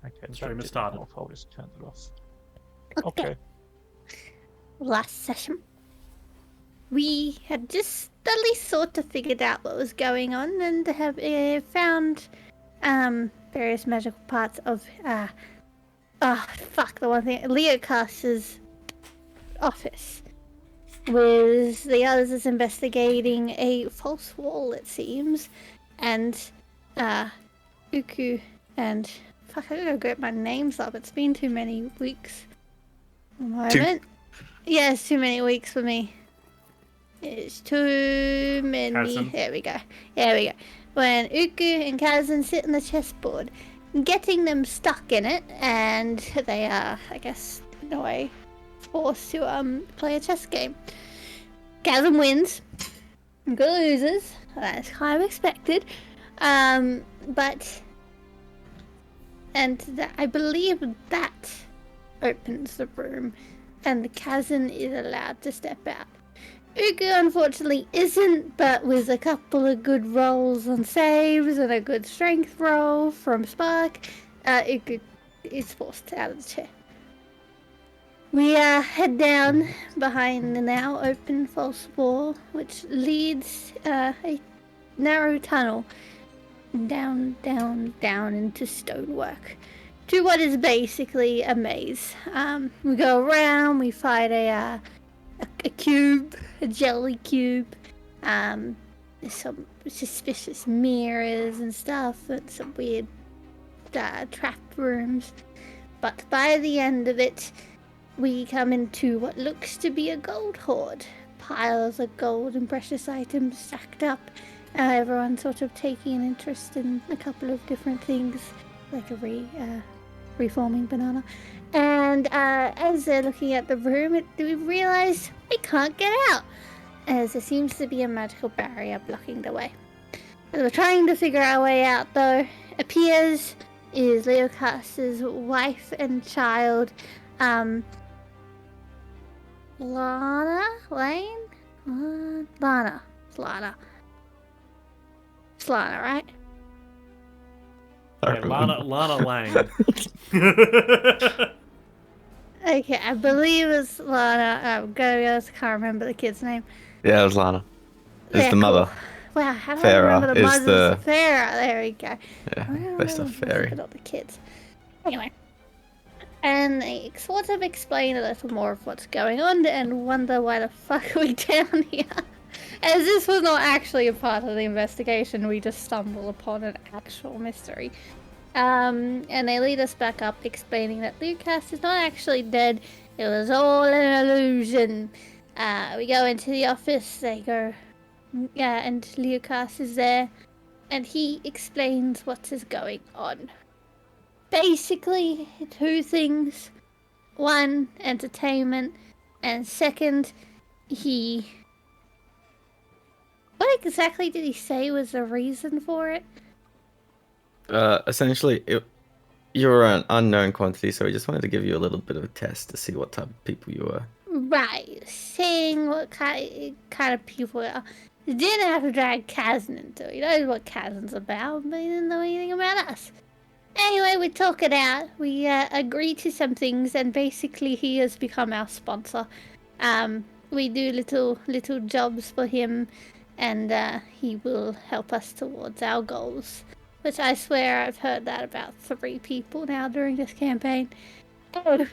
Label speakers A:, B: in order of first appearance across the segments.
A: Okay,
B: Stream has started.
A: I've always turned it off.
C: Okay. Last session, we had just at least sort of figured out what was going on and have found various magical parts of the one thing, Leocast's office. With the others is investigating a false wall, it seems, and Uku and I gotta get my names up. It's been too many weeks. Moment. Yeah, it's too many weeks for me. It's too many.
B: Kazan.
C: There we go. When Uku and Kazan sit on the chessboard, getting them stuck in it, and they are, I guess, in a way, forced to play a chess game. Kazan wins. Uku loses. That's kind of expected. I believe that opens the room, and Kazan is allowed to step out. Uku unfortunately isn't, but with a couple of good rolls on saves and a good strength roll from Spark, Uku is forced out of the chair. We head down behind the now open false wall, which leads a narrow tunnel down into stonework to what is basically a maze. We go around, we fight a cube, a jelly cube. There's some suspicious mirrors and stuff, and some weird trap rooms. But by the end of it, we come into what looks to be a gold hoard. Piles of gold and precious items stacked up. Everyone sort of taking an interest in a couple of different things, like a reforming banana. And as they're looking at the room, we realize we can't get out, as there seems to be a magical barrier blocking the way. As we're trying to figure our way out, though, appears is Leocast's wife and child, Lana? Lane? Lana. It's Lana, right?
B: Yeah, Lana Lang.
C: Okay, I believe it's Lana. I'm gonna be honest, I can't remember the kid's name.
D: Yeah, it was Lana. It's the mother.
C: Cool. Wow, how do I
D: Farah
C: remember the
D: is
C: mother's?
D: the-
C: Farah, there we go.
D: Yeah, based off fairy.
C: Not the kids. Anyway. And they sort of explain a little more of what's going on and wonder why the fuck are we down here. As this was not actually a part of the investigation, we just stumble upon an actual mystery. And they lead us back up, explaining that Lucas is not actually dead. It was all an illusion. We go into the office, they go, and Lucas is there, and he explains what is going on. Basically, two things. One, entertainment, and second, what exactly did he say was the reason for it?
D: Essentially, you were an unknown quantity, so we just wanted to give you a little bit of a test to see what type of people you were.
C: Right, seeing what kind of people we are. You didn't have to drag Kazan into it. He knows what Kazan's about, but he didn't know anything about us. Anyway, we talk it out. We agree to some things, and basically he has become our sponsor. We do little jobs for him, and he will help us towards our goals. Which I swear I've heard that about 3 people now during this campaign. Anyway,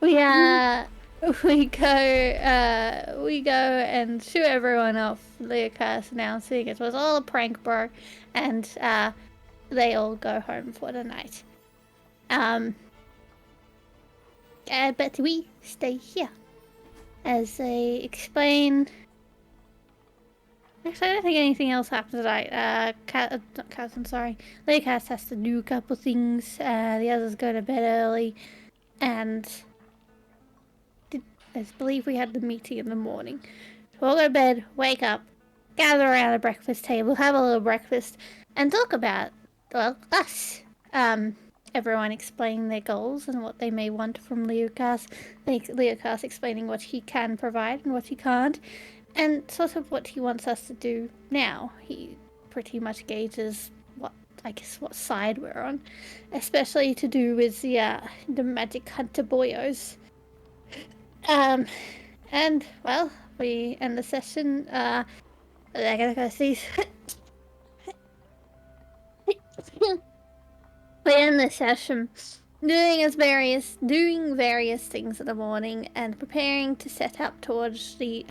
C: we go and shoot everyone off. Leocast announcing it was all a prank, bro, and they all go home for the night. But we stay here as they explain. Actually, I don't think anything else happens tonight. Not Kazan, sorry. Leocast has to do a couple things. The others go to bed early, and I believe we had the meeting in the morning. So we'll go to bed, wake up, gather around a breakfast table, have a little breakfast, and talk about, well, us. Everyone explaining their goals and what they may want from Leocast. Leocast explaining what he can provide and what he can't. And sort of what he wants us to do now. He pretty much gauges what I guess what side we're on, especially to do with the magic hunter boyos. And well, we end the session. I gotta go see. We end the session doing various things in the morning and preparing to set up towards the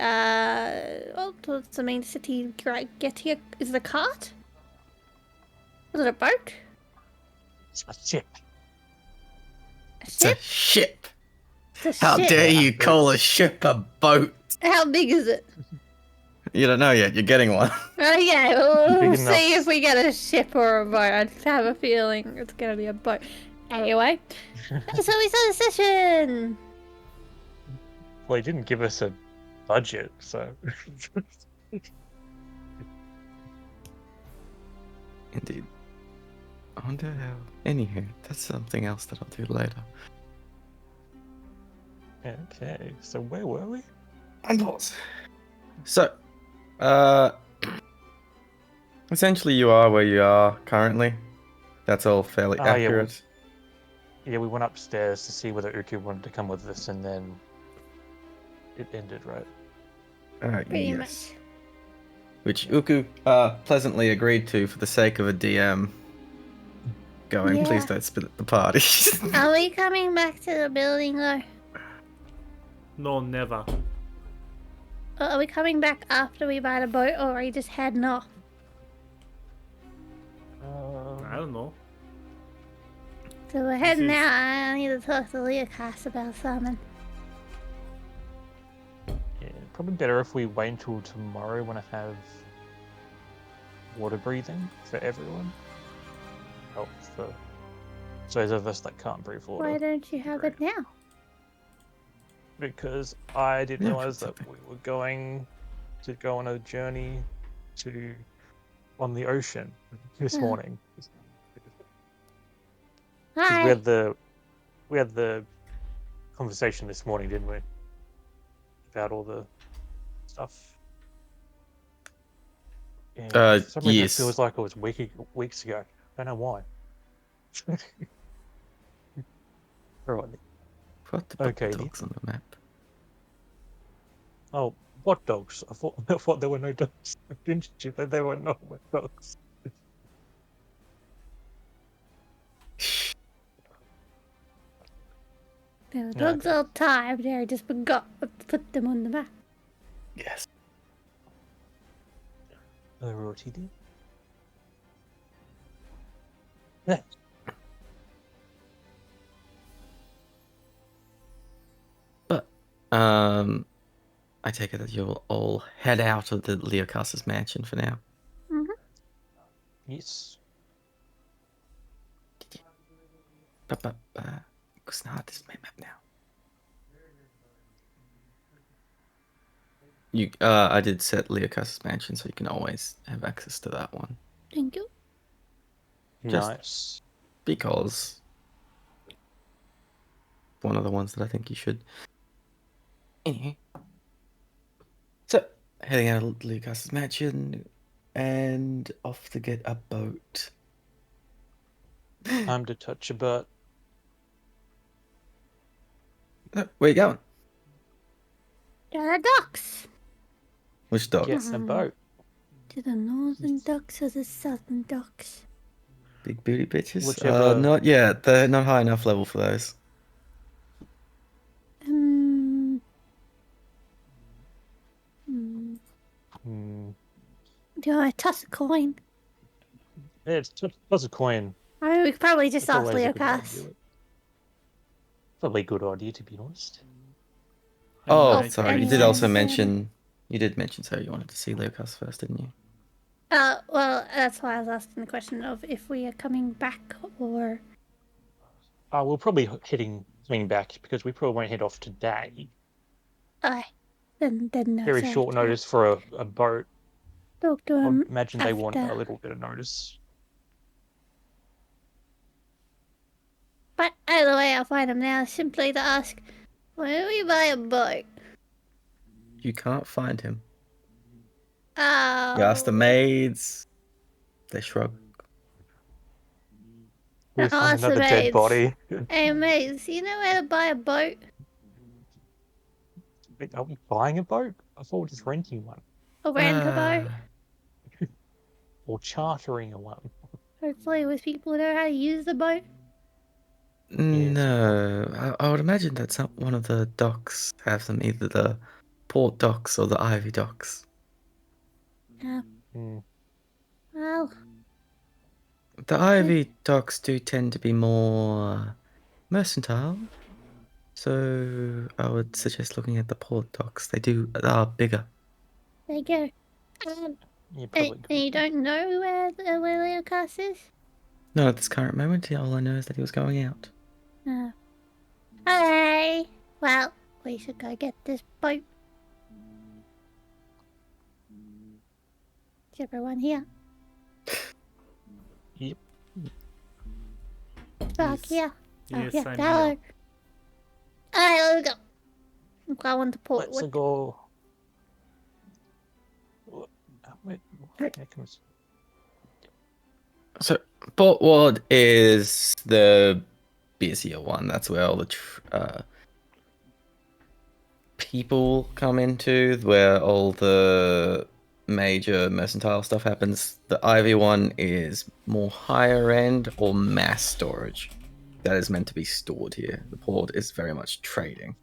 C: towards the main city. Get here. Is it a cart? Is it a boat?
A: It's a ship.
C: A
D: It's a
C: ship?
D: ship.
C: It's a
D: How
C: ship.
D: dare
A: Yeah,
D: you call a ship a boat?
C: How big is it?
D: You don't know yet. You're getting one.
C: Oh yeah, we'll
A: Big
C: see
A: enough.
C: if we get a ship or a boat. I have a feeling it's gonna be a boat. Anyway, that's how we start the session.
A: Well, he didn't give us a budget, so.
D: Indeed. I wonder how. Anywho, that's something else that I'll do later.
A: Okay, so where were we?
D: So, essentially, you are where you are currently. That's all fairly
A: Oh, yeah,
D: accurate.
A: Yeah, we went upstairs to see whether Uku wanted to come with us, and then it ended, right?
C: Pretty
D: Yes.
C: much.
D: Which Uku pleasantly agreed to for the sake of a DM. Going,
C: Yeah.
D: please don't split the party.
C: Are we coming back to the building though?
B: No, never.
C: Or are we coming back after we buy the boat, or are we just heading off?
B: I don't know.
C: So we're heading
B: is-
C: out. I need to talk to Leocas about something.
A: Yeah, probably better if we wait until tomorrow when I have water breathing for everyone. Help for those of us that can't breathe water.
C: Why don't you have it now?
A: Because I didn't
D: Yeah,
A: realize
D: that's
A: that we were going to go on a journey on the ocean this morning. 'Cause
C: Hi.
A: we had the conversation this morning, didn't we? About all the stuff. And for some reason
D: yes.
A: it feels like it was weeks ago. Don't know why. Right.
D: What the
A: Okay,
D: dogs on the map?
A: Oh, what dogs? I thought there were no dogs. Didn't you? That there were no dogs.
C: The
A: Yeah,
C: dogs
A: okay.
C: all tired there. I just forgot to put them on the map.
D: Yes.
A: Roti did. Yeah.
D: But, I take it that you'll all head out of the Leocas's mansion for now.
A: Yes.
D: Because now this is my map now. I did set Leocas's mansion, so you can always have access to that one.
C: Thank you.
D: Just-
A: Nice.
D: Because one of the ones that I think you should. Anyway. So, heading out of Leocas's mansion and off to get a boat.
A: Time to touch a butt.
D: Where you going?
C: To the docks.
D: Which dog?
A: Get in a boat.
C: To the northern docks or the southern docks?
D: Big booty bitches?
A: Whichever-
D: Not yet. They're not high enough level for those.
C: Hmm.
A: Hmm.
C: Do you want to toss a coin?
A: Yeah, it's toss a coin.
C: I mean, we could probably just
A: That's
C: ask
A: always a good way to
C: Leocas.
A: do it. Probably a good idea, to be honest.
D: Oh,
C: Oh,
D: sorry. You did
C: anyway.
D: also mention. You did mention so you wanted to see Leocas first, didn't you?
C: Well, that's why I was asking the question of if we are coming back or...
A: We'll probably swing back because we probably won't head off today.
C: Aye. Then no.
A: Very
C: sorry,
A: short
C: sorry.
A: notice for a boat.
C: Talk to
A: I
C: him
A: imagine they want
C: after.
A: a little bit of notice.
C: But either way, I'll find him now simply to ask, where do we buy a boat?
D: You can't find him.
C: Oh.
D: You ask the maids. They shrug.
A: We found
C: Awesome,
A: another dead
C: mates.
A: body.
C: Hey, mates, you know where to buy a boat?
A: Wait, are we buying a boat? I thought we were just renting one.
C: Or rent a boat?
A: Or chartering a one.
C: Hopefully with people who know how to use the boat.
D: No, I would imagine that one of the docks have them, either the port docks or the ivy docks.
C: Yeah.
A: Hmm.
C: Well,
D: The ivy docks do tend to be more mercantile, so I would suggest looking at the port docks. They are bigger.
C: there you go. Um,
A: Yeah,
C: and,
A: probably.
C: and you don't know where Leocas is?
D: Not at this current moment. All I know is that he was going out.
C: No. Hey! Well, we should go get this boat. Is everyone here?
A: Yep.
C: Back here.
B: Yes,
C: yeah,
B: I'm
C: hello.
B: here.
C: Alright, let's go. I'm going to port.
A: Let's go. Wait, what the heck was-
D: So, Port Ward is the busier one. That's where all the people come into, where all the major mercantile stuff happens. The Ivy one is more higher end or mass storage. That is meant to be stored here. The Port is very much trading.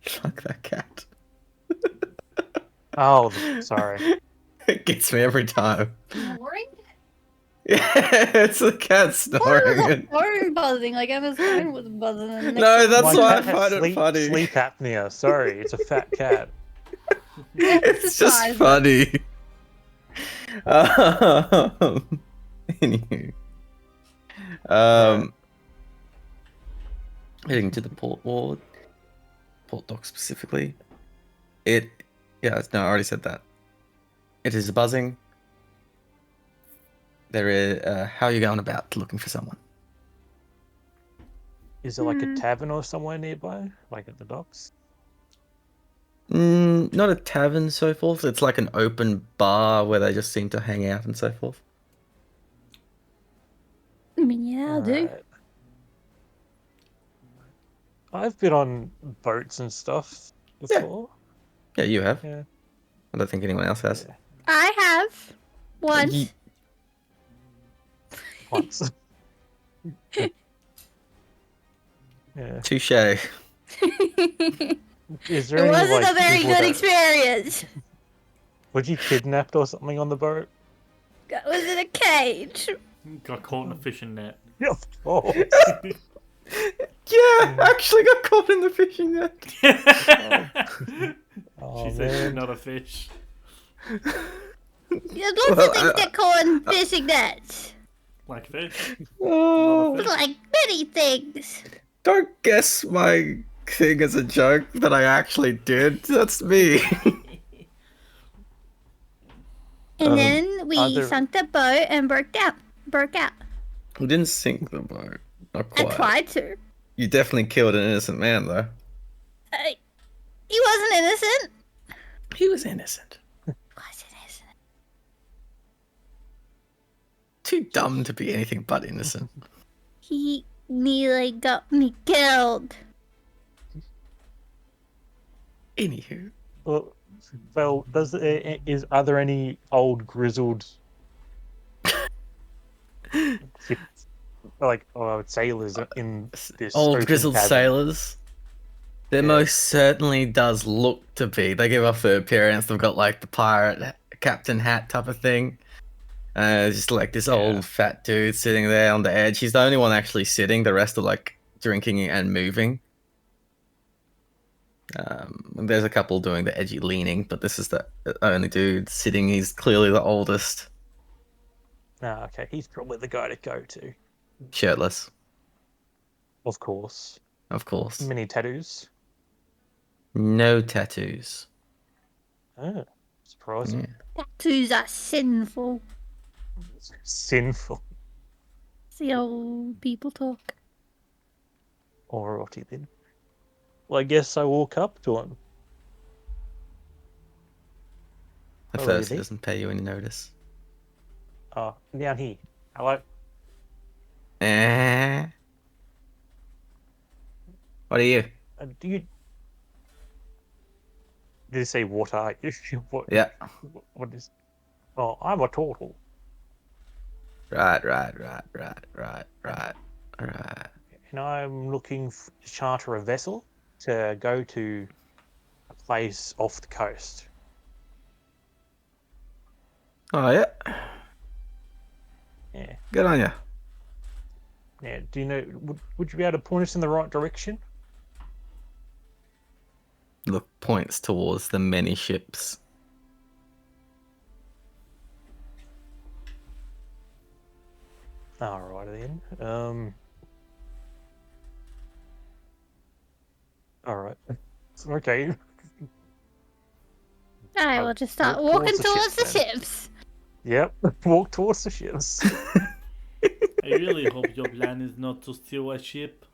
D: Fuck that cat.
A: Oh, sorry.
D: It gets me every time.
C: Snoring?
D: Yeah, it's the cat snoring.
C: Phone buzzing, like Emma's phone was buzzing. And
D: No, that's
A: My
D: why I
A: cat has
D: find it funny.
A: sleep apnea. Sorry, it's a fat cat.
D: It's just funny. Anywho. Heading to the port ward. Port dock specifically. I already said that. It is buzzing. There is, how are you going about looking for someone?
A: Is there like a tavern or somewhere nearby, like at the docks?
D: Not a tavern, so forth. It's like an open bar where they just seem to hang out and so forth.
C: I mean, yeah, I'll do.
A: Alright. I've been on boats and stuff before.
D: Yeah, you have.
A: Yeah.
D: I don't think anyone else has.
A: Yeah.
C: I have. Once.
A: Once. Yeah.
D: Touche.
A: Is there
C: It
A: any,
C: wasn't
A: like,
C: a very
A: people
C: good
A: that-
C: experience.
A: Was you kidnapped or something on the boat?
C: I was in a cage.
B: Got caught in a fishing net.
A: Yeah, of course.
D: Yeah, actually got caught in the fishing net.
A: Oh,
B: She said she's
A: man.
B: not a fish.
C: There's lots of things that caught in fishing nets.
B: Like fish.
D: Oh,
B: Not a fish.
C: Like many things.
D: don't guess my thing as a joke that I actually did. That's me.
C: And then we
A: other-
C: sunk the boat and broke out.
D: We didn't sink the boat. Not
C: I
D: quite.
C: tried to.
D: You definitely killed an innocent man, though.
C: He wasn't innocent.
D: He was innocent.
C: Wasn't innocent.
D: Too dumb to be anything but innocent.
C: He nearly got me killed.
D: Anywho.
A: Well, are there any old grizzled sailors in this
D: Old
A: open
D: grizzled
A: tavern?
D: sailors. There
A: Yeah.
D: most certainly does look to be. They give off the appearance. They've got like the pirate captain hat type of thing. Just like this old fat dude sitting there on the edge. He's the only one actually sitting. The rest are like drinking and moving. There's a couple doing the edgy leaning, but this is the only dude sitting. He's clearly the oldest.
A: Ah, okay, he's probably the guy to go to.
D: Shirtless,
A: Of course.
D: of course.
A: Many tattoos.
D: No tattoos.
A: Oh, surprising.
D: Yeah.
C: Tattoos are sinful.
A: Sinful.
C: It's the old people talk.
A: Alrighty then. Well, I guess I walk up to him.
D: At
A: Oh,
D: first, he
A: really?
D: doesn't pay you any notice.
A: Oh, down here. Hello.
D: Eh? What are you?
A: Do you? Did you say what are you? what?
D: Yeah.
A: What is? Oh, I'm a turtle.
D: Right.
A: And I'm looking to charter a vessel to go to a place off the coast.
D: Oh, yeah.
A: Yeah.
D: Good on you.
A: Now, do you know? Would you be able to point us in the right direction?
D: Look, points towards the many ships.
A: All right then. All right. Okay.
C: I
A: I'll
C: will just start
A: walk
C: walking
A: towards
C: towards
A: the
C: the
A: ships
C: ships.
A: Yep. Walk towards the ships.
B: I really hope your plan is not to steal a ship.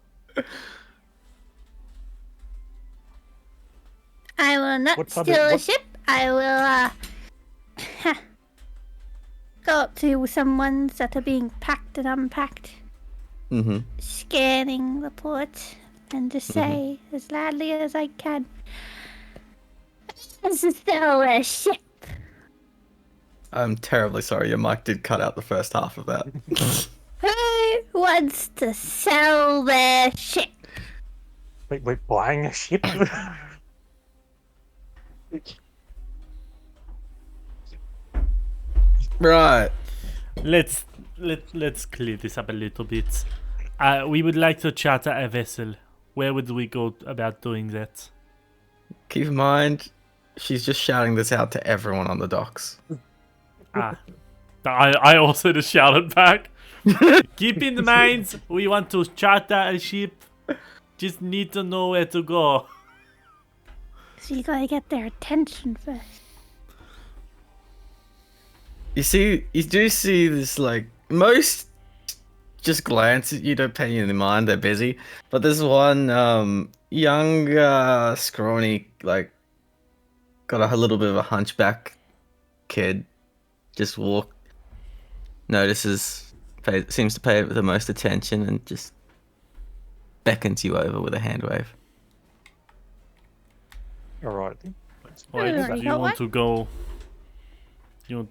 C: I will not
A: What type
C: steal
A: of-
C: a
A: what-
C: ship. I will go up to some ones that are being packed and unpacked,
D: Mm-hmm.
C: scanning the port, and just say as loudly as I can, "This is still a ship."
D: I'm terribly sorry. Your mic did cut out the first half of that.
C: Who wants to sell their ship?
A: Wait, we're buying a ship?
D: Right.
B: Let's clear this up a little bit. We would like to charter a vessel. Where would we go about doing that?
D: Keep in mind, she's just shouting this out to everyone on the docks.
B: I also just shouted back. Keep in mind, we want to charter a ship. Just need to know where to go.
C: So you gotta get their attention first.
D: You do see this, like, most just glance at you, don't pay any mind, they're busy. But there's one young, scrawny, like, got a little bit of a hunchback kid, just notices, seems to pay the most attention and just beckons you over with a hand wave.
A: All right.
B: Wait,
C: already
B: do you
C: got
B: want
C: one.
B: to go? You want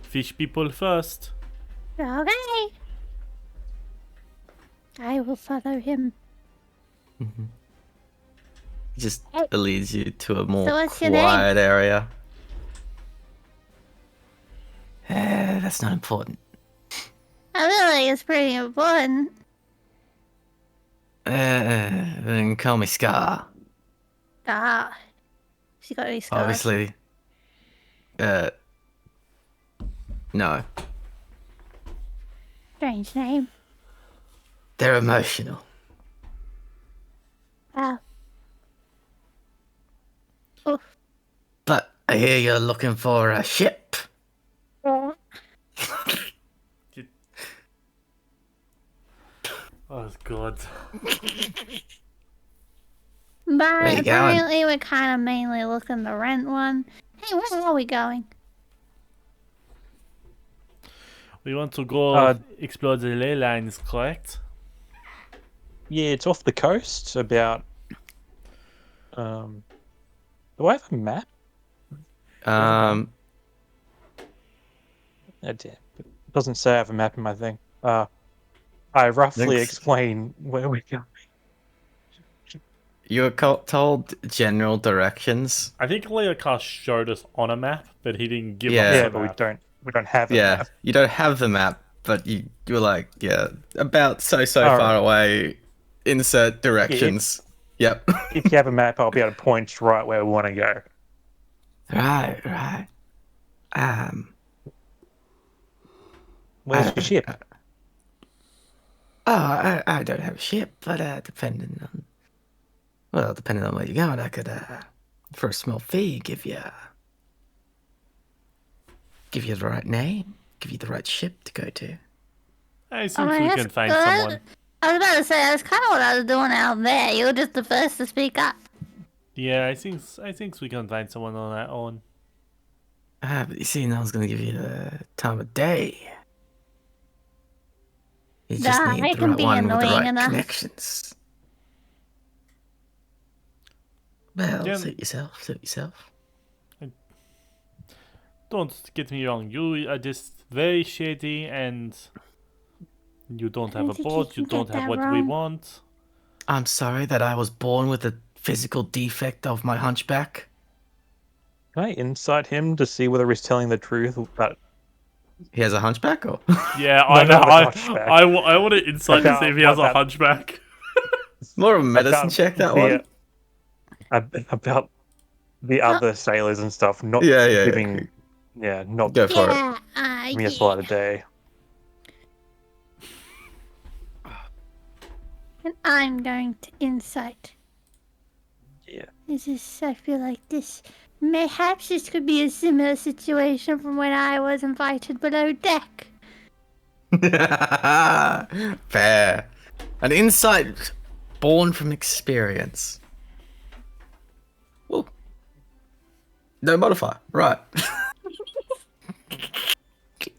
B: fish people first?
C: Okay. I will follow him.
D: He just leads you to a more
C: So what's your name?
D: quiet area. That's not important.
C: I feel like it's pretty important.
D: Then call me Scar.
C: Ah. She got any scars?
D: Obviously. No.
C: Strange name.
D: They're emotional.
C: Wow. Oof.
D: But I hear you're looking for a ship.
C: Oh.
B: Oh God.
C: But
D: you
C: apparently we're kind of mainly looking to rent one. Hey, where are we going?
B: We want to go explore the ley lines, correct?
A: Yeah, it's off the coast. About. Do I have a map? Oh, damn. It doesn't say I have a map in my thing. I roughly
D: Thanks.
A: explain where we're going.
D: You were told general directions.
B: I think Leokas showed us on a map, but he didn't give
D: Yeah.
B: us
A: Yeah,
B: a
A: but
B: map.
A: we don't have a
D: Yeah,
A: map.
D: you don't have the map, but you were like, yeah, about so
A: All
D: far
A: right.
D: away. Insert directions. Yep.
A: If you have a map, I'll be able to point right where we want to go.
D: Right.
A: Where's the ship?
D: I don't have a ship, but depending on where you're going, I could, for a small fee, give you the right name, give you the right ship to go to.
B: I think we can find someone.
C: I was about to say, that's kind of what I was doing out there. You were just the first to speak up.
B: Yeah, I think we can find someone on our own.
D: But you see, no one's gonna give you the time of day. You just
C: Nah,
D: need
C: I
D: the
C: can
D: right
C: be
D: one with the
C: annoying
D: right
C: enough.
D: connections. Well,
B: Yeah.
D: suit yourself, suit yourself.
B: Don't get me wrong. You are just very shady, and you don't
C: I
B: have
C: don't
B: a
C: think you
B: boat. You
C: can
B: don't
C: get
B: have
C: that
B: what we
C: wrong.
B: want.
D: I'm sorry that I was born with a physical defect of my hunchback.
A: Can I insight him to see whether he's telling the truth? But
D: He has a hunchback, or
B: Yeah,
A: no, not the hunchback.
B: I want to insight to see if he has a
A: About
B: hunchback.
D: more of a medicine
A: about
D: check, that
A: the
D: one?
A: about the other sailors and stuff not
D: Yeah.
A: giving, not
D: Go for it.
C: Yeah,
A: giving us a light of day.
C: and I'm going to insight.
A: Yeah.
C: I feel like this. Perhaps this could be a similar situation from when I was invited below deck.
D: Fair. An insight born from experience. Ooh. No modifier. Right.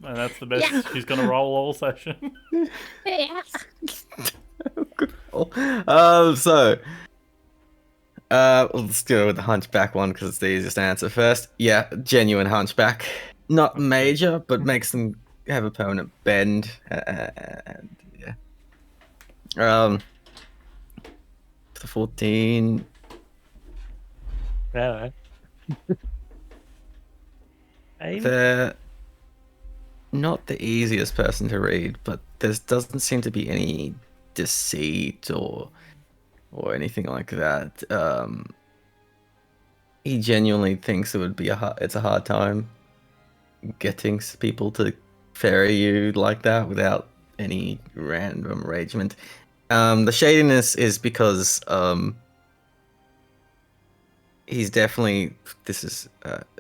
B: And that's the best
C: Yeah.
B: she's gonna roll all session.
C: Yeah.
D: Good roll. Let's go with the hunchback one because it's the easiest answer first. Yeah, genuine hunchback. Not
B: Okay.
D: major, but makes them have a permanent bend. And yeah. The 14.
A: Yeah. Aim.
D: They're not the easiest person to read, but there doesn't seem to be any deceit or anything like that. He genuinely thinks it's a hard time getting people to ferry you like that without any random arrangement. The shadiness is because he's definitely, this is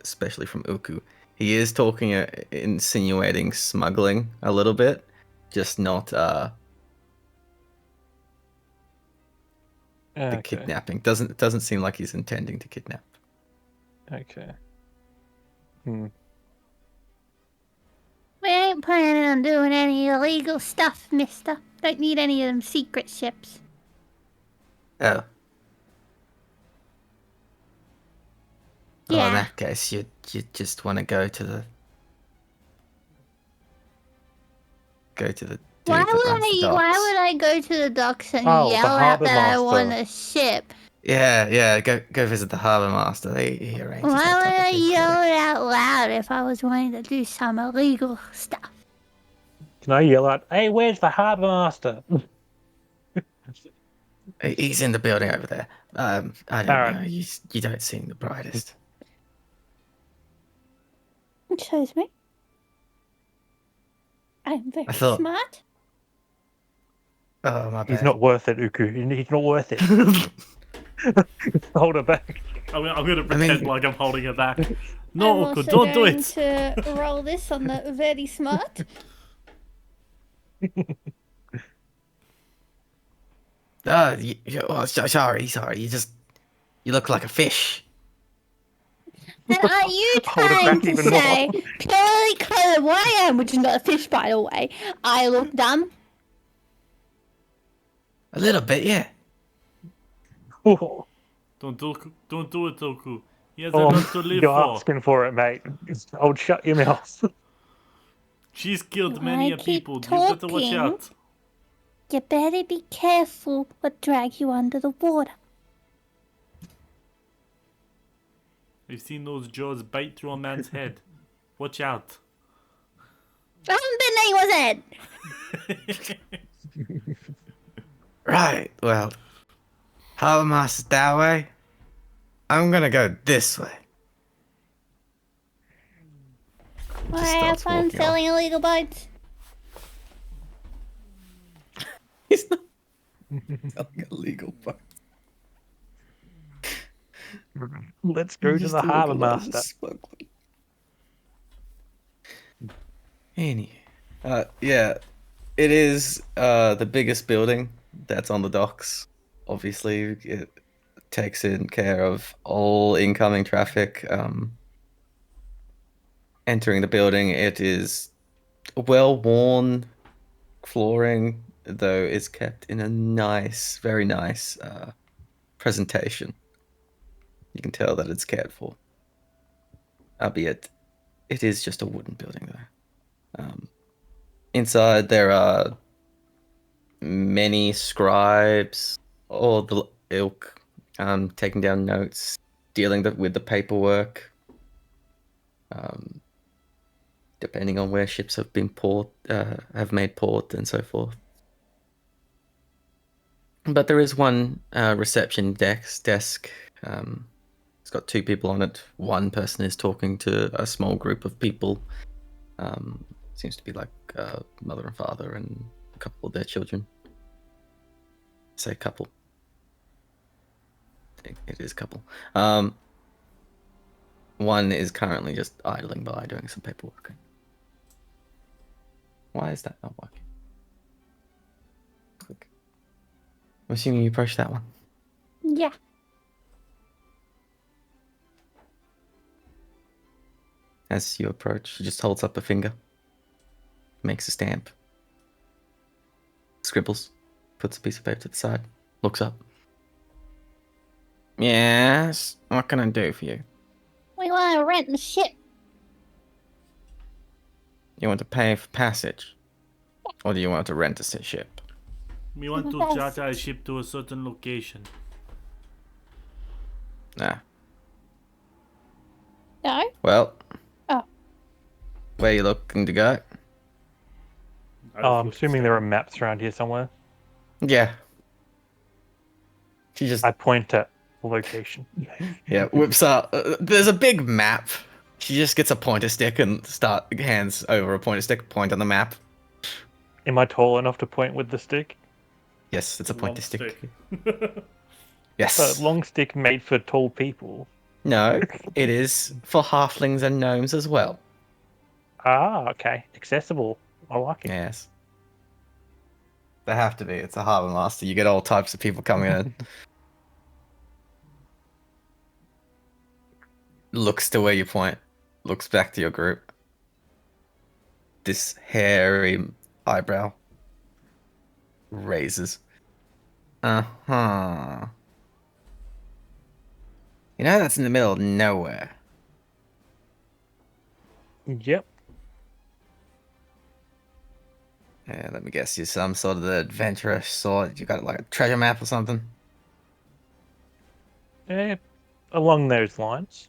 D: especially from Uku, he is talking insinuating smuggling a little bit, just not the
A: Okay.
D: kidnapping. Doesn't seem like he's intending to kidnap.
A: Okay.
C: We ain't planning on doing any illegal stuff, mister. Don't need any of them secret ships.
D: Oh. Well, in
C: Yeah.
D: that case, you just want to go to the
C: Why
D: dude that runs the docks.
C: would I go to the docks and
A: Oh, the
C: yell out
A: harbour
C: that I
A: master.
C: want a ship?
D: Yeah. Go visit the harbour master. He arranges
C: Why
D: that
C: would
D: type
C: I
D: of thing for
C: yell
D: you.
C: it out loud if I was wanting to do some illegal stuff?
A: Can I yell out, "Hey, where's the harbour master"?
D: He's in the building over there. I don't
A: Alright.
D: know. You don't seem the brightest.
C: Excuse me. I'm very
D: I thought-
C: smart.
D: Oh, my bad.
A: He's not worth it, Uku. He's not worth it. Hold it back.
B: I'm gonna pretend like I'm holding it back. No,
C: I'm
B: Oku,
C: also
B: don't do
C: going
B: it.
C: to roll this on the very smart.
D: Sorry. You look like a fish.
C: And are you
A: Hold it
C: trying
A: back
C: to
A: even
C: say,
A: more.
C: purely because of what I am, which is not a fish, by the way, I look dumb?
D: A little bit, yeah.
A: Oh,
B: Don't do it, Oku. He has a lot to live
A: you're
B: for.
A: asking for it, mate. Old, shut your mouth.
B: She's killed
C: If
B: many
C: I
B: a
C: keep
B: people. You better watch
C: talking-
B: out.
C: You better be careful what drag you under the water.
B: I've seen those jaws bite through a man's head. Watch out.
C: I haven't been there, was it?
D: Right. Well, harbour master's that way. I'm gonna go this way.
C: Well,
D: Just
C: have
D: starts
C: fun
D: walking
C: selling illegal boats.
D: He's not selling a legal boat.
A: Let's go to the harbour master.
D: Yeah, it is the biggest building that's on the docks. Obviously, it takes in care of all incoming traffic. entering the building, it is well-worn flooring, though it's kept in a nice, very nice presentation. You can tell that it's cared for. Albeit, it is just a wooden building, though. Inside, there are many scribes, all the ilk, taking down notes, dealing with the paperwork. Depending on where ships have been have made port and so forth. But there is one reception desk. It's got 2 people on it. One person is talking to a small group of people. Seems to be like mother and father and a couple of their children. Say couple. It is couple. One is currently just idling by doing some paperwork. Why is that not working? Click. I'm assuming you approached that one.
C: Yeah.
D: As you approach, she just holds up a finger, makes a stamp, scribbles, puts a piece of paper to the side, looks up. Yes, what can I do for you?
C: We want to rent the ship.
D: You want to pay for passage? Or do you want to rent a ship?
B: We want to
C: Yes.
B: charter a ship to a certain location.
D: Nah.
C: No?
D: Well.
C: Oh.
D: Where you looking to go?
A: I'm assuming there are maps around here somewhere.
D: Yeah. She just
A: I point at the location.
D: whips out. There's a big map. She just gets a pointer stick and hands over a pointer stick, point on the map.
A: Am I tall enough to point with the stick?
D: Yes, it's a pointer
B: Long
D: stick. Yes.
A: A long stick made for tall people.
D: No, it is for halflings and gnomes as well.
A: Ah, okay. Accessible. I like it.
D: Yes. They have to be. It's a Harbour Master. You get all types of people coming in. Looks to where you point. Looks back to your group. This hairy eyebrow raises. Uh-huh. You know that's in the middle of nowhere.
A: Yep.
D: Yeah, let me guess, you're some sort of the adventurous sort. You got like a treasure map or something?
A: Along those lines.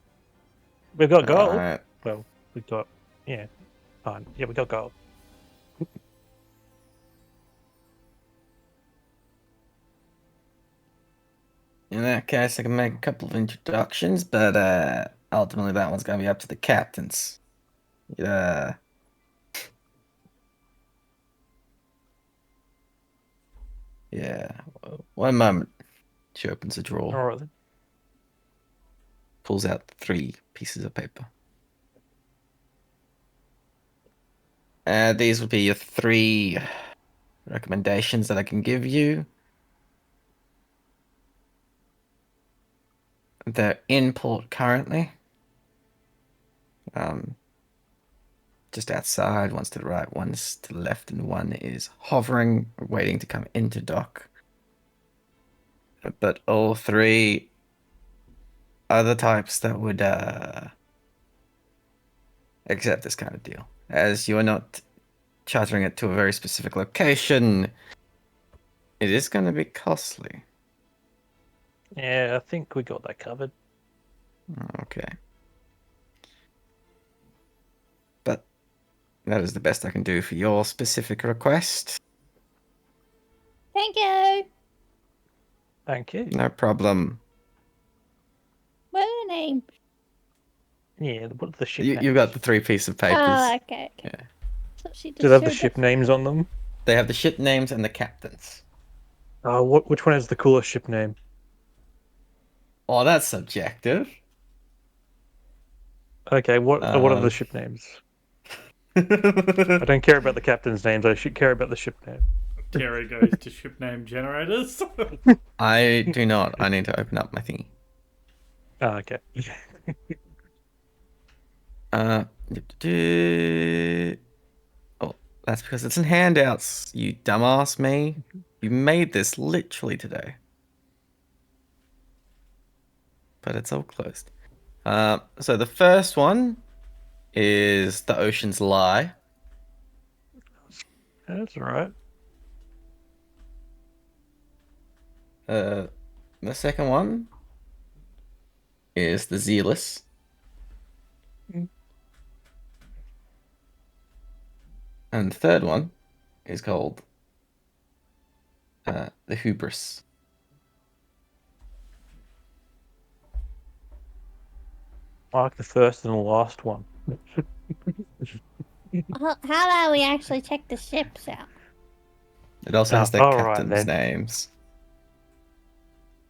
A: We've got gold.
D: Alright.
A: Well, we've got... Yeah. Fine. Yeah, we got gold.
D: In that case, I can make a couple of introductions, but ultimately that one's gonna be up to the captains. Yeah. Yeah. One moment. She opens a drawer,
A: Alright then.
D: pulls out 3 pieces of paper. These would be your 3 recommendations that I can give you. They're in port currently. Just outside, one's to the right, one's to the left, and one is hovering, waiting to come into dock. But all 3 are the types that would accept this kind of deal. As you are not chartering it to a very specific location, it is going to be costly.
A: Yeah, I think we got that covered.
D: Okay. But that is the best I can do for your specific request.
C: Thank you.
A: Thank you.
D: No problem.
C: What's her name?
A: Yeah, what's the ship
D: You got the 3 pieces of papers.
C: Oh, okay.
D: Yeah.
C: So she just
A: Do they have the
C: showed
A: ship
C: us-
A: names on them?
D: They have the ship names and the captains.
A: Which one has the coolest ship name?
D: Oh, that's subjective.
A: Okay, what are the
D: Um.
A: ship names? I don't care about the captain's names. I should care about the ship name.
B: Terry goes to ship name generators.
D: I do not. I need to open up my thingy.
A: Ah, okay.
D: Oh, that's because it's in handouts, you dumbass me. You made this literally today. But it's all closed. So the first one is The Ocean's Lie.
A: That's alright.
D: The second one is The Zealous.
A: Mm.
D: And the third one is called The Hubris.
A: I like the first and the last one.
C: How about we actually check the ships out?
D: It also has their
A: alright
D: captains'
A: then.
D: names.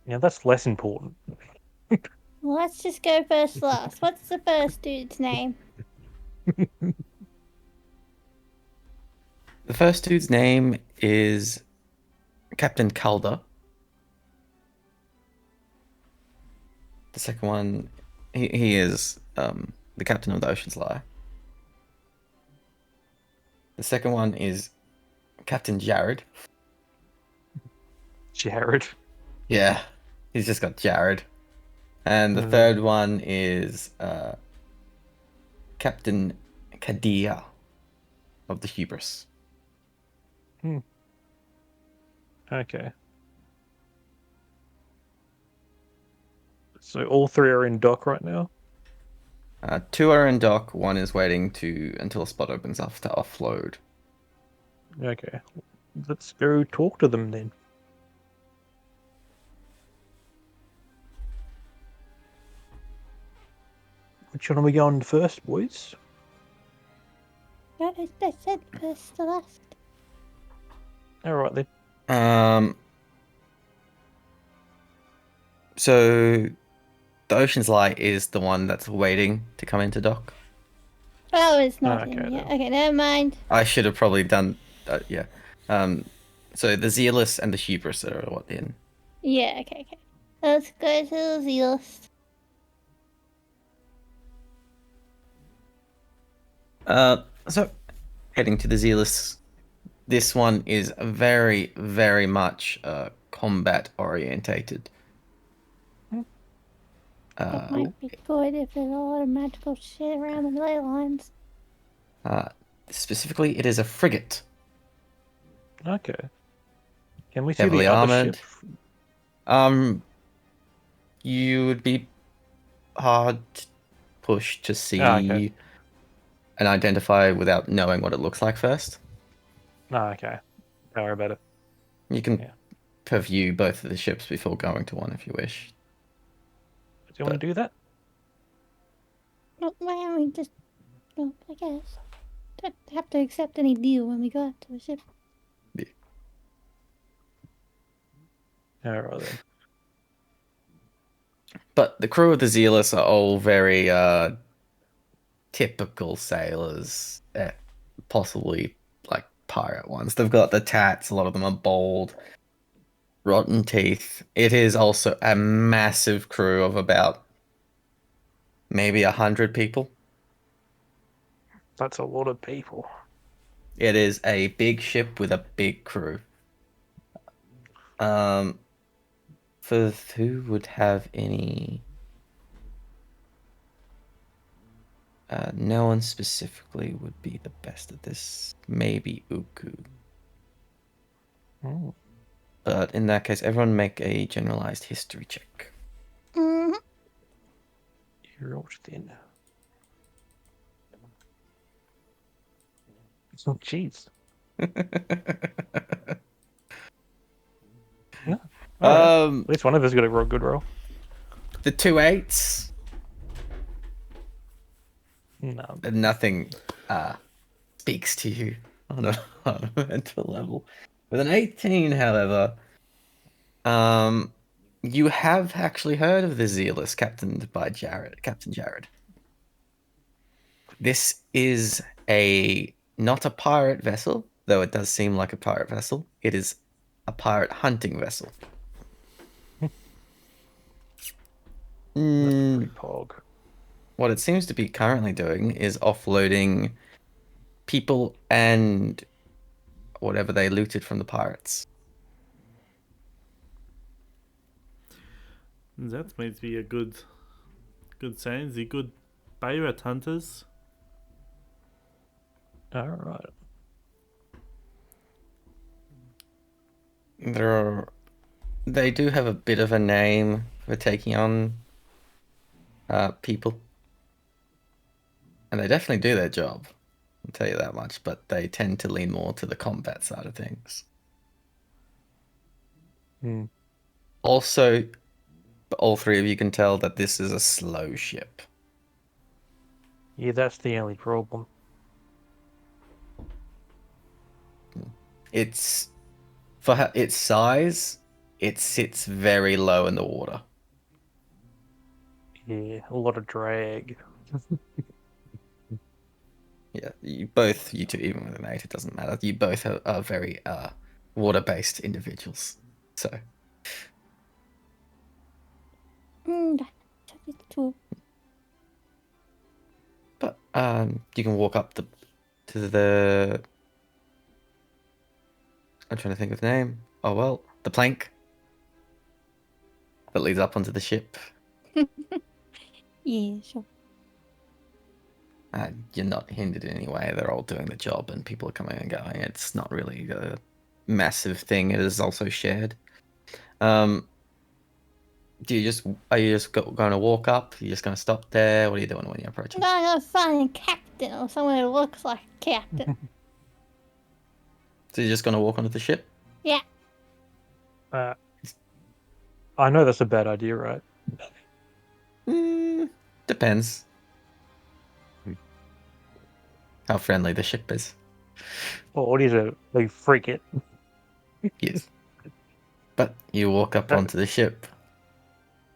A: Yeah, that's less important.
C: Well, let's just go first last. What's the first dude's name?
D: The first dude's name is Captain Calder. The second one, he is the captain of the Ocean's Lie. The second one is Captain Jared.
A: Jared.
D: Yeah, he's just got Jared. And the
A: Mm.
D: third one is Captain Kadia of the Hubris.
A: Okay. So all three are in dock right now?
D: Two are in dock. One is waiting until a spot opens up to offload.
A: Okay. Let's go talk to them then. Which one are we going first, boys?
C: I said first to last.
A: Alright then.
D: So the Ocean's Light is the one that's waiting to come into dock.
C: Oh, it's not
A: Okay,
C: in yet.
A: then.
C: Okay, never mind.
D: I should have probably done yeah. So the Zealous and the Hubris are what in.
C: Yeah, okay. Let's go to the Zealous.
D: So heading to the Zealous. This one is very, very much combat orientated.
C: It might be good if there's a lot of magical shit around the ley lines.
D: Specifically, it is a frigate.
A: Okay. Can we see
D: Heavily
A: the other
D: armored.
A: ship?
D: You would be hard pushed to see
A: okay.
D: and identify without knowing what it looks like first.
A: Okay. Don't worry about it.
D: You can
A: Yeah.
D: preview both of the ships before going to one if you wish.
A: Do you want to do that?
C: Well, why don't we just, well, I guess, don't have to accept any deal when we go out to the ship.
A: Alright then.
D: But the crew of the Zealous are all very typical sailors, possibly like pirate ones. They've got the tats, a lot of them are bald, rotten teeth. It is also a massive crew of about maybe 100 people.
A: That's a lot of people.
D: It is a big ship with a big crew. For who would have any? No one specifically would be the best at this. Maybe Uku.
A: Oh.
D: But in that case, everyone make a generalized history check.
C: Mm-hmm.
A: You're all thin. Oh, jeez. No. At least one of us got a real good roll.
D: The 2 8s.
A: No.
D: Nothing speaks to you on a mental level. With an 18, however, you have actually heard of the Zealous, captained by Captain Jared. This is not a pirate vessel, though it does seem like a pirate vessel. It is a pirate hunting vessel.
A: That's pretty pog.
D: what it seems to be currently doing is offloading people and whatever they looted from the pirates.
B: That might be a good sign. The good pirate hunters.
A: All right.
D: They do have a bit of a name for taking on people, and they definitely do their job. I'll tell you that much. But they tend to lean more to the combat side of things.
A: Hmm.
D: Also, all three of you can tell that this is a slow ship.
A: Yeah, that's the only problem.
D: It's for its size, it sits very low in the water.
A: Yeah, a lot of drag.
D: Yeah, you two, even with a mate, it doesn't matter. You both are very water-based individuals. So,
C: That's a bit too.
D: but you can walk up to the. I'm trying to think of the name. Oh well, the plank that leads up onto the ship.
C: Yeah, sure.
D: You're not hindered in any way. They're all doing the job, and people are coming and going. It's not really a massive thing. It is also shared. Um, are you just going to walk up? You're just going to stop there? What are you doing when you're approaching?
C: I'm gonna find a captain or someone who looks like a captain.
D: So you're just going to walk onto the ship?
C: Yeah.
A: I know that's a bad idea, right?
D: Depends how friendly the ship is.
A: Well, what do you do? Like, freak it.
D: Yes. But you walk up onto the ship.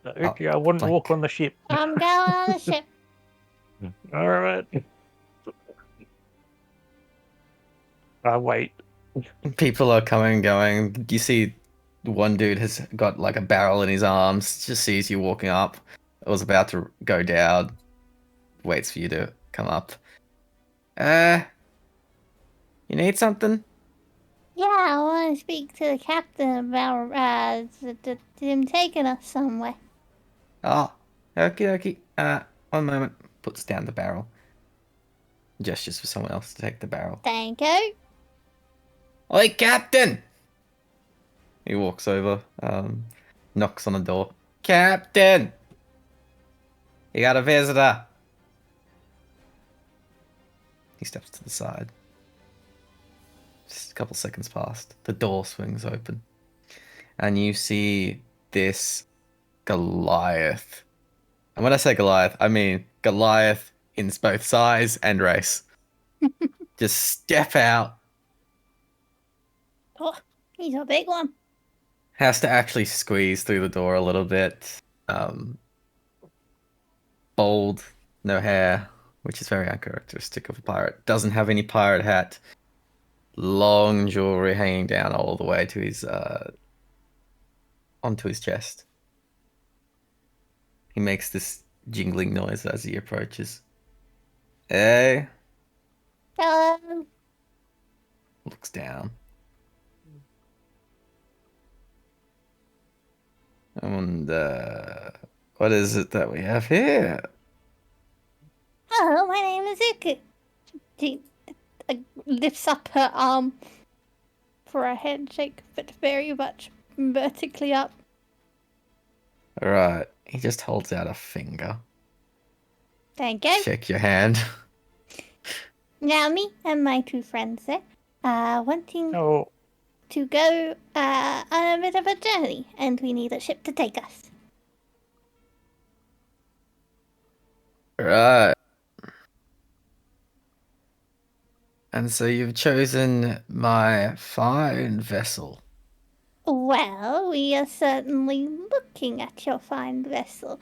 A: Okay, I wouldn't walk on the ship.
C: I'm going on the ship.
A: All right. Wait.
D: People are coming and going. You see one dude has got like a barrel in his arms, just sees you walking up. It was about to go down. Waits for you to come up. You need something?
C: Yeah, I want to speak to the captain about him taking us somewhere.
D: Oh, okie dokie. One moment. Puts down the barrel. Gestures for someone else to take the barrel.
C: Thank you.
D: Oi, Captain! He walks over, knocks on the door. Captain! You got a visitor. He steps to the side. Just a couple seconds past. The door swings open. And you see this Goliath. And when I say Goliath, I mean Goliath in both size and race. Just step out.
C: Oh, he's a big one.
D: Has to actually squeeze through the door a little bit. Bald, no hair, which is very uncharacteristic of a pirate. Doesn't have any pirate hat. Long jewelry hanging down all the way to his onto his chest. He makes this jingling noise as he approaches. Hey,
C: Hello.
D: looks down. And what is it that we have here?
C: Hello, my name is Iku. She lifts up her arm for a handshake, but very much vertically up.
D: Right, he just holds out a finger.
C: Thank you.
D: Shake your hand.
C: Now, me and my two friends there, wanting
A: Oh,
C: to go on a bit of a journey, and we need a ship to take us.
D: Right. And so you've chosen my fine vessel.
C: Well, we are certainly looking at your fine vessel.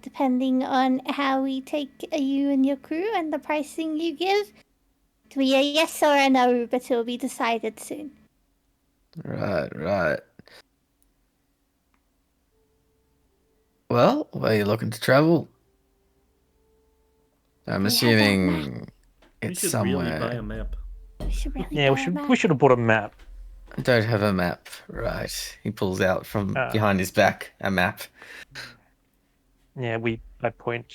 C: Depending on how we take you and your crew and the pricing you give, it'll be a yes or a no, but it'll be decided soon.
D: Right. Well, where are you looking to travel? I'm
C: We have that map.
D: assuming
B: We
D: it's
B: should really buy a
D: somewhere.
B: map.
C: We should really
A: Yeah,
C: buy
A: we
C: a
A: should
C: map.
A: we should have bought a map.
D: I don't have a map. Right. He pulls out from
A: Ah.
D: behind his back a map.
A: Yeah, I point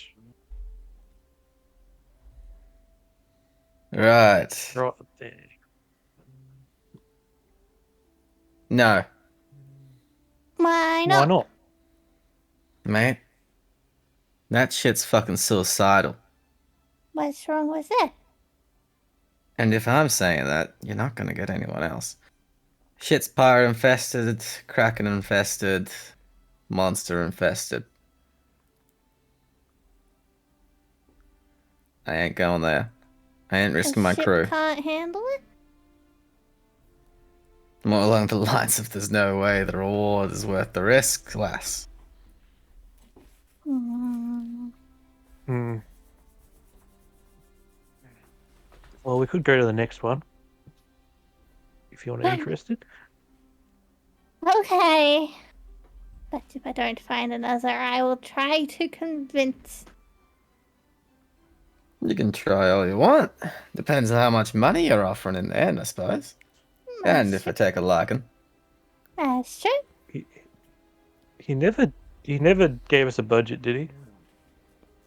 D: Right.
A: right there.
C: Why
D: No,
A: Why
C: not?
A: not?
D: mate. That shit's fucking suicidal.
C: What's wrong with it?
D: And if I'm saying that, you're not gonna get anyone else. Shit's pirate infested, kraken infested, monster infested. I ain't going there. I ain't risking
C: A
D: my
C: ship
D: crew.
C: can't handle it?
D: More along the lines of there's no way the reward is worth the risk, lass.
C: Mm.
A: Hmm. Well, we could go to the next one if you're not interested.
C: Okay. But if I don't find another, I will try to convince.
D: You can try all you want. Depends on how much money you're offering in the end, I suppose. And if I take a liking.
C: That's true.
A: He never gave us a budget, did he?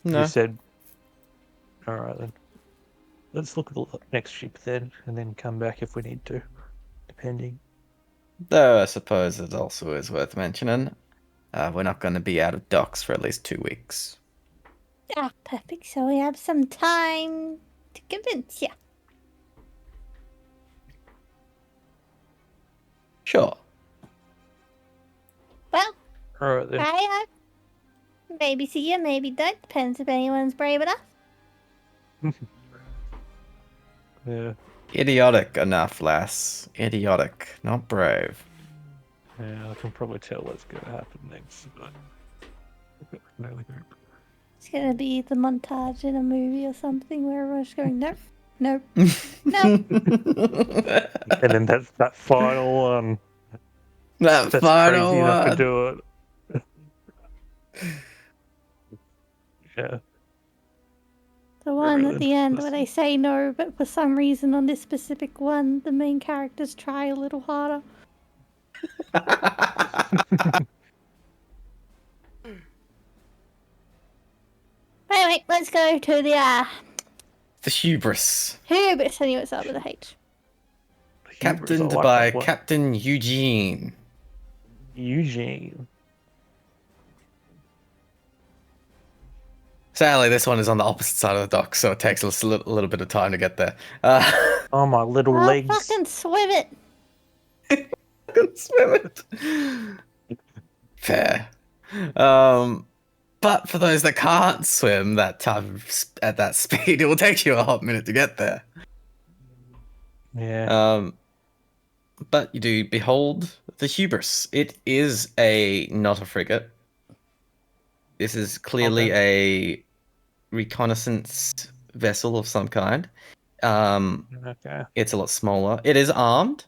D: No.
A: He said, "All right then, let's look at the next ship then, and then come back if we need to, depending."
D: Though I suppose it also is worth mentioning, we're not going to be out of docks for at least 2 weeks.
C: Ah, perfect. So we have some time to convince you.
D: Sure.
C: Well,
A: All right then.
C: I maybe see you, maybe don't. Depends if anyone's brave enough.
A: Yeah,
D: Idiotic enough, lass. Idiotic, not brave.
A: yeah, I can probably tell what's going to happen next. But no hope.
C: It's gonna be the montage in a movie or something where everyone's going, nope, nope, nope.
A: And then that's that final one.
D: That
A: That's
D: final
A: crazy enough to
D: one.
A: do it. Yeah.
C: The one at
A: Really?
C: the end where they say no, but for some reason on this specific one, the main characters try a little harder. Anyway, let's go to the
D: The hubris.
C: Hubris. I knew it started with a H.
A: Hubris, I
D: Captained
A: like
D: by
A: that one.
D: Captain Eugene.
A: Eugene.
D: Sadly, this one is on the opposite side of the dock, so it takes us a little bit of time to get there.
A: Oh, my little
C: I'll
A: legs.
C: fucking swim it.
D: Couldn't swim it. Fair. But for those that can't swim that type of at that speed, it will take you a hot minute to get there.
A: Yeah.
D: But you do behold the hubris. It is not a frigate. This is clearly a reconnaissance vessel of some kind.
A: Okay.
D: It's a lot smaller. It is armed.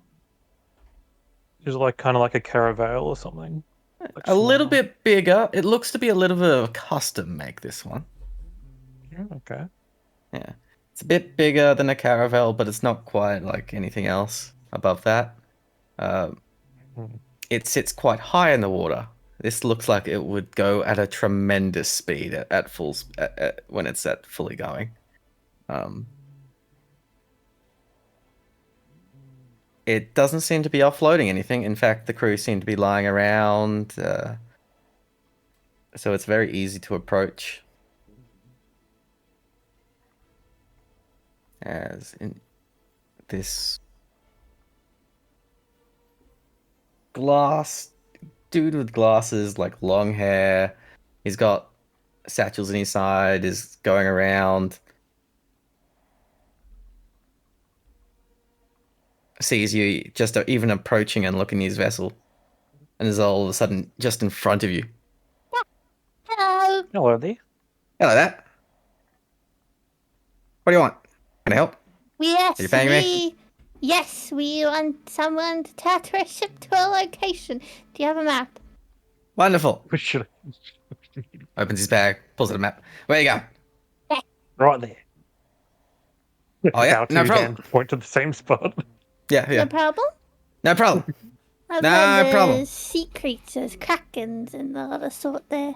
A: Is it like kind of like a caravel or something? Like
D: A little
A: smaller?
D: bit bigger. It looks to be a little bit of a custom make, this one.
A: Yeah, okay.
D: Yeah. It's a bit bigger than a caravel, but it's not quite like anything else above that. It sits quite high in the water. This looks like it would go at a tremendous speed at full when it's at fully going. It doesn't seem to be offloading anything. In fact, the crew seem to be lying around. So it's very easy to approach. As in this glass dude with glasses, like long hair. He's got satchels in his side, is going around. Sees you just even approaching and looking at his vessel. And is all of a sudden just in front of you.
C: Hello.
A: Hello there.
D: Hello there. What do you want? Can I help?
C: Yes,
D: Are you paying me?
C: Yes, we want someone to charter a ship to a location. Do you have a map?
D: Wonderful.
A: We should.
D: Opens his bag, pulls out a map. Where you go?
A: Right there.
D: Oh, yeah,
A: Our
D: no
A: two
D: problem.
A: hands point to the same spot.
D: Yeah,
C: No
D: yeah.
C: problem?
D: No problem.
C: I've
D: No
C: heard
D: problem.
C: there's sea creatures, krakens, and the other sort there.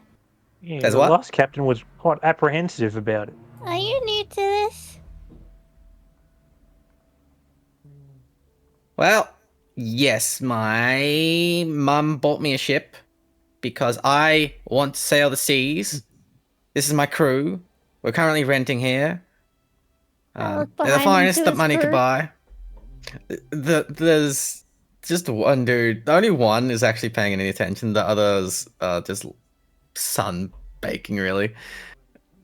A: Yeah,
D: There's
A: the
D: what?
A: last captain was quite apprehensive about it.
C: Are you new to this?
D: Well, yes, my mum bought me a ship because I want to sail the seas. This is my crew. We're currently renting here.
C: I look
D: They're the
C: behind him
D: finest
C: to
D: that
C: his
D: money could
C: crew.
D: buy. There's just one dude. The only one is actually paying any attention. The others are just sun baking, really.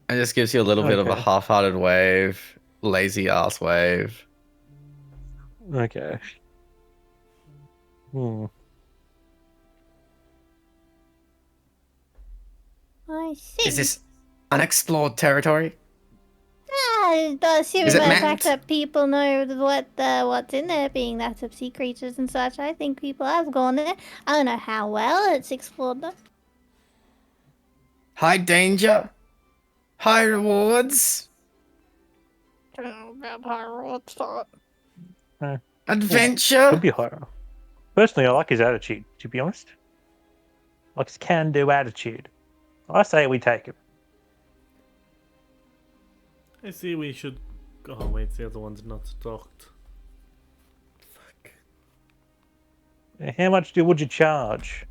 D: It just gives you a little bit of a
A: Okay.
D: half-hearted wave, lazy ass wave.
A: Okay.
C: I see.
D: Is this unexplored territory?
C: Assuming
D: Is it
C: by the fact
D: manned?
C: that people know what's in there, being that of sea creatures and such, I think people have gone there. I don't know how well it's explored though.
D: High danger, high rewards, adventure.
A: Could be higher. Personally, I like his attitude, to be honest. Like his can-do attitude. I say we take him.
B: I see we should. Oh wait, the other one's not docked. Fuck.
A: How much would you charge?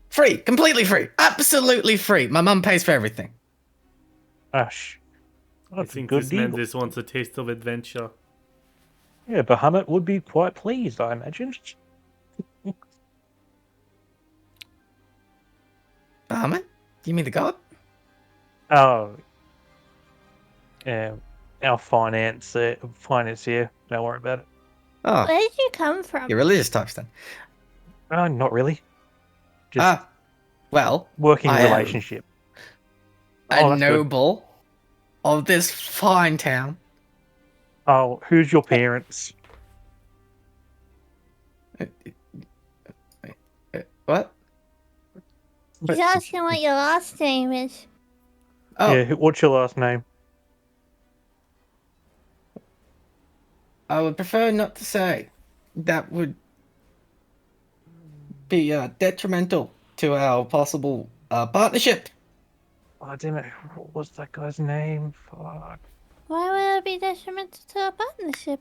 D: Free, completely free, absolutely free. My mum pays for everything.
A: Gosh.
B: I
A: That's a
B: think
A: good
B: this man
A: deal.
B: just wants a taste of adventure.
A: Yeah, Bahamut would be quite pleased, I imagine.
D: Bahamut? You mean the god?
A: Oh. Our financier. Don't worry about it.
D: Oh,
C: Where did you come from?
D: you're religious types then.
A: Not really. Just
D: Well,
A: working
D: I am
A: relationship.
D: a
A: Oh, that's good.
D: noble of this fine town.
A: Oh, who's your parents?
D: What?
C: He's asking what your last name is.
D: Oh,
A: Yeah, what's your last name?
D: I would prefer not to say. That would be detrimental to our possible partnership.
A: Oh, damn it. What was that guy's name? Fuck.
C: Why would it be detrimental to a partnership?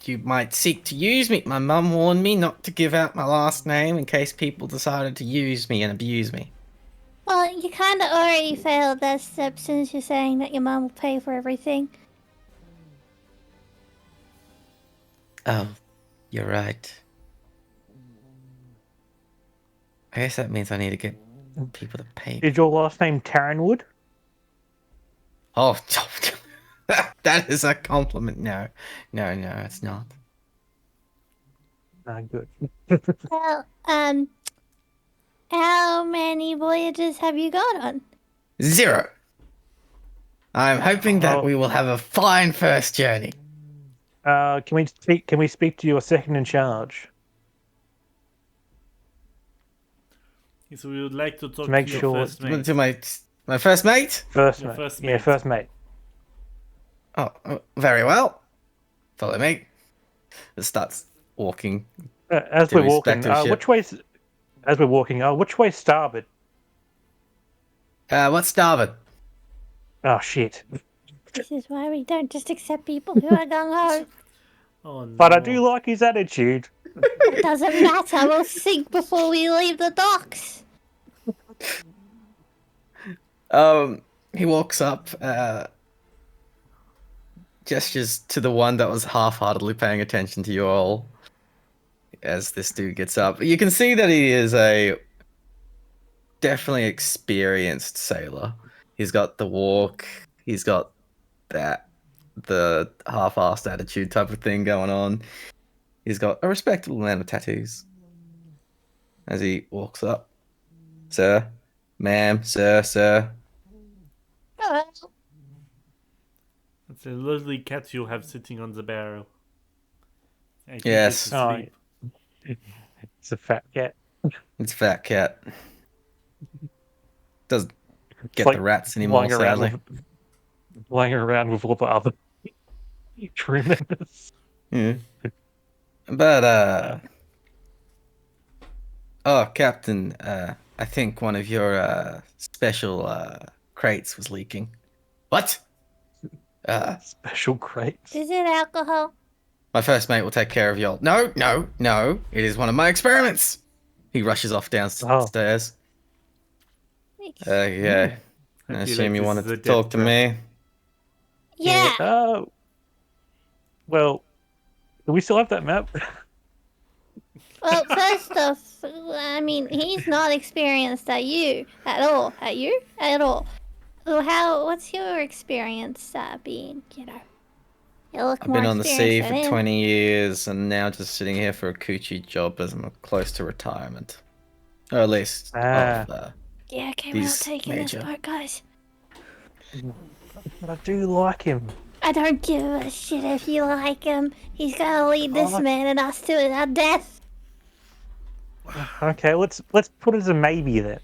D: You might seek to use me. My mum warned me not to give out my last name in case people decided to use me and abuse me.
C: Well, you kind of already failed that step since you're saying that your mom will pay for everything.
D: Oh, you're right. I guess that means I need to get people to pay.
A: Is your last name Taranwood?
D: Oh, that is a compliment. No, it's not.
A: Ah, good.
C: Well, how many voyages have you gone on?
D: 0. I'm hoping that
A: Oh.
D: we will have a fine first journey.
A: Can we speak to your second in charge?
B: So we would like to talk to
A: make
B: your
A: sure-
B: first mate.
D: To my first mate.
A: First
B: Your
A: mate.
B: first
A: Yeah,
B: mate.
A: first mate.
D: Oh, very well. Follow me. It starts walking.
A: As
D: To
A: we're
D: his
A: walking,
D: back to his ship.
A: which way's... As we're walking, which way's starboard?
D: What's starboard?
A: Oh, shit.
C: This is why we don't just accept people who are gung ho.
B: Oh no.
A: But I do like his attitude.
C: It doesn't matter. We'll sink before we leave the docks.
D: He walks up, gestures to the one that was half-heartedly paying attention to you all as this dude gets up. You can see that he is a definitely experienced sailor. He's got the walk, he's got the half-assed attitude type of thing going on. He's got a respectable amount of tattoos. As he walks up. Sir, ma'am, sir.
B: It's a lovely cat you have sitting on the barrel. I think
D: Yes.
B: it's
A: Oh,
B: asleep.
A: It's a fat cat.
D: It's a fat cat. Does get the rats anymore, sadly.
A: Lying around with all the other crew members.
D: Yeah. But oh, Captain, I think one of your special crates was leaking. What?
A: Special crates.
C: Is it alcohol?
D: My first mate will take care of y'all. No, no, no. It is one of my experiments. He rushes off downstairs. Yeah. I
B: I feel
D: assume
B: like
D: you
B: this
D: wanted
B: is a
D: to
B: death
D: talk to
B: trap.
D: me.
C: Yeah.
A: Oh. Well, do we still have that map?
C: Well, first off, I mean, he's not experienced at you at all. At you? At all. Well, what's your experience being, you know? You look
D: I've
C: more
D: been on the
C: experienced
D: sea
C: than
D: for
C: him.
D: 20 years and now just sitting here for a coochie job as I'm close to retirement. Or at least of
C: Yeah, okay, we're not
D: these
C: taking this
D: major.
C: part, guys.
A: But I do like him.
C: I don't give a shit if you like him. He's gonna lead this
A: Oh.
C: man and us to our death.
A: Okay, let's put it as a maybe then.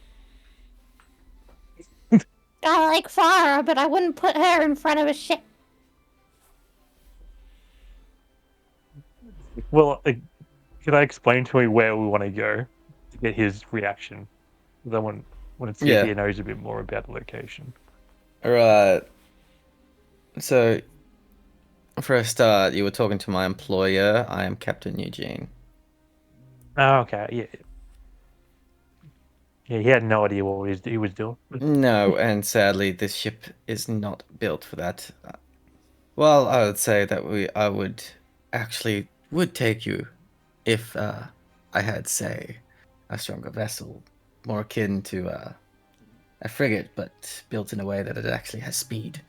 C: I like Farah, but I wouldn't put her in front of a ship.
A: Well, can I explain to me where we want to go to get his reaction? 'Cause I want to see if
D: Yeah.
A: he knows a bit more about the location.
D: Alright. So, for a start, you were talking to my employer. I am Captain Eugene.
A: Oh, okay, yeah. Yeah, he had no idea what he was doing.
D: No, and sadly, this ship is not built for that. Well, I would say that I would take you if I had, say, a stronger vessel, more akin to a frigate, but built in a way that it actually has speed.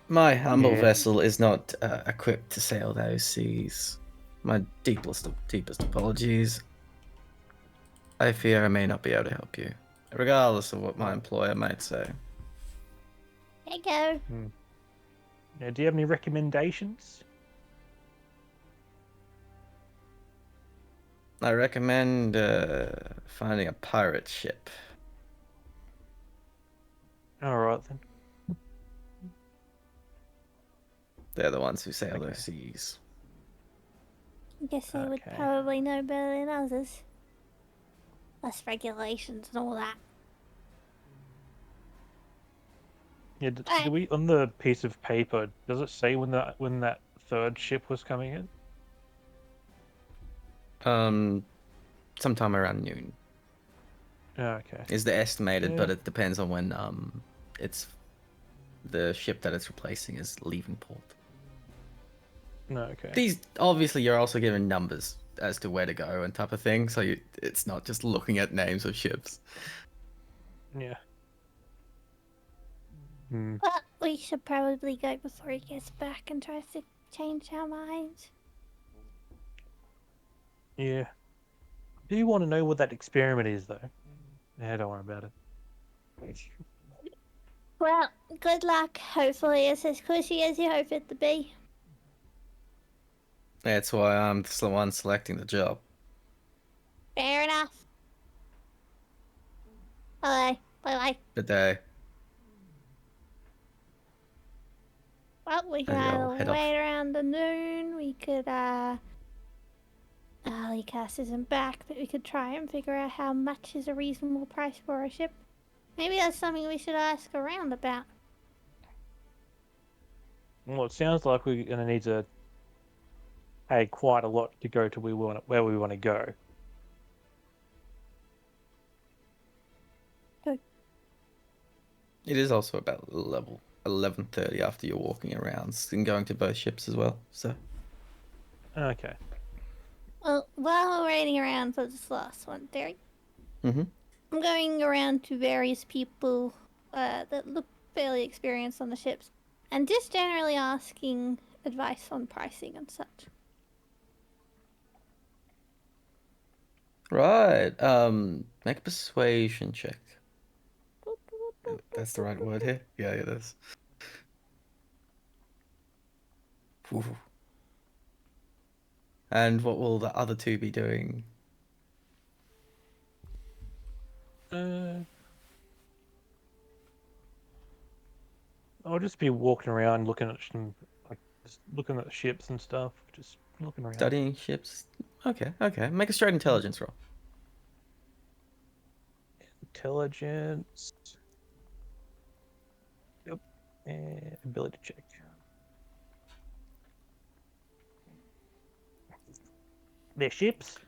D: My humble
A: Yeah.
D: vessel is not equipped to sail those seas. My deepest apologies. I fear I may not be able to help you, regardless of what my employer might say.
C: There you go.
A: Yeah, do you have any recommendations?
D: I recommend finding a pirate ship.
A: All right then.
D: They're the ones who sail
A: Okay.
D: those seas.
C: I guess they would
A: Okay.
C: probably know better than others. Less regulations and all that.
A: Yeah, do we on the piece of paper? Does it say when that third ship was coming in?
D: Sometime around noon
A: Oh, okay.
D: is the estimated,
A: Yeah.
D: but it depends on when it's the ship that it's replacing is leaving port.
A: No, okay.
D: These obviously you're also given numbers as to where to go and type of thing, so it's not just looking at names of ships.
A: Yeah. Hmm.
C: But we should probably go before he gets back and tries to change our minds.
A: Yeah. Do you want to know what that experiment is, though? Yeah, don't worry about it.
C: Well, good luck. Hopefully it's as cushy as you hope it to be.
D: That's why I'm the one selecting the job.
C: Fair enough. Bye. Bye-bye.
D: Good day.
C: Well, we can
D: Maybe I'll
C: either
D: head off.
C: wait around the noon, we could, Cass isn't back, but we could try and figure out how much is a reasonable price for a ship. Maybe that's something we should ask around about.
A: Well, it sounds like we're gonna need to pay quite a lot to go to where we want to go.
C: Good.
D: It is also about level 11:30 after you're walking around and going to both ships as well. So
A: Okay.
C: Well, while we're waiting around for this last one, Derek,
D: Mhm.
C: I'm going around to various people that look fairly experienced on the ships, and just generally asking advice on pricing and such.
D: Right. Make a persuasion check. That's the right word here. Yeah, it is. Ooh. And what will the other two be doing?
A: I'll just be walking around looking at some, like, just looking at ships and stuff. Just looking around.
D: Studying ships. Okay, okay. Make a straight intelligence roll.
A: Intelligence. Yep. And ability check. They're ships.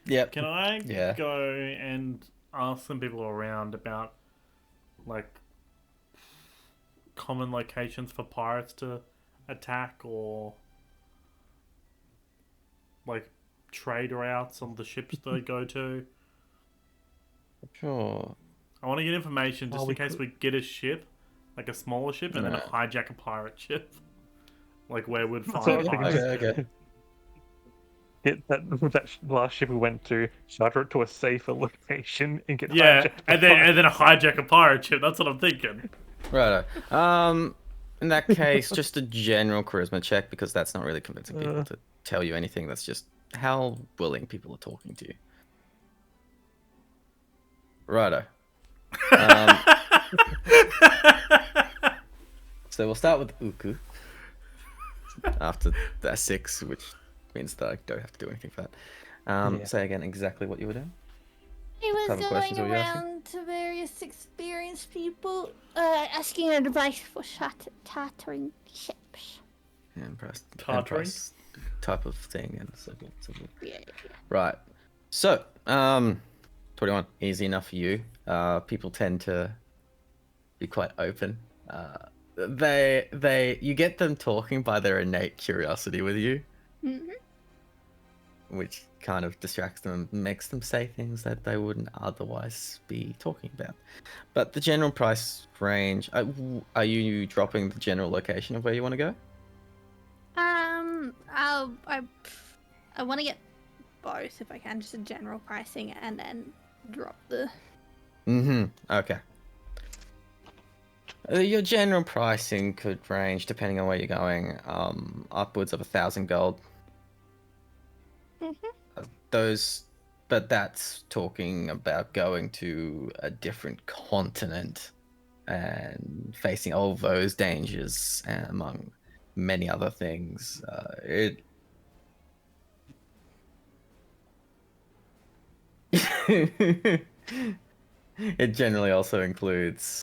D: Yep.
B: Can I
D: Yeah.
B: go and ask some people around about like common locations for pirates to attack or like trade routes on the ships they go to?
D: Sure.
B: I want to get information just
A: Oh,
B: in
A: we
B: case
A: could-
B: we get a ship, like a smaller ship, and then
D: No.
B: hijack a pirate ship. Like where we'd
A: That's
B: find
A: what I was
B: pirates.
A: thinking,
D: Okay, okay.
A: Get that last ship we went to, charter it to a safer location, and get
B: Yeah,
A: hijacked
B: and
A: by
B: then hijack a pirate ship. That's what I'm thinking.
D: Righto. In that case, just a general charisma check because that's not really convincing people to tell you anything. That's just how willing people are talking to you. Righto. So we'll start with Uku. After that 6, which means that I don't have to do anything for that.
A: Yeah.
D: Say again exactly what you were doing.
C: He
D: type
C: was
D: of questions
C: going
D: were you asking?
C: around to various experienced people, asking advice for chartering ships.
D: Yeah, price,
B: Tartary?
D: price type of thing and so forth. So forth.
C: Yeah.
D: Right. So, 21, easy enough for you. People tend to be quite open. You get them talking by their innate curiosity with you,
C: Mm-hmm.
D: which kind of distracts them and makes them say things that they wouldn't otherwise be talking about. But the general price range, are you dropping the general location of where you want to go?
C: I want to get both if I can, just a general pricing and then drop the.
D: Mm-hmm. Okay. Your general pricing could range, depending on where you're going, upwards of 1,000 gold. But that's talking about going to a different continent and facing all those dangers, among many other things. It generally also includes.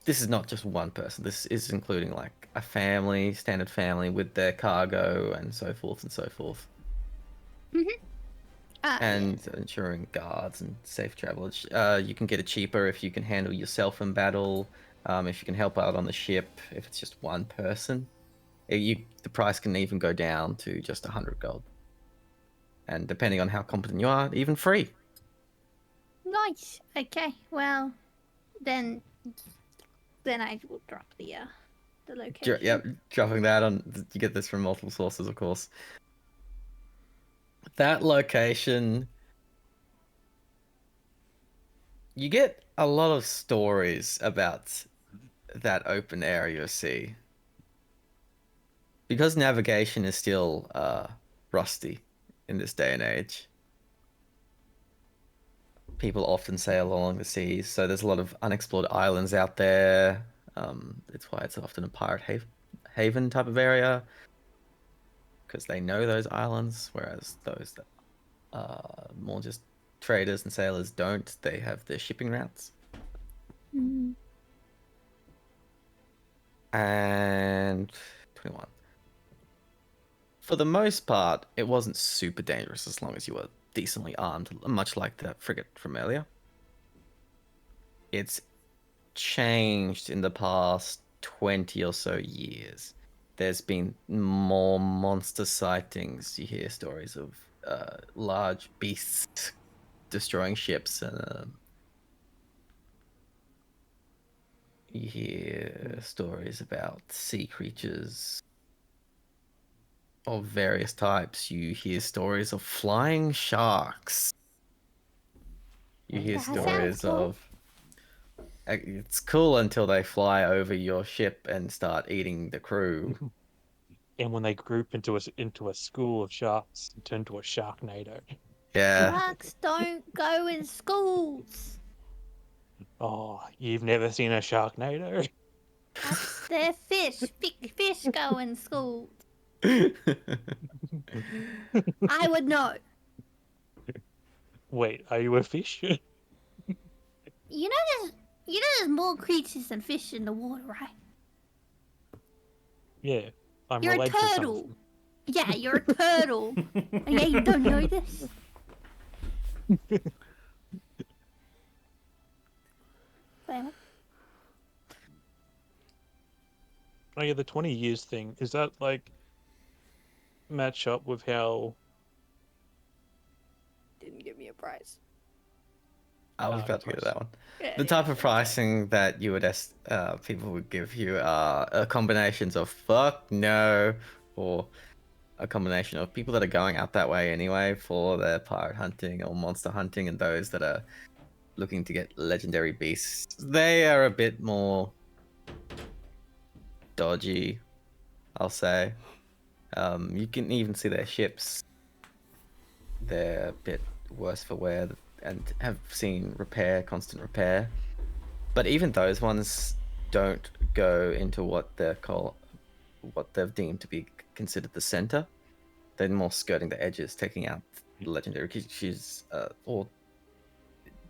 D: This is not just one person. This is including like a family, standard family with their cargo and so forth and so forth. And ensuring guards and safe travel. You can get it cheaper if you can handle yourself in battle. If you can help out on the ship, if it's just one person, the price can even go down to just 100 gold. And depending on how competent you are, even free.
C: Nice. Okay. Well, then I will drop the location.
D: Yep, dropping that on. You get this from multiple sources, of course. That location, you get a lot of stories about that open area of sea. Because navigation is still rusty in this day and age. People often sail along the seas, so there's a lot of unexplored islands out there. It's why it's often a pirate haven type of area, because they know those islands, whereas those that are more just traders and sailors don't. They have their shipping routes.
C: Mm.
D: And 21. For the most part, it wasn't super dangerous as long as you were decently armed, much like the frigate from earlier. It's changed in the past 20 or so years. There's been more monster sightings. You hear stories of large beasts destroying ships, and you hear stories about sea creatures of various types. You hear stories of flying sharks. You hear
C: That sounds
D: stories
C: cool.
D: of. It's cool until they fly over your ship and start eating the crew.
A: And when they group into a school of sharks, and turn to a sharknado.
D: Yeah.
C: Sharks don't go in schools.
A: Oh, you've never seen a Sharknado?
C: They're fish. Big fish go in school. I would know.
A: Wait, are you a fish?
C: You know there's more creatures than fish in the water, right?
A: Yeah, I'm
C: You're a
A: related to some of
C: turtle.
A: them.
C: Yeah, you're a turtle. Oh, yeah, you don't know this? Well,
A: Oh yeah, the 20 years thing, is that like match up with how
C: didn't give me a prize.
D: I was
A: no
D: about to get to
A: price.
D: that one.
C: Yeah,
D: The type of pricing that you would people would give you are combinations of fuck no, or a combination of people that are going out that way anyway for their pirate hunting or monster hunting, and those that are looking to get legendary beasts. They are a bit more dodgy, I'll say. You can even see their ships. They're a bit worse for wear and have seen constant repair. But even those ones don't go into what they've deemed to be considered the center. They're more skirting the edges, taking out legendary creatures or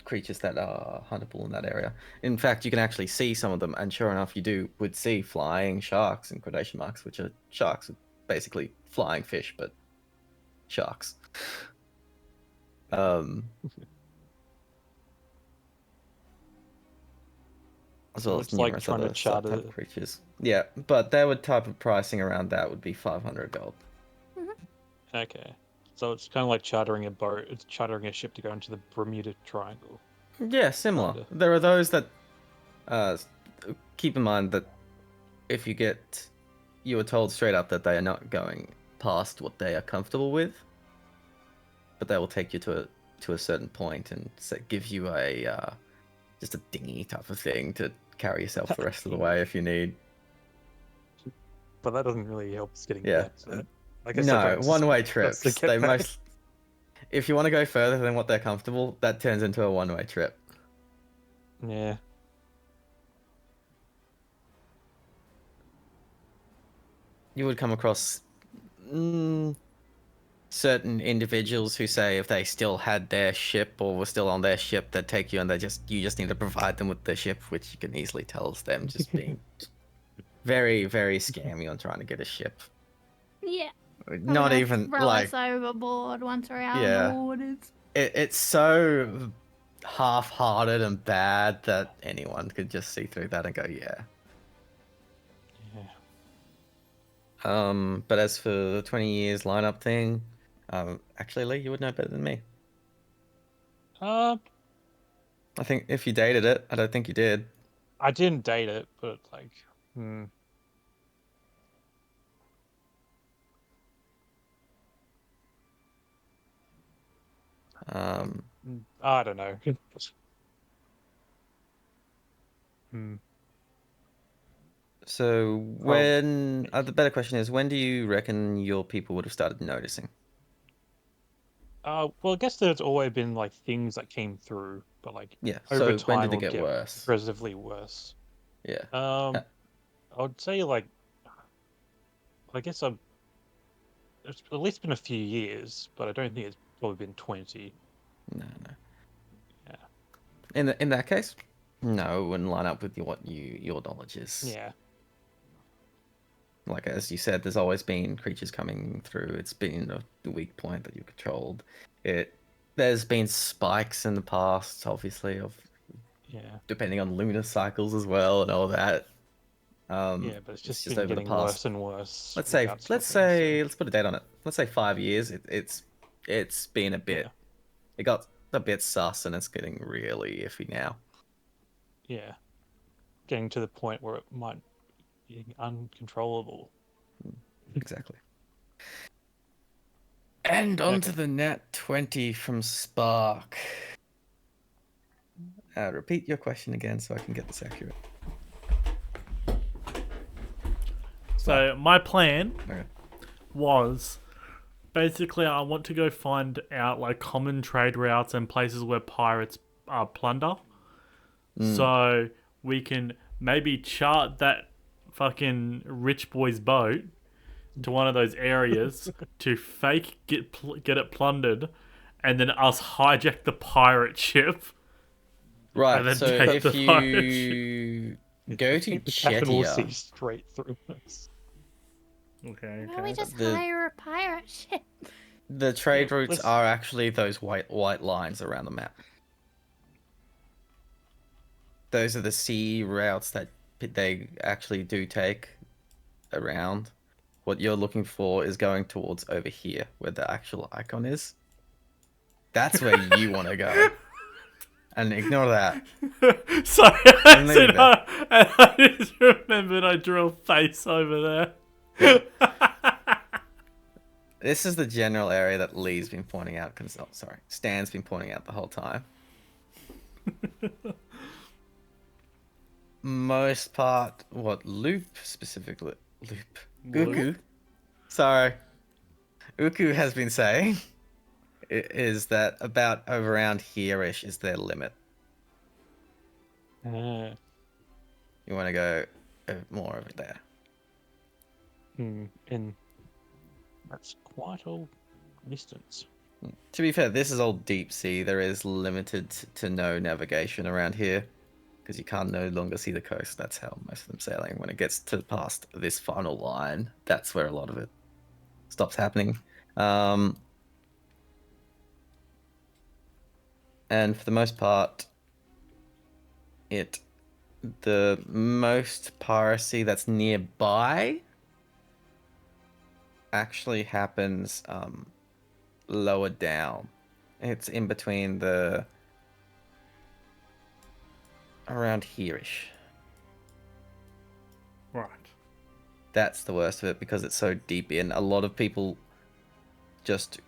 D: creatures that are huntable in that area. In fact, you can actually see some of them, and sure enough, would see flying sharks in quotation marks, which are sharks, basically flying fish, but sharks. As well
A: So
D: as
A: it's like
D: numerous
A: trying to
D: other type
A: charter.
D: of creatures. Yeah, but their type of pricing around that would be 500 gold.
A: Okay. So it's kind of like chartering a boat. It's chartering a ship to go into the Bermuda Triangle.
D: Yeah, similar.
A: Kinda.
D: There are those that keep in mind that if you are told straight up that they are not going past what they are comfortable with, but they will take you to a certain point and give you a just a dinghy type of thing to carry yourself the rest of the way if you need.
A: But that doesn't really help us getting
D: Yeah.
A: back. So I guess they're
D: No,
A: trying to
D: one-way
A: split us to
D: trips.
A: get back.
D: If you want to go further than what they're comfortable, that turns into a one-way trip.
A: Yeah.
D: You would come across certain individuals who say if they still had their ship or were still on their ship, they'd take you, and you just need to provide them with the ship, which you can easily tell is them just being very, very scammy on trying to get a ship.
C: Yeah.
D: Not even
C: throw
D: like,
C: us overboard once we're out in
D: yeah,
C: the waters.
D: it's so half-hearted and bad that anyone could just see through that and go, yeah.
A: Yeah.
D: But as for the 20 years lineup thing, actually, Lee, you would know better than me.
A: Uh,
D: I think if you dated it, I don't think you did.
A: I didn't date it, but like, hmm. I don't know. Hmm.
D: So when the better question is, when do you reckon your people would have started noticing?
A: Well, I guess there's always been like things that came through, but like
D: Yeah.
A: over
D: So when
A: time
D: did it
A: will
D: get
A: get
D: worse?
A: progressively worse.
D: Yeah.
A: I would say like, I guess it's at least been a few years, but I don't think it's probably been 20.
D: No.
A: Yeah.
D: In that case, no, it wouldn't line up with your knowledge is.
A: Yeah.
D: Like as you said, there's always been creatures coming through. It's been a weak point that you controlled. There's been spikes in the past, obviously, of
A: Yeah.
D: depending on lunar cycles as well and all that.
A: Yeah, but it's just been
D: over the
A: getting
D: past.
A: worse and worse
D: Let's
A: without stopping,
D: let's put a date on it. Let's say 5 years. It's been a bit.
A: Yeah.
D: It got a bit sus, and it's getting really iffy now.
A: Yeah. Getting to the point where it might be uncontrollable.
D: Exactly. And onto the nat 20 from Spark. Repeat your question again so I can get this accurate.
B: So my plan
D: Okay.
B: was basically I want to go find out like common trade routes and places where pirates plunder. So we can maybe chart that fucking rich boy's boat to one of those areas to fake get it plundered, and then us hijack the pirate ship.
D: Right,
B: And then
D: so
B: take
D: if
B: the pirate
D: you go to
A: The captain will see
D: Chetia,
A: straight through us.
B: Okay.
C: Why don't we just
D: The-
C: hire a pirate ship?
D: the trade
A: Yeah,
D: routes
A: let's-
D: are actually those white lines around the map. Those are the sea routes that they actually do take around. What you're looking for is going towards over here, where the actual icon is. That's where you want to go. And ignore that.
B: Sorry,
D: And leave
B: said,
D: it there.
B: and I just remembered I drew a face over there.
D: This is the general area that Lee's been pointing out. Oh, sorry, Stan's been pointing out the whole time. Most part, what Loop specifically? Loop. Uku. Sorry. Uku has been saying is that about around here-ish is their limit.
A: Ah,
D: You want to go more over there.
A: and that's quite a distance.
D: To be fair, this is all deep sea. There is limited to no navigation around here because you can't no longer see the coast. That's how most of them sailing. When it gets to past this final line, that's where a lot of it stops happening. And for the most part, the most piracy that's nearby actually happens lower down. It's in between the around here-ish.
B: Right.
D: That's the worst of it because it's so deep in. A lot of people just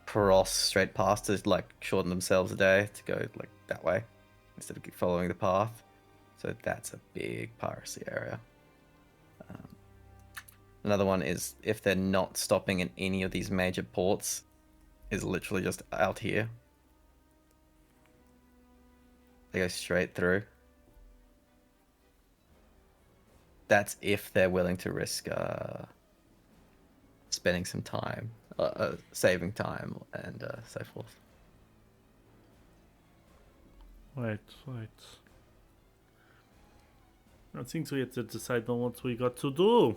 D: cross straight past to like shorten themselves a day to go like that way instead of following the path. So that's a big piracy area. Another one is if they're not stopping in any of these major ports, is literally just out here. They go straight through. That's if they're willing to risk spending some time, saving time, and so forth.
B: Wait. I think we have to decide on what we got to do.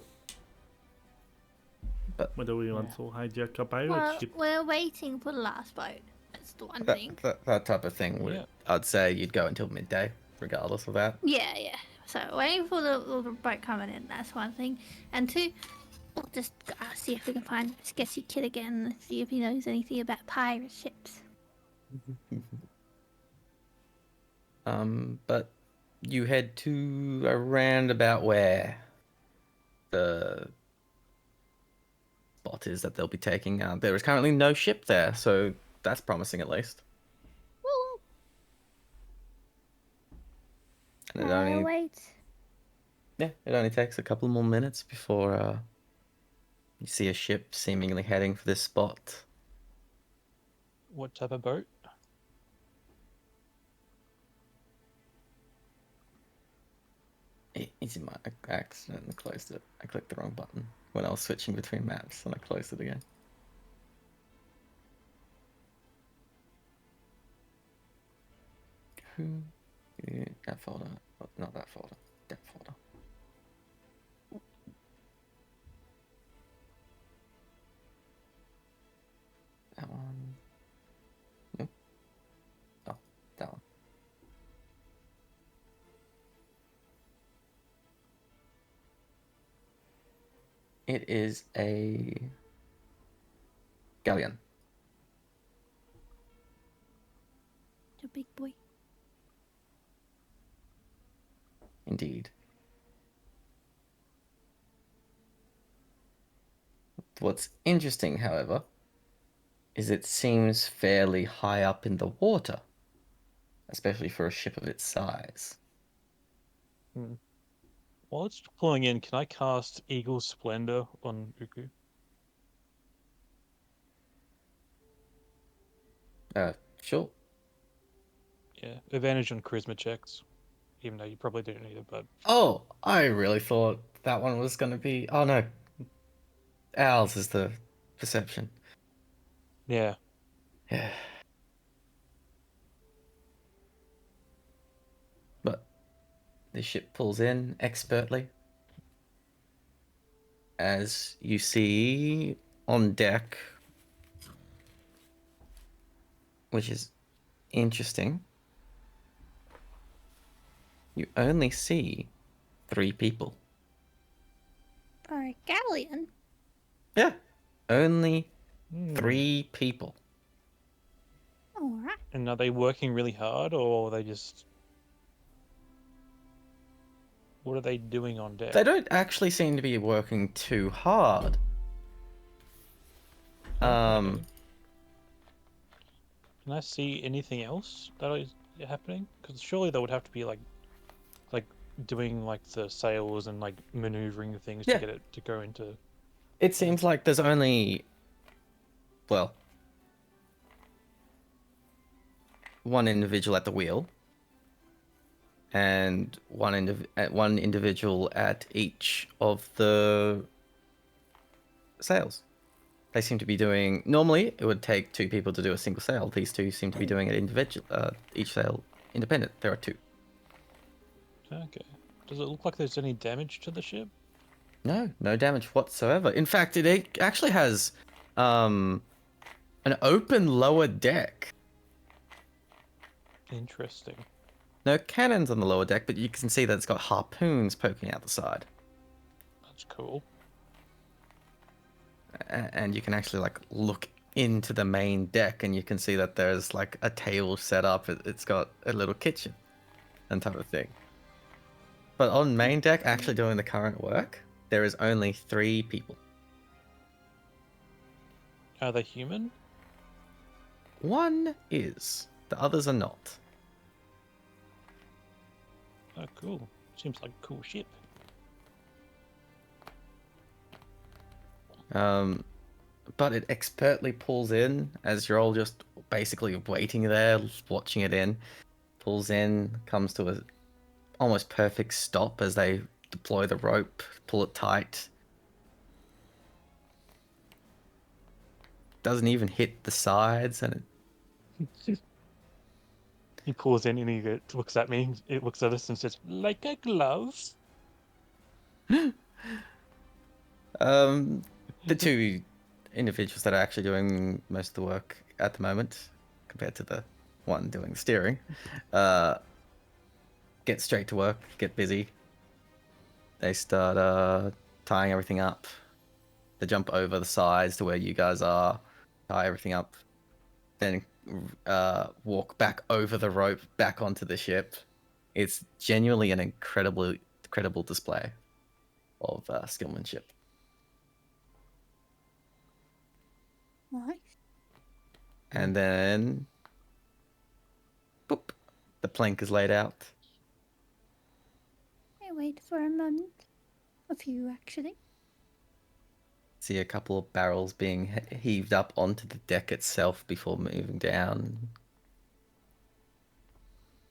D: But
B: Whether we want to hijack a pirate
C: Well,
B: ship.
C: we're waiting for the last boat. That's the one
D: that,
C: thing.
D: that type of thing,
A: Yeah.
D: I'd say you'd go until midday, regardless of that.
C: Yeah. So waiting for the boat coming in. That's one thing. And two, we'll just see if we can find Sketchy Kid again. See if he knows anything about pirate ships.
D: But you head to around about where the spot is that they'll be taking. There is currently no ship there, so that's promising at least.
C: Woo!
D: And it
C: Wait.
D: only takes a couple more minutes before you see a ship seemingly heading for this spot.
A: What type of boat?
D: Easy, I accidentally closed it. I clicked the wrong button when I was switching between maps, and I closed it again. That folder. Oh, not that folder. That folder. That one. Nope. Oh, that one. It is a galleon.
C: The big boy.
D: Indeed. What's interesting, however, is it seems fairly high up in the water, especially for a ship of its size.
A: While it's pulling in, can I cast Eagle Splendor on Uku?
D: Sure.
A: Yeah, advantage on charisma checks, even though you probably don't need it. But
D: Oh, I really thought that one was going to be. Oh no, ours is the perception.
A: yeah,
D: Yeah. But the ship pulls in expertly. As you see on deck, which is interesting, you only see 3 people.
C: For a galleon.
D: Yeah. Only
A: Hmm.
D: 3 people.
C: Alright.
A: And are they working really hard, or are they just? What are they doing on deck?
D: They don't actually seem to be working too hard.
A: Okay. Can I see anything else that is happening? Because surely there would have to be like doing like the sails and like maneuvering the things to
D: Yeah.
A: get it to go into.
D: It seems like there's only, well, one individual at the wheel and one individual at each of the sails. They seem to be doing. Normally, it would take 2 people to do a single sail. These 2 seem to be doing it individual. Each sail independent. There are 2.
A: Okay. Does it look like there's any damage to the ship?
D: No, no damage whatsoever. In fact, it actually has an open lower deck.
A: Interesting.
D: No cannons on the lower deck, but you can see that it's got harpoons poking out the side.
A: That's cool.
D: And you can actually like look into the main deck, and you can see that there's like a table set up. It's got a little kitchen and type of thing. But on main deck, actually doing the current work, there is only 3 people.
A: Are they human?
D: One is, the others are not.
A: Oh, cool. Seems like a cool ship.
D: But it expertly pulls in as you're all just basically waiting there, watching it in. Pulls in, comes to a almost perfect stop as they deploy the rope, pull it tight. Doesn't even hit the sides, and
A: He pulls in and he looks at me. It looks at us and says, "Like a glove."
D: the 2 individuals that are actually doing most of the work at the moment, compared to the one doing the steering, get straight to work, get busy. They start tying everything up. They jump over the sides to where you guys are, tie everything up, then walk back over the rope back onto the ship. It's genuinely an incredible display of skillmanship.
C: Nice.
D: And then, boop, the plank is laid out.
C: I wait for a moment. A few, actually.
D: See a couple of barrels being heaved up onto the deck itself before moving down.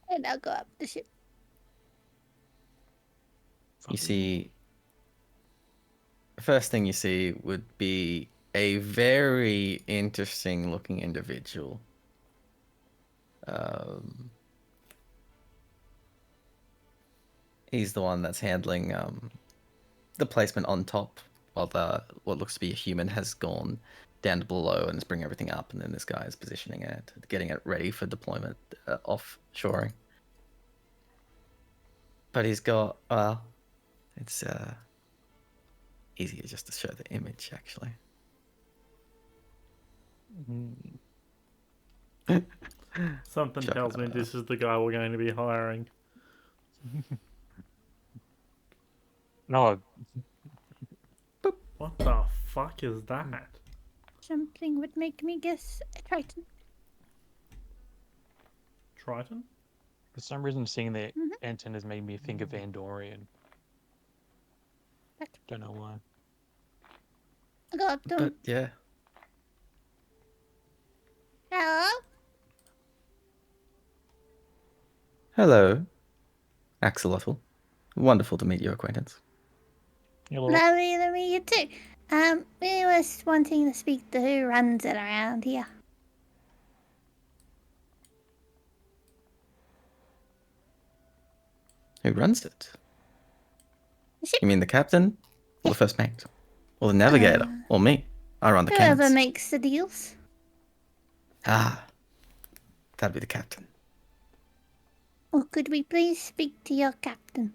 C: And I'll go up the ship.
D: You see, first thing you see would be a very interesting looking individual. He's the one that's handling the placement on top, while what looks to be a human has gone down to below and is bringing everything up, and then this guy is positioning it, getting it ready for deployment offshoring. But he's got, well, it's easier just to show the image, actually.
B: Something tells me this is the guy we're going to be hiring.
A: No,
B: What the fuck is that?
C: Something would make me guess a Triton.
B: Triton?
A: for some reason seeing the antennas made me think of Andorian.
C: That-
A: Don't know why.
C: I go up to
D: But
C: him.
D: yeah,
C: Hello?
D: Hello, Axolotl. Wonderful to meet your acquaintance.
A: Hello.
C: Lovely to meet you too. We was wanting to speak to who runs it around here.
D: Who runs it?
C: Ship.
D: You mean the captain? Or the first mate? Or the navigator? Or me? I run the
C: Whoever
D: cannons.
C: makes the deals.
D: Ah, that'd be the captain.
C: Or could we please speak to your captain?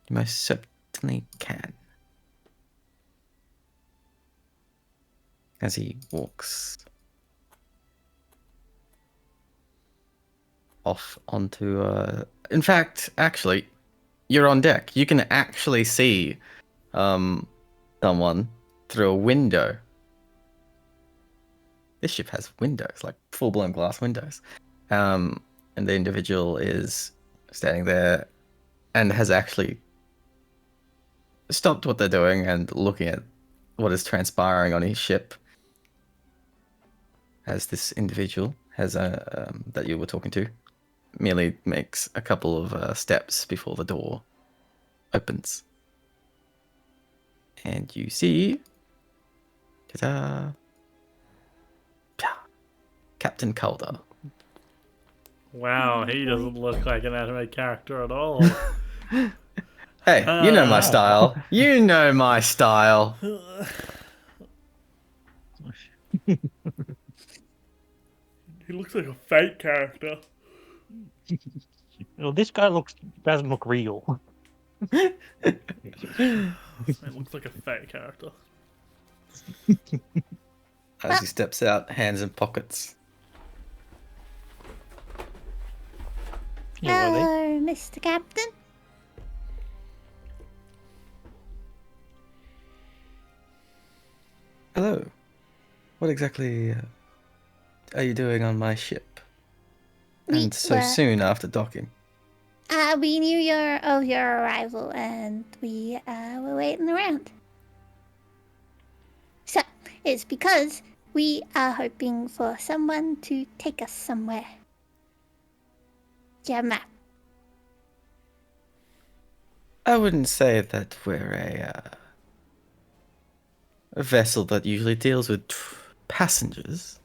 D: You most certainly can. As he walks off onto. In fact, actually, you're on deck. You can actually see someone through a window. This ship has windows, like full-blown glass windows. And the individual is standing there and has actually stopped what they're doing and looking at what is transpiring on his ship. As this individual has that you were talking to merely makes a couple of steps before the door opens, and you see, ta-da, Captain Calder.
B: Wow, he doesn't look like an anime character at all.
D: Hey, you know my style. You know my style.
B: He looks like a fake character.
A: Well, this guy doesn't look real.
B: He looks like a fake character.
D: As he steps out, hands in pockets.
A: Yeah, well,
C: Hello, Mr. Captain.
D: Hello. What exactly are you doing on my ship? And so soon after docking.
C: We knew of your arrival, and we were waiting around. So it's because we are hoping for someone to take us somewhere. Do you have a map?
D: I wouldn't say that we're a vessel that usually deals with passengers.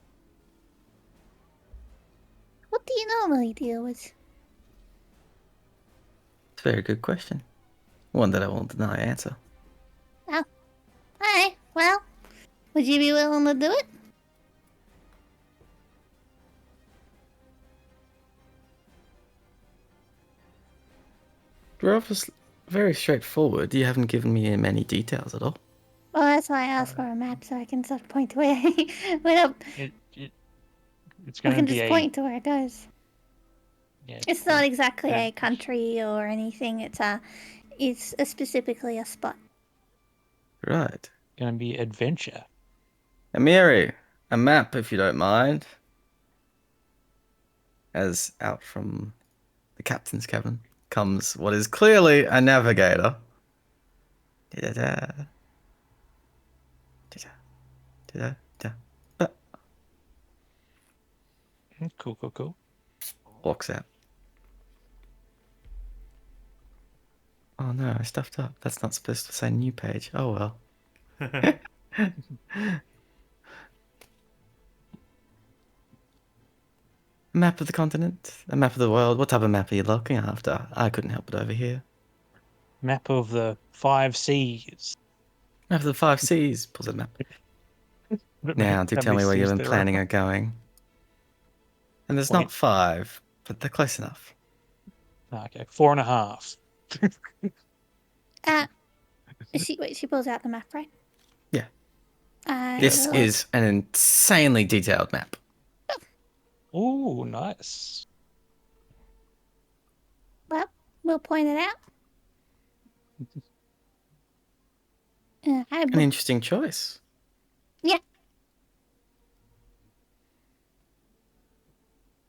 C: What do you normally deal with?
D: It's a very good question. One that I won't deny answer.
C: Oh, alright. Well, would you be willing to do it?
D: We're obviously very straightforward. You haven't given me many details at all.
C: Well, that's why I asked for a map, so I can sort of point to where.
A: it's
C: I
A: going to
C: can
A: be
C: just
A: a
C: point to where it goes.
A: yeah,
C: It's not exactly a
A: a-
C: country or anything. It's specifically a spot.
D: Right.
A: going to be adventure.
D: Amiri, a map if you don't mind. As out from the captain's cabin comes what is clearly a navigator. Da-da-da. Da-da. Da-da-da. But
A: Cool.
D: walks out. Oh no, I stuffed up. That's not supposed to say new page. Oh well. Map of the continent? A map of the world? What type of map are you looking after? I couldn't help it over here.
A: Map of the 5 seas.
D: Map of the 5 seas. Pulls out a map. Now, do
A: How
D: tell
A: many
D: me where you've
A: seas
D: been
A: there
D: planning
A: are?
D: on going. And there's
A: Wait.
D: not 5, but they're close enough.
A: Okay, 4.5.
C: She pulls out the map, right?
D: Yeah.
C: I
D: This
C: will-
D: is an insanely detailed map.
A: Ooh, nice.
C: Well, we'll point it out.
D: An interesting choice.
C: Yeah.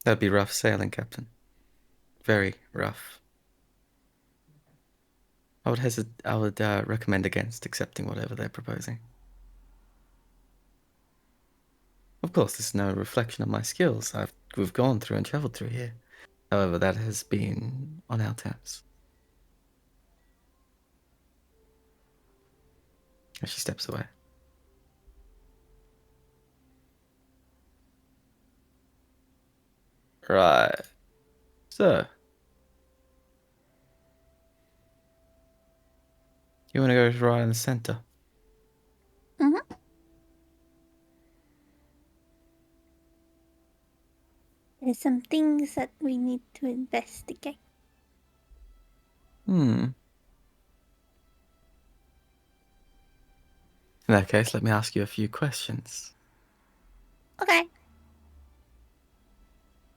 D: That'd be rough sailing, Captain. Very rough. I would recommend against accepting whatever they're proposing. Of course, this is no reflection of my skills. We've gone through and travelled through here. However, that has been on our terms. As she steps away. Right. So, you want to go right in the center?
C: Mm-hmm. There's some things that we need to investigate.
D: Hmm. In that case, let me ask you a few questions.
C: Okay.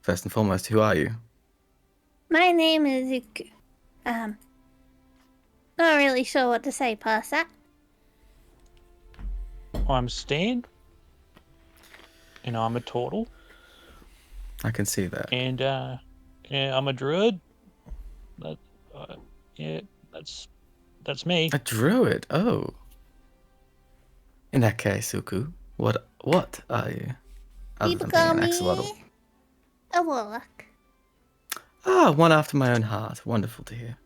D: First and foremost, who are you?
C: My name is Uku. Not really sure what to say past that.
A: I'm Stan, and I'm a turtle,
D: I can see that.
A: and yeah, I'm a druid. That, yeah, that's me.
D: A druid. Oh. In that case, Uku, what are you? Other
C: People
D: than being
C: call
D: an
C: me
D: axolotl.
C: a warlock.
D: Ah, one after my own heart. Wonderful to hear.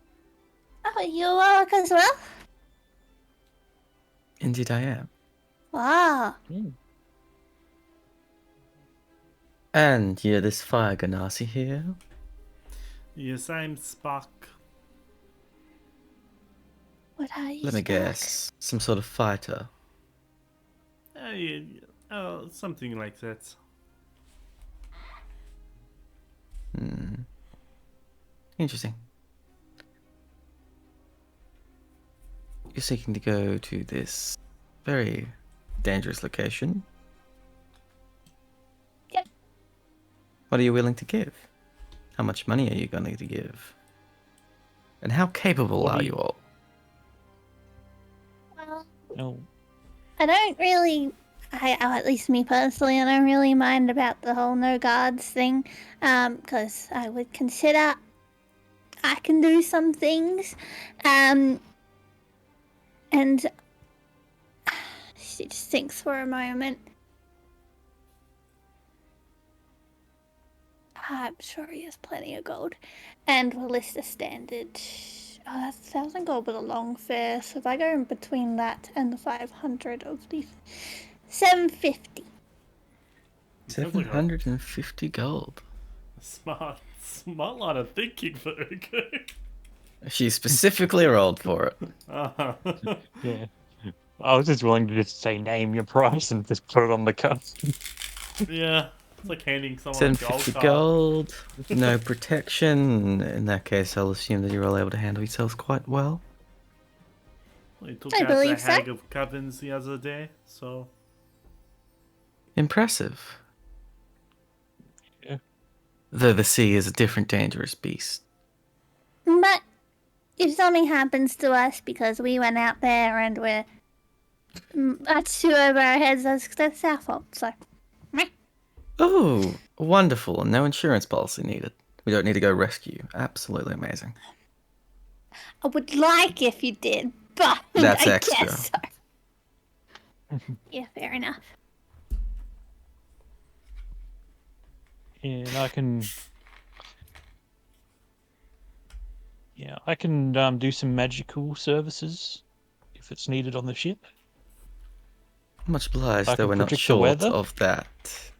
C: Oh, you're a warlock as well?
D: Indeed, I am.
C: Wow.
A: Mm.
D: And you're this fire ganassi here.
B: Yes, I'm Spock.
C: What are you,
D: Let me
C: Spock?
D: guess. Some sort of fighter.
B: Yeah, something like that.
D: Hmm. Interesting. You're seeking to go to this very dangerous location.
C: Yep.
D: What are you willing to give? How much money are you going to give? And how capable
A: What
D: are
A: do
D: you
A: you-
D: all?
C: Well,
A: No,
C: I don't really, at least me personally, I don't really mind about the whole no guards thing, because I would consider I can do some things, and she just thinks for a moment. I'm sure he has plenty of gold, and we'll list a standard. Oh, that's 1,000 gold, but a long fare. So if I go in between that and the 500 of the 750.
B: Sounds like a
D: 750 gold.
B: smart line of thinking for Ugo.
D: She specifically rolled for it.
B: Uh-huh.
A: yeah. I was just willing to just say name your price and just put it on the card.
B: Yeah, it's like handing someone a gold
D: 750
B: card.
D: gold, no protection. In that case, I'll assume that you're all able to handle yourselves quite well.
B: We took
C: I
B: out the
C: believe so.
B: Hag of Covens the other day, so
D: Impressive.
A: Yeah.
D: Though the sea is a different dangerous beast.
C: But if something happens to us because we went out there and that's too over our heads, that's our fault. So, meh.
D: Oh, wonderful. No insurance policy needed. We don't need to go rescue you. Absolutely amazing.
C: I would like if you did, but
D: That's
C: I
D: extra.
C: guess so. Yeah, fair enough.
A: And I can. Yeah, I can do some magical services if it's needed on the ship.
D: Much
A: I
D: obliged, though
A: can
D: we're not
A: predict the
D: short
A: weather.
D: of that.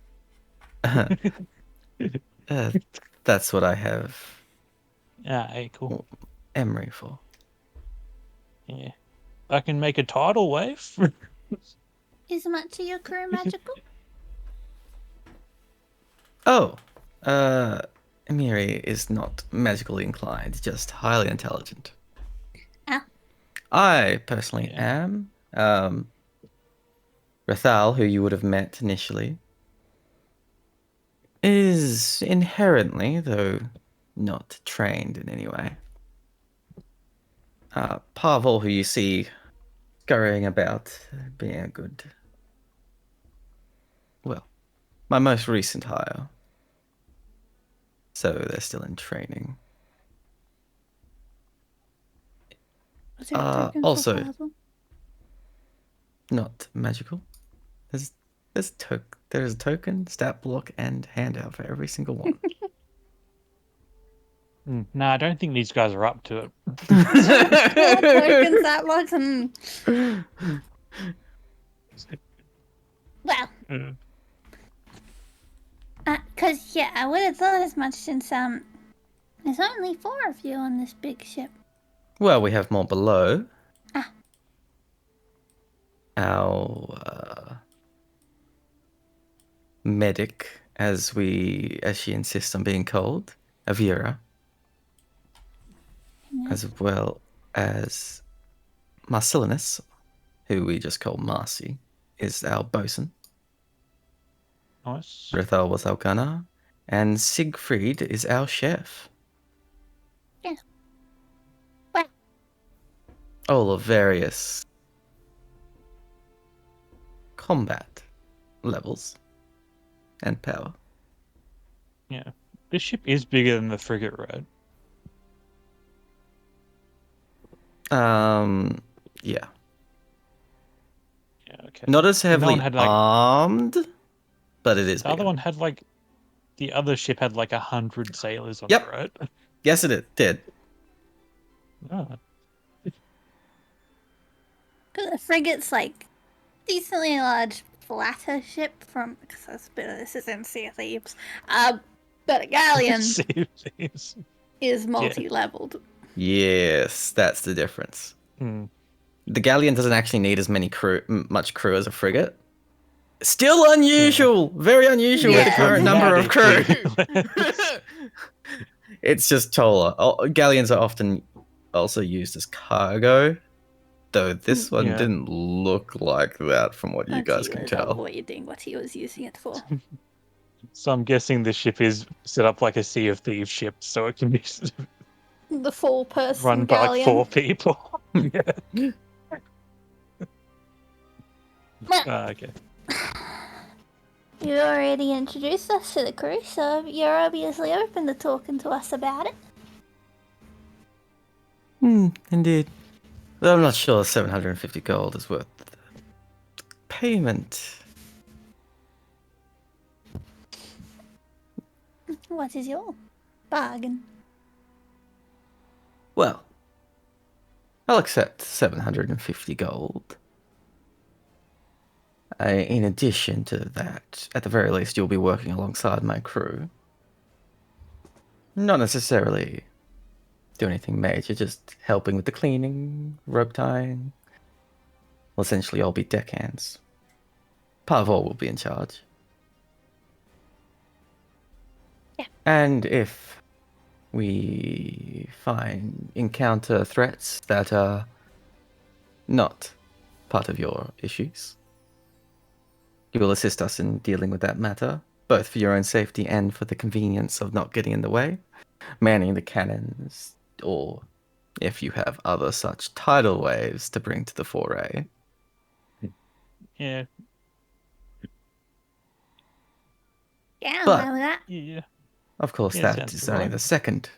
D: Uh, that's what I have
A: Hey, cool.
D: Emery for.
A: Yeah. I can make a tidal wave.
C: Is much of your crew magical?
D: Oh, Emiri is not magically inclined, just highly intelligent.
C: Ah.
D: I personally
A: Yeah.
D: am. Rathal, who you would have met initially, is inherently, though not trained in any way. Pavel, who you see scurrying about, being a good. Well, my most recent hire. So they're still in training.
C: Was there a token
D: Also-
C: for Pavel?
D: Not magical. There's a token, stat block, and handout for every single one.
A: No, I don't think these guys are up to it.
C: Tokens that much. Well,
A: Mm.
C: cause yeah, I would have thought as much since there's only 4 of you on this big ship.
D: Well, we have more below.
C: Ah.
D: Our medic, as she insists on being called, Avira, as well as Marcellinus, who we just call Marcy, is our bosun.
A: Nice.
D: Rethel was our gunner, and Siegfried is our chef.
C: Yeah. Well,
D: All of various combat levels and power.
A: Yeah. This ship is bigger than the frigate, right?
D: Yeah.
A: Yeah, okay.
D: Not as
A: The other
D: heavily
A: one had, like,
D: armed, but it is
A: the other
D: bigger.
A: one had like the other ship had like 100 sailors on
D: Yep.
A: it, right?
D: Yes, it did.
A: Oh.
C: cause the frigate's like decently large, flatter ship from. Cause that's a bit of this is in Sea of Thieves. But a galleon
A: Seems-
C: is multi-leveled.
D: Yes, that's the difference.
A: Hmm.
D: The galleon doesn't actually need as much crew as a frigate. Still unusual, very unusual with the
C: Yeah.
D: current number of crew.
A: Dramatically.
D: It's just taller. Galleons are often also used as cargo, though this one
A: Yeah.
D: didn't look like that from what you
C: And
D: guys
C: he
D: can
C: was
D: tell.
C: avoiding what he was using it for.
A: So I'm guessing the ship is set up like a Sea of Thieves ship, so it can be
C: The 4-person
A: run by like
C: galleon.
A: 4 people. Yeah.
C: Well,
A: Okay.
C: you already introduced us to the crew, so you're obviously open to talking to us about it.
D: Indeed. Though I'm not sure 750 gold is worth the payment.
C: What is your bargain?
D: Well, I'll accept 750 gold. In addition to that, at the very least, you'll be working alongside my crew. Not necessarily do anything major, just helping with the cleaning, rope tying. Well, essentially, I'll be deckhands. Pavor will be in charge.
C: Yeah.
D: And if we encounter threats that are not part of your issues, you will assist us in dealing with that matter, both for your own safety and for the convenience of not getting in the way, manning the cannons, or if you have other such tidal waves to bring to the foray.
A: Yeah.
C: Yeah, I'm
D: But-
C: fine with that.
A: Yeah.
D: Of course,
A: Yeah,
D: that
A: sounds
D: is
A: right.
D: only the second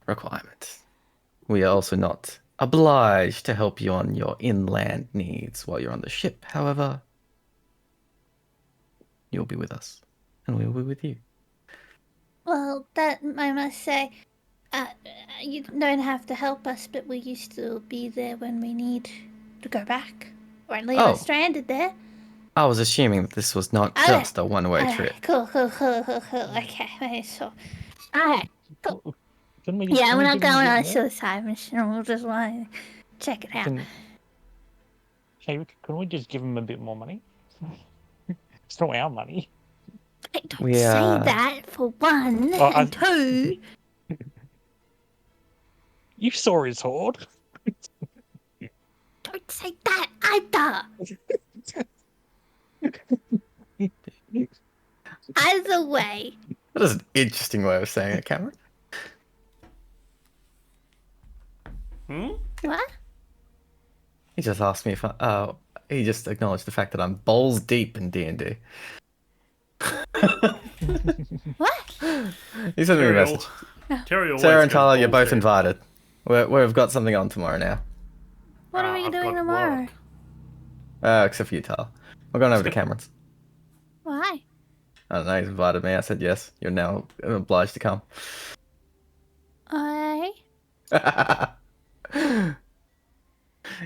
D: requirement. We are also not obliged to help you on your inland needs while you're on the ship. However, you'll be with us, and we'll be with you.
C: Well, that I must say, you don't have to help us, but will you still be there when we need to go back? Won't leave us
D: Oh.
C: stranded there.
D: I was assuming that this was not
C: Okay.
D: just a one-way trip.
C: Cool. Okay, so. Alright. Cool.
A: Can we,
C: Yeah,
A: can
C: we're
A: we
C: not
A: give him a
C: going
A: bit
C: on a
A: more?
C: suicide mission. We'll just want to check it out.
A: Can we just give him a bit more money? It's not our money.
C: Hey, don't
D: We,
C: say that, for one.
A: Oh,
C: and two,
A: You saw his hoard.
C: don't say that either. Either way.
D: That is an interesting way of saying it, Cameron.
C: What?
D: He just asked me if he just acknowledged the fact that I'm balls deep in D&D.
C: What?
D: He sent me a
B: Terry,
D: message.
B: Terry always
D: Sarah and
B: goes
D: Tyler, you're
B: balls
D: both
B: deep.
D: invited. We've got something on tomorrow now.
C: What are we
B: I've
C: doing
B: got
C: tomorrow?
B: work.
D: Except for you, Tyler. We're going over to Cameron's.
C: Why?
D: I don't know, he's invited me. I said yes. You're now obliged to come.
C: I.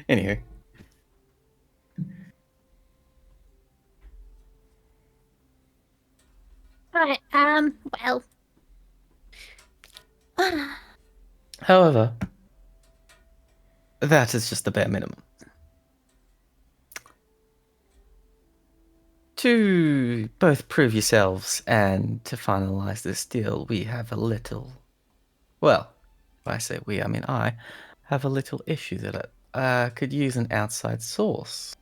D: Anywho,
C: Right. Well.
D: however, that is just the bare minimum. To both prove yourselves and to finalize this deal, we have a little. Well, if I say we, I mean I have a little issue that I could use an outside source.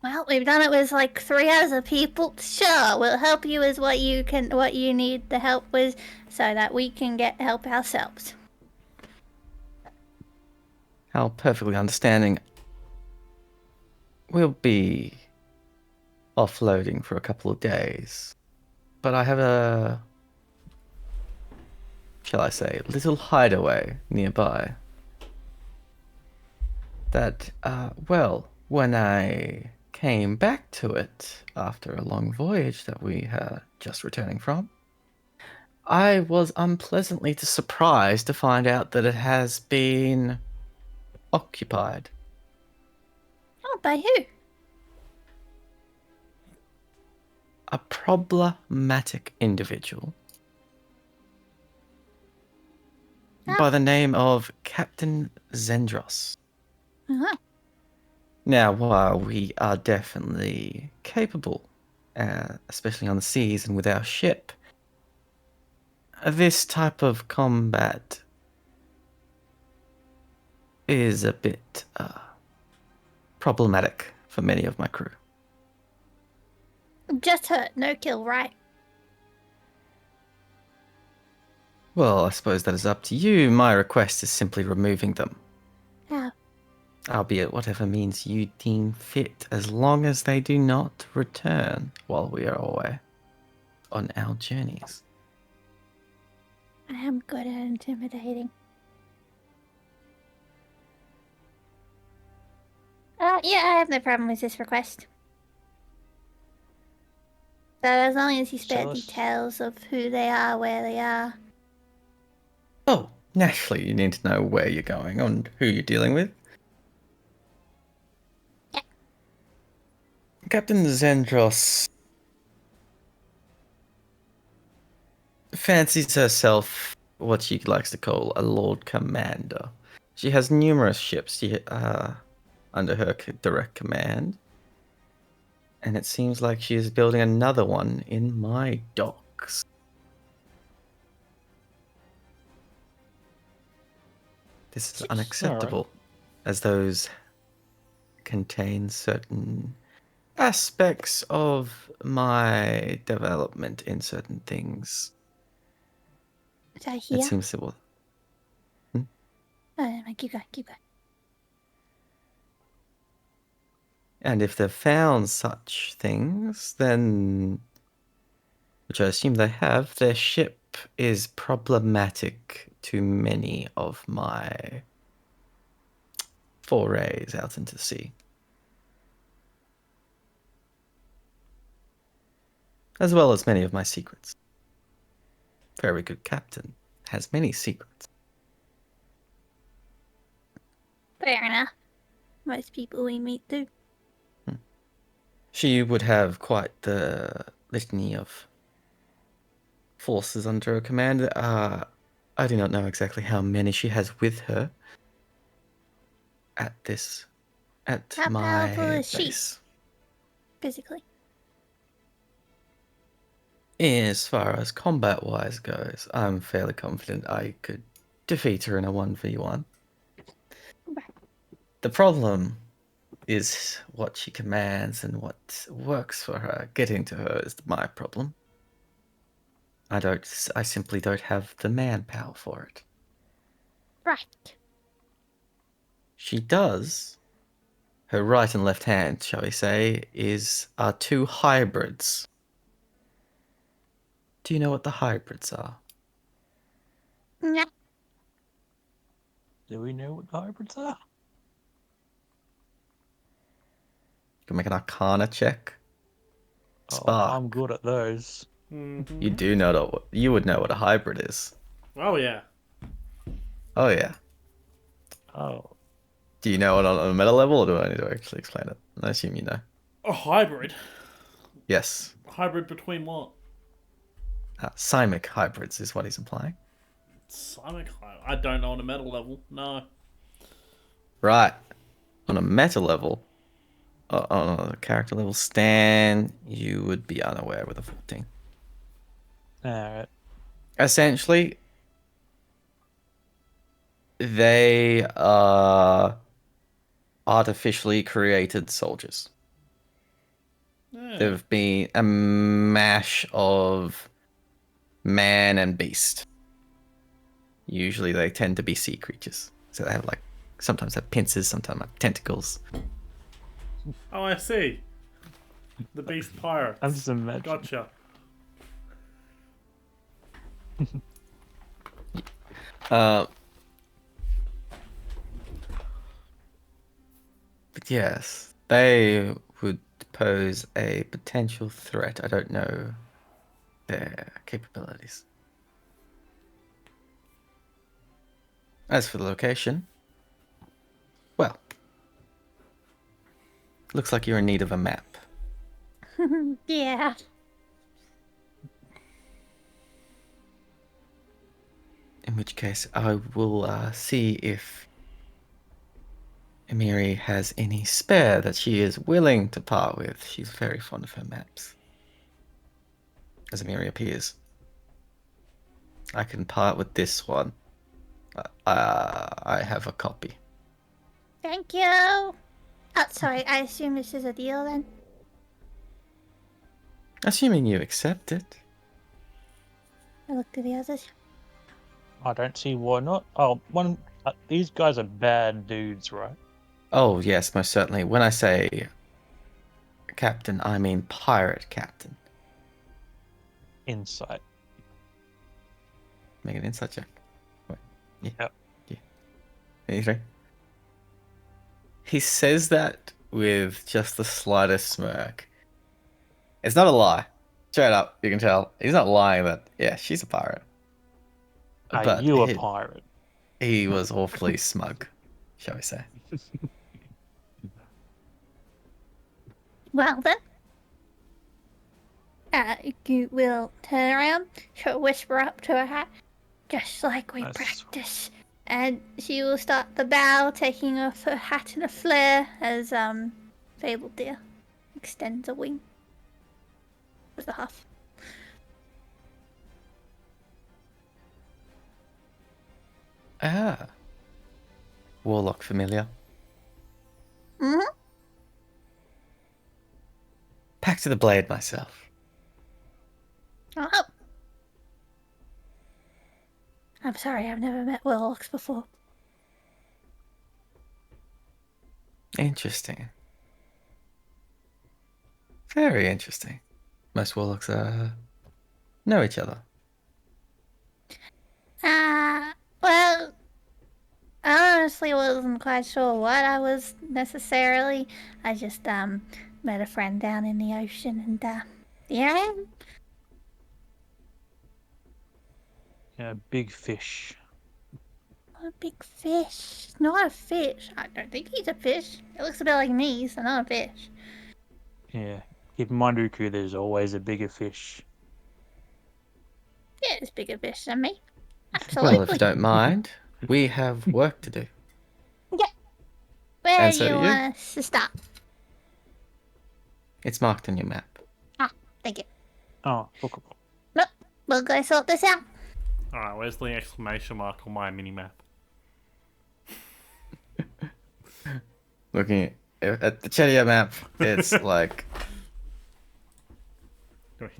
C: Well, we've done it with like 3 other people. Sure, we'll help you with what you need the help with, so that we can get help ourselves.
D: How perfectly understanding. We'll be offloading for a couple of days, but I have a, shall I say, little hideaway nearby. That, well, when I came back to it after a long voyage that we are just returning from, I was unpleasantly surprised to find out that it has been occupied.
C: Oh, by who?
D: A problematic individual by the name of Captain Zendros.
C: Uh-huh.
D: Now, while we are definitely capable, especially on the seas and with our ship, this type of combat is a bit problematic for many of my crew.
C: Just hurt, no kill, right?
D: Well, I suppose that is up to you. My request is simply removing them,
C: How?
D: albeit whatever means you deem fit, as long as they do not return while we are away on our journeys.
C: I am good at intimidating. Yeah, I have no problem with this request. So as long as you spare
A: Shall us-
C: details of who they are, where they are.
D: Oh, naturally, you need to know where you're going and who you're dealing with.
C: Yeah.
D: Captain Zendros fancies herself what she likes to call a Lord Commander. She has numerous ships under her direct command, and it seems like she is building another one in my docks. This is unacceptable, as those contain certain aspects of my development in certain things.
C: So
D: It
C: here.
D: seems simple.
C: Oh, no, keep going, keep going.
D: And if they've found such things, then, which I assume they have, their ship is problematic to many of my forays out into the sea. As well as many of my secrets. Very good captain has many secrets.
C: Fair enough. Most people we meet do.
D: She would have quite the litany of forces under her command. I do not know exactly how many she has with her at
C: How
D: my
C: powerful is she?
D: base.
C: Physically.
D: As far as combat wise goes, I'm fairly confident I could defeat her in a 1v1.
C: Right.
D: The problem is what she commands and what works for her. Getting to her is my problem. I simply don't have the manpower for it.
C: Right.
D: She does. Her right and left hand, shall we say, are two hybrids. Do you know what the hybrids are?
C: Yeah.
A: Do we know what the hybrids are?
D: You can make an Arcana check.
A: Oh,
D: Spark.
A: I'm good at those.
B: Mm-hmm.
D: You do know that you would know what a hybrid is.
B: Oh yeah.
D: Oh yeah.
A: Oh,
D: Do you know it on a meta level, or do I need to actually explain it? I assume you know.
B: A hybrid.
D: Yes.
B: Hybrid between what?
D: Simic hybrids is what he's implying.
B: Sonic. I don't know on a metal level. No.
D: Right. On a meta level, on a character level, Stan, you would be unaware with a 14.
A: alright.
D: Essentially, they are artificially created soldiers.
B: Yeah.
D: They've been a mash of man and beast. Usually they tend to be sea creatures. So they have like, sometimes have pincers, sometimes have tentacles.
B: Oh, I see. The Beast Pirates.
A: I'm just imagining.
B: Gotcha.
D: But yes, they would pose a potential threat. I don't know their capabilities. As for the location, well, looks like you're in need of a map.
C: Yeah.
D: In which case, I will see if Emiri has any spare that she is willing to part with. She's very fond of her maps. As Emiri appears, I can part with this one. I have a copy.
C: Thank you. Oh, sorry. I assume this is a deal then.
D: Assuming you accept it.
C: I looked at the others.
A: I don't see why not. Oh, these guys are bad dudes, right?
D: Oh, yes, most certainly. When I say captain, I mean pirate captain.
A: Insight.
D: Make an insight check. Wait. Yeah.
A: Yep.
D: Yeah. Anything? He says that with just the slightest smirk. It's not a lie. Straight up, you can tell. He's not lying that, yeah, she's a pirate.
A: Are
D: But
A: you a pirate?
D: he was awfully smug, shall we say.
C: Well then. You will turn around. She'll whisper up to her hat, just like we
A: That's-
C: practice. And she will start the bow, taking off her hat in a flare as Fabled Deer extends a wing with a huff.
D: Ah. Warlock familiar.
C: Mm-hmm.
D: Back to the blade myself.
C: Oh. I'm sorry, I've never met warlocks before.
D: Interesting. Very interesting. Most warlocks know each other.
C: Well, I honestly wasn't quite sure what I was necessarily. I just, met a friend down in the ocean and, here I am.
A: Yeah, big fish.
C: What a big fish. Not a fish. I don't think he's a fish. It looks a bit like me, so not a fish.
A: Yeah. Keep in mind, Uku, there's always a bigger fish.
C: Yeah, it's bigger fish than me. Absolutely.
D: Well, if you don't mind, we have work to do.
C: Yeah. Where
D: And
C: do
D: so
C: you
D: do you.
C: want us to stop?
D: It's marked on your map.
C: Ah, thank you.
A: Oh, look.
C: Look, we'll go sort this out.
B: Alright, where's the exclamation mark on my minimap?
D: Looking at the Chedia map, it's like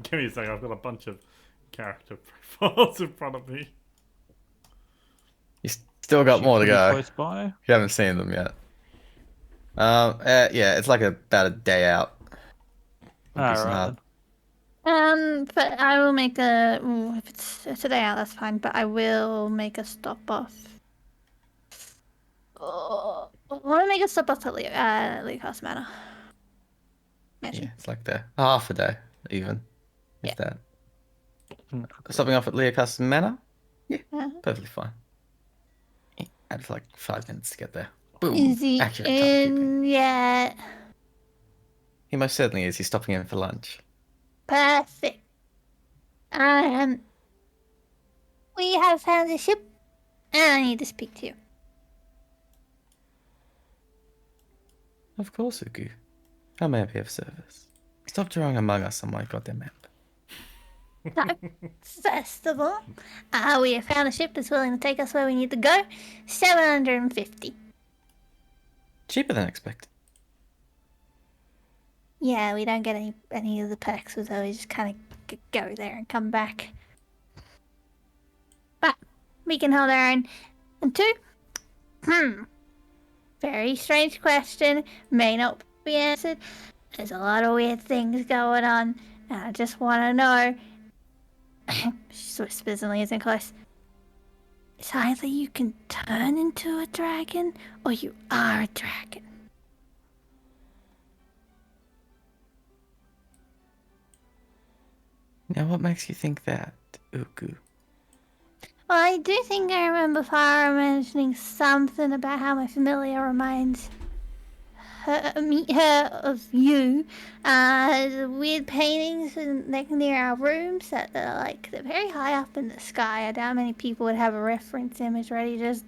B: Give me a second, I've got a bunch of character profiles in front of me.
D: you still got more to
A: Pretty
D: go.
A: close by.
D: You haven't seen them yet. Yeah, it's like about a day out. Would be some
A: Alright.
D: hard.
C: But I will make a. Ooh, if it's today out, that's fine. But I will make a stop off. Oh, I want to make a stop off at Lake House Manor.
D: Yeah,
C: Mansion.
D: it's like the half a day, even. If
C: Yeah.
D: that. Stopping off at Leocastle Manor? Yeah,
C: Uh,
D: perfectly fine. Adds like 5 minutes to get there. Boom.
C: Is he
D: Accurate timekeeping.
C: in yet?
D: He most certainly is. He's stopping in for lunch.
C: Perfect. Um, we have found a ship, and I need to speak to you.
D: Of course, Ugu. How may I be of service? Stop drawing Among Us on my goddamn map.
C: So, first of all, we have found a ship that's willing to take us where we need to go. 750.
D: Cheaper than expected.
C: Yeah, we don't get any of the perks, so we just kind of go there and come back. But we can hold our own. And two, very strange question, may not be answered. There's a lot of weird things going on, and I just want to know. She whispers and leans in close. It's either you can turn into a dragon, or you are a dragon.
D: Now, what makes you think that, Ugu?
C: Well, I do think I remember Farah mentioning something about how my familiar reminds her of you. There's weird paintings near our rooms that are like they're very high up in the sky. I doubt many people would have a reference image ready. Just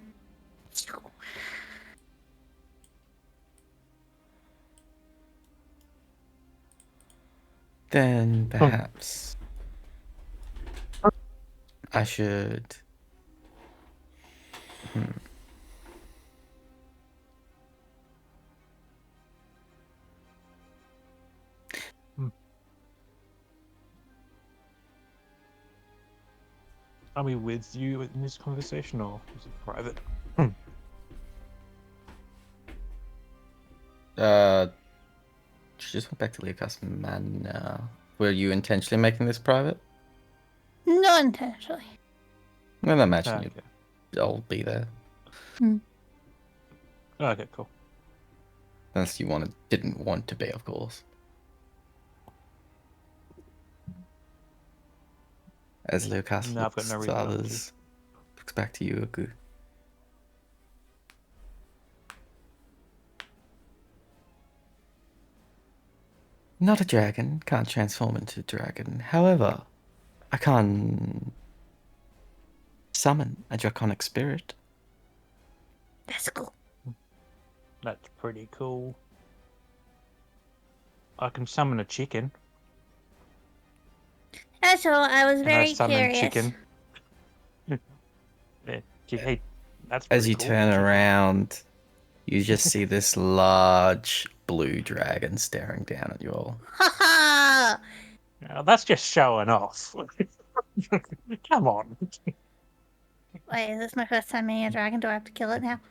D: Then perhaps I should.
A: Are we with you in this conversation, or is it private?
D: She just went back to Leocastle Manor. Were you intentionally making this private?
C: not intentionally.
D: Well, I imagine
A: Okay.
D: you'd all be there.
A: Okay, cool.
D: Unless you didn't want to be, of course. As Leocastle
A: No, I've got
D: looks
A: no
D: to
A: reason not to.
D: others, looks back to you, Ugu. Not a dragon, can't transform into a dragon. However, I can summon a draconic spirit.
C: That's cool.
A: That's pretty cool. I can summon a chicken.
C: That's all. I was
A: And I
C: very
A: summon
C: curious.
A: chicken. Hey, that's
D: As
A: pretty
D: you
A: cool,
D: turn
A: chicken.
D: around, you just see this large blue dragon staring down at you all.
C: Haha!
A: Now, that's just showing off. Come on.
C: Wait, is this my first time meeting a dragon? Do I have to kill it now?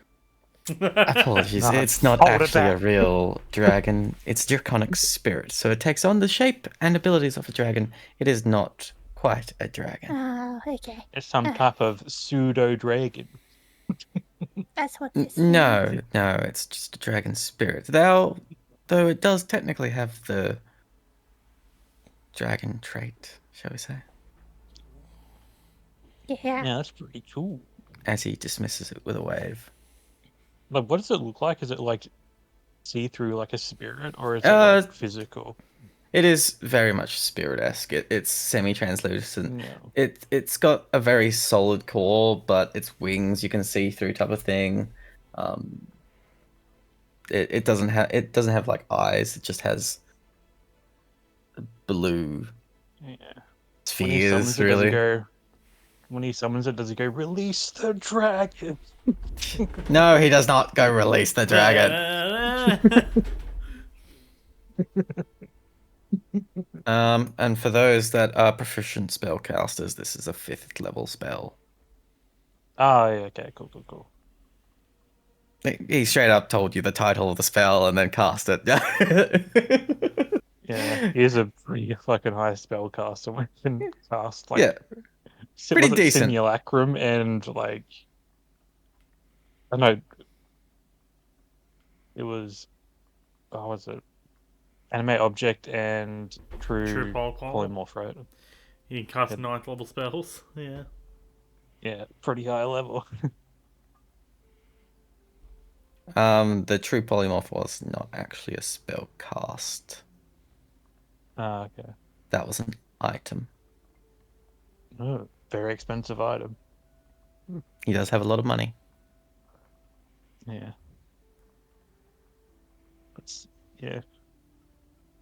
D: Apologies,
A: No,
D: it's not
A: hold it
D: actually a
A: back.
D: real dragon. It's draconic spirit, so it takes on the shape and abilities of a dragon. It is not quite a dragon.
C: Oh, okay.
A: It's some type of pseudo dragon.
C: That's what this
D: No,
C: means.
D: no, it's just a dragon spirit. Though it does technically have the dragon trait, shall we say?
C: Yeah.
A: Yeah, that's pretty cool.
D: As he dismisses it with a wave.
A: Like, what does it look like? Is it like see through like a spirit, or is it
D: Uh,
A: like physical?
D: It is very much spirit-esque. It's semi-translucent.
A: No.
D: It's got a very solid core, but its wings you can see through type of thing. It doesn't have like eyes. It just has blue
A: Yeah. When he summons
D: spheres,
A: it, does it
D: really.
A: go? When he summons it, does it go? Release the dragon.
D: No, he does not go release the dragon. And for those that are proficient spellcasters, this is a 5th level spell.
A: Oh, yeah, okay, cool.
D: He straight up told you the title of the spell and then cast it.
A: Yeah, he is a pretty fucking high spellcaster. We can cast like,
D: Yeah, pretty
A: was it
D: decent.
A: simulacrum and like, I know it was, oh, was it animate object and true
B: True polymorph.
A: polymorph, right?
B: You can cast
A: Yep.
B: 9th level spells. Yeah.
A: Yeah, pretty high level.
D: The true polymorph was not actually a spell cast.
A: Ah, okay.
D: That was an item.
A: Oh, very expensive item.
D: He does have a lot of money.
A: Yeah. It's yeah.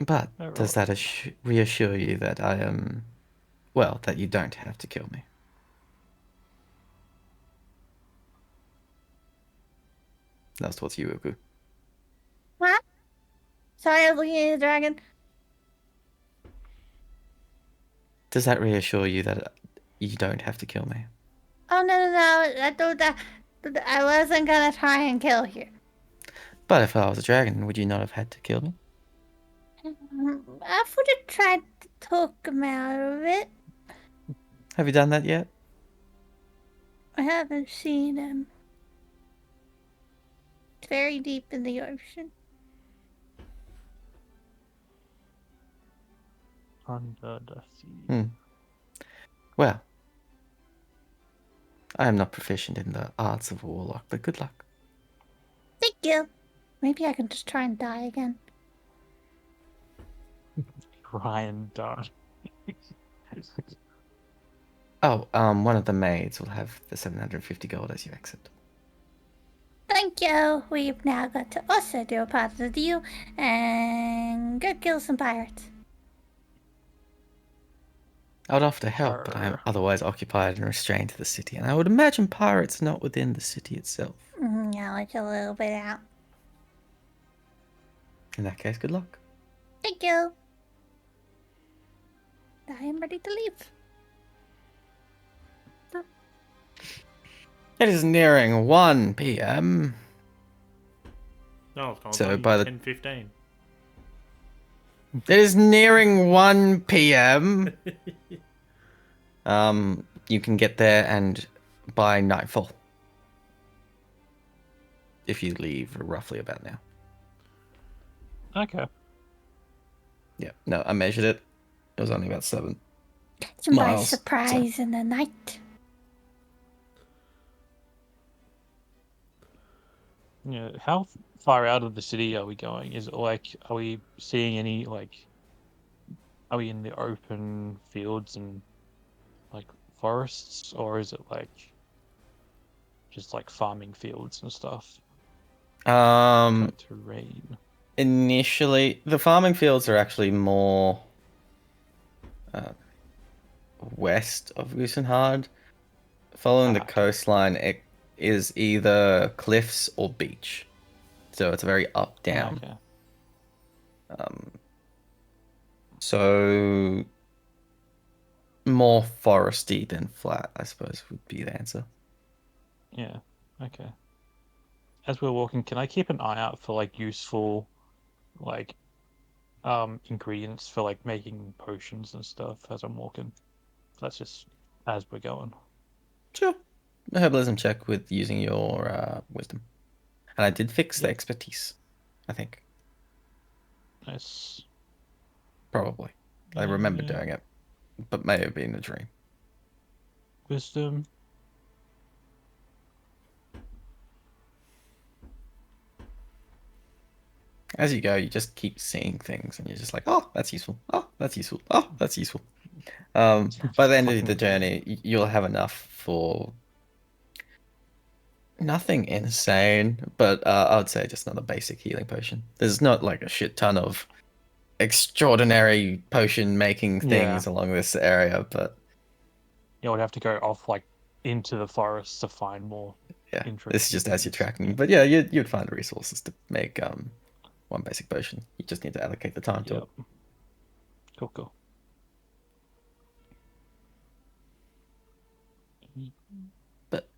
D: But does
A: Alright.
D: that reassure you that I am, well, that you don't have to kill me? That's towards you, Ugu.
C: What? Sorry, I was looking at the dragon.
D: Does that reassure you that you don't have to kill me?
C: Oh no! I thought that I wasn't gonna try and kill you.
D: But if I was a dragon, would you not have had to kill me?
C: I would have tried to talk him out of it.
D: Have you done that yet?
C: I haven't seen him. It's very deep in the ocean.
A: Under the sea.
D: Hmm. Well, I am not proficient in the arts of a warlock, but good luck.
C: Thank you. Maybe I can just try and die again.
A: Ryan Dart.
D: Oh, one of the maids will have the 750 gold as you exit.
C: Thank you. We've now got to also do a part of the deal and go kill some pirates.
D: I would offer to help, but I am
A: Arr.
D: otherwise occupied and restrained to the city, and I would imagine pirates not within the city itself.
C: Yeah, like a little bit out.
D: In that case, good luck.
C: Thank you. I am ready to leave.
D: It is nearing 1 p.m.
B: No, it's
D: So
B: only
D: by the
B: 10:15.
D: It is nearing 1 p.m. You can get there and by nightfall. If you leave roughly about now.
A: Okay.
D: Yeah, no, I measured it. It was only about 7
C: Catch him by
D: miles.
C: surprise in the night.
A: Yeah. How far out of the city are we going? Is it like, are we seeing any like, are we in the open fields and like forests, or is it like just like farming fields and stuff? Like terrain.
D: Initially, the farming fields are actually more west of Goosenhard. Following the
A: Okay.
D: coastline, it is either cliffs or beach. So it's a very up-down.
A: Okay.
D: So more foresty than flat, I suppose, would be the answer.
A: Yeah. Okay. As we're walking, can I keep an eye out for like useful, like, ingredients for like making potions and stuff as I'm walking? That's just as we're going.
D: Sure. A herbalism check with using your wisdom. And I did fix the
A: Yep.
D: expertise, I think.
A: Nice.
D: Probably. I remember
A: Yeah.
D: doing it, but may have been a dream.
A: Wisdom.
D: As you go, you just keep seeing things, and you're just like, oh, that's useful. Oh, that's useful. Oh, that's useful. By the end of the
A: Fucking
D: journey, you'll have enough for nothing insane, but I would say just another basic healing potion. There's not like a shit ton of extraordinary potion making things
A: Yeah.
D: along this area, but
A: You would have to go off like into the forest to find more
D: yeah,
A: intricate
D: this is just as you're
A: things.
D: tracking. But yeah, you'd find resources to make one basic potion. You just need to allocate the time to it.
A: Yep. Cool, cool.
D: But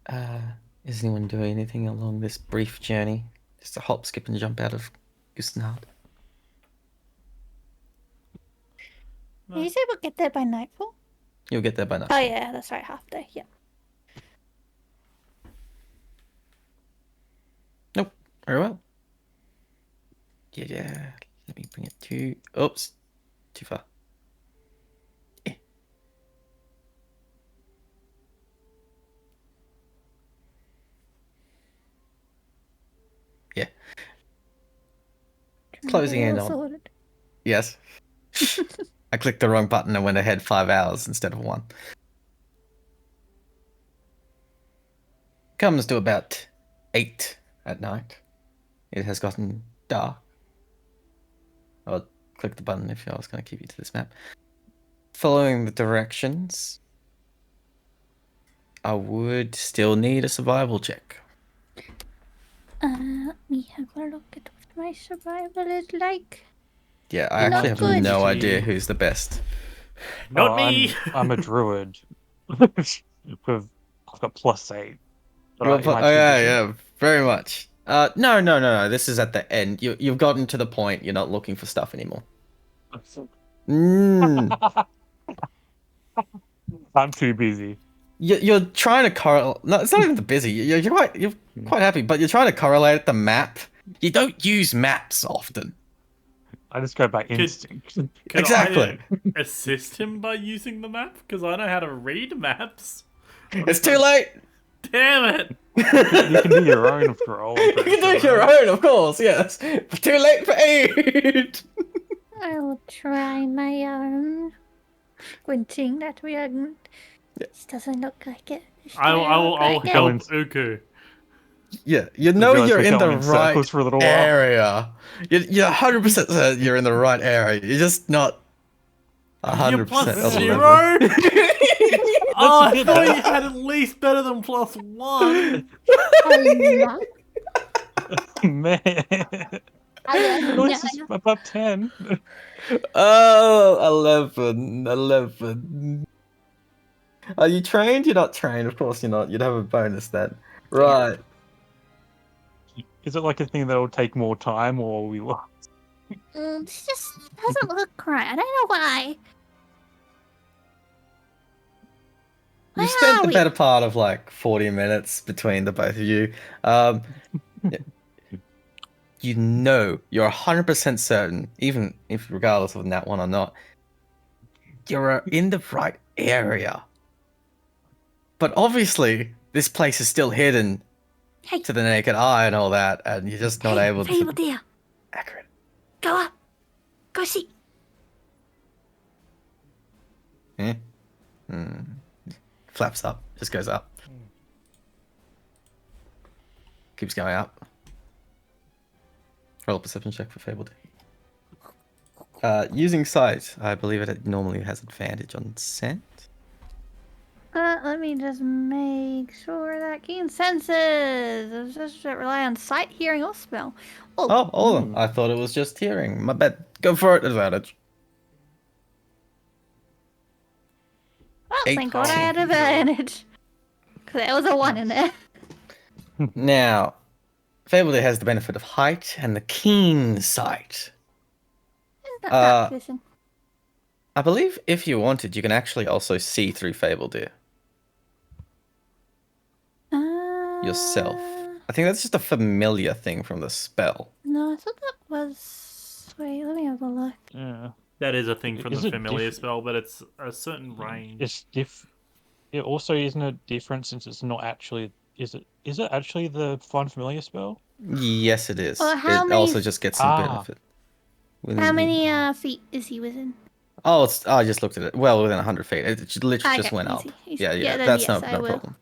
D: is anyone doing anything along this brief journey? Just a hop, skip, and jump out of Gustenhard?
C: Did you say we'll get there by nightfall?
D: You'll get there by
C: Oh
D: nightfall.
C: yeah, that's right, half day. Yeah.
D: Nope. Very well. Yeah. Let me bring it to. Oops. Too far. closing in
C: Well
D: on.
C: sorted.
D: Yes. I clicked the wrong button and went ahead 5 hours instead of 1. Comes to about 8 at night. It has gotten dark. I'll click the button if I was going to keep you to this map. Following the directions, I would still need a survival check.
C: Let me have a look at what my survival is like.
D: Yeah, I
C: Not
D: actually have
C: good.
D: no idea who's the best.
B: Not
A: Oh,
B: me.
A: I'm a druid. I've got +8. But
D: Well,
A: am I
D: oh,
A: too
D: yeah,
A: busy?
D: yeah, very much. No. This is at the end. You've gotten to the point. You're not looking for stuff anymore. Mm.
A: I'm too busy.
D: You're trying to correlate. No, it's not even the busy. You're quite happy, but you're trying to correlate the map. You don't use maps often.
A: I just go by instinct.
B: Could
D: Exactly.
B: I assist him by using the map? Because I know how to read maps.
D: It's too late.
B: Damn it!
A: You can do your own after all.
D: You can do your own, of course. Yes. But too late for aid.
C: I will try my own. Squinting that we are. This doesn't look like it. This
B: I'll
C: doesn't look like
B: help
C: it.
B: Uku.
D: Yeah, you know
A: realize
D: you're
A: we're
D: in the
A: going in circles
D: right
A: for a little while.
D: area. You're 100% certain you're in the right area. You're just not 100%
B: You're plus
D: of the
B: 0?
D: level.
B: Oh, I thought you had at least better than +1.
C: Allah.
A: Man.
C: Allah.
A: At least it's above 10.
D: Oh, 11. Are you trained? You're not trained. Of course you're not. You'd have a bonus then. Right.
A: Is it like a thing that'll take more time or we will?
C: This just doesn't look right. I don't know why.
D: You
C: Where
D: spent
C: are
D: the
C: we?
D: better part of like 40 minutes between the both of you. You know, you're 100% certain, even if regardless of that one or not, you're in the right area. But obviously, this place is still hidden
C: Hey.
D: to the naked eye and all that, and you're just not able to.
C: Fable dear.
D: Accurate.
C: Go up. Go see.
D: Flaps up, just goes up. Keeps going up. Roll a perception check for Fabled. Using sight, I believe it normally has advantage on scent.
C: Let me just make sure that keen senses. Does it rely on sight, hearing, or smell?
D: Oh, all of them. I thought it was just hearing. My bad. Go for it, advantage.
C: Oh, thank
D: 18.
C: God I had advantage. Because there was a 1 in there.
D: Now, Fabled has the benefit of height and the keen sight.
C: Not that person.
D: I believe if you wanted, you can actually also see through Fabled yourself. I think that's just a familiar thing from the spell.
C: No, I thought that was. Wait, let me have a look.
A: Yeah.
B: That is a thing from
A: Is
B: the
A: it
B: familiar spell, but it's a certain range.
A: It's It also isn't it different since it's not actually. Is it actually the Find Familiar spell?
D: Yes, it is.
C: Well, how
D: it
C: many
D: also just gets some benefit.
C: How many feet is he within?
D: Oh, I just looked at it. Well, within 100 feet. It literally just went up.
C: Easy.
D: Yeah,
C: then
D: that's
C: yes,
D: no
C: I will.
D: problem.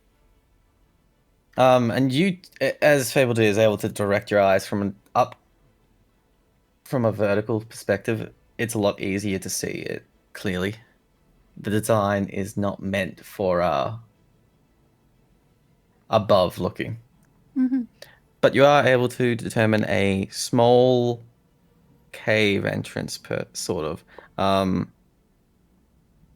D: And you, as Fabled is able to direct your eyes from a vertical perspective, it's a lot easier to see it clearly. The design is not meant for above looking.
C: Mm-hmm.
D: But you are able to determine a small cave entrance, sort of.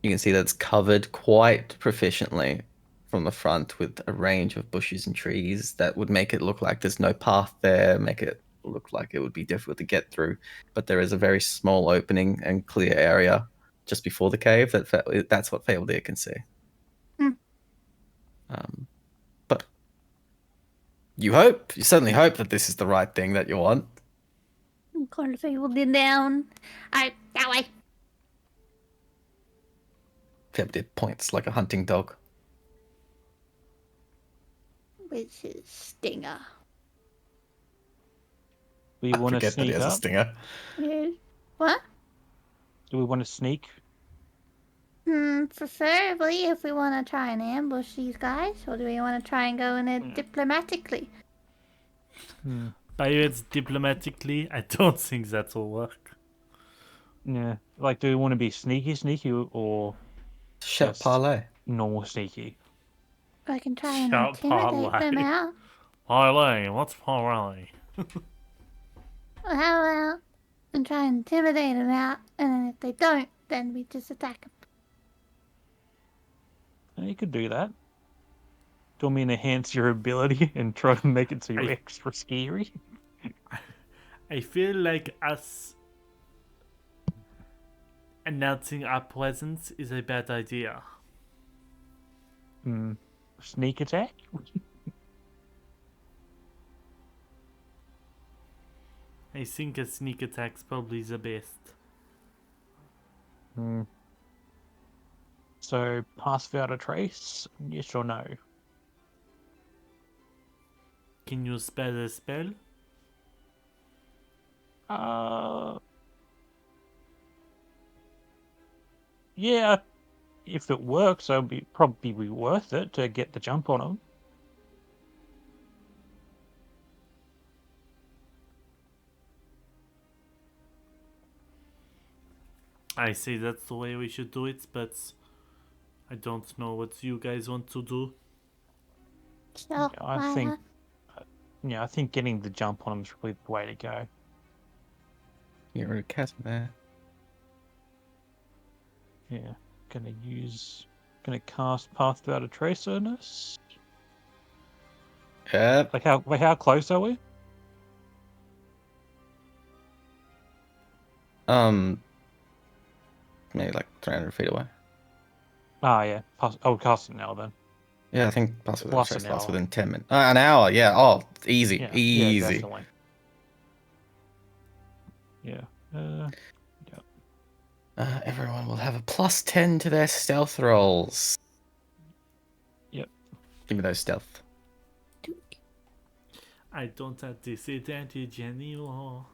D: You can see that it's covered quite proficiently from the front with a range of bushes and trees that would make it look like there's no path there, make it look like it would be difficult to get through. But there is a very small opening and clear area just before the cave that's what Fabled can see.
C: Mm.
D: But you certainly hope that this is the right thing that you want.
C: I'm kind of fabled down. Alright, that way.
D: Fabled points like a hunting dog.
C: With his stinger.
A: We
D: I
A: want to
D: forget that he
A: sneak
D: has a
A: up.
D: stinger.
C: Yeah. What?
A: Do we want to sneak?
C: Preferably if we want to try and ambush these guys, or do we want to try and go in there diplomatically?
B: Pirates diplomatically, I don't think that'll work.
A: Yeah. Like, do we want to be sneaky, or
D: Shout
A: just
D: parlay.
A: normal sneaky?
C: I can try and
B: Shout
C: intimidate them
B: parlay.
C: out.
B: Parlay, what's parlay?
C: Well, how about and try and intimidate them out, and then if they don't, then we just attack them.
A: You could do that. Do you want me to enhance your ability and try to make it so you're
B: I-
A: extra scary?
B: I feel like us announcing our presence is a bad idea.
A: Sneak attack?
B: I think a sneak attack's probably the best.
A: So, pass without a trace? Yes or no?
B: Can you spell a spell?
A: Yeah, if it works, it'll probably be worth it to get the jump on them.
B: I say that's the way we should do it, but I don't know what you guys want to do.
C: So,
A: I think getting the jump on them is probably the way to go.
D: Get rid of chasm there.
A: Yeah, gonna cast path without a trace on us.
D: Yep.
A: How close are we?
D: Maybe like 300 feet away.
A: Ah, yeah. I'll cast it now then.
D: Yeah, I think pass without
A: Plus
D: trace
A: an
D: lasts
A: hour.
D: within 10 minutes. An hour, yeah. Oh, easy,
A: Yeah,
D: easy.
A: definitely. Yeah.
D: Everyone will have a +10 to their stealth rolls.
A: Yep.
D: Give me those stealth.
B: I don't have disadvantage anymore.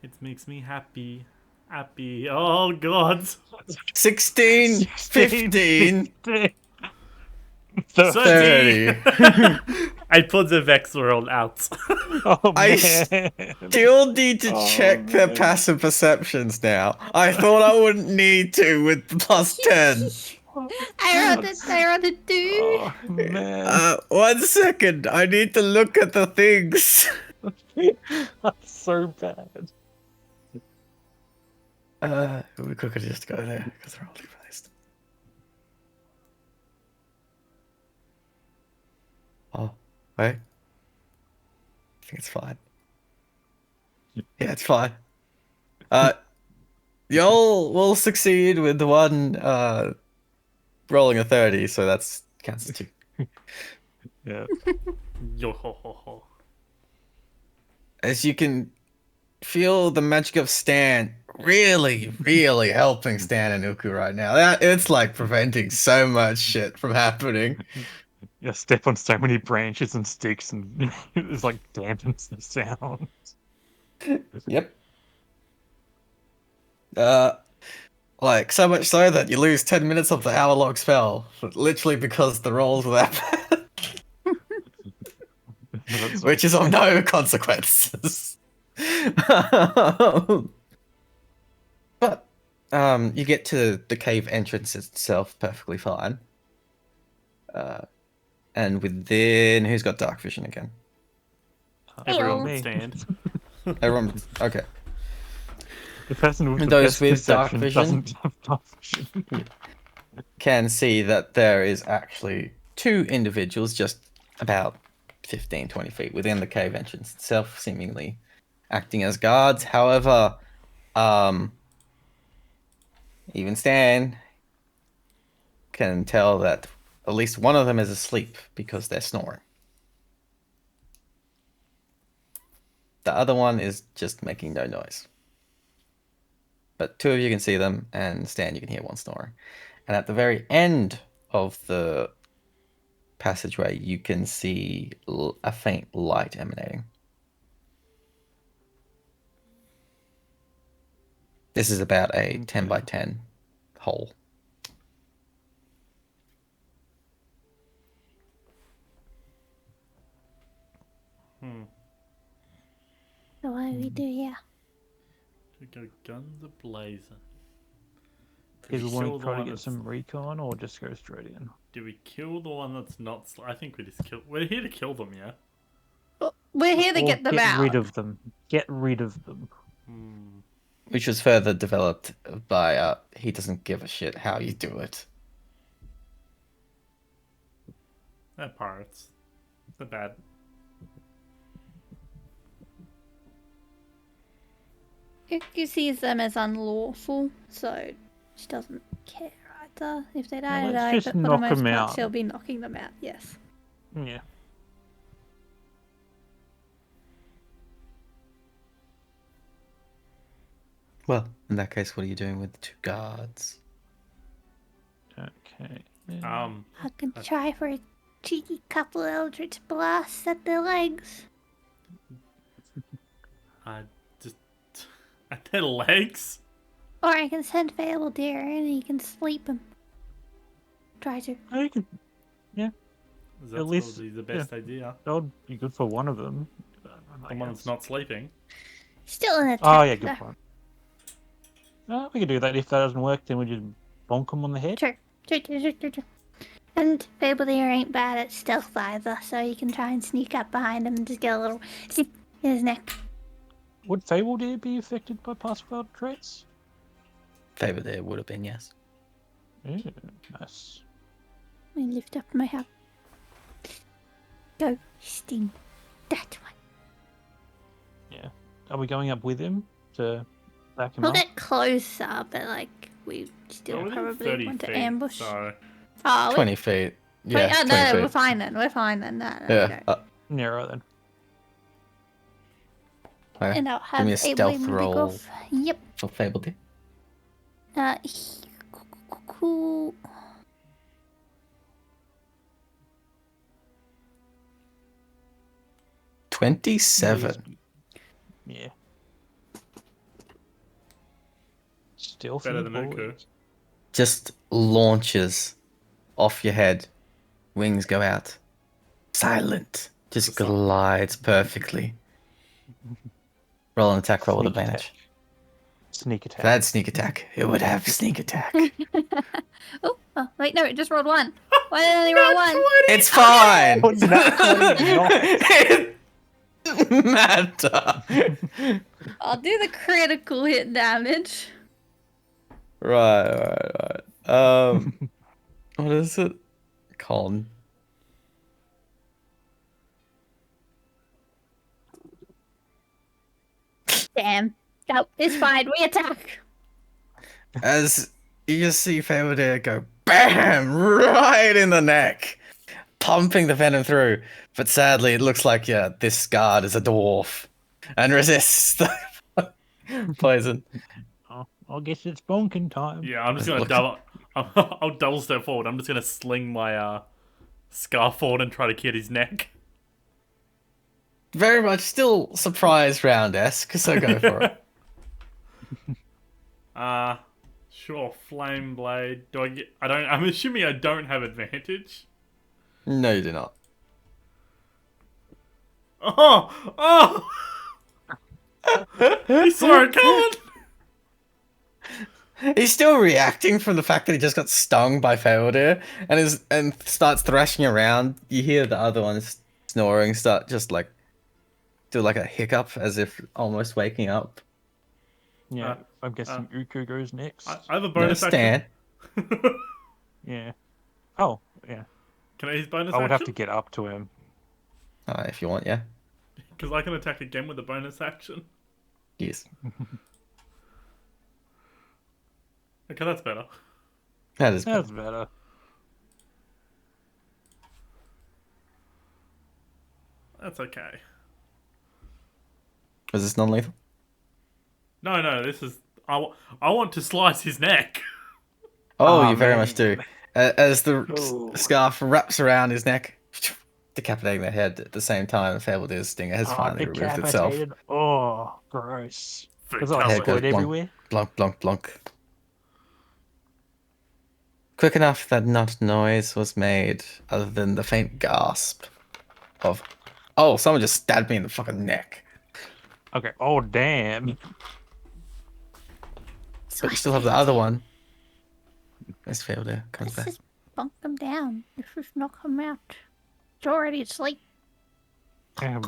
B: It makes me happy. Happy. Oh god.
D: 16, 15,
B: 30.
D: 30.
B: I put the Vex roll out.
A: Oh,
D: I
A: man.
D: Still need to
A: Oh,
D: check their
A: man.
D: passive perceptions now. I thought I wouldn't need to with the +10.
C: I rolled a 2.
A: Oh, man.
D: 1 second. I need to look at the things.
A: That's so bad.
D: We could just go there because they're already placed. Oh, wait. I think it's fine. Yeah, it's fine. Y'all will succeed with the one rolling a 30, so that's counts as 2.
A: Yeah.
B: Yo ho ho ho.
D: As you can feel the magic of Stan really, really helping Stan and Uku right now. It's like preventing so much shit from happening.
A: Yeah, step on so many branches and sticks and it's like dampens the sound.
D: Yep. Like so much so that you lose 10 minutes of the hour-long spell, literally because the rolls were that bad. Which is of no consequences. But you get to the cave entrance itself perfectly fine. And within, who's got dark vision again?
B: Everyone
C: Me.
B: stand.
D: Everyone, okay.
A: The person with the
D: Those
A: best
D: with dark
A: perception
D: vision?
A: doesn't have dark vision.
D: Can see that there is actually 2 individuals just about 15, 20 feet within the cave entrance itself, seemingly acting as guards. However, even Stan can tell that at least one of them is asleep because they're snoring. The other one is just making no noise. But 2 of you can see them, and Stan, you can hear one snoring. And at the very end of the passageway, you can see a faint light emanating. This is about a 10
A: Okay.
D: by 10 hole.
C: So what do we do here?
B: We go guns a blazing.
A: Is we want
B: kill
A: to
B: the
A: try to
B: one
A: get
B: that's-
A: some recon or just go straight in?
B: Do we kill the one that's not? I think we just kill. We're here to kill them, yeah.
C: Well, we're here to
A: Or
C: get them out.
A: rid of them. Get rid of them.
D: Which was further developed by he doesn't give a shit how you do it.
B: They're pirates. They're bad.
C: Uku sees them as unlawful, so she doesn't care either. If they die,
A: Well,
C: they
A: let's
C: die,
A: just
C: but for the
A: knock
C: most
A: them
C: part,
A: out.
C: she'll be knocking them out, yes.
A: Yeah.
D: Well, in that case, what are you doing with the 2 guards?
A: Okay.
C: I can try for a cheeky couple eldritch blasts at their legs.
B: I just at their legs.
C: Or I can send Fable Deer and he can sleep him. Try to.
A: Oh, you can.
B: That's
A: least-
B: probably the best idea.
A: That would be good for one of them.
B: The one that's not sleeping.
C: Still an attack.
A: Oh yeah, good
C: though.
A: point. We could do that. If that doesn't work, then we just bonk them on the head.
C: True. True. And Fable Deer ain't bad at stealth either, so you can try and sneak up behind him and just get a little snip in his neck.
A: Would Fable Deer be affected by password traits?
D: Favor there would have been, yes.
A: Yeah, nice.
C: I lift up my hat. Go, sting. That one.
A: Yeah. Are we going up with him to back him
C: We'll
A: up?
C: get closer, but like, we still
B: We're within
C: probably
B: 30
C: want to
B: feet,
C: ambush.
B: So
C: Oh,
D: 20 feet.
C: wait,
D: Yeah,
C: oh,
D: 20
C: no,
D: feet.
C: we're fine then. We're fine then. No,
D: Yeah.
C: no.
A: Yeah, right then.
D: Okay.
C: And I'll
D: Give
C: have
D: me a
C: a
D: stealth
C: wing
D: roll.
C: off. Yep.
D: For Fable Deer.
C: Cool.
D: 27.
A: Yeah. Stealth
B: Better than Uku.
A: boys.
D: Just launches off your head. Wings go out. Silent. Just
B: It's a sign.
D: glides perfectly. Roll an attack roll with
A: Sneak
D: advantage.
A: attack. Sneak
D: If
A: attack.
D: it had sneak attack, it would have sneak attack.
C: Oh, wait, no, it just rolled one. Why did it only roll one?
D: It's fine.
A: What's that?
D: It doesn't matter.
C: I'll do the critical hit damage.
D: Right. What is it? Con.
C: Damn. No, it's fine. We attack.
D: As you just see Failure go BAM! Right in the neck, pumping the venom through. But sadly, it looks like, this guard is a dwarf and resists the poison.
A: Oh, I guess it's bonking time.
B: yeah, I'm just
D: Does it
B: gonna
D: look-
B: double. I'll double step forward. I'm just gonna sling my scarf forward and try to get his neck.
D: Very much still surprise round-esque, so go for it.
B: Sure. Flame blade. Do I get? I don't. I'm assuming I don't have advantage.
D: No, you do not.
B: Oh! He saw it coming.
D: He's still reacting from the fact that he just got stung by Failure and starts thrashing around. You hear the other ones snoring, start just like do like a hiccup as if almost waking up.
A: Yeah, I'm guessing Uku goes next.
B: I have a
D: No,
B: bonus
D: Stan.
B: action.
A: Yeah. Oh, yeah.
B: Can I use bonus
A: I would have to
B: action?
A: get up to him.
D: If you want, yeah.
B: Because I can attack again with a bonus action.
D: Yes.
B: Okay, that's better.
D: That is
A: That's
D: good.
A: better.
B: That's okay.
D: Was this non-lethal?
B: No, this is. I want to slice his neck.
D: Oh,
A: Oh,
D: you very
A: man.
D: much do. As the
A: Oh.
D: scarf wraps around his neck, decapitating the head at the same time, Failed Stinger has finally removed itself.
A: Decapitated. Oh, gross. Was it like
B: Fatality.
A: squirt
D: Head goes
A: everywhere?
D: Blunk, blunk, blunk. Quick enough that not noise was made, other than the faint gasp of, "Oh, someone just stabbed me in the fucking neck."
A: Okay. Oh damn.
D: But you still have the other one. Miss Fielder comes
C: Let's
D: back.
C: just bunk him down. Let's just knock him out. He's already asleep.
A: Damn.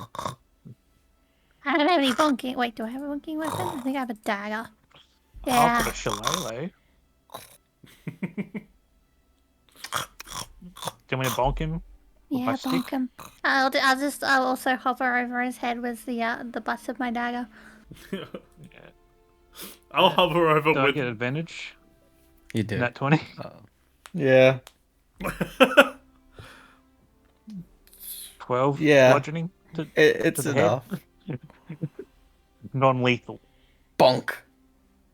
C: I don't have any bonking. Wait, do I have a bonking weapon? I think I have a dagger.
A: I've
C: Yeah.
A: got a shillelagh. Do you want me to bonk him? With my
C: Yeah,
A: stick?
C: bonk him. I'll also hover over his head with the butt of my dagger.
A: Yeah.
B: I'll hover over
A: Do I
B: with.
A: get advantage?
D: You do.
A: Nat 20.
D: Yeah.
A: 12
D: Yeah.
A: bludgeoning to
D: It's
A: the head.
D: enough.
A: Non-lethal.
D: Bonk.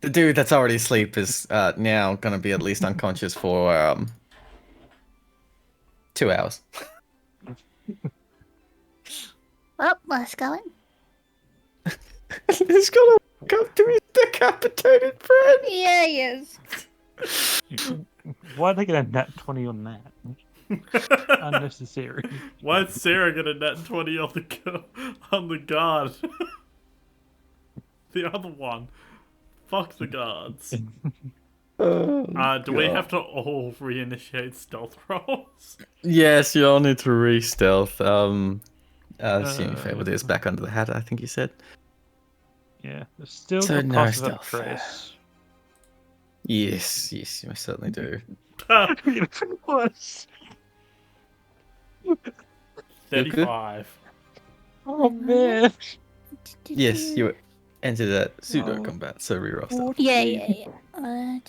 D: The dude that's already asleep is now gonna be at least unconscious for 2 hours.
C: Well, let's go in.
D: He's gonna come to his decapitated friend.
C: Yeah, he is.
A: Why'd they get a nat 20 on that? Unnecessary.
B: Why is Sarah get a nat 20 on the guard? The other one. Fuck the guards. Do we have to all reinitiate stealth rolls?
D: Yes, you all need to re-stealth. Assuming Fable is back under the hat, I think you said.
A: Yeah. There's still
D: So
A: the
D: no
A: cost of a
D: stealth.
A: trace.
D: Yes, yes, you most certainly do.
A: What?
B: 35.
A: Oh man.
D: Yes, you entered that pseudo combat, so reroll stealth.
C: Yeah.
A: Oh,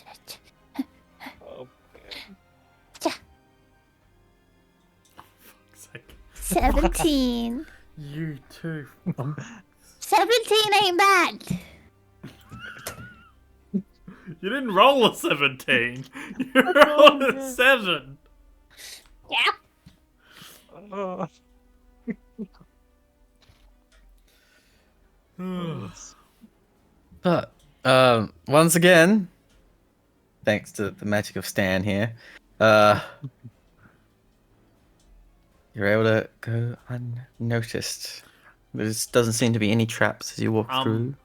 B: Fuck's sake.
C: 17.
B: You too.
C: 17 ain't bad.
B: You didn't roll a 17. You rolled a 7.
C: Yeah.
A: oh.
D: But once again, thanks to the magic of Stan here, you're able to go unnoticed. There doesn't seem to be any traps as you walk through.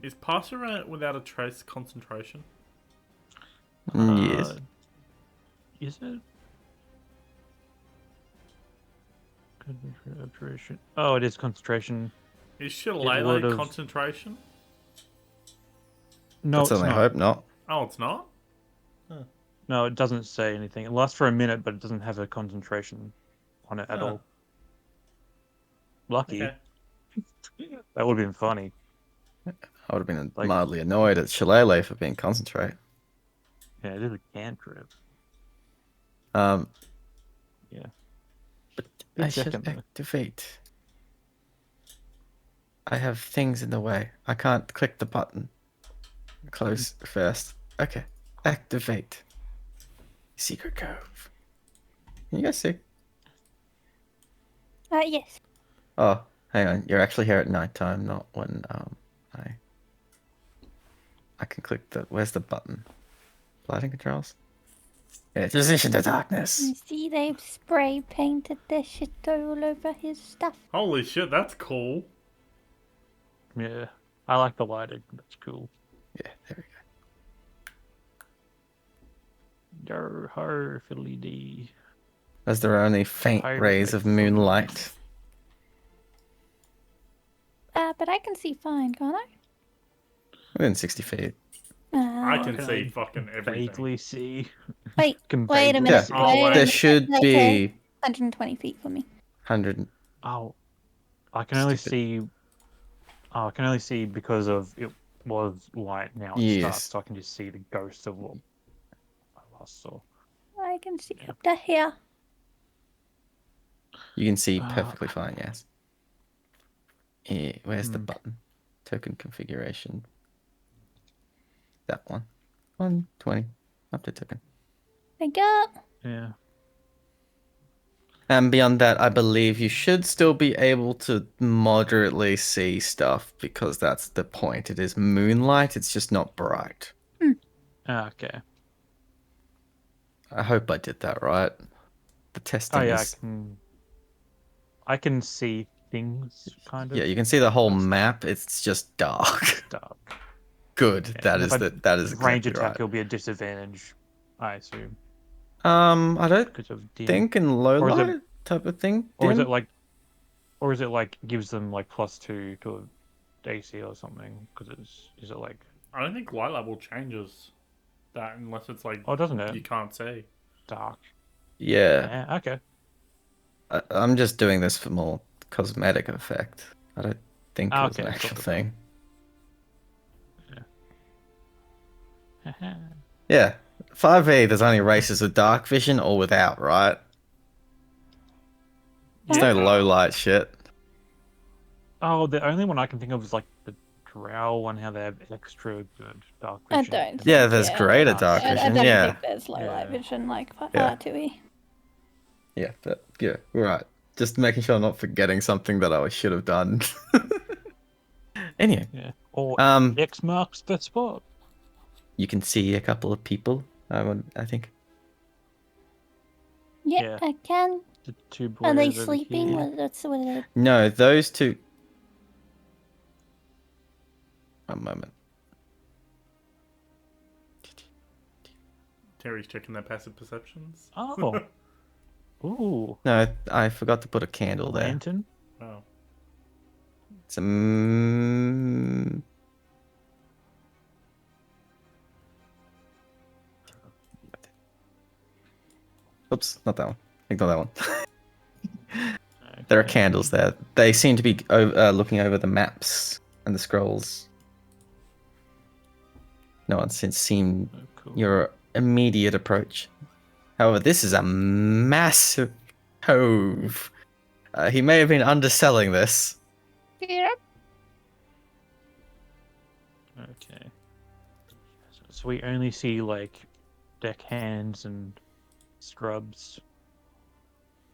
B: Is pass around without a trace concentration?
D: Yes.
A: Is it? Concentration. Oh, it is concentration.
B: Is shillelagh
A: would've-
B: concentration?
A: No,
D: Let's
A: it's
D: only
A: not.
D: hope not.
B: Oh, it's not?
A: No, it doesn't say anything. It lasts for a minute, but it doesn't have a concentration on it at
B: Oh.
A: all. Lucky.
B: Okay.
A: That would have been funny.
D: I would have been
A: Like-
D: mildly annoyed at Shillelagh for being concentrate.
A: Yeah, it is a cantrip.
D: Yeah.
A: Yeah.
D: But
A: Good
D: I should
A: second, though.
D: activate. I have things in the way. I can't click the button. Close first. Okay. Activate. Secret cove. Can you guys see?
C: Yes.
D: Oh, hang on. You're actually here at nighttime, not when I can click the. Where's the button? Lighting controls. Yeah, transition to darkness.
C: You see, they've spray painted their shit all over his stuff.
B: Holy shit, that's cool.
A: Yeah. I like the lighting. That's cool.
D: Yeah, there we go.
A: Dar har fiddly dee.
D: As there are only faint
A: Pirate
D: rays of
A: lights.
D: moonlight.
C: But I can see fine, can't I?
D: Within 60 feet.
B: I can
A: can
B: see
A: I
B: fucking everything.
A: Vaguely see.
C: Wait,
A: Can
C: wait a
A: vaguely
C: minute.
A: see.
B: Oh,
C: wait a
B: wait.
D: There
C: minute.
D: should
C: Okay.
D: be
C: 120 feet for me.
D: 100.
A: Oh, I can only
D: Stupid.
A: see. Oh, I can only see because of it was light. Now it's
D: Yes.
A: dark, so I can just see the ghost of what I last saw.
C: I can see up to here.
D: You can see
A: Ah.
D: perfectly fine, yes. Yeah, where's the button? Token configuration. That one. 120. Up to token.
C: There you go.
A: Yeah.
D: And beyond that, I believe you should still be able to moderately see stuff because that's the point. It is moonlight, it's just not bright.
A: Okay.
D: I hope I did that right. The
A: Oh
D: testing
A: yeah,
D: is.
A: I can see things kind
D: Yeah,
A: of.
D: you can see the whole
A: That's
D: map, it's just dark.
A: dark.
D: Good.
A: Yeah,
D: That
A: and
D: is
A: if I
D: that is
A: range
D: exactly
A: attack,
D: right.
A: it'll be a disadvantage, I assume,
D: I don't
A: because of dim.
D: think in low
A: Or is it,
D: light type of thing.
A: or is it
D: Dim.
A: like, or is it like gives them like +2 to AC or something? Because is it like,
B: I don't think light level changes that unless it's like
A: oh, doesn't it?
B: you can't see.
A: Dark.
D: Yeah.
A: Yeah. Okay.
D: I'm just doing this for more cosmetic effect. I don't think it was an
A: Okay.
D: actual
A: Cool.
D: thing.
A: Yeah.
D: Yeah. 5e, there's only races with dark vision or without, right? There's no low light shit.
A: Oh, the only one I can think of is like the Drow one, how they have extra good dark
C: I
A: vision.
C: don't.
D: Yeah,
C: think,
D: there's greater dark
C: I
D: vision,
C: don't
D: yeah.
C: think there's low light
A: Yeah.
C: vision like
D: Yeah.
C: R2E.
D: Yeah, but yeah, right. Just making sure I'm not forgetting something that I should have done. Anyway,
A: Yeah. Or X marks the spot.
D: you can see a couple of people. I think.
C: Yeah,
A: Yeah.
C: I can.
A: The two
C: Are they
A: boys over
C: sleeping?
A: here.
C: What are they?
D: No, those two. One moment.
B: Terry's checking their passive perceptions.
A: Oh. Ooh.
D: No, I forgot to put a candle there.
A: Lantern.
B: Oh.
D: It's a. Oops, not that one. Ignore that one. There are
A: Okay.
D: candles there. They seem to be looking over the maps and the scrolls. No one's seen
A: Oh, cool.
D: your immediate approach. However, this is a massive cove. He may have been underselling this.
C: Yep.
A: Okay. So we only see like deckhands and scrubs.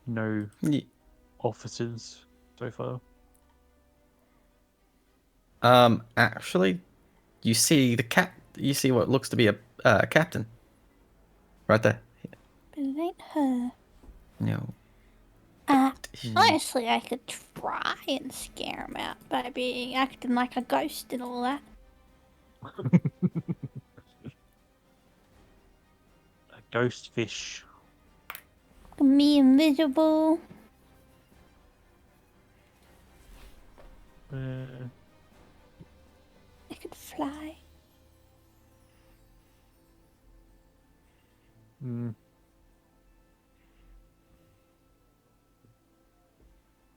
A: No
D: Ye-
A: officers so far.
D: Actually, you see the cap. You see what looks to be a captain. Right there.
C: But it ain't her.
D: No.
C: Honestly, I could try and scare him out by acting like a ghost and all that.
A: A ghost fish.
C: Me invisible. I could fly.
A: Hmm.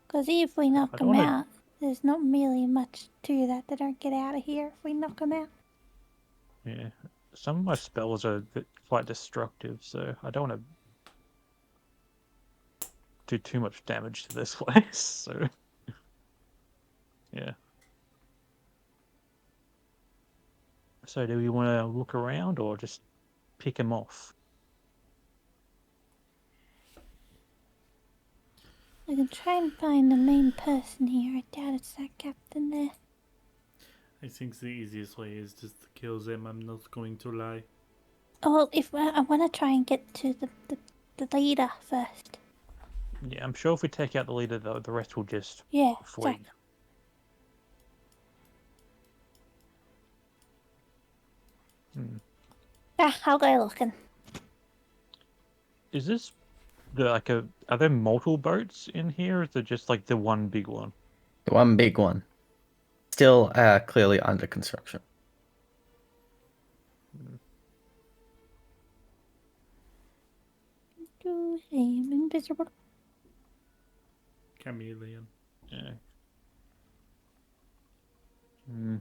C: Because if we knock
A: don't
C: him
A: wanna-
C: out, there's not really much to that. They don't get out of here if we knock him out.
A: Yeah. Some of my spells are quite destructive, so I don't want to do too much damage to this place. So, yeah. So, do we want to look around or just pick him off?
C: I can try and find the main person here. I doubt it's that captain there.
B: I think the easiest way is just to kill them. I'm not going to lie.
C: Oh, if I want to try and get to the leader first.
A: Yeah, I'm sure if we take out the leader, the rest will just
C: Yeah,
A: flee.
C: exactly. I'll go looking.
A: Is this are there multiple boats in here, or is it just like the one big one?
D: The one big one. Still clearly under construction.
C: I am invisible.
B: Chameleon.
A: Yeah. Hmm.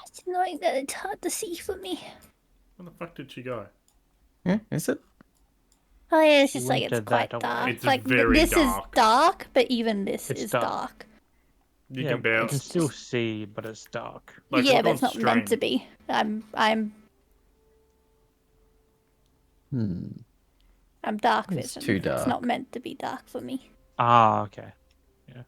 C: It's annoying that it's hard to see for me.
B: Where the fuck did she go?
D: Yeah, is it?
C: Oh yeah, it's
A: You
C: just like
A: went
C: it's
A: to
C: quite
A: that
C: dark.
A: way.
B: It's
C: like
B: very
C: this
B: dark.
C: is dark, but even this
A: It's
C: is
A: dark.
C: dark.
B: You
A: Yeah,
B: can barely.
A: you can still see, but it's dark.
B: Like,
C: yeah,
B: look
C: but
B: on
C: it's not
B: stream.
C: meant to be. I'm I'm dark
D: It's
C: vision.
D: too
C: It's not
D: dark.
C: meant to be dark for me.
A: Ah, okay. Yeah.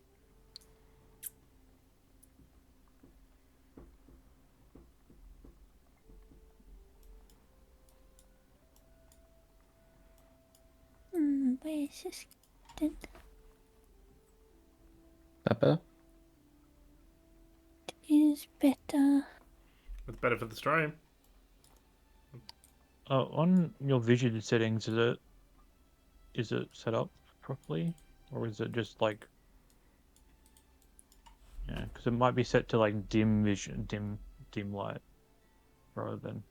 C: Where's this? It
D: That better?
C: is better.
B: It's better for the stream.
A: On your vision settings, is it set up properly, or is it just like? Yeah, because it might be set to like dim vision, dim light, rather than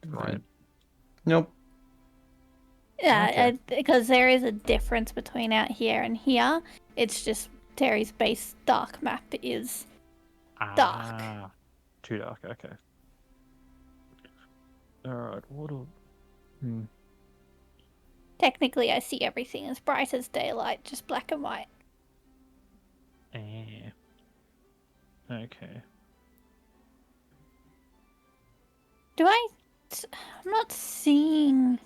A: bright.
D: Nope.
C: Yeah,
A: Okay.
C: because there is a difference between out here and here. It's just Terry's base dark map is dark.
A: Ah, too dark. Okay. All right.
C: Technically, I see everything as bright as daylight, just black and white.
A: Eh. Okay.
C: I'm not seeing.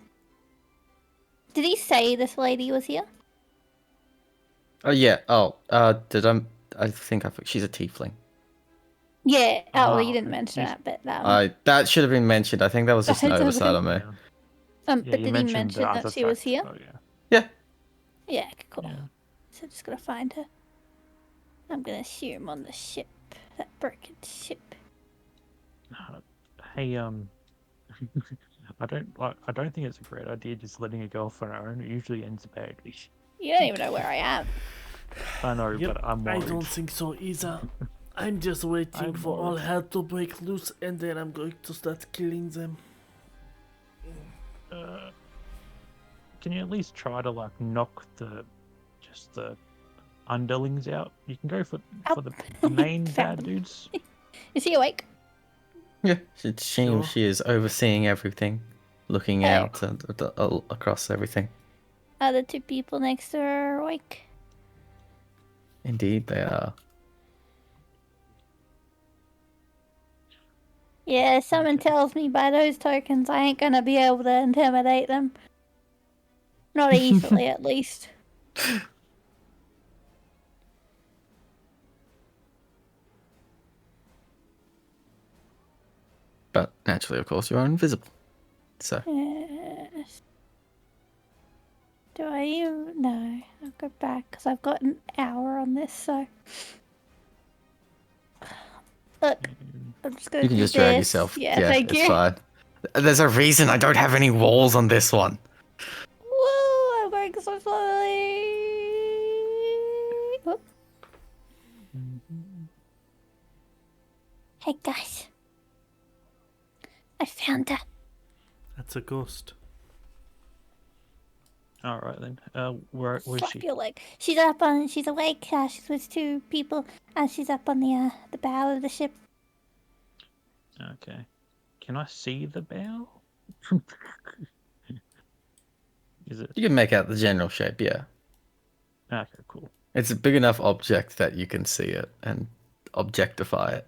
C: Did he say this lady was here?
D: Oh yeah. Oh, did I think she's a tiefling.
C: Yeah. Oh, well, you
A: Ah,
C: didn't mention
A: you,
C: that, but
D: That should have been mentioned. I think that was just an
C: It's
D: oversight
C: okay.
D: on me.
A: yeah. Yeah,
C: But
A: you
C: did he
A: mentioned the
C: mention that she was
A: artifact.
C: here?
A: Oh yeah.
D: Yeah.
C: Yeah, cool.
A: Yeah.
C: So just gotta find her. I'm gonna assume on the ship, that broken ship.
A: Hey, I don't think it's a great idea just letting it go off on our own. It usually ends badly.
C: You don't even know where I am.
A: I know,
B: Yep,
A: but I'm
B: I
A: worried.
B: don't think so either. I'm just waiting
A: I'm
B: for all
A: worried.
B: hell to break loose, and then I'm going to start killing them.
A: Can you at least try to like knock the underlings out? You can go for the main
C: Found
A: bad
C: them.
A: dudes.
C: Is he awake?
D: Yeah. It seems
B: Sure.
D: she is overseeing everything, looking
C: Oh.
D: out across everything.
C: Are the two people next to her awake?
D: Indeed, they are.
C: Yeah, someone
A: Okay.
C: tells me by those tokens I ain't gonna be able to intimidate them. Not easily, at least.
D: But naturally, of course, you are invisible. So
C: Yes. Do I even? No, I'll go back because I've got an hour on this, so. Look, I'm just gonna
D: you can
C: do
D: just drag
C: this.
D: yourself.
C: Yeah, thank
D: it's
C: you.
D: fine. There's a reason I don't have any walls on this one.
C: Whoa, I'm going so slowly. Oh. Hey guys, I found her.
B: That's a ghost.
A: All right then. Where's
C: Slap
A: she?
C: your leg. She's up on. She's awake. She's with two people, and she's up on the bow of the ship.
A: Okay. Can I see the bow? Is it?
D: You can make out the general shape. Yeah,
A: Okay, cool.
D: it's a big enough object that you can see it and objectify it.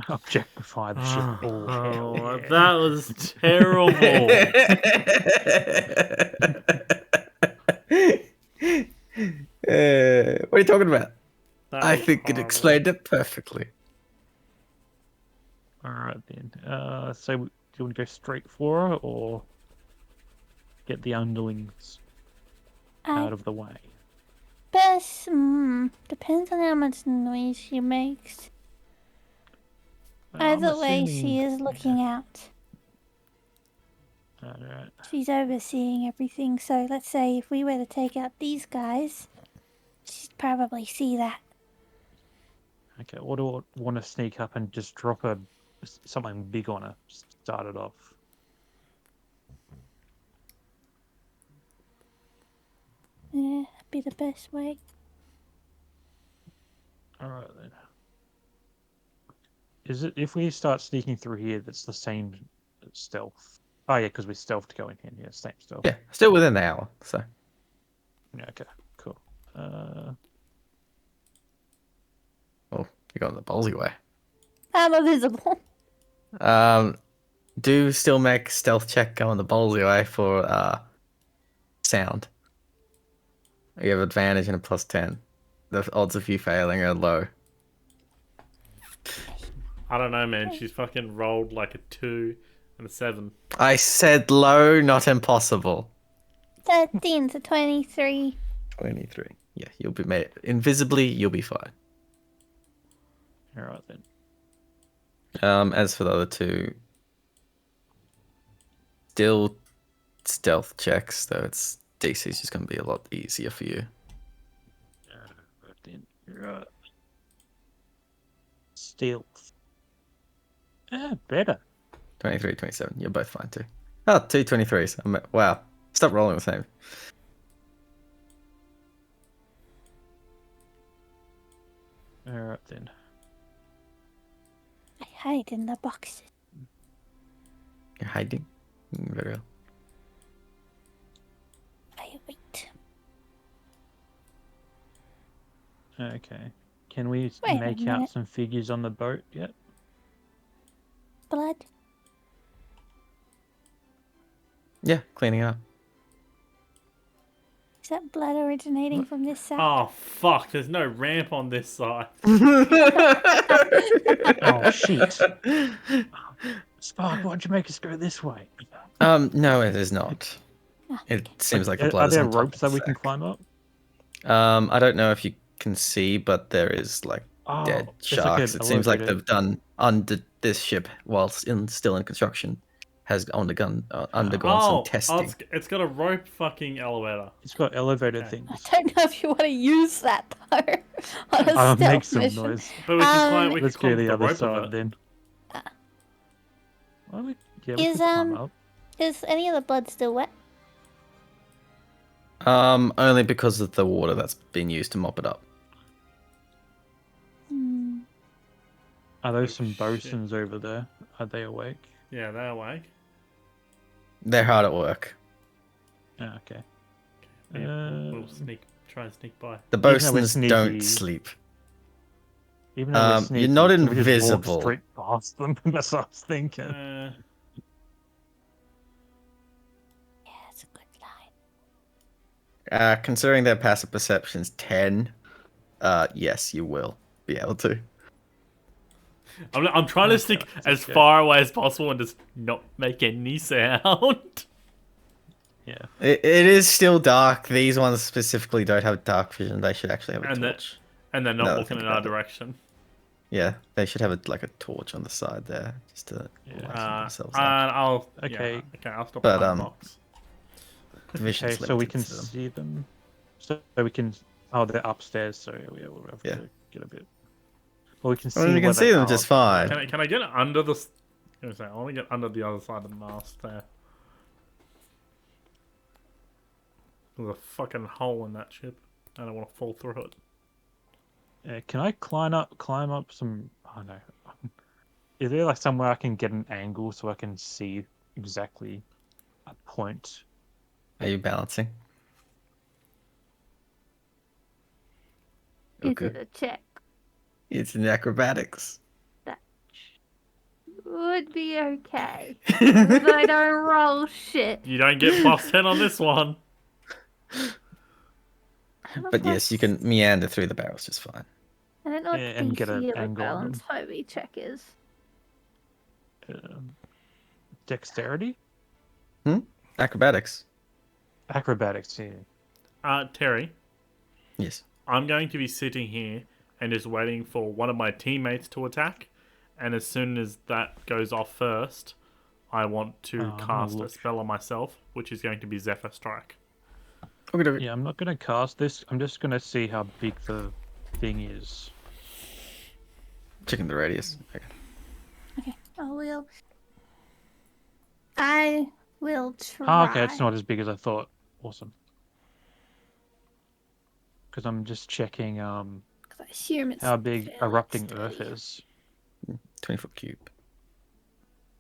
A: Objectify the ship. Oh, hell
B: Oh,
A: yeah.
B: that was terrible.
D: What are you talking about?
B: That
D: I
B: was
D: think it
B: horrible.
D: explained it perfectly.
A: All right then. So do you want to go straight for her or get the underlings out of the way?
C: Best, depends on how much noise she makes.
A: I'm
C: Either way,
A: assuming-
C: she is looking out.
A: All right.
C: She's overseeing everything, so let's say if we were to take out these guys, she'd probably see that.
A: Okay. Or do I want to sneak up and just drop something big on her? Start it off.
C: Yeah, that'd be the best way.
A: All right then. Is it if we start sneaking through here? That's the same stealth. Oh yeah, because we stealthed going in. Yeah, same stealth.
D: Yeah, still within the hour. So
A: Yeah, okay. Cool.
D: oh, you're going the ballsy way.
C: I'm invisible.
D: Um, Do still make stealth check going the ballsy way for sound. You have advantage and a +10. The odds of you failing are low.
B: I don't know, man. She's fucking rolled like a 2 and a 7.
D: I said low, not impossible.
C: 13 to 23.
D: 23. Yeah, you'll be made invisibly. You'll be fine.
A: All right then.
D: As for the other two, still stealth checks, though it's DC's just gonna be a lot easier for you.
A: Right then. Right. Stealth. Better.
D: 23, 27. You're both fine too. Oh, 2 23s. Wow. Stop rolling the same.
A: All right then.
C: I hide in the boxes.
D: You're hiding. Very well.
C: I wait.
A: Okay. Can we
C: Wait a
A: make out
C: minute.
A: some figures on the boat yet?
C: Blood?
D: Yeah, cleaning up.
C: Is that blood originating from this sack?
B: Oh, fuck. There's no ramp on this side.
A: Oh shit! Spark, why'd you make us go this way?
D: No, it is not. It seems like the blood
A: Are
D: is
A: there
D: on top
A: ropes
D: of
A: that
D: the
A: we can
D: sack.
A: climb up?
D: I don't know if you can see, but there is like
A: Oh,
D: dead
A: it's like
D: sharks.
A: an
D: It seems like
A: elevator.
D: they've done under this ship whilst still in construction has undergone some
B: Oh,
D: testing.
B: it's got a rope fucking elevator.
A: It's got elevator
B: Okay.
A: things.
C: I don't know if you want to use that though. On a
A: I'll make
C: stealth
A: some
C: mission.
A: noise.
B: But we can climb.
C: Um,
B: We can
A: Let's
B: climb
A: go to the
B: the
A: other
B: rope of
A: side
B: it.
A: then.
C: Ah.
A: Well, we can
C: Is
A: climb up.
C: is any of the blood still wet?
D: Only because of the water that's been used to mop it up.
C: Hmm.
A: Are those
B: Oh,
A: some
B: shit.
A: bosuns over there? Are they awake?
B: Yeah, they're awake.
D: They're hard at work.
A: Ah, okay.
B: Yeah, we'll try and sneak by.
D: The
A: Even though we're
D: bosuns
A: sneaky-
D: don't sleep.
A: Even though we're
D: You're
A: sneaky,
D: not
A: can we just
D: invisible.
A: walk straight past them? That's what I was thinking.
C: Yeah, it's a good line.
D: Considering their passive perception's 10, yes, you will be able to.
B: I'm trying to stick as far away as possible and just not make any sound.
A: Yeah.
D: It is still dark. These ones specifically don't have dark vision. They should actually have a
B: And
D: torch.
B: And they're
D: Now
B: not
D: that I
B: looking
D: think
B: in our
D: about it.
B: direction.
D: Yeah, they should have a torch on the side there just to
A: Yeah.
D: lighten themselves
B: And
D: up.
B: I'll
A: Okay.
B: okay, I'll stop
D: But,
B: behind the box.
D: Vision's
A: Okay, so we
D: limited
A: can
D: to them.
A: see them. So we can. Oh, they're upstairs. So yeah, we'll have
D: Yeah.
A: to get a bit. Well, we can see.
D: I mean, we can
A: where
D: see
A: they
D: them
A: are.
D: just fine.
B: Can I get under the? I want to get under the other side of the mast there. There's a fucking hole in that ship. I don't want to fall through it.
A: Can I climb up some? Oh no. Is there like somewhere I can get an angle so I can see exactly a point?
D: Are you balancing?
C: Is
D: Okay.
C: it a check?
D: It's in acrobatics.
C: Would be okay. Because I don't roll shit.
B: You don't get +10 on this one.
D: But yes, you can meander through the barrels just fine.
C: I don't know what
A: Yeah, and get an
C: DC of a
A: angle on
C: balance Hobie check is.
A: Dexterity,
D: Acrobatics.
A: acrobatics. Yeah.
B: Terry,
D: Yes.
B: I'm going to be sitting here and just waiting for one of my teammates to attack. And as soon as that goes off first, I want to
A: I'm gonna
B: cast a
A: look.
B: spell on myself, which is going to be Zephyr Strike.
D: Okay.
A: Yeah, I'm not gonna cast this. I'm just gonna see how big the thing is.
D: Checking the radius. Okay.
C: Okay, I will try.
A: Oh, okay, it's not as big as I thought. Awesome. Because I'm just checking
C: 'Cause I assume it's
A: how big
C: fairly
A: erupting
C: steady.
A: Earth is.
D: 20-foot cube.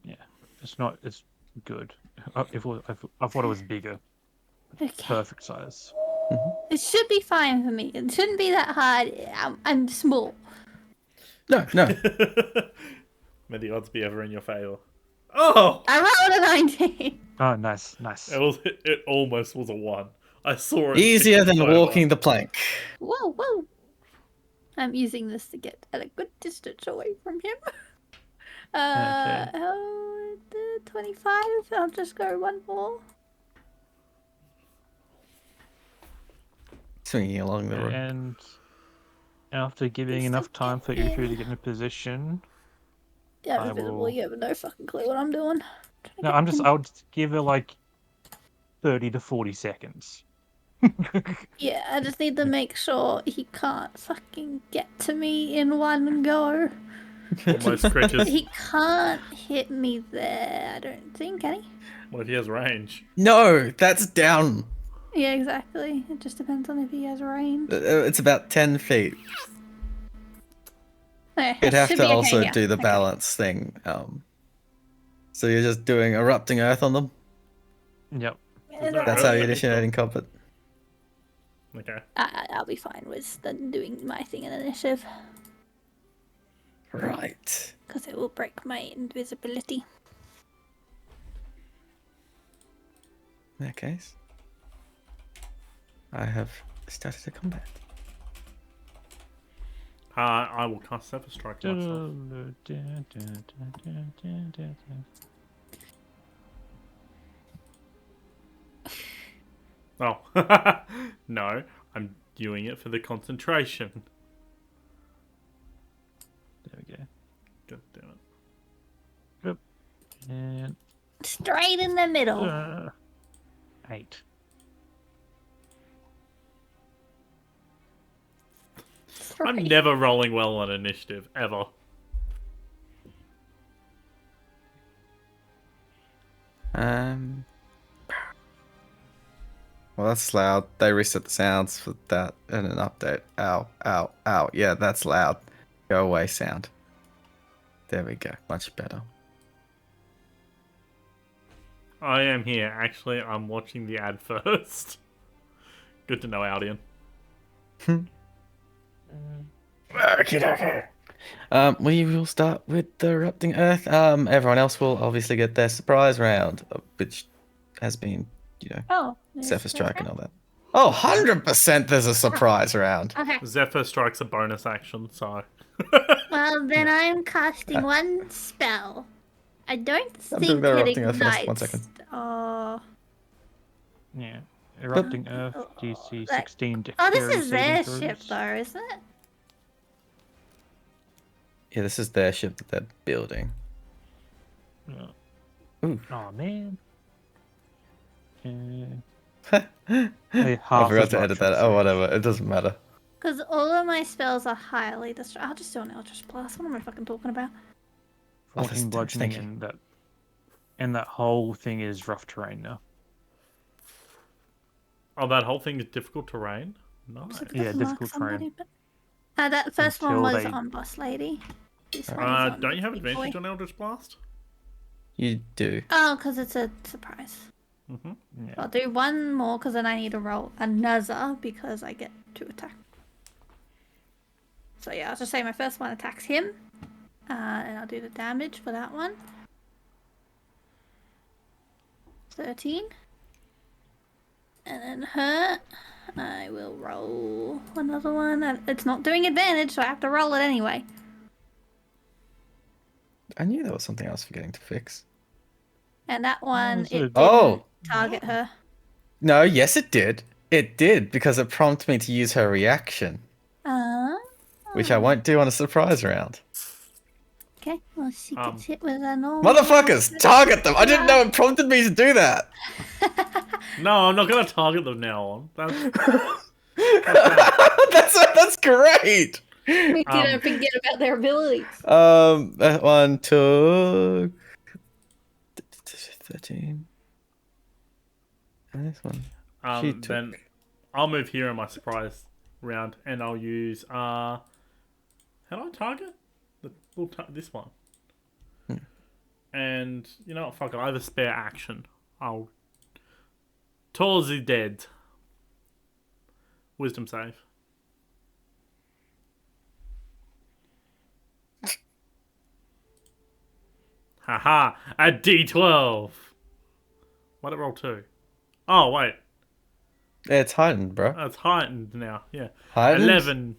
A: Yeah, it's not. It's good. I thought it was bigger.
C: Okay.
A: Perfect size.
C: It should be fine for me. It shouldn't be that hard. I'm small.
D: No.
B: May the odds be ever in your favor. Oh!
C: I rolled a 19.
A: Oh, nice, nice.
B: It almost was a 1. I saw it.
D: Easier
B: tick
D: than
B: over.
D: walking the plank.
C: Whoa, whoa. I'm using this to get at a good distance away from him.
A: Okay.
C: Oh, the 25. I'll just go one more.
D: Swinging along the road.
A: And after giving enough time for Ufu to get in a position,
C: Yeah,
A: I
C: invisible.
A: will.
C: You have no fucking clue what I'm doing.
A: No, I would give her like 30 to 40 seconds.
C: Yeah, I just need to make sure he can't fucking get to me in one go.
B: Almost creatures.
C: He can't hit me there, I don't think, can he?
B: What if he has range?
D: No, that's down.
C: Yeah, exactly. It just depends on if he has range.
D: It's about 10 feet.
C: Okay,
D: You'd
C: that
D: have
C: should
D: to
C: be okay
D: also
C: here.
D: do the
C: Okay.
D: balance thing. So you're just doing erupting earth on them?
A: Yep.
D: That's how you're initiating combat.
B: Okay.
C: I'll be fine with doing my thing in initiative.
D: Right.
C: Because it will break my invisibility.
D: In that case, I have started a combat.
B: I will cast Zephyr Strike myself. Oh. No, I'm doing it for the concentration.
A: There we go.
B: God damn it.
A: And
C: Straight in the middle.
A: 8.
B: I'm
C: Three.
B: never rolling well on initiative, ever.
D: Well, that's loud. They reset the sounds for that in an update. Ow, ow, ow. Yeah, that's loud. Go away, sound. There we go. Much better.
B: I am here. Actually, I'm watching the ad first. Good to know, Aldian.
D: We will start with the erupting earth. Everyone else will obviously get their surprise round, which has been,
C: Oh.
D: Zephyr Strike and all that. Oh, 100% there's a surprise round.
C: Okay.
B: Zephyr Strike's a bonus action, so...
C: Well, then I'm casting one spell. I don't
D: I'm
C: think
D: doing the
C: it
D: erupting earth first. 1
C: ignites.
D: second.
C: Oh.
A: Yeah. Erupting Earth, DC 16
C: Oh, this
A: dexterity
C: is their
A: saving
C: ship,
A: throws.
C: though, isn't it?
D: Yeah, this is their ship that they're building.
A: Yeah.
D: Ooh.
A: Oh, man.
D: I forgot to edit that. Oh, whatever. It doesn't matter.
C: Because all of my spells are highly destructive. I'll just do an Eldritch Blast. What am I fucking talking about?
D: Oh, that's
A: 14
D: damage,
A: bludgeoning
D: thank you.
A: and that whole thing is rough terrain now.
B: Oh, that whole thing is difficult terrain? Nice.
C: So it
A: Yeah,
C: doesn't
A: difficult
C: mark somebody,
A: terrain.
C: but... that first one
A: Until
C: was
A: they-
C: on Boss Lady. This one is on
B: Don't you have
C: Big Boy.
B: advantage on Eldritch Blast?
D: You do.
C: Oh, because it's a surprise.
B: Mm-hmm.
A: Yeah.
C: I'll do one more because then I need to roll another because I get to attack. So yeah, I'll just say my first one attacks him. And I'll do the damage for that one. 13. And then her, I will roll another one. And it's not doing advantage, so I have to roll it anyway.
D: I knew there was something I was forgetting to fix.
C: And that one,
A: is
C: it
A: it?
C: didn't
D: Oh!
C: target her.
D: No, yes, it did. It did, because it prompted me to use her reaction, which I won't do on a surprise round.
C: Okay, well, she gets hit with a normal.
D: Motherfuckers, target them! I didn't know it prompted me to do that!
B: No, I'm not going to target them now on.
D: That's great!
C: We didn't forget about their abilities.
D: That one took 13. And this one. She took...
B: Then I'll move here in my surprise round, and I'll use how do I target this one? And you know what? Fuck it. I have a spare action. I'll towards the dead. Wisdom save. Haha, a D12. Why'd it roll 2? Oh, wait.
D: It's heightened, bro.
B: It's heightened now. Yeah.
D: Heightened?
B: 11.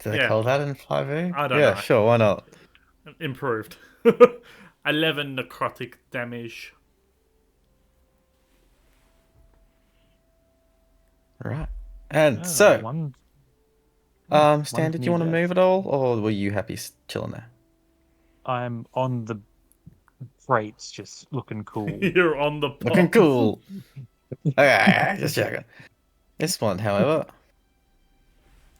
D: Do they
B: Yeah.
D: call that in 5e?
B: I don't
D: Yeah,
B: know.
D: sure, why not?
B: Improved. 11 necrotic damage.
D: Right. And
A: Oh,
D: so,
A: one
D: Stan, did you
A: near
D: want to
A: death.
D: move at all, or were you happy chilling there?
A: I'm on the crates, just looking cool.
B: You're on the pop.
D: Looking cool. Okay, just checking. This one, however,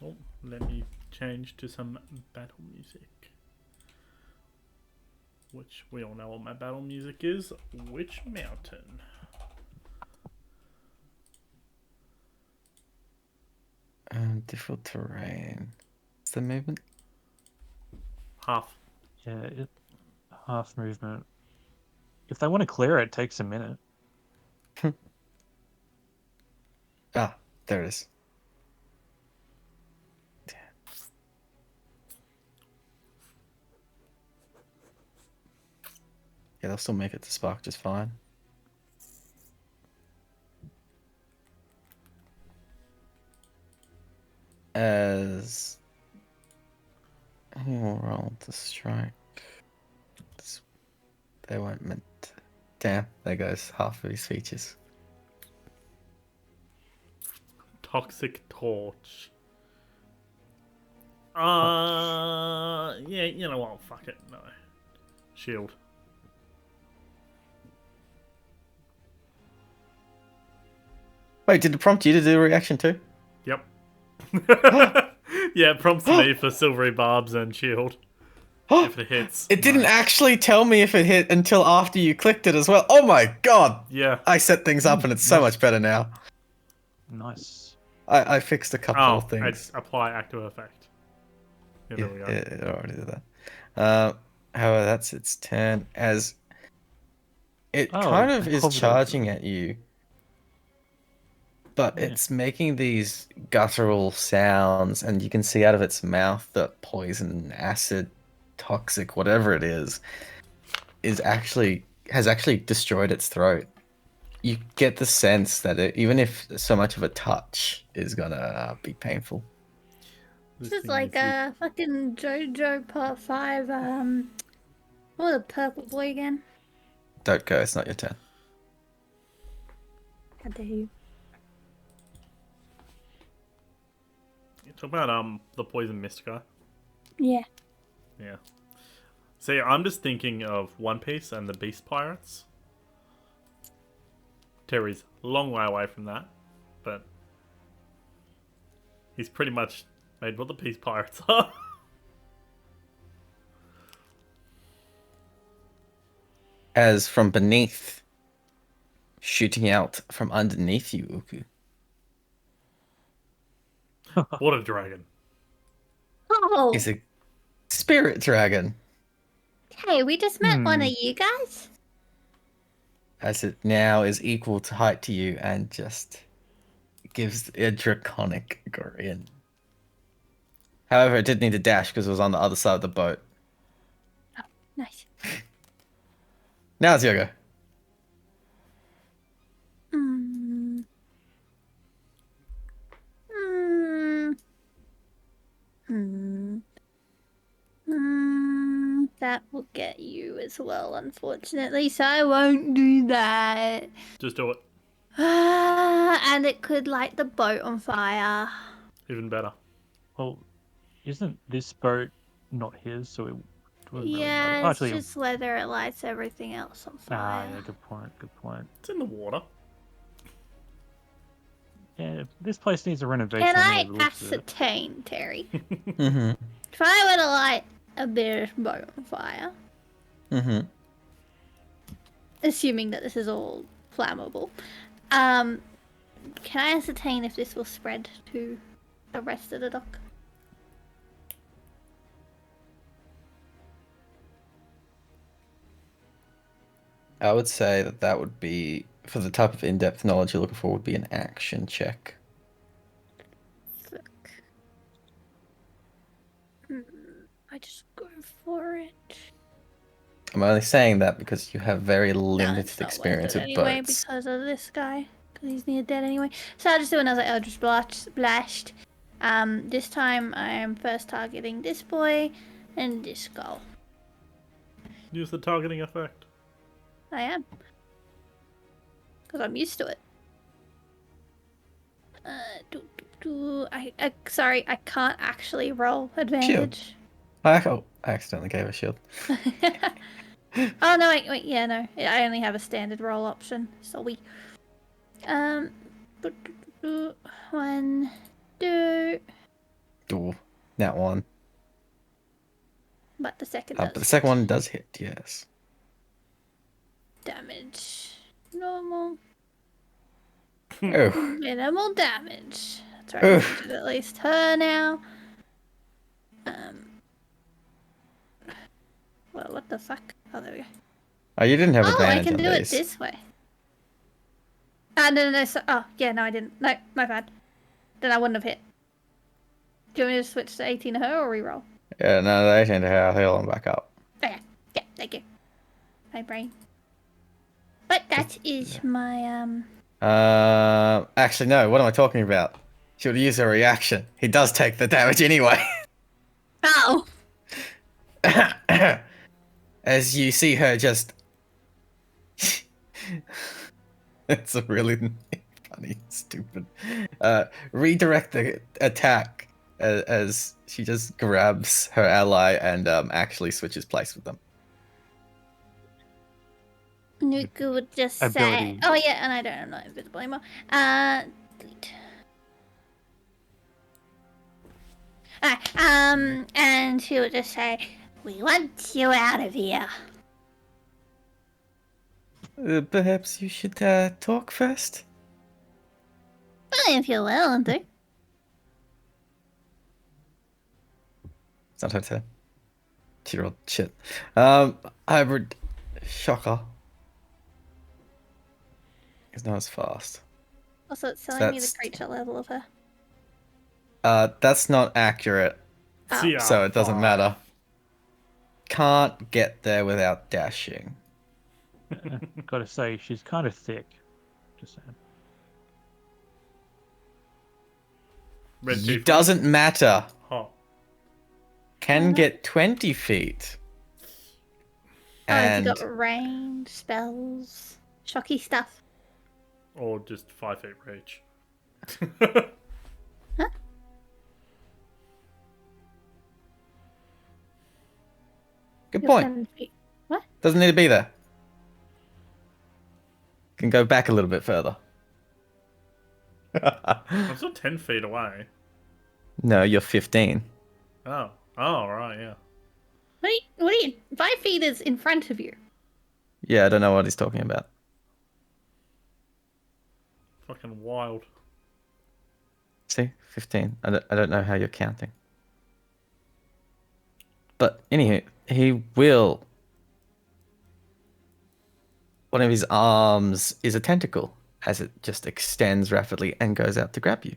B: Oh, let me change to some battle music. Which we all know what my battle music is. Which mountain?
D: difficult terrain. What's the movement?
B: Half.
A: Yeah, half movement. If they want to clear it, it takes a minute.
D: Ah, there it is. Yeah, they'll still make it to Spark just fine. As we'll roll to strike. They weren't meant to. Damn, there goes half of his features.
B: Toxic torch. Yeah, you know what? Fuck it. No. Shield.
D: Wait, did it prompt you to do a reaction too?
B: Yep. Yeah, it prompts me for silvery barbs and shield. If it hits.
D: It didn't
B: no.
D: actually tell me if it hit until after you clicked it as well. Oh my god!
B: Yeah.
D: I set things up and it's so much better now.
A: Nice.
D: I fixed a couple
B: Oh,
D: of things.
B: it's apply active effect. Yeah, there we go.
D: It already did that. However, that's its turn as it
A: Oh,
D: kind of
A: it
D: is
A: hovered
D: charging
A: over.
D: at you, but
A: Yeah.
D: it's making these guttural sounds, and you can see out of its mouth that poison, acid, toxic, whatever it is has actually destroyed its throat. You get the sense that even if so much of a touch is gonna be painful.
C: This
B: This
C: is
B: thing
C: like
B: is
C: a fucking JoJo Part 5, what was the purple boy again?
D: Don't go, it's not your turn.
C: How dare you?
B: Talk about the poison mist guy.
C: Yeah.
B: Yeah. See, I'm just thinking of One Piece and the Beast Pirates. Terry's a long way away from that, but he's pretty much made what the Beast Pirates are.
D: As from beneath, shooting out from underneath you, Uku,
B: What a dragon.
C: Oh,
D: is a spirit dragon.
C: hey, we just met one of you guys.
D: As it now is equal to height to you and just gives a draconic grin. However, it did need to dash because it was on the other side of the boat.
C: Nice.
D: Now it's Yoga.
C: Mm. Mm. Hmm. That will get you as well, unfortunately, so I won't do that.
B: Just do it.
C: And it could light the boat on fire.
B: Even better.
A: Well, isn't this boat not his? So it wouldn't really
C: Yeah,
A: matter. Oh,
C: it's
A: actually,
C: just whether it lights everything else on fire.
A: yeah, good point. Good point.
B: It's in the water.
A: Yeah, this place needs a renovation.
C: Can I
A: anyway, the looks of it.
C: ascertain, Terry?
D: Mm-hmm.
C: If I were to light a British boat on fire,
D: Mm-hmm.
C: assuming that this is all flammable, can I ascertain if this will spread to the rest of the dock?
D: I would say that would be, for the type of in-depth knowledge you're looking for, would be an action check.
C: Fuck. I just go for it.
D: I'm only saying that because you have very
C: No,
D: limited
C: it's not worth
D: experience
C: it
D: with
C: anyway
D: boats.
C: because of this guy. Because he's near dead anyway. So I'll just do another Eldritch Blast. This time I am first targeting this boy and this skull.
B: Use the targeting effect.
C: I am. Because I'm used to it. Sorry, I can't actually roll advantage.
D: I accidentally gave a shield.
C: Oh no, wait, yeah, no. I only have a standard roll option. Sorry. Um, 1, 2.
D: Ooh, that one.
C: But the second
D: But
C: does
D: the second
C: hit.
D: one does hit, yes.
C: Damage. Normal.
D: Oh,
C: Minimal damage. That's right,
D: Oof.
C: which is at least her now. Well, what the fuck? Oh, there we go.
D: oh, you didn't have
C: Oh, I
D: advantage
C: can
D: on
C: do it
D: these.
C: this way. No. Oh, yeah, no, I didn't. No, my bad. Then I wouldn't have hit. Do you want me to switch to 18 to her or reroll?
D: Yeah, no, they tend to heal them back up.
C: Okay. Yeah, thank you. My brain. But that is my,
D: Actually, no, what am I talking about? She would use her reaction. He does take the damage anyway.
C: Oh!
D: As you see her just. It's a really funny, stupid. Redirect the attack as she just grabs her ally and actually switches place with them.
C: Nuku would just say...
A: Ability.
C: Oh, yeah, and I'm not invisible anymore. Delete. Alright, and she would just say, we want you out of here.
D: Perhaps you should talk first?
C: Well, if you're willing to.
D: It's not her turn. She rolled shit. Hybrid shocker is not as fast.
C: Also, it's telling me the
D: That's-
C: creature level of her.
D: That's not accurate,
C: Oh.
B: CR
D: so it doesn't
B: 5.
D: matter. Can't get there without dashing.
A: Gotta say, she's kind of thick. Just saying.
B: Red
D: It
B: teeth.
D: doesn't matter.
B: Oh.
D: Can get 20 feet.
C: Oh, and
D: And
C: you got range, spells, shocky stuff.
B: Or just 5 feet reach.
D: good
C: You're
D: point.
C: 10 feet. What?
D: Doesn't need to be there. Can go back a little bit further.
B: I'm still 10 feet away.
D: No, you're 15.
B: Oh. Oh, right, yeah.
C: What are you? 5 feet is in front of you.
D: Yeah, I don't know what he's talking about.
B: Fucking wild.
D: See, 15. I don't know how you're counting. But anywho, he will. One of his arms is a tentacle as it just extends rapidly and goes out to grab you.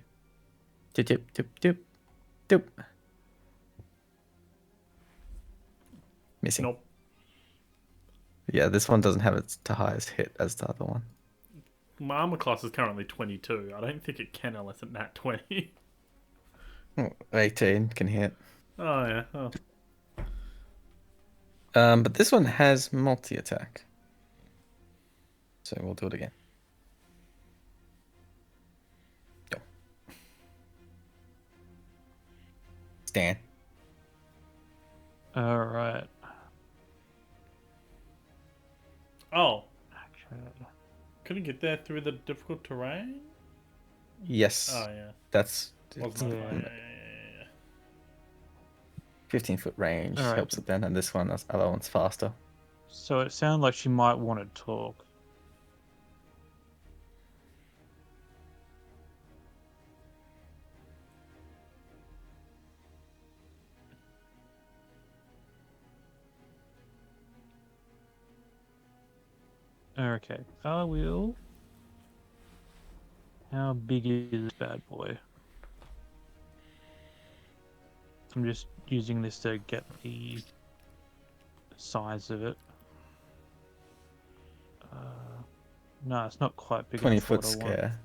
D: Doop, doop, doop, doop, doop. Missing.
B: Nope.
D: Yeah, this one doesn't have its highest hit as the other one.
B: My armor class is currently 22. I don't think it can unless it's nat 20.
D: 18 can hit.
B: Oh, yeah. Oh.
D: But this one has multi-attack. So we'll do it again. Go. Stan.
A: All right.
B: Oh.
A: Okay.
B: Couldn't get there through the difficult terrain?
D: Yes.
B: Oh, yeah.
D: That's
B: Wasn't
A: Yeah.
B: yeah.
D: 15-foot range
A: Alright.
D: helps it then, and this one, this other one's faster.
A: So it sounds like she might want to talk. Okay, I will. How big is this bad boy? I'm just using this to get the size of it. No, it's not quite big
D: 20
A: enough for
D: foot
A: what I want.
D: scare.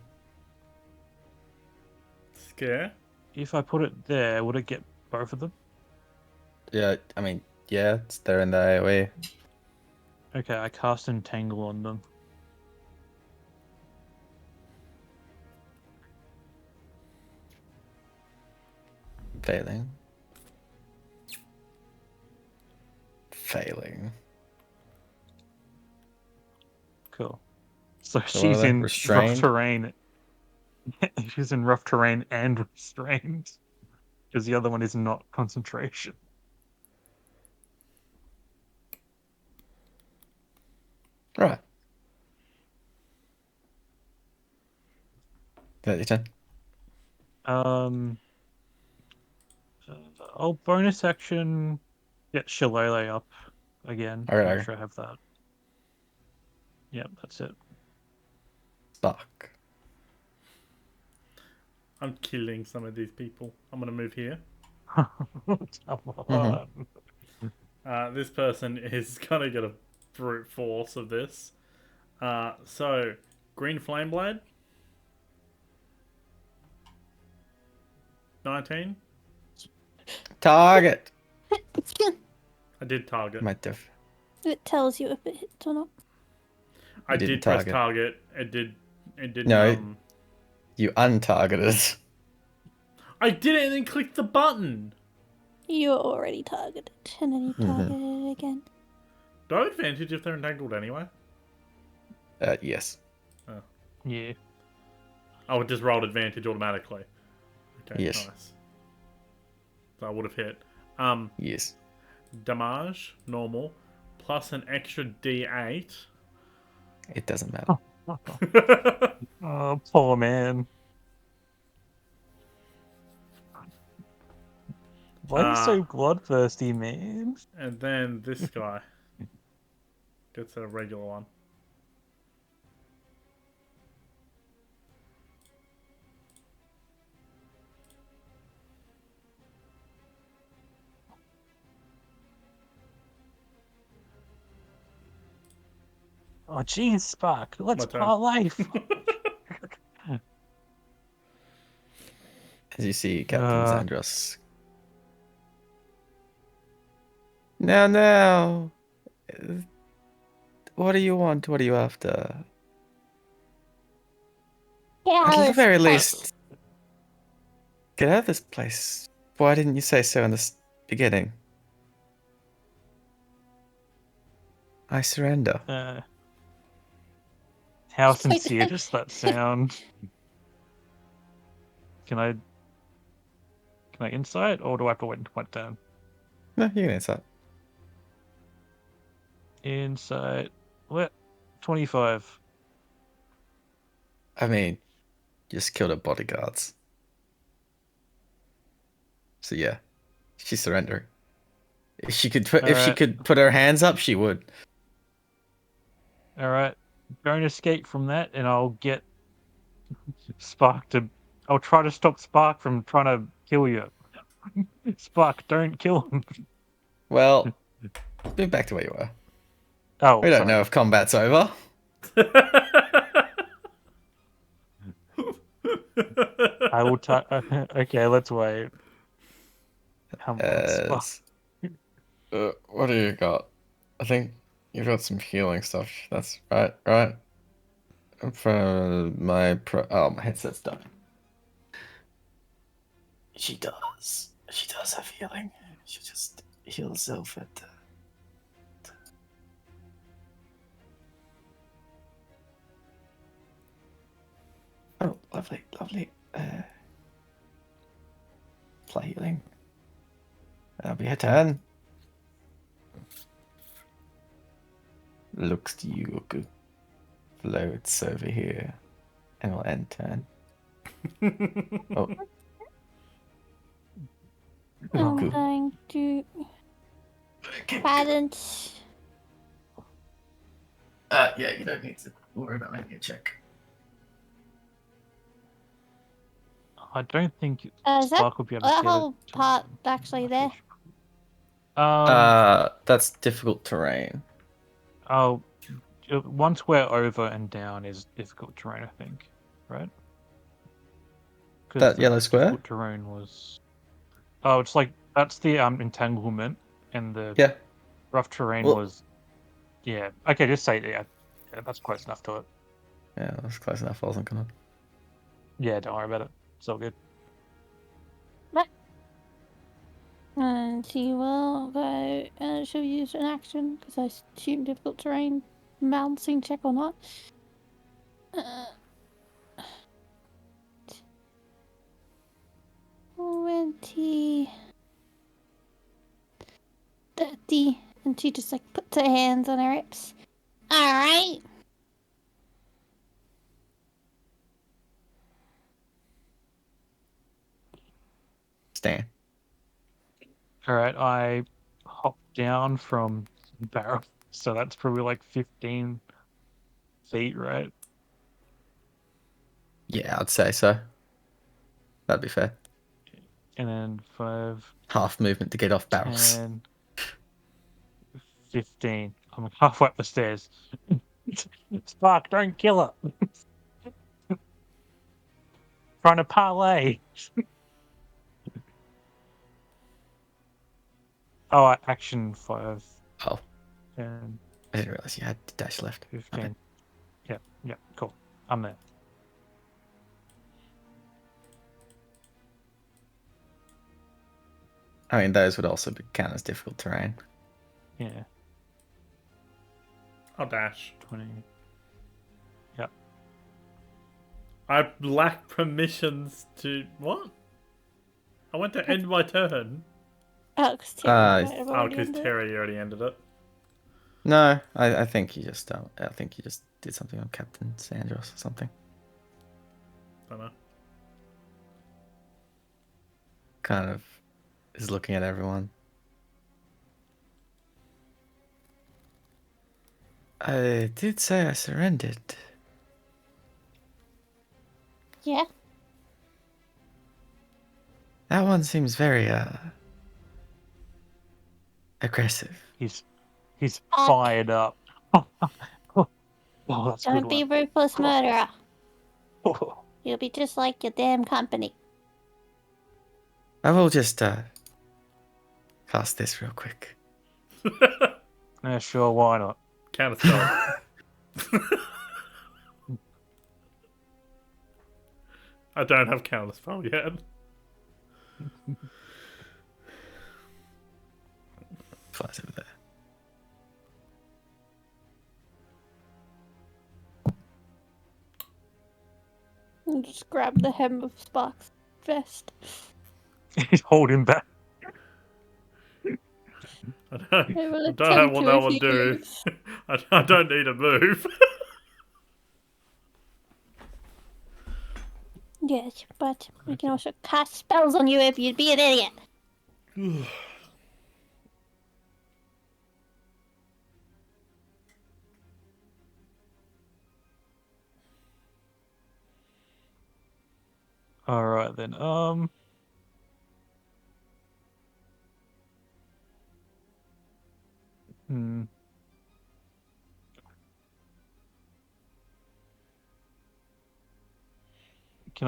B: Scare?
A: If I put it there, would it get both of them?
D: Yeah, I mean, yeah, they're in the AoE.
A: Okay, I cast Entangle on them.
D: Failing. Failing.
A: Cool. So
D: So what are
A: she's
D: they?
A: in rough
D: Restrained?
A: terrain. She's in rough terrain and restrained. Because the other one is not concentration.
D: Right. Is that your turn?
A: I'll bonus action get Shillelagh up again.
D: Okay,
A: Make
D: okay.
A: sure I have that. Yep, that's it.
D: Spark.
B: I'm killing some of these people. I'm gonna move here.
A: Come on.
B: This person is gonna get a brute force of this. So green flame blade. 19.
D: Target.
B: I did target.
D: Might have.
C: It tells you if it hits or not.
B: I
D: didn't
B: did press
D: target.
B: target. It did. It didn't.
D: No. You untargeted.
B: I did it and then clicked the button.
C: You're already targeted, and then you target it again.
B: Do I have advantage if they're entangled anyway?
D: Yes.
A: Yeah.
B: I would just roll advantage automatically. Okay,
D: Yes.
B: nice. So I would have hit.
D: Yes.
B: Damage, normal, plus an extra D8.
D: It doesn't matter.
A: Oh, poor man. Why are you so bloodthirsty, man?
B: And then this guy gets a regular one.
A: Oh, jeez, Spark. Let's
B: My turn.
A: parlay.
D: As you see, Captain
A: Uh.
D: Zandros. Now. What do you want? What are you after? At the very least, get out of this place. Why didn't you say so in the beginning? I surrender.
A: How sincere does that sound? Can I insight, or do I have to wait until my turn?
D: No, you can answer.
A: Insight. What? 25.
D: I mean, just killed her bodyguards. So yeah, she's surrendering. If she could put her hands up, she would.
A: All right. Don't escape from that, and I'll get Spark to. I'll try to stop Spark from trying to kill you. Spark, don't kill him.
D: Well, move back to where you were.
A: Oh,
D: We don't
A: sorry.
D: know if combat's over.
A: I will. Okay, let's wait. Come on, Spark.
D: What do you got? I think you've got some healing stuff. That's right. For my my headset's done. She does. She does have healing. She just heals herself at. Oh, lovely. Play healing. That'll be her turn. Looks to you, Goku. Floats over here. And will end turn. Oh.
C: I'm
D: Goku.
C: going to balance.
D: Yeah, you don't need to worry about making a check.
A: I don't think
C: Is that
A: Spark will be able to
C: that
A: get
C: whole
A: it.
C: part actually there?
A: Um.
D: That's difficult terrain.
A: Oh, once we're over and down is difficult terrain, I think, right?
D: That yellow square?
A: Difficult terrain was. Oh, it's like that's the entanglement, and the
D: Yeah.
A: rough terrain
D: Well-
A: was. Yeah. Okay, just say yeah. Yeah, that's close enough to it.
D: Yeah, that's close enough. I wasn't gonna.
A: Yeah, don't worry about it. It's all good.
C: And she will go. She'll use an action because I assume difficult terrain balancing check or not. 20, 30, and she just like puts her hands on her hips. All right.
D: Stan.
A: All right, I hop down from the barrel, so that's probably like 15 feet, right?
D: Yeah, I'd say so. That'd be fair.
A: And then 5,
D: Half movement to get off barrels.
A: 10, 15. I'm halfway up the stairs. Spark, don't kill her. Trying to parlay. Oh, action 5,
D: Oh,
A: 10,
D: I didn't realize you had dash left.
A: 15.
D: Okay.
A: Yeah, cool. I'm there.
D: I mean, those would also count as difficult terrain.
A: Yeah,
B: I'll dash.
A: 20. Yeah.
B: I lack permissions to what? I went to end my turn.
C: Oh, because
D: Uh,
C: might have
B: Oh,
C: already
B: because
C: ended it.
B: Terry already ended it.
D: No, I think you just I think you just did something on Captain Sandros or something.
B: Don't know.
D: Kind of is looking at everyone. I did say I surrendered.
C: Yeah.
D: That one seems very aggressive.
A: He's
C: Uh,
A: fired up. Oh, that's a good
C: Don't be
A: one.
C: ruthless murderer.
A: Oh,
C: You'll be just like your damn company.
D: I will just cast this real quick.
A: yeah, sure, why not?
B: Counter spell. I don't have counter spell yet.
D: Flies over there.
C: And just grab the hem of Spark's vest.
A: He's holding back.
B: I don't,
C: I will
B: I don't know
C: attempt
B: what
C: to
B: that
C: if
B: will
C: he
B: do.
C: moves.
B: I don't need a move.
C: Yes, but we can also cast spells on you if you'd be an idiot.
A: All right then. Hmm. Can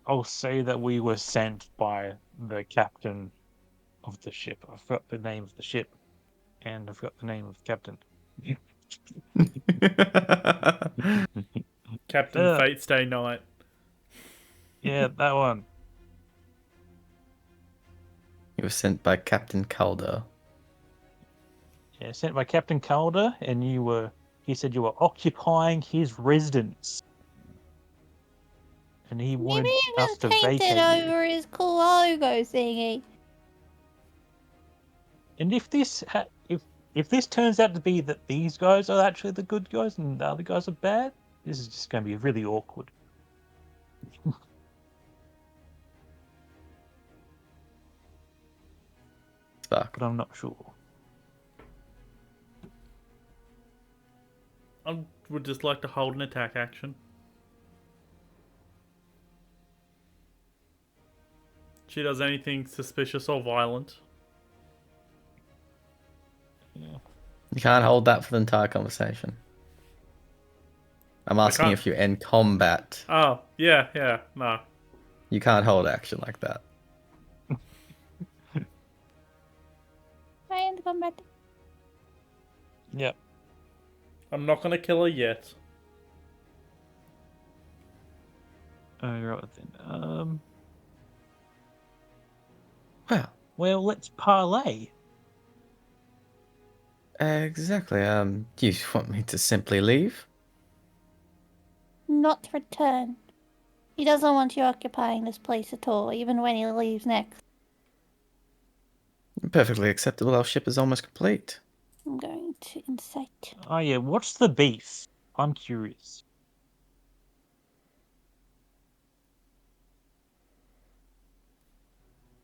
A: I'll say that we were sent by the captain of the ship. I forgot the name of the ship, and I forgot the name of the captain.
B: Captain Fate Stay Night.
A: Yeah, that one.
D: You were sent by Captain Calder.
A: Yeah, sent by Captain Calder, and he said you were occupying his residence. And he wanted
C: Maybe
A: us
C: even
A: to
C: painted
A: vacate you.
C: over his cool logo thingy.
A: And if this turns out to be that these guys are actually the good guys and the other guys are bad, this is just going to be really awkward.
D: Spark.
A: But I'm not sure.
B: I would just like to hold an attack action. She does anything suspicious or violent.
A: Yeah.
D: You can't hold that for the entire conversation. I'm asking
B: can't-
D: if you're in combat.
B: Oh, yeah, no.
D: You can't hold action like that.
C: I am the combat.
A: Yep.
B: I'm not gonna kill her yet.
A: Alright then.
D: Well,
A: Well, let's parlay.
D: exactly. Do you want me to simply leave?
C: Not return. He doesn't want you occupying this place at all, even when he leaves next.
D: Perfectly acceptable. Our ship is almost complete.
C: I'm going to insight.
A: Oh yeah, what's the beef? I'm curious.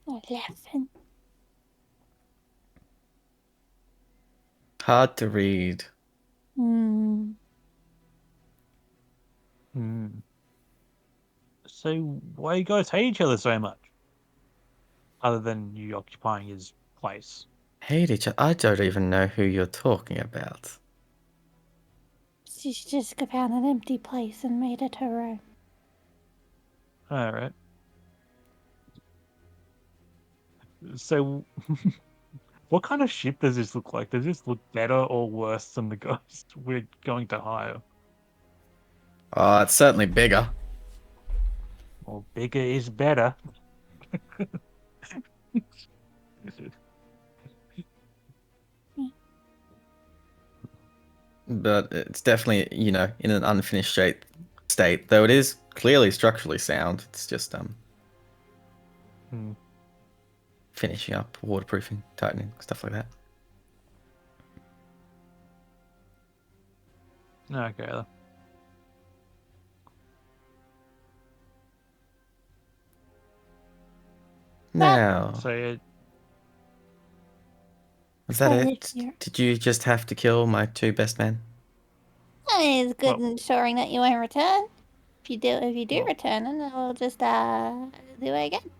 C: 11.
D: Hard to read.
C: Hmm.
A: Hmm. So why you guys hate each other so much? Other than you occupying his place.
D: Hate each other. I don't even know who you're talking about.
C: She's just found an empty place and made it her own.
A: Alright. So what kind of ship does this look like? Does this look better or worse than the ghost we're going to hire?
D: Oh, it's certainly bigger.
A: Well, bigger is better.
D: But it's definitely, in an unfinished state, though it is clearly structurally sound. It's just
A: Hmm.
D: finishing up, waterproofing, tightening, stuff like that.
A: Okay. Then.
D: Now,
A: So
D: is that
C: That
D: it?
C: is your-
D: Did you just have to kill my two best men?
C: It's good
A: Well-
C: ensuring that you won't return. If you do
A: Well-
C: return, then I'll just do it again.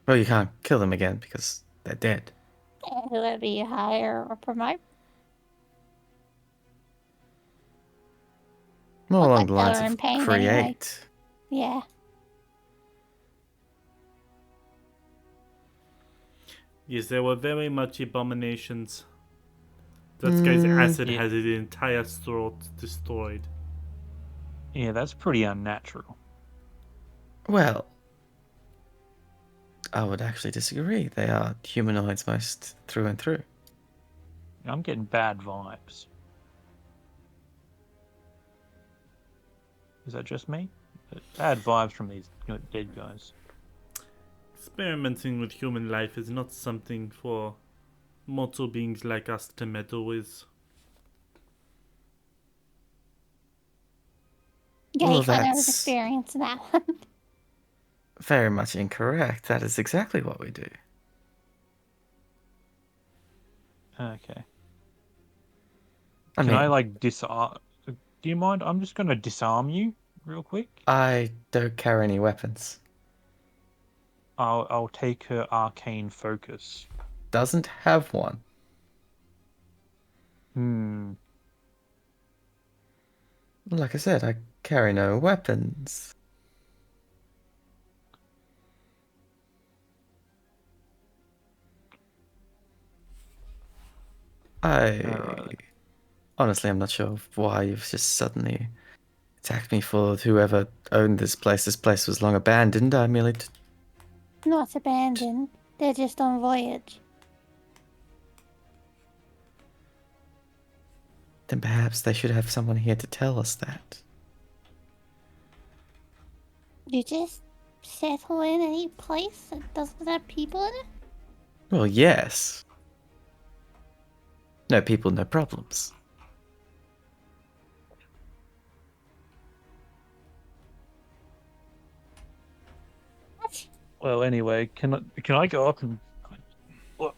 D: Well, you can't kill them again because they're dead.
C: Whoever you hire or promote.
D: More
C: Look
D: along
C: like
D: the
C: they
D: lines
C: were in
D: of
C: pain
D: create.
C: anyway. Yeah.
B: Yes, there were very much abominations. That guy's acid
A: Yeah.
B: has his entire throat destroyed.
A: yeah, that's pretty unnatural.
D: Well, I would actually disagree. They are humanoids most through and through.
A: I'm getting bad vibes. Is that just me? Bad vibes from these dead guys.
B: Experimenting with human life is not something for mortal beings like us to meddle with.
C: Yeah,
D: Well,
C: you can't have
D: that's-
C: experience in that one.
D: Very much incorrect. That is exactly what we do.
A: Okay.
D: I
A: Can
D: mean,
A: I like disarm? Do you mind? I'm just gonna disarm you real quick.
D: I don't carry any weapons.
A: I'll take her arcane focus.
D: Doesn't have one.
A: Hmm.
D: Like I said, I carry no weapons.
A: Alright.
D: Honestly, I'm not sure why you've just suddenly attacked me for whoever owned this place. This place was long abandoned. I merely.
C: Not abandoned. They're just on voyage.
D: Then perhaps they should have someone here to tell us that.
C: You just settle in any place that doesn't have people in it?
D: Well, yes. No people, no problems.
C: What?
A: Well, anyway, can I go up and what?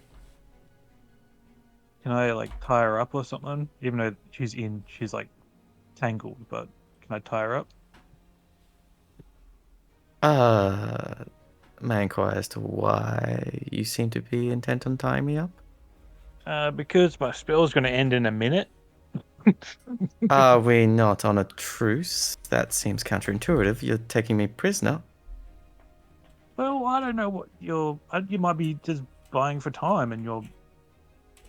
A: Can I like tie her up or something? Even though she's like tangled, but can I tie her up?
D: may I inquire as to why you seem to be intent on tying me up?
A: Because my spell's going to end in a minute.
D: Are we not on a truce? That seems counterintuitive. You're taking me prisoner.
A: Well, I don't know what you might be just buying for time, and your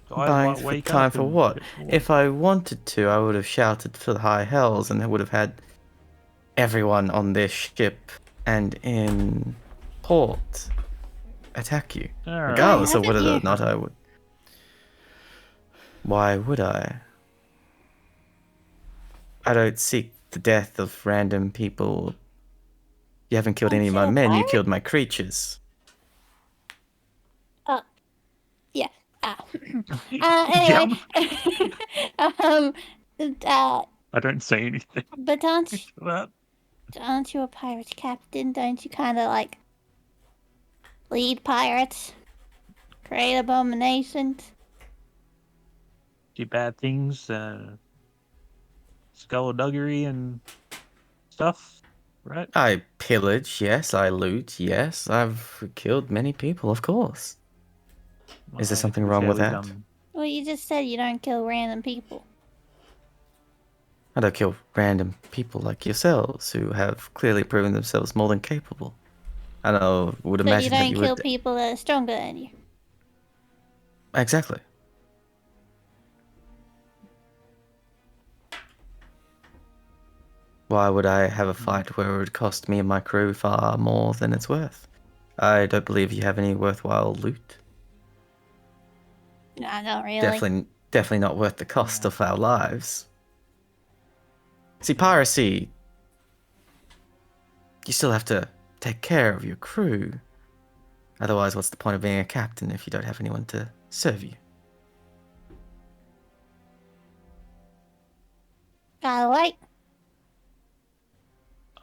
A: guy
D: Buying
A: might
D: for
A: wake
D: time
A: up
D: for
A: and
D: what?
A: get bored.
D: If I wanted to, I would have shouted for the high hells and I would have had everyone on this ship and in port attack you.
A: All right.
D: Regardless of
C: haven't
D: whether or
C: you?
D: not I would. Why would I? I don't seek the death of random people. You haven't killed any of my
C: Aren't you a
D: men, you
C: pirate?
D: killed my creatures.
C: Yeah. Ah.
A: Yeah,
C: Anyway. um.
A: I don't say anything
C: But
A: for
C: aren't you a pirate captain? Don't you kind of like lead pirates, create abominations?
A: do bad things, skullduggery and stuff, right?
D: I pillage, yes. I loot, yes. I've killed many people, of course. Is there
A: To
D: something
A: be
D: wrong
A: fair,
D: with
A: we've
D: that?
C: Well, you just said you don't kill random people.
D: I don't kill random people like yourselves who have clearly proven themselves more than capable. I know, would
C: But you
D: imagine that
C: don't
D: you
C: kill
D: would.
C: people that are stronger than you.
D: Exactly. Why would I have a fight where it would cost me and my crew far more than it's worth? I don't believe you have any worthwhile loot.
C: No, not really.
D: Definitely not worth the cost
A: Yeah.
D: of our lives. See, piracy, you still have to take care of your crew. Otherwise, what's the point of being a captain if you don't have anyone to serve you?
C: Gotta wait.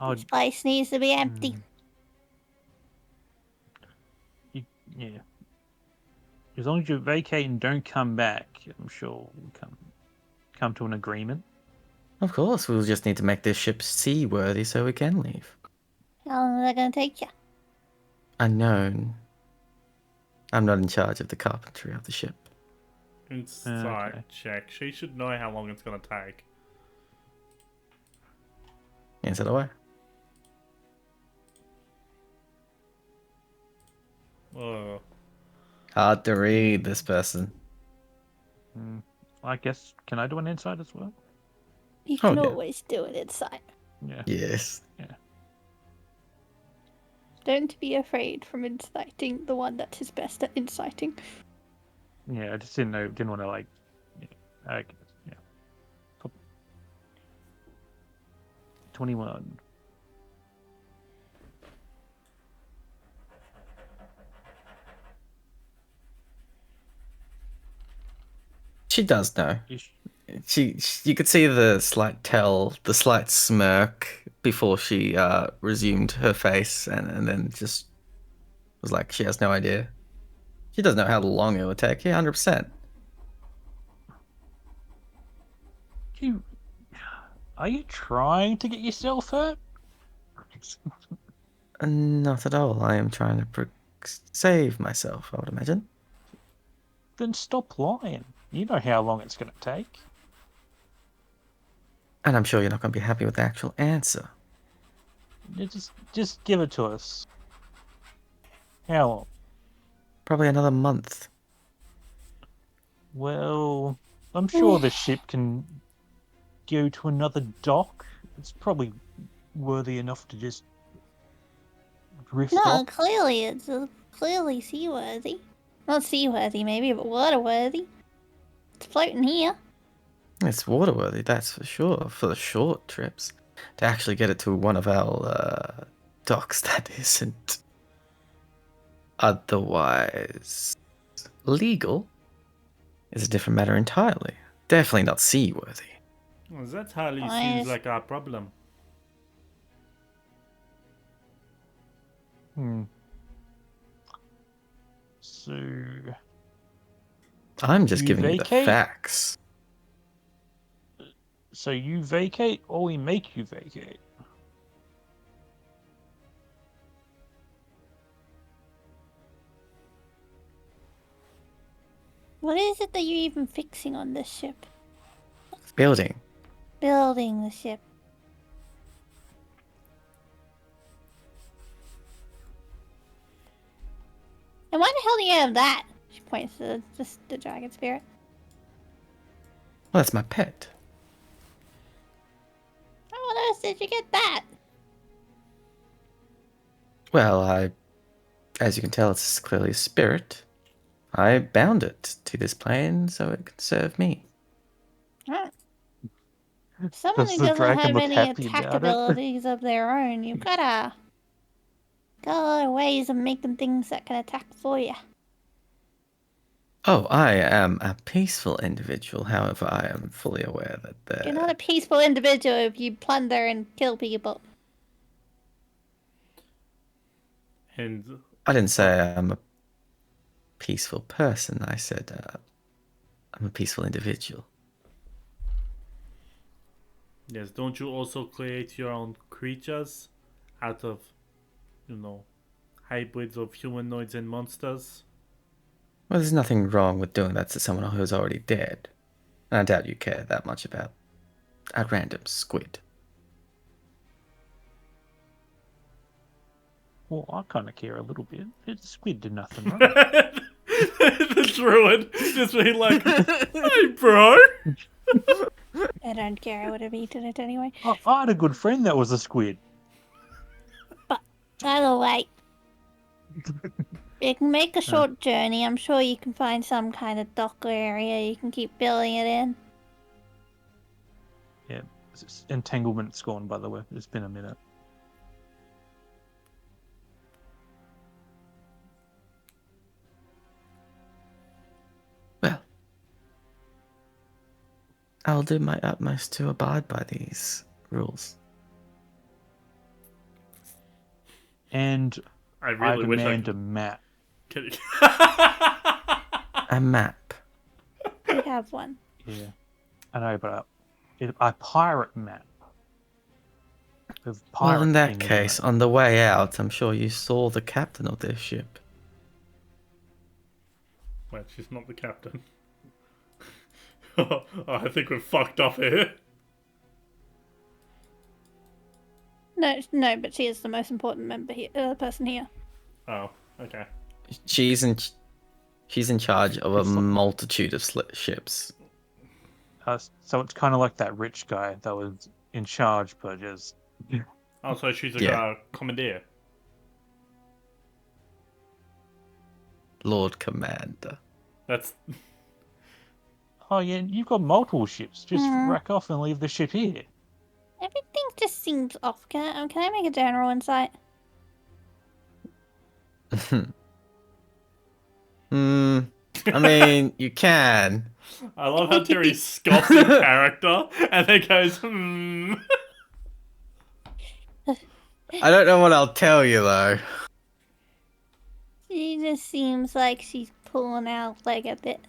A: Oh,
C: This place needs to be empty.
A: yeah. As long as you vacate and don't come back, I'm sure we'll come to an agreement.
D: Of course, we'll just need to make this ship seaworthy so we can leave.
C: How long is that gonna take you?
D: Unknown. I'm not in charge of the carpentry of the ship.
B: Insight
A: Okay.
B: check. She should know how long it's gonna take.
D: Is that away?
B: Oh.
D: Hard to read, this person.
A: I guess, can I do an insight as well?
C: You
D: Oh,
C: can
D: yeah.
C: always do it inside.
A: Yeah.
D: Yes.
C: Don't be afraid from inciting the one that is best at inciting.
A: Yeah, I just didn't want to like. Yeah. Okay. Yeah. Cool. 21.
D: She does know.
A: Ish.
D: You could see the slight smirk before she resumed her face, and then just was like, she has no idea. She doesn't know how long it would take. Yeah, 100%.
A: Are you trying to get yourself hurt?
D: Not at all. I am trying to save myself, I would imagine.
A: Then stop lying. You know how long it's going to take.
D: And I'm sure you're not going to be happy with the actual answer.
A: You just give it to us. How long?
D: Probably another month.
A: Well, I'm sure the ship can go to another dock. It's probably worthy enough to just drift
C: No,
A: off.
C: clearly it's clearly seaworthy. Not seaworthy, maybe, but waterworthy. It's floating here.
D: It's waterworthy, that's for sure, for the short trips. To actually get it to one of our docks that isn't otherwise legal is a different matter entirely. Definitely not seaworthy.
B: Well, that hardly
C: I
B: seems
C: just-
B: like our problem.
A: So,
D: I'm just
A: You
D: giving you the
A: vacate?
D: facts.
A: so you vacate, or we make you vacate?
C: What is it that you're even fixing on this ship?
D: Building.
C: Building the ship. And why the hell do you have that? She points to the dragon spirit.
D: Well, that's my pet.
C: How on earth did you get that?
D: Well, as you can tell, it's clearly a spirit. I bound it to this plane so it could serve me.
C: Huh. Someone
A: Does
C: who
A: the
C: doesn't
A: dragon
C: have
A: look
C: any
A: happy
C: attack
A: about it?
C: abilities of their own, you've got a lot of ways of making things that can attack for you.
D: Oh, I am a peaceful individual. However, I am fully aware that
C: You're not a peaceful individual if you plunder and kill people.
B: And
D: I didn't say I'm a peaceful person. I said I'm a peaceful individual.
B: yes, don't you also create your own creatures out of, hybrids of humanoids and monsters?
D: Well, there's nothing wrong with doing that to someone who's already dead. I doubt you care that much about a random squid.
A: Well, I kind of care a little bit. The squid did nothing wrong.
B: The druid just being like, hey, bro.
C: I don't care, I would have eaten it anyway.
A: I had a good friend that was a squid.
C: But, either way, you can make a short journey. I'm sure you can find some kind of dock area you can keep building it in.
A: Yeah, entanglement's gone, by the way. It's been a minute.
D: Well, I'll do my utmost to abide by these rules.
A: And
B: I
A: I
B: really wish I
A: demand a
B: could.
A: map.
D: A map.
C: We have one.
A: Yeah, I know, but a pirate map. Of pirate
D: Well, in that
A: things
D: case,
A: on
D: on the way out, I'm sure you saw the captain of this ship.
B: Wait, she's not the captain. Oh, I think we're fucked up here.
C: No, but she is the most important member here, person here.
B: Oh, okay.
D: She's in charge of a multitude of ships.
A: so it's kind of like that rich guy that was in charge, but just
B: Oh, so she's a
D: Yeah.
B: commandeer.
D: Lord Commander.
B: That's
A: oh yeah, you've got multiple ships. Just
C: Hmm.
A: rack off and leave the ship here.
C: Everything just seems off. Can I make a general insight?
D: I mean, you can.
B: I love how Terry scoffs in character and then goes,
D: I don't know what I'll tell you, though.
C: She just seems like she's pulling out like a bit.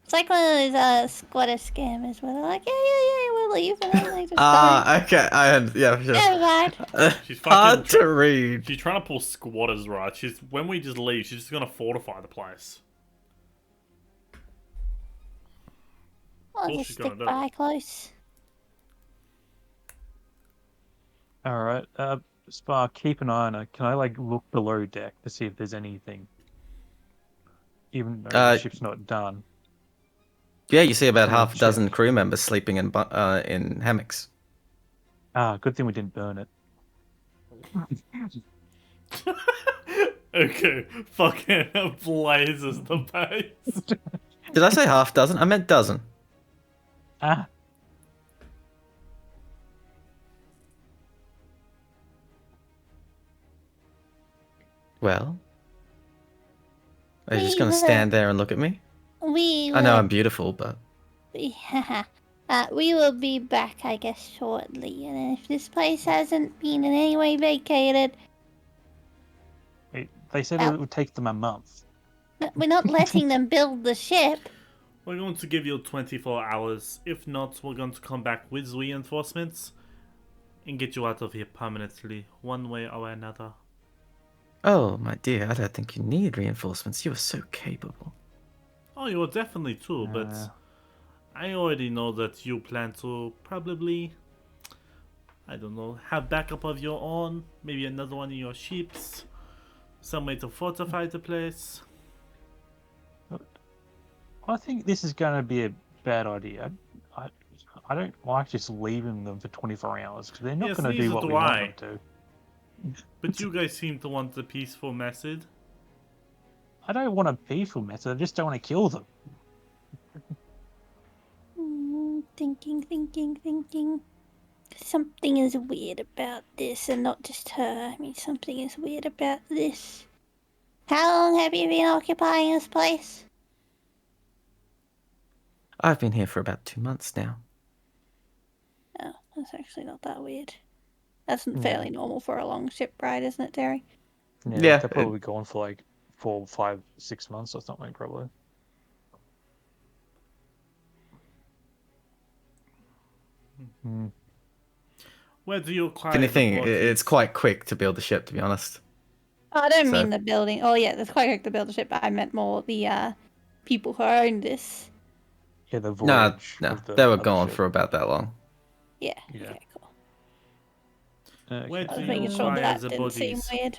C: It's like one of those squatter scammers where they're like, yeah, we'll leave, and then they just don't.
D: Okay. Yeah, sure.
C: Never mind.
B: She's fucking
D: Hard to read.
B: she's trying to pull squatters, right? When we just leave, she's just gonna fortify the place.
C: I'll
B: All
C: just
B: she's gonna
C: stick
B: do.
C: by close.
A: All right, Spark, keep an eye on her. Can I look below deck to see if there's anything? Even though the ship's not done.
D: Yeah, you see about
A: Yeah,
D: half a dozen
A: check.
D: crew members sleeping in hammocks.
A: Good thing we didn't burn it.
B: Okay, fucking blazes the base.
D: Did I say half dozen? I meant dozen.
A: Ah,
D: Well, are you just
C: We
D: gonna
C: will-
D: stand there and look at me?
C: We
D: I know
C: will
D: I'm beautiful, but
C: we will be back, I guess, shortly. And if this place hasn't been in any way vacated,
A: they said it would take them a month.
C: we're not letting them build the ship.
B: We're going to give you 24 hours. If not, we're going to come back with reinforcements and get you out of here permanently, one way or another.
D: oh my dear, I don't think you need reinforcements. You are so capable.
B: Oh, you're definitely too, but I already know that you plan to probably, I don't know, have backup of your own, maybe another one of your ships, some way to fortify the place.
A: I think this is going to be a bad idea. I, I don't like just leaving them for 24 hours because they're not
B: Yes,
A: going to do
B: neither
A: what
B: do
A: we want
B: I.
A: them to.
B: But you guys seem to want the peaceful method.
A: I don't want a peaceful method. I just don't want to kill them.
C: Thinking. Something is weird about this, and not just her. I mean, something is weird about this. How long have you been occupying this place?
D: I've been here for about 2 months now.
C: Oh, that's actually not that weird. That's
A: Yeah.
C: fairly normal for a long ship ride, isn't it, Terry?
A: Yeah, they're probably gone for like 4, 5, 6 months or something, probably. Mm.
B: Where do you
D: If
B: acquire the
D: anything, it's
B: bodies?
D: quite quick to build a ship, to be honest.
C: Oh, I don't
D: So-
C: mean the building. Oh, yeah, that's quite quick to build a ship, but I meant more the people who own this.
A: Yeah, the
D: Nah,
A: voyage
D: nah,
A: of the
D: they were
A: other
D: gone
A: ship.
D: for about that long.
C: Yeah.
A: Yeah.
C: Okay, cool.
B: Where
C: I
B: do
C: was
B: you
C: making sure
B: acquire
C: that
B: the
C: didn't seem
B: bodies
C: weird.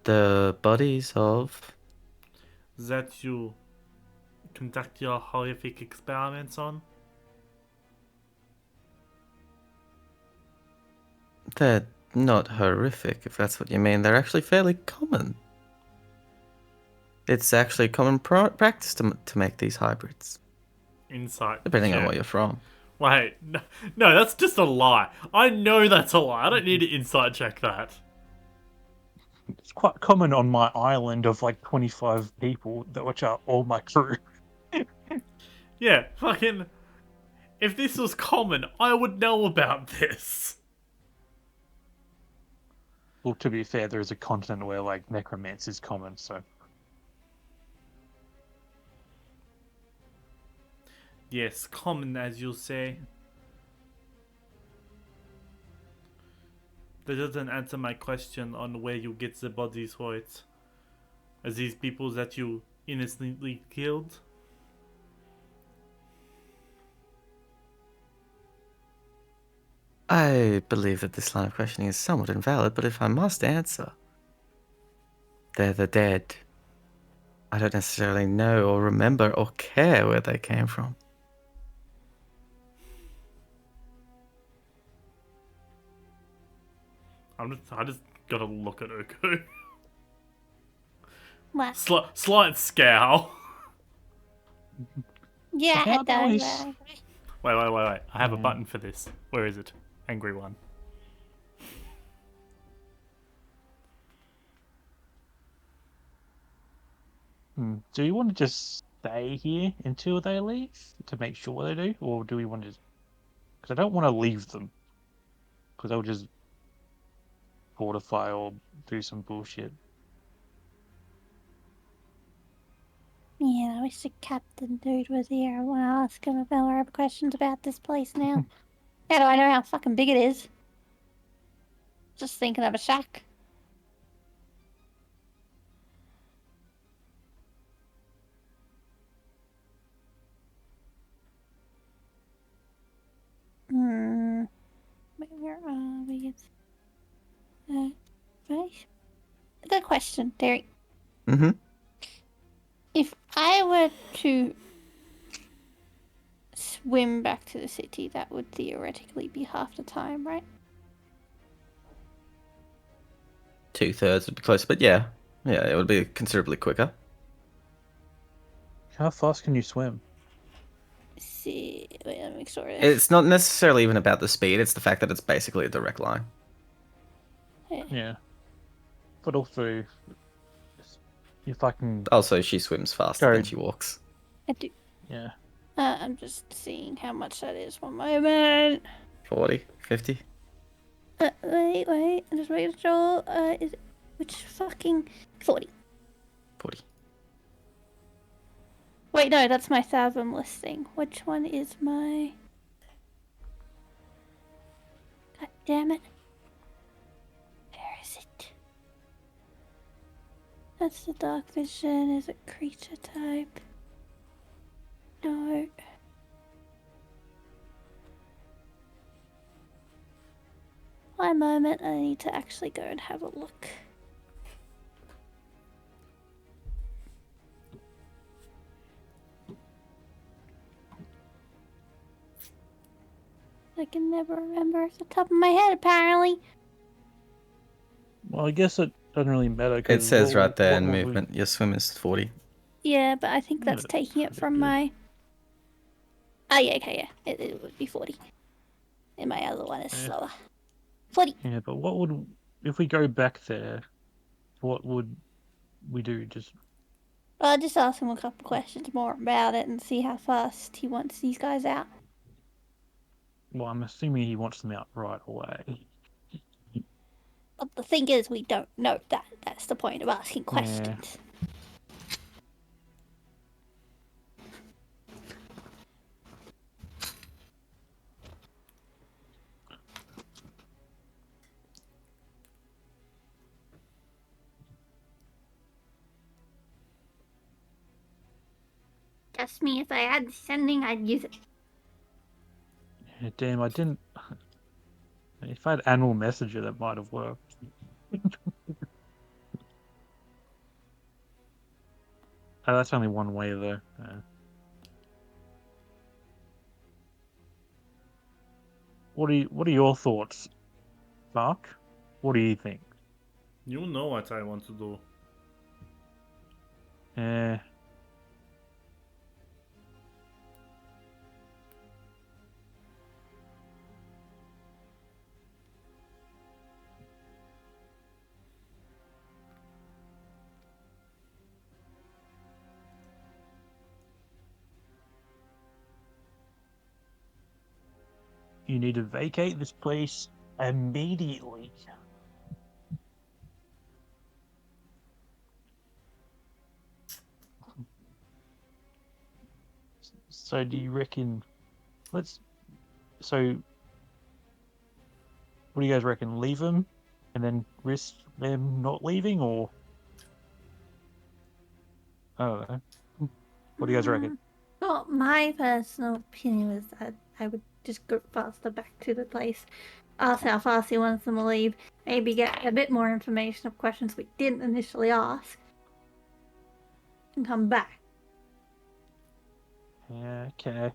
D: The bodies of...
B: that you conduct your horrific experiments on?
D: They're not horrific, if that's what you mean. They're actually fairly common. It's actually common practice to make these hybrids,
B: Insight.
D: depending on
B: check.
D: where you're from.
B: Wait, no, that's just a lie. I know that's a lie. I don't need to insight check that.
A: It's quite common on my island of like 25 people, which are all my crew.
B: Yeah, fucking. If this was common, I would know about this.
A: Well, to be fair, there is a continent where like necromancy is common, so
B: Yes, common as you say. That doesn't answer my question on where you get the bodies for it. Are these people that you innocently killed?
D: I believe that this line of questioning is somewhat invalid, but if I must answer, they're the dead. I don't necessarily know or remember or care where they came from.
B: I just gotta look at Uku.
C: What?
B: Slight scowl.
C: Yeah,
A: How
C: I
A: do we
C: don't.
B: Wait. I have a button for this. Where is it? Angry one.
A: Do you want to just stay here until they leave to make sure they do, or do we want to? Because I don't want to leave them, because they'll just fortify or do some bullshit.
C: Yeah, I wish the captain dude was here. I want to ask him if there are questions about this place now. How do I know how fucking big it is? Just thinking of a shack. Where are we? Right. Good question, Derek.
D: Mm-hmm.
C: If I were to swim back to the city, that would theoretically be half the time, right?
D: 2/3 would be close, but yeah, it would be considerably quicker.
A: How fast can you swim?
C: See, wait, let me make sure.
D: It's not necessarily even about the speed, it's the fact that it's basically a direct line.
A: Yeah, but also, if I can,
D: Also, she swims faster than she walks.
C: I do.
A: yeah,
C: I'm just seeing how much that is. One moment.
D: 40, 50.
C: Wait. I'm just making sure. Is it, which fucking 40?
D: 40.
C: Wait, no, that's my fathom listing. Which one is my? God damn it! Where is it? That's the dark vision. Is it creature type? No. One moment, I need to actually go and have a look. I can never remember off the top of my head, apparently.
A: Well, I guess it doesn't really matter
D: It
A: because
D: says right there in
A: what we-
D: movement, your swim is 40.
C: Yeah, but I think
A: Yeah,
C: that's taking it
A: pretty
C: from
A: good.
C: my... Oh, yeah, okay, yeah. It would be 40. And my other one is
A: Yeah.
C: slower. 40.
A: Yeah, but what would if we go back there? What would we do? Just
C: I'll just ask him a couple questions more about it and see how fast he wants these guys out.
A: well, I'm assuming he wants them out right away.
C: But the thing is, we don't know that. That's the point of asking
A: Yeah.
C: questions. Trust me, if I had the sending, I'd use it.
A: Yeah, damn, I didn't. If I had Animal Messenger, that might have worked. Oh, that's only one way though. What are your thoughts, Mark? What do you think?
B: You know what I want to do.
A: Yeah. You need to vacate this place immediately. So do you reckon? Let's. So, what do you guys reckon? Leave them, and then risk them not leaving, or I don't know. What do you guys reckon?
C: Well, my personal opinion is that I would just go faster back to the place, ask how fast he wants them to leave, maybe get a bit more information of questions we didn't initially ask, and come back.
A: Yeah, okay.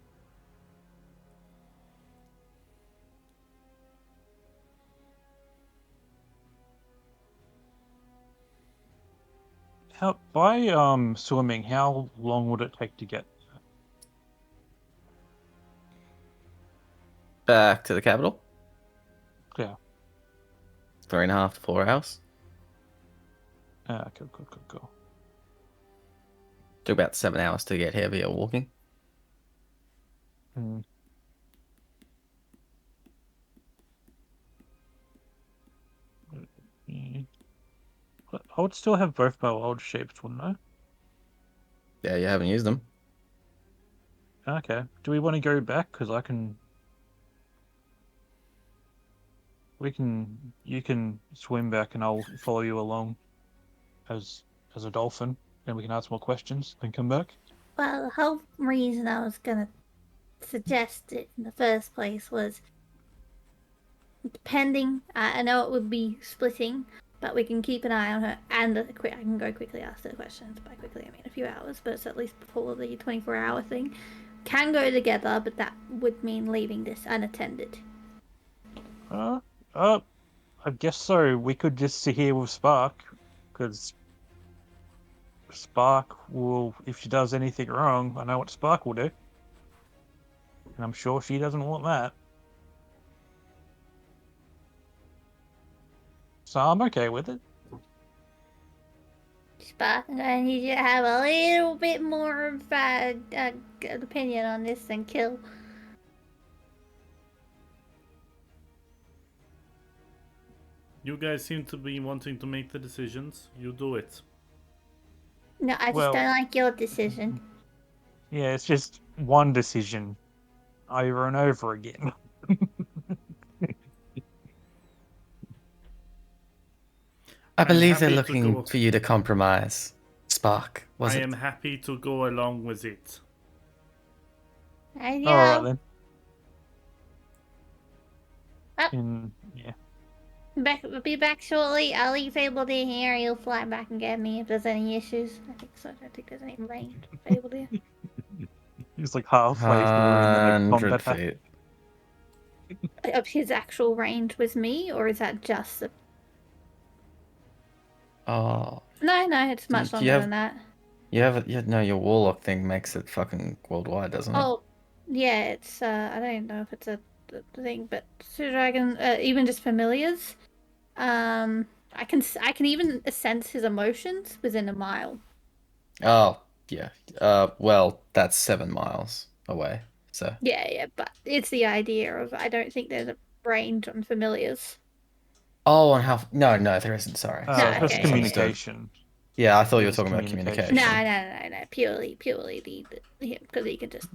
A: How by swimming? How long would it take to get?
D: Back to the capital.
A: Yeah.
D: 3.5 to 4 hours.
A: Cool.
D: Took about 7 hours to get here via walking.
A: Mm. Yeah. But I would still have both my old shapes, wouldn't I?
D: Yeah, you haven't used them.
A: Okay. Do we want to go back? Because you can swim back, and I'll follow you along as a dolphin, and we can ask more questions, then come back.
C: Well, the whole reason I was gonna suggest it in the first place was depending. I know it would be splitting, but we can keep an eye on her, and I can go quickly ask the questions. By quickly, I mean a few hours, but it's at least before the 24-hour thing. Can go together, but that would mean leaving this unattended.
A: Uh, I guess so. We could just sit here with Spark, because Spark will, if she does anything wrong, I know what Spark will do. And I'm sure she doesn't want that. So I'm okay with it.
C: Spark, I need you to have a little bit more of an opinion on this than Kill.
B: You guys seem to be wanting to make the decisions. You do it.
C: No, I just
A: Well-
C: don't like your decision.
A: Yeah, it's just one decision over and over again.
D: I believe they're
B: happy to
D: looking
B: go-
D: for you to compromise. Spark, was
B: I
D: it?
B: am happy to go along with it.
C: And
A: All right
C: yeah,
A: then.
C: Oh.
A: Yeah.
C: be back shortly. I'll leave Fable Deer here. You'll fly back and get me if there's any issues. I think so. I don't think there's any rain. Fable Deer.
A: He's like halfway through, and then a
D: 100
A: combat happens.
D: feet.
C: Of his actual range with me, or is that just the?
D: Oh,
C: No, it's much
D: do you
C: longer
D: have-
C: than that.
D: your warlock thing makes it fucking worldwide, doesn't it?
C: Oh, yeah. It's I don't know if it's a thing, but Pseudo Dragon, even just familiars. I can even sense his emotions within a mile.
D: Oh, yeah. Well, that's 7 miles away. So
C: Yeah, but it's the idea of I don't think there's a range on familiars.
D: oh, and how? No, there isn't. Sorry,
C: No,
D: sorry, I
A: Just
C: okay, yeah.
D: misunderstood.
A: communication.
D: Yeah, I thought you
A: Yeah,
D: were
A: it's
D: talking about
A: communication.
D: communication.
C: No. Purely him because he can just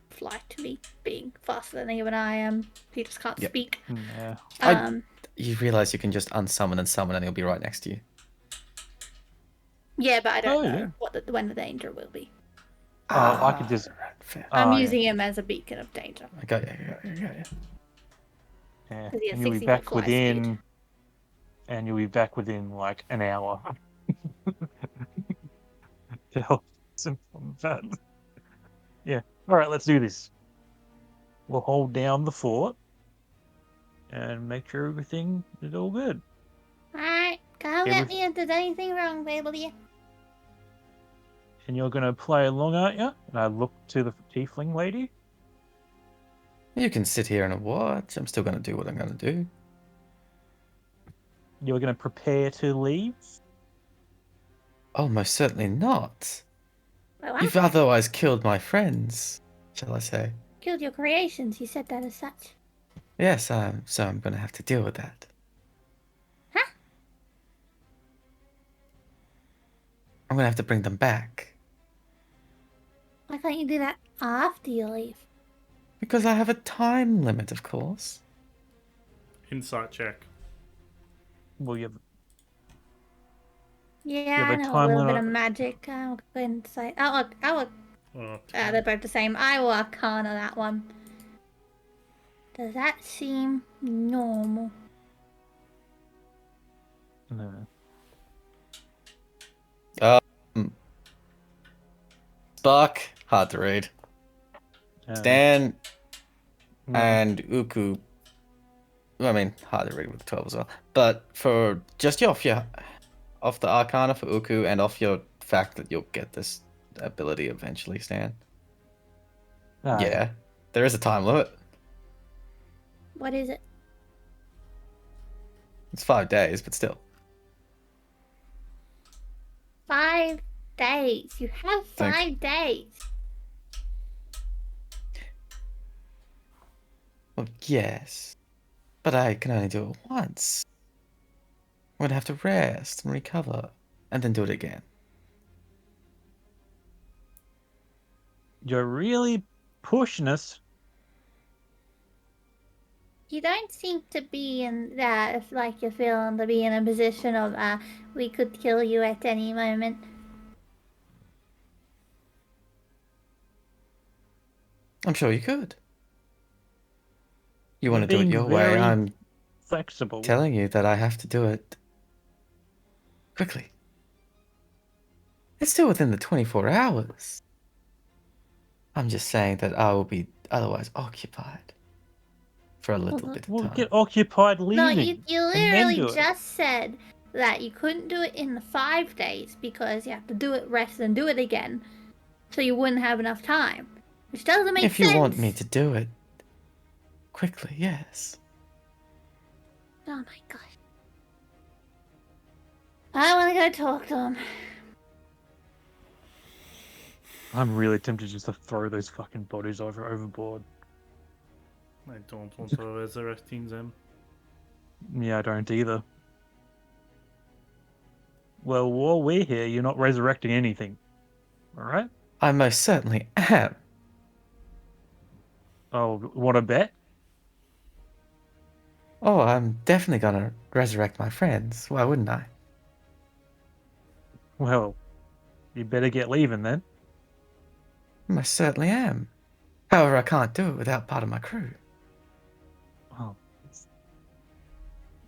C: fly to me, being faster than even I am. He just can't
D: Yep.
C: speak.
A: Yeah.
D: You realize you can just unsummon and summon, and he'll be right next to you.
C: Yeah, but I don't
A: Oh,
C: know
A: yeah.
C: when the danger will be.
A: Oh, I could just.
D: Right, fair.
C: I'm
A: Oh, yeah.
C: using him as a beacon of danger.
D: I got you.
A: Yeah.
C: 'Cause he has
A: And you'll be
C: 60 foot
A: back
C: fly
A: within.
C: speed.
A: And you'll be back within like an hour. To help some combat. Yeah. All right. Let's do this. We'll hold down the fort. And make sure everything is all good.
C: Alright, come get me if there's anything wrong, baby.
A: And you're gonna play along, aren't you? And I look to the tiefling lady.
D: You can sit here and watch. I'm still gonna do what I'm gonna do.
A: You're gonna prepare to leave.
D: Oh, most certainly not.
C: Well,
D: You've otherwise killed my friends, shall I say?
C: killed your creations. You said that as such.
D: Yes, so I'm gonna have to deal with that.
C: Huh?
D: I'm gonna have to bring them back.
C: Why can't you do that after you leave?
D: Because I have a time limit, of course.
B: Insight check.
A: Well, you have
C: Yeah,
A: have
C: I
A: a
C: know a
A: time
C: little bit
A: limit.
C: of magic. I'll go and say. I will.
B: Oh,
C: They're both the same. I will arcana that one. Does that seem normal?
A: No.
D: Spark, hard to read. Stan and Uku. I mean, hard to read with 12 as well. But for just off the Arcana for Uku and off your fact that you'll get this ability eventually, Stan. Yeah, there is a time limit.
C: What is it?
D: It's 5 days, but still.
C: 5 days. You have 5 days.
D: Well, yes. But I can only do it once. I'm gonna have to rest and recover, and then do it again.
A: You're really pushing us.
C: You don't seem to be in that, if like you're feeling to be in a position of, we could kill you at any moment.
D: I'm sure you could. You want
A: You're
D: to do it
A: being
D: your way,
A: very
D: I'm
A: flexible.
D: telling you that I have to do it quickly. It's still within the 24 hours. I'm just saying that I will be otherwise occupied for a little bit of
A: We'll
D: time.
A: get occupied
C: No,
A: leaving.
C: you
A: and then
C: literally
A: do it.
C: just said that you couldn't do it in the 5 days because you have to do it, rest, and do it again. So you wouldn't have enough time. Which doesn't make
D: If
C: sense.
D: you want me to do it quickly, yes.
C: Oh my gosh. I want to go talk to him.
A: I'm really tempted just to throw those fucking bodies overboard.
B: I don't want to resurrecting them.
A: Yeah, I don't either. Well, while we're here, you're not resurrecting anything. Alright?
D: I most certainly am.
A: Oh, want to bet?
D: Oh, I'm definitely gonna resurrect my friends. Why wouldn't I?
A: Well, you better get leaving then.
D: I certainly am. However, I can't do it without part of my crew.
A: Oh,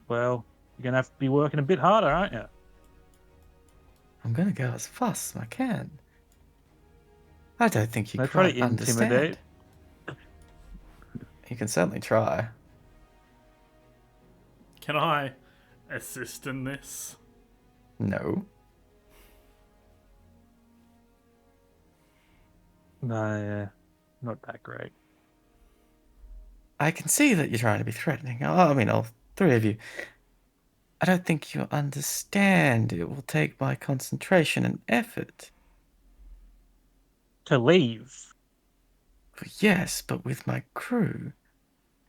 A: well, you're gonna have to be working a bit harder, aren't you?
D: I'm gonna go as fast as I can. I don't think you
A: They try
D: quite
A: to
D: understand.
A: intimidate.
D: You can certainly try.
B: Can I assist in this?
D: No.
A: No, yeah, not that great.
D: I can see that you're trying to be threatening. I mean, all three of you. I don't think you understand. It will take my concentration and effort.
A: To leave.
D: Yes, but with my crew.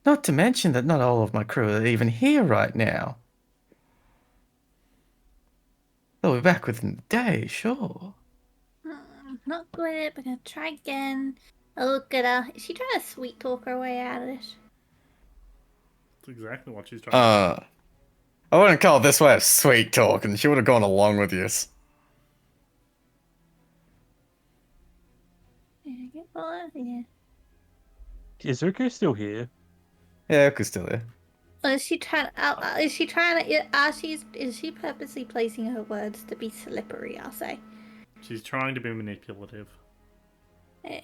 D: Not to mention that not all of my crew are even here right now. They'll be back within the day, sure.
C: Not good at it, but gonna try again. I look at her. Is she trying to sweet talk her way out of it?
B: That's exactly what she's trying to do.
D: I wouldn't call it this way a sweet talk, and she would have gone along with you.
C: Yeah.
A: Is Zuko still here?
D: Yeah, Uku's still here.
C: Is she trying? Is she trying to? Is she purposely placing her words to be slippery? I'll say.
B: She's trying to be manipulative.
C: Eh.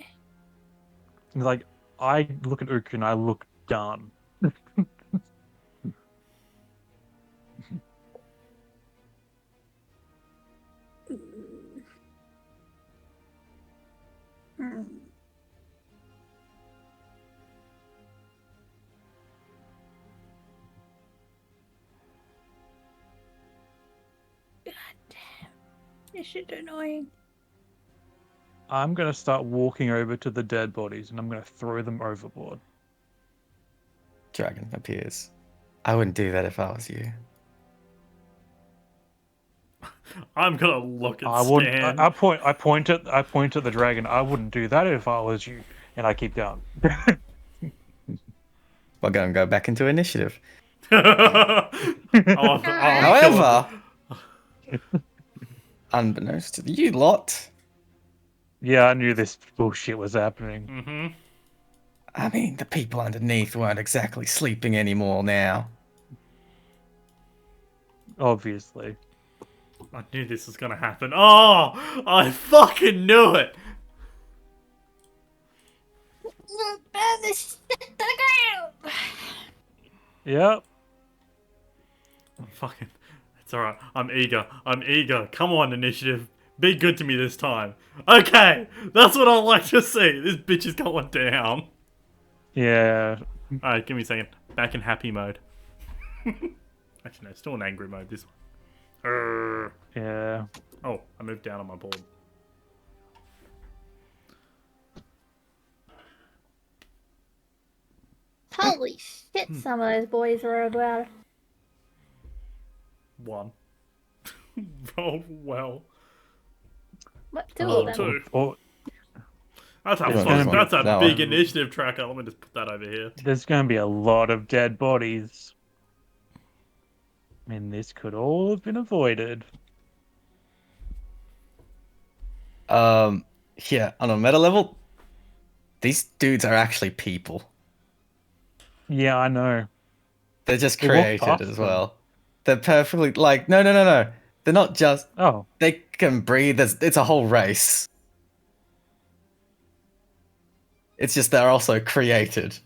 A: Like, I look at Uku and I look done.
C: Hmm. God damn. This shit annoying.
A: I'm gonna start walking over to the dead bodies and I'm gonna throw them overboard.
D: Dragon appears. I wouldn't do that if I was you.
B: I'm gonna look at
A: I wouldn't.
B: Stan.
A: I point at the dragon. I wouldn't do that if I was you. And I keep going.
D: We're going to go back into initiative.
B: However,
D: However, unbeknownst to you lot,
A: Yeah, I knew this bullshit was happening.
D: I mean, the people underneath weren't exactly sleeping anymore now.
A: Obviously.
B: I knew this was gonna happen. Oh, I fucking knew it.
C: Burn this shit to the ground.
A: Yep.
B: Fucking, it's alright. I'm eager. I'm eager. Come on, initiative. Be good to me this time. Okay, that's what I like to see. This bitch is going down.
A: Yeah.
B: Alright, give me a second. Back in happy mode. Actually, no, still in angry mode this one.
A: Yeah.
B: Oh, I moved down on my board.
C: Holy shit! Some of those boys are about.
B: One. Rolled well.
C: What? Two
B: Oh,
C: of them.
B: two.
A: Or
B: That's a
A: It's
B: fucking,
A: gonna be-
B: that's a
D: that
B: big
D: one.
B: initiative tracker. Let me just put that over here.
A: there's going to be a lot of dead bodies. And this could all have been avoided.
D: Yeah, on a meta level, these dudes are actually people.
A: Yeah, I know.
D: They're just
A: We walked
D: created
A: past
D: as
A: them.
D: well. They're perfectly like no. They're not just
A: Oh,
D: they can breathe. It's a whole race. It's just they're also created.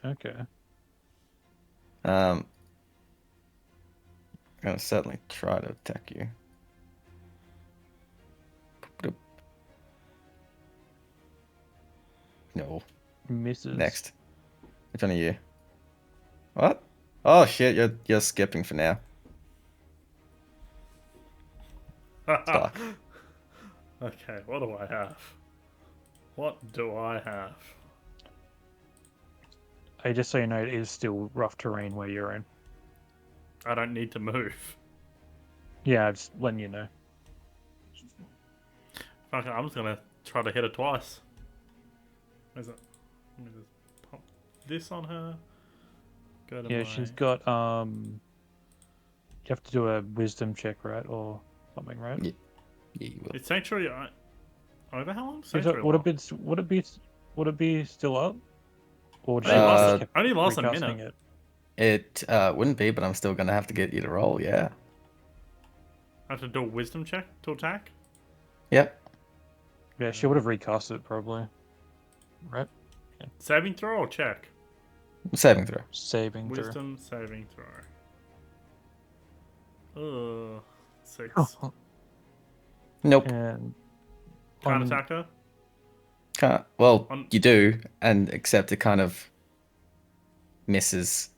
A: okay.
D: I'm gonna certainly try to attack you. No.
A: Misses.
D: Next. Which one are you? What? Oh shit, you're skipping for now. Stuck.
B: Okay, what do I have? What do I have?
A: Hey, just so you know, it is still rough terrain where you're in.
B: I don't need to move.
A: Yeah, I'm just letting you know.
B: Okay, I'm just gonna try to hit it twice. Where's it? Let me just pop this on her. Go to
A: Yeah,
B: my...
A: she's got, you have to do a wisdom check, right? Or something, right?
D: Yeah, you will.
B: Is Sanctuary over how long?
A: Is
B: Sanctuary
A: it, would it
B: what?
A: be would it be still up? Or
B: Only
A: should I
B: lasts
A: just
D: Uh,
A: keep
B: only lasts a
A: recasting
B: minute.
A: it?
D: It wouldn't be, but I'm still gonna have to get you to roll. Yeah.
B: I have to do a wisdom check to attack.
D: Yep.
A: Yeah, she would have recast it probably. Right?
B: Saving throw or check?
D: Saving throw.
A: Saving through.
B: Wisdom saving throw. 6.
D: Nope.
A: And
B: Can't
A: on,
B: attack her.
D: Can't. Well,
B: On-
D: you do, and except it kind of misses.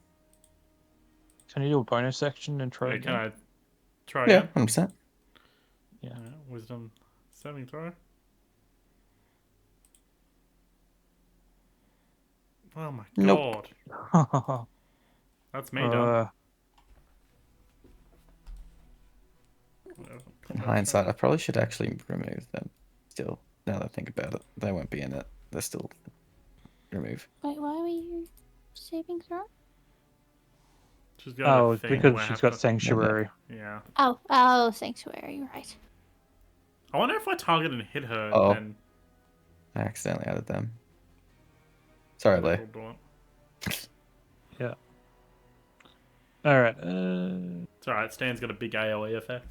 A: can you do a bonus action and try
B: Yeah, can
A: again?
B: I try
D: Yeah,
B: again?
D: 100%.
A: Yeah.
B: Wisdom saving throw. Oh my
D: Nope.
B: god. That's me done.
D: In hindsight, I probably should actually remove them. Still, now that I think about it, they won't be in it. They're still remove.
C: Wait, why were you saving throw?
B: She's got a
A: it's
B: thing
A: because
B: where I
A: she's
B: have
A: got
B: to-
A: sanctuary.
B: Yeah.
C: Oh, sanctuary, right.
B: I wonder if I target and hit her,
D: Oh.
B: then
D: I accidentally added them. Sorry, Lee.
B: we'll do it.
A: Yeah. Alright,
B: It's alright, Stan's got a big AoE effect.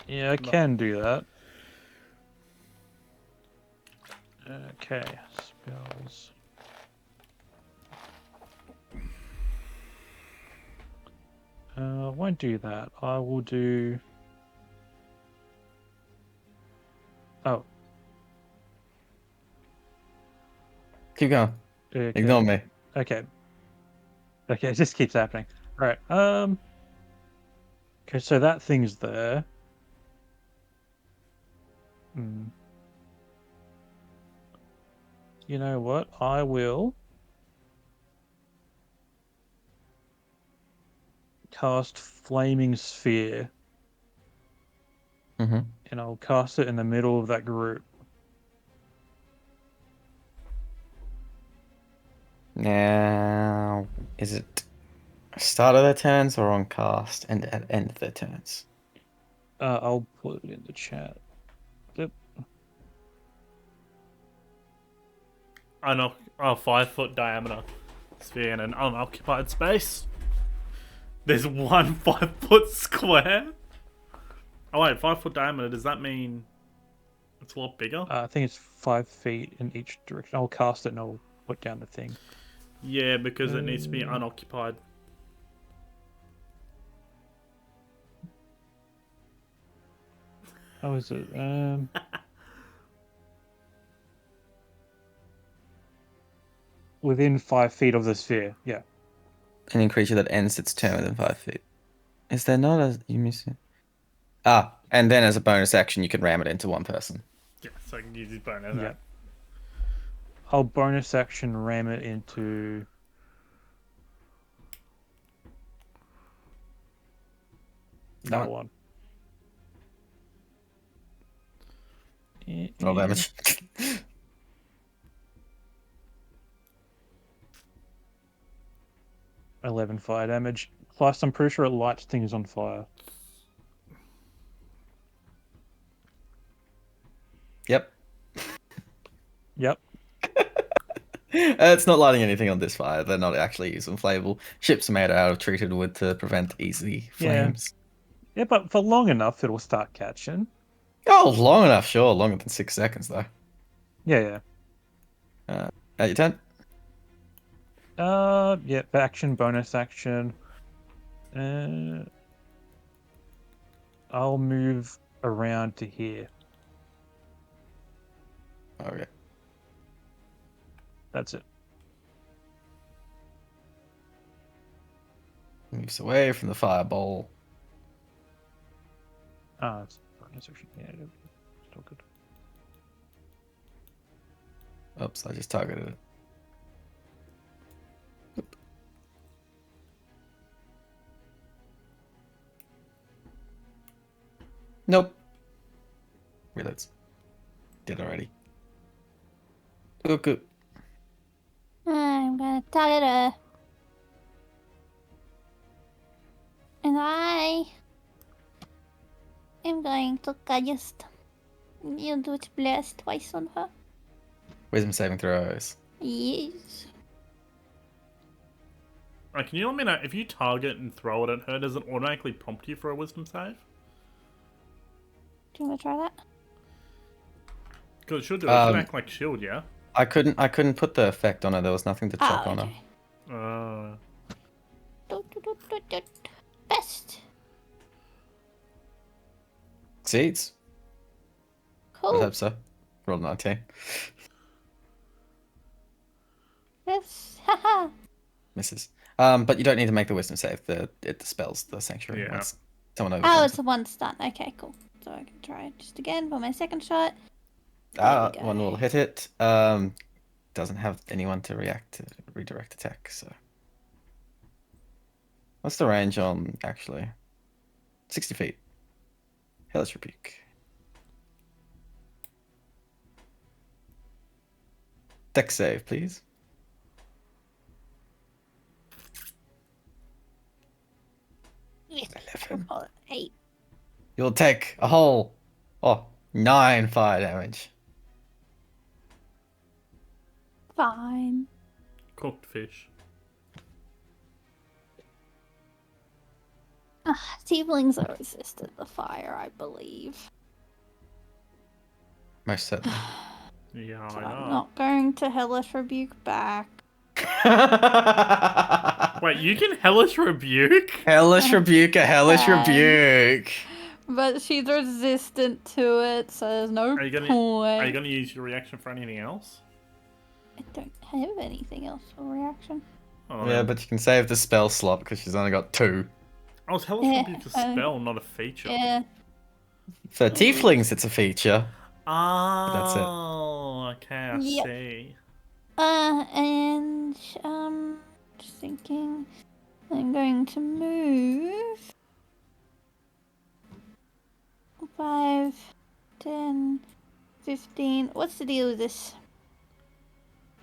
A: yeah, I can do that. Okay, spells. I won't do that. I will do. Oh,
D: Keep going.
A: okay.
D: Ignore me.
A: Okay. Okay, it just keeps happening. Alright, okay, so that thing's there. Hmm. You know what? I will cast Flaming Sphere,
D: Mm-hmm.
A: and I'll cast it in the middle of that group.
D: Now, is it start of their turns or on cast and at end of their turns?
A: I'll put it in the chat. Yep.
B: I know a 5-foot diameter sphere in an unoccupied space. There's one 5-foot square. Oh wait, 5-foot diameter. Does that mean it's a lot bigger?
A: I think it's 5 feet in each direction. I'll cast it and I'll put down the thing.
B: Yeah, because it needs to be unoccupied.
A: How is it? Within 5 feet of the sphere. Yeah.
D: Any creature that ends its turn within 5 feet. Is there not a you miss it? Ah, and then as a bonus action, you can ram it into one person.
B: Yeah, so I can use his bonus.
A: Yeah. I'll bonus action ram it into. That
D: Alright.
A: one.
D: Roll damage.
A: 11 fire damage. Plus, I'm pretty sure it lights things on fire.
D: Yep.
A: Yep.
D: It's not lighting anything on this fire. They're not actually using flammable. Ships are made out of treated wood to prevent easy
A: Yeah.
D: flames.
A: Yeah, but for long enough, it'll start catching.
D: Oh, long enough, sure. Longer than 6 seconds, though.
A: Yeah,
D: At your turn?
A: yeah. Action, bonus action. I'll move around to here.
D: Okay.
A: That's it.
D: Moves away from the fireball.
A: It's bonus action. Yeah, still good.
D: Oops, I just targeted it. Nope. Reloads. Did already. Good.
C: I'm gonna target her. And I I'm going to just Eldritch Blast twice on her.
D: Wisdom saving throws.
C: Yes.
B: Can you let me know if you target and throw it at her? Does it automatically prompt you for a wisdom save?
C: Do you want to try that?
B: Because it should do. It should
D: Um,
B: act like shield, yeah.
D: I couldn't put the effect on her. There was nothing to chuck
C: Oh,
D: on her.
C: okay.
B: Uh,
C: Best.
D: Succeeds. I
C: Cool.
D: hope so. Rolled 19.
C: Yes. Haha.
D: Misses. But you don't need to make the wisdom save. It dispels the sanctuary
B: Yeah.
D: once someone
C: Oh,
D: overcomes
C: it's a one stun. Okay, cool. So I can try it just again for my second shot.
D: it.
C: There we go.
D: One will hit it. Doesn't have anyone to redirect attack, so. What's the range on, actually? 60 feet. Hellish Rebuke. Dex save, please.
C: Yes.
D: 11.
C: 8.
D: You'll take a whole 9 fire damage.
C: Fine.
B: cooked fish.
C: Tieflings are resistant to fire, I believe.
D: Most certainly.
B: Yeah,
C: So
B: I
C: I'm
B: know.
C: not going to Hellish Rebuke back.
B: Wait, you can hellish rebuke?
D: Hellish Rebuke, a Hellish
C: Um,
D: Rebuke.
C: But she's resistant to it, so there's no
B: Are you
C: point.
B: gonna use your reaction for anything else?
C: I don't have anything else for reaction.
B: Oh,
D: Yeah,
B: no.
D: but you can save the spell slot because she's only got 2.
B: I was hellish
C: Yeah,
B: rebuke a spell, not a feature.
C: Yeah.
D: For tieflings, it's a feature.
B: Oh,
D: That's it.
B: okay, I
C: Yep.
B: see.
C: And just thinking, I'm going to move 5, 10, 15. What's the deal with this?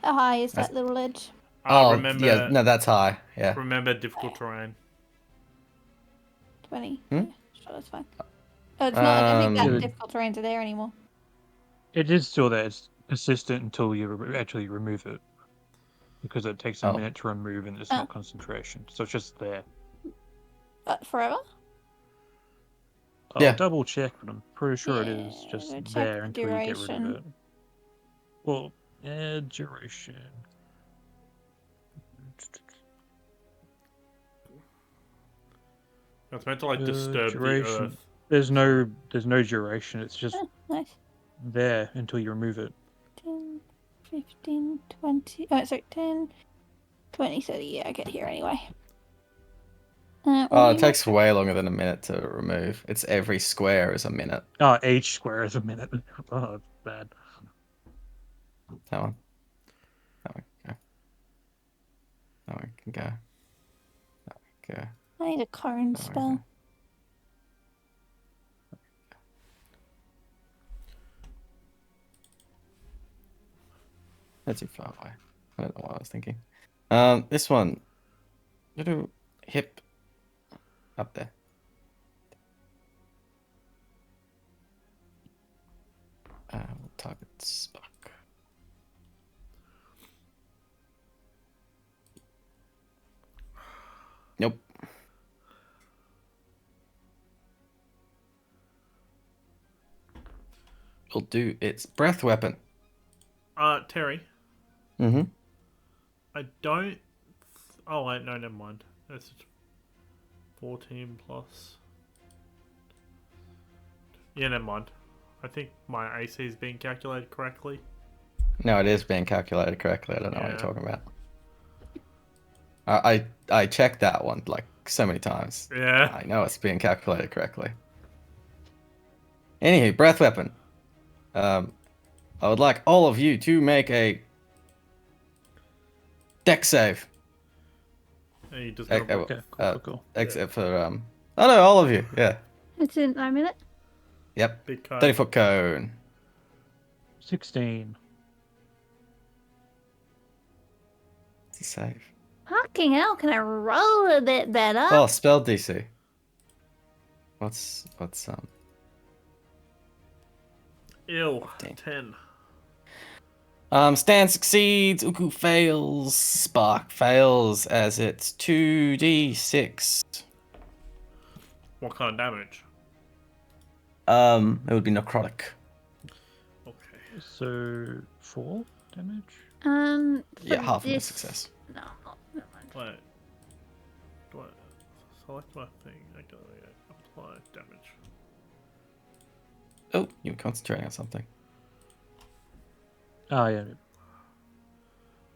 C: How high is that little ledge?
B: Remember,
D: yeah, no, that's high. Yeah.
B: remember difficult terrain.
C: 20.
D: Hmm?
C: Yeah, sure, that's fine. Oh, it's not. I don't think
D: Um,
C: that difficult terrains are there anymore.
A: It is still there. It's persistent until you actually remove it. Because it takes a
D: Oh.
A: minute to remove and it's
C: Oh.
A: not concentration. So it's just there.
C: Forever?
A: I'll
D: Yeah.
A: double check, but I'm pretty sure it is
C: Yeah,
A: just
C: go check
A: there
C: the
A: until you get rid of
C: duration.
A: it. Well, duration.
B: It's meant to like disturb the
A: duration.
B: earth.
A: There's no duration. It's just
C: Oh, nice.
A: there until you remove it.
C: 10, 15, 20. Oh, sorry, 10, 20, 30. Yeah, I get here anyway.
D: it takes way longer than a minute to remove. It's every square is a minute.
A: Oh, each square is a minute. Oh, it's bad.
D: That one. That one can go. That one can go. That one can go.
C: I need a cone
D: That one
C: spell.
D: can That's too far away. I don't know what I was thinking. This one. Little hip up there. We'll target Spock. Nope. We'll do its breath weapon.
B: Terry,
D: Mm-hmm.
B: I don't. Oh wait, no, never mind. That's 14 plus. Yeah, never mind. I think my AC is being calculated correctly.
D: No, it is being calculated correctly. I don't know what you're
B: Yeah.
D: talking about. I checked that one like so many times.
B: Yeah.
D: I know it's being calculated correctly. Anywho, breath weapon. I would like all of you to make a dex save.
B: You just
D: Okay,
B: gotta...
A: Okay, cool.
D: Except for oh no, all of you. Yeah.
C: It's in a minute.
D: Yep.
B: Big cone.
D: 30-foot cone.
A: 16.
D: It's a save.
C: Fucking hell, can I roll a bit better?
D: Oh, spell DC. What's
B: Ew.
D: 15.
B: 10.
D: Stan succeeds, Uku fails, Spark fails as it's 2d6.
B: What kind of damage?
D: It would be necrotic.
B: Okay.
A: So 4 damage.
C: For
D: Yeah, half of a
C: this...
D: success.
C: No, never mind.
B: Wait. Do I select my thing? I go apply damage.
D: Oh, you were concentrating on something.
A: Oh yeah,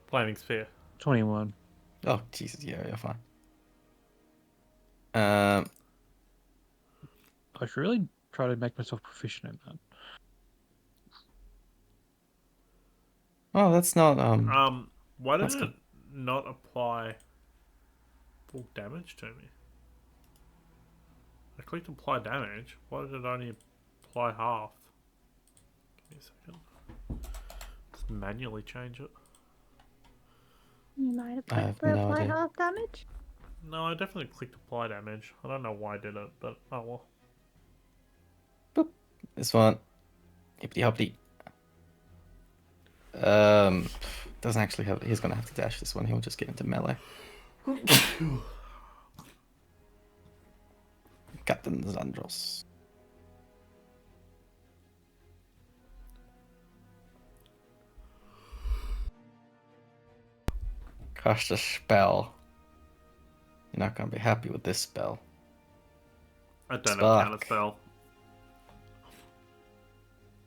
B: Flaming sphere.
A: 21.
D: Oh, Jesus, yeah, you're fine. Um,
A: I should really try to make myself proficient in that.
D: oh, that's not,
B: Why did
D: That's
B: it
D: good.
B: not apply full damage to me? I clicked apply damage. Why did it only apply half? Give me a second. Just manually change it.
C: You might have
D: I have
C: put for
D: no
C: apply
D: idea.
C: half damage.
B: No, I definitely clicked apply damage. I don't know why I did it, but oh well.
D: Boop. This one. Hippity hoppity. Doesn't actually have. He's gonna have to dash this one. He'll just get into melee. Captain Zandros. Cast a spell. You're not gonna be happy with this spell.
B: I don't have
D: Spark.
B: counter spell.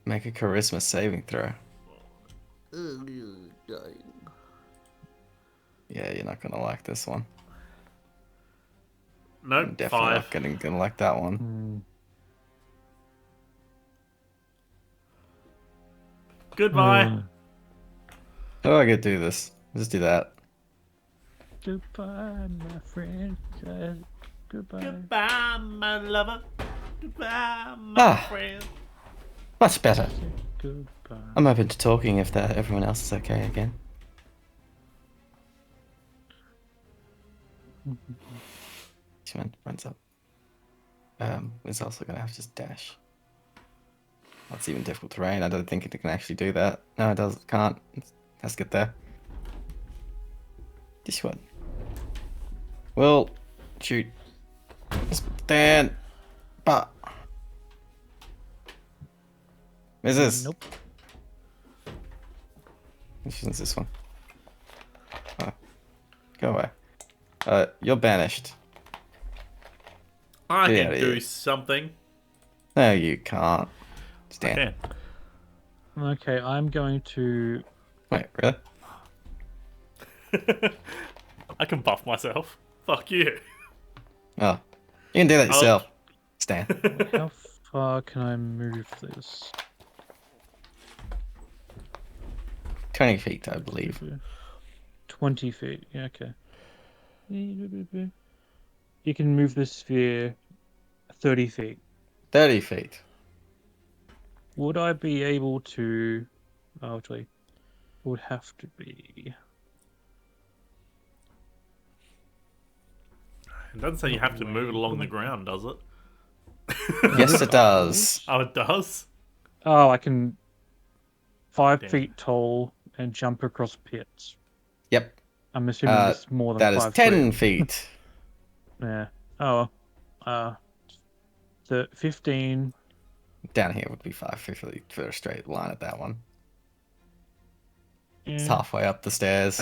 D: Make a charisma saving throw. Yeah, you're not gonna like this one. You're
B: Nope,
D: definitely
B: 5.
D: not gonna like that one.
A: Hmm.
B: Goodbye.
D: How do I get to do this? Just do that.
A: Goodbye, my friend. Goodbye.
B: Goodbye, my lover. Goodbye, my
D: Ah.
B: friend.
D: Much better.
A: Goodbye.
D: I'm open to talking if everyone else is okay again. She runs up. It's also gonna have to just dash. That's even difficult terrain. I don't think it can actually do that. No, it does. Can't. Let's get there. This one. Well, shoot. Stand. But. Misses.
A: Nope.
D: Which one's this one? Oh. Go away. You're banished.
B: I
D: Get
B: can
D: outta
B: do
D: here.
B: something.
D: No, you can't.
B: I
D: Stand.
B: can.
A: Okay, I'm going to.
D: Wait, really?
B: I can buff myself. Fuck you.
D: Oh. You can do that yourself. Stand.
A: How far can I move this?
D: 20 feet, I believe.
A: 20 feet. Yeah, okay. You can move the sphere 30 feet.
D: 30 feet.
A: Would I be able to? Oh, actually, it would have to be.
B: It doesn't say you have to move it along the ground, does it?
D: Yes, it does.
B: Oh, it does?
A: Oh, I can 5
B: Damn.
A: feet tall and jump across pits.
D: Yep.
A: I'm assuming it's more than
D: That is
A: 5
D: 10
A: feet.
D: feet.
A: Yeah. Oh. The 15.
D: Down here would be 5 feet for a straight line at that one. It's
A: Yeah.
D: halfway up the stairs.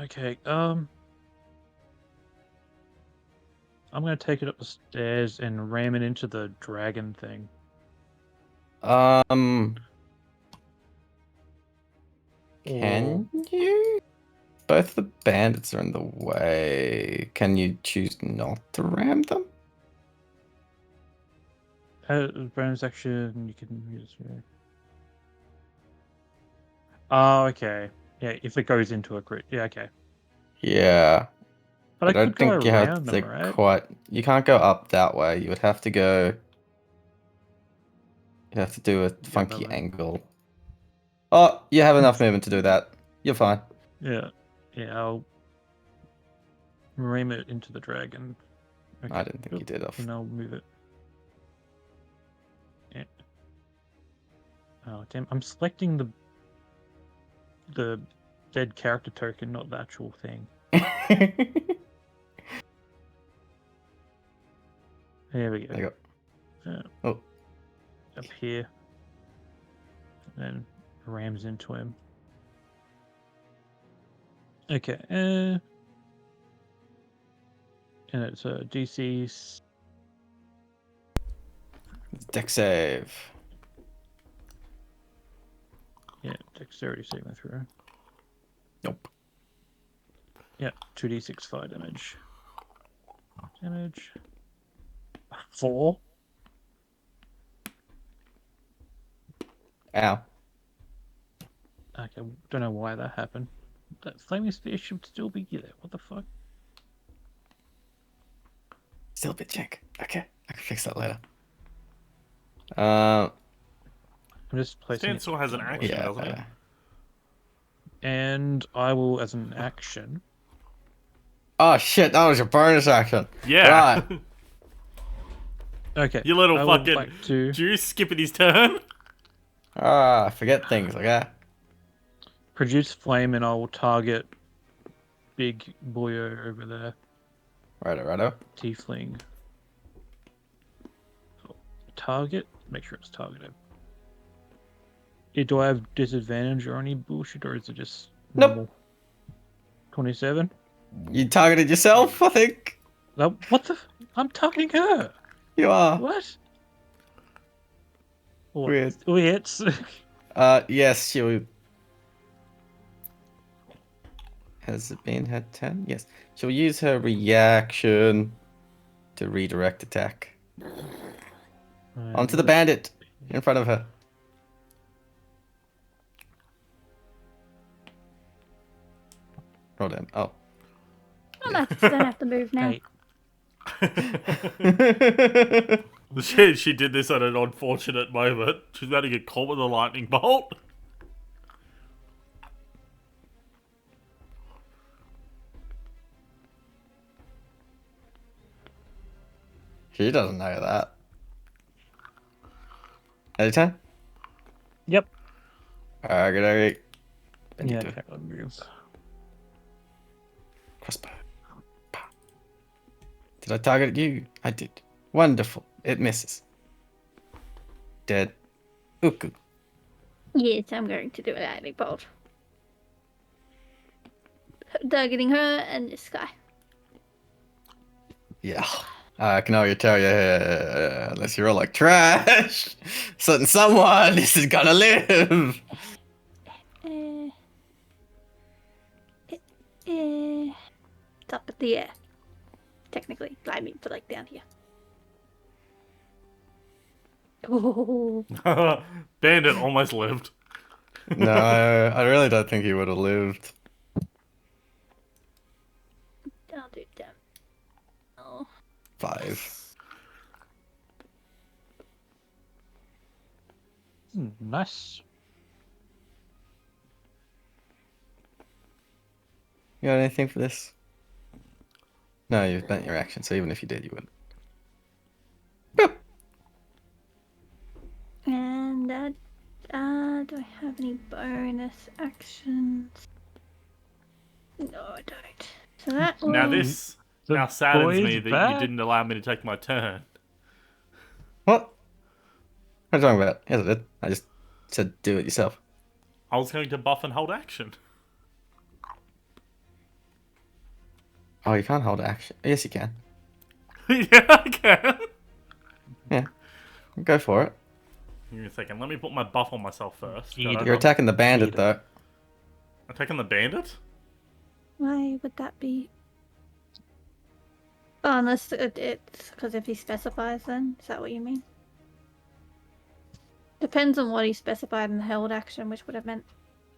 A: Okay. I'm gonna take it up the stairs and ram it into the dragon thing.
D: Can you? Both the bandits are in the way. Can you choose not to ram them?
A: Bonus action, you can use. Oh, okay. Yeah, if it goes into a crit. Yeah, okay.
D: Yeah.
A: But I
D: don't
A: could go
D: think you have
A: around
D: to
A: them, right?
D: quite. You can't go up that way. You would have to go. You have to do a funky
A: that way.
D: angle. Oh, you have enough movement to do that. You're fine.
A: Yeah. Yeah, I'll ram it into the dragon. Okay.
D: I didn't think you did.
A: And I'll move it. Oh damn! I'm selecting the dead character token, not the actual thing. There we go.
D: There you go. Oh,
A: Up here, and then rams into him. Okay. And it's a DC.
D: deck save.
A: Yeah, dexterity saving throw.
D: Nope.
A: Yeah, 2d6 fire damage. Damage. 4.
D: Ow.
A: Okay, don't know why that happened. That flaming spear should still be there. What the fuck?
D: Still a bit jank. Okay, I can fix that later. Uh,
A: I'm just placing it.
B: Standstill has an action,
D: yeah.
B: doesn't it?
A: And I will, as an action.
D: Oh shit, that was your bonus action.
B: Yeah.
D: Right.
A: Okay.
B: You little
A: I will
B: fucking
A: like to
B: juice skipping his turn.
D: Ah, forget things, okay?
A: produce flame, and I will target big boyo over there.
D: Righto.
A: Tiefling. Target. Make sure it's targeted. Do I have disadvantage or any bullshit, or is it just
D: Nope.
A: normal? 27.
D: You targeted yourself, I think.
A: No, what the? I'm targeting her.
D: You are.
A: What?
D: Weird.
A: Weird.
D: Yes, she'll... Has it been her turn? Yes. She'll use her reaction to redirect attack. Onto the bandit in front of her. Roll down. Oh.
C: I'm gonna have to move now.
A: Hey,
B: She did this at an unfortunate moment. She's about to get caught with a lightning bolt.
D: She doesn't know that. Any time?
A: yep.
D: Okay.
A: Yeah, okay, I'll move.
D: Crossbow. Pow. Did I target you? I did. Wonderful. It misses. Dead. Uku.
C: Yes, I'm going to do a lightning bolt. Targeting her and this guy.
D: Yeah. I can already tell you, unless you're all like trash, someone, this is gonna live.
C: It's up at the air. Technically, I mean, but like down here. Oh,
B: Bandit almost lived.
D: No, I really don't think he would have lived.
C: I'll do that. Oh.
D: 5.
A: Nice.
D: You got anything for this? No, you've spent your action, so even if you did, you wouldn't. Boop.
C: And do I have any bonus actions? No, I don't. So that was...
B: Now this
A: The
B: now saddens
A: boy's
B: me that
A: back.
B: you didn't allow me to take my turn.
D: What? What are you talking about? Yes, I did. I just said do it yourself.
B: I was going to buff and hold action.
D: Oh, you can't hold action. Yes, you can.
B: Yeah, I can.
D: Yeah. Go for it.
B: Give me a second. Let me put my buff on myself first.
A: Eat it.
D: You're attacking the bandit,
A: Eat it.
D: though.
B: Attacking the bandit?
C: Why would that be? Oh, unless it's because if he specifies, then is that what you mean? Depends on what he specified in the held action, which would have meant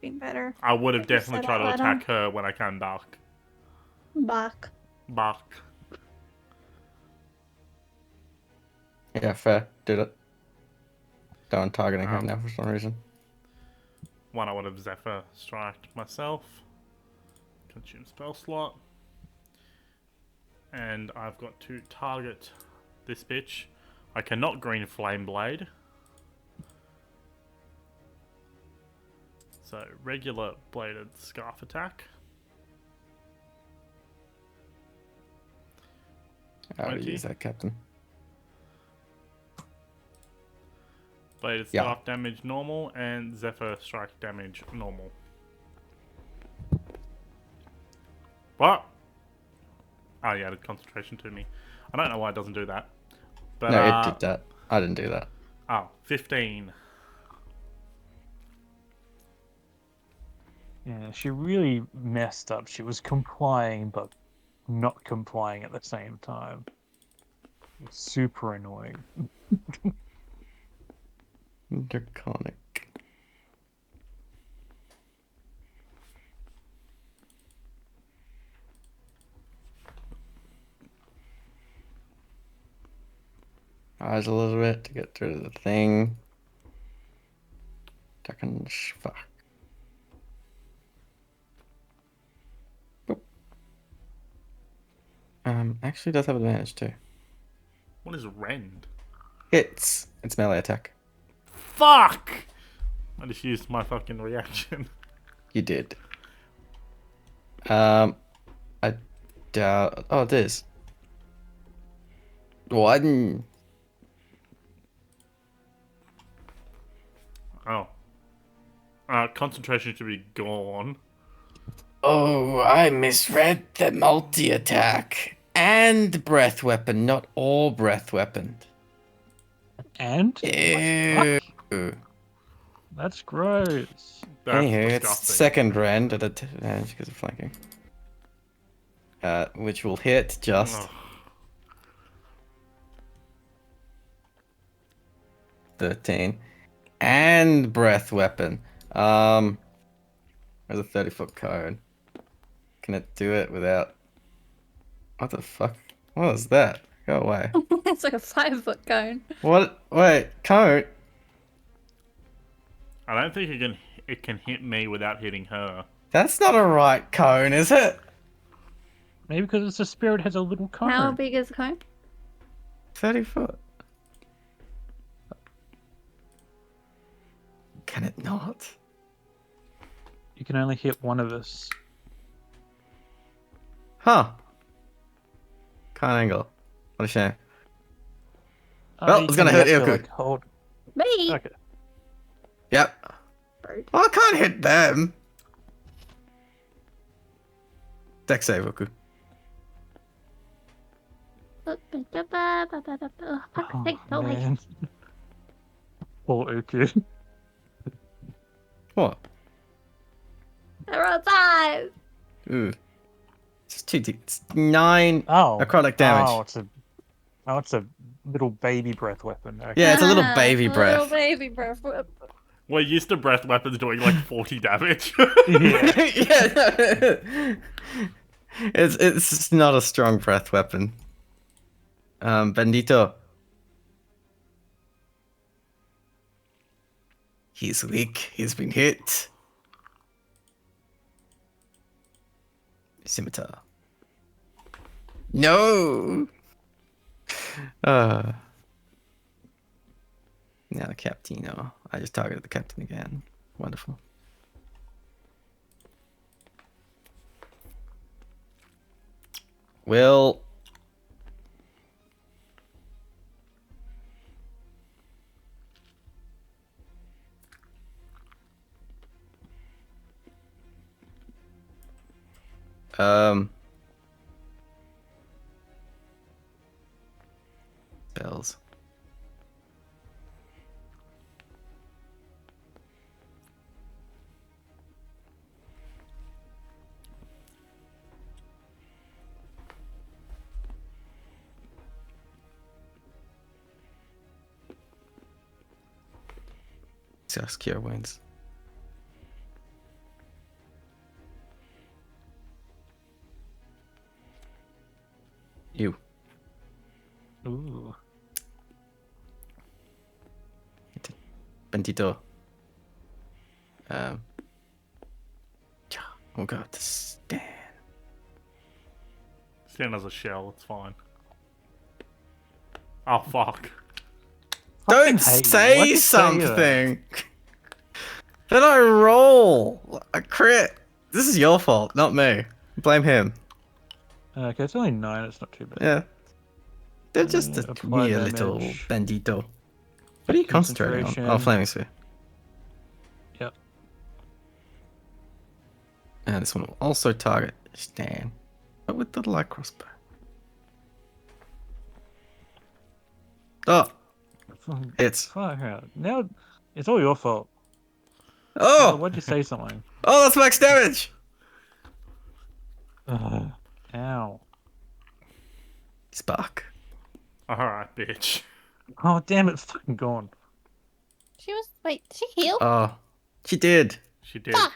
C: being better.
B: I would have
C: Like you
B: definitely
C: said
B: tried to
C: out
B: attack
C: loud.
B: her when I came back.
C: Back.
B: Back.
D: Yeah, fair. Did it. Don't targeting her now for some reason.
B: One, I would have Zephyr striked myself. Consume spell slot. And I've got to target this bitch. I cannot green flame blade. So, regular bladed scarf attack.
D: I already
B: 20.
D: used that, Captain.
B: Bladed
D: Yeah.
B: scarf damage normal, and Zephyr strike damage normal. What? Oh, yeah, added concentration to me. I don't know why it doesn't do that. But,
D: No, it did that. I didn't do that.
B: Oh, 15.
A: Yeah, she really messed up. She was complying, but not complying at the same time. It's super annoying.
D: Draconic. Eyes a little bit to get through the thing. Fuck. Boop. Actually does have advantage too.
B: What is rend?
D: It's melee attack.
B: Fuck! I just used my fucking reaction.
D: You did. I doubt. Oh, it is. One.
B: Oh. Concentration should be gone.
D: Oh, I misread the multi attack and breath weapon, not all breath weapon.
A: And
D: Ew.
A: that's gross.
B: That's
D: Anywho, it's
B: disgusting.
D: second round at advantage because of flanking. Which will hit just
B: Ugh.
D: 13. And breath weapon. There's a 30-foot cone. Can it do it without... What the fuck? What was that? Go away.
C: It's like a 5-foot cone.
D: What? Wait, cone?
B: I don't think it can hit me without hitting her.
D: That's not a right cone, is it?
A: Maybe because it's a spirit has a little cone.
C: How big is the cone?
D: 30 foot. Can it not?
A: You can only hit one of us.
D: Huh. Can't angle. What a shame. Well,
A: you
D: it's
A: can
D: gonna hit
A: have to,
D: Ilku.
A: like, hold.
C: Me!
A: Okay.
D: Yep.
C: Bird.
D: Oh, I can't hit them. Deck save, Ilku.
C: Oh, fuck,
A: Oh,
C: thanks, oh, wait.
A: man. Poor Uku.
D: What?
C: They're outside!
D: Ooh. It's 2d. It's 9
A: Oh.
D: necrotic damage.
A: Oh, it's a little baby breath weapon. Okay.
D: Yeah, it's a little baby breath.
C: Little baby breath.
B: We're used to breath weapons doing like 40 damage.
A: Yeah.
D: Yeah, no. It's not a strong breath weapon. Bendito. He's weak. He's been hit. Scimitar. No. Now the Captino. I just targeted the captain again. Wonderful. Will. Spells. Just cure wounds. You.
A: Ooh.
D: Bendito. Oh god, stand.
B: Stand as a shell, it's fine. Oh fuck.
D: Don't
A: Hey,
D: say
A: what'd you say,
D: something. Then I roll a crit. This is your fault, not me. Blame him.
A: Okay, it's only 9. It's not too bad.
D: Yeah. They're just a
A: Apply
D: mere little
A: damage.
D: bandito. What are you concentrating on? Oh,
A: Concentration.
D: flaming sphere.
A: Yep.
D: And this one will also target Stan, but with the light crossbow. Oh, hits.
A: Fuck out. Now it's all your fault.
D: Oh!
A: Why'd you say something?
D: Oh, that's max damage!
A: Ow.
D: Spark.
B: Alright, bitch.
A: Oh, damn it. It's fucking gone.
C: She was. Wait, did she heal?
D: Oh, she did.
B: She did.
C: Fuck!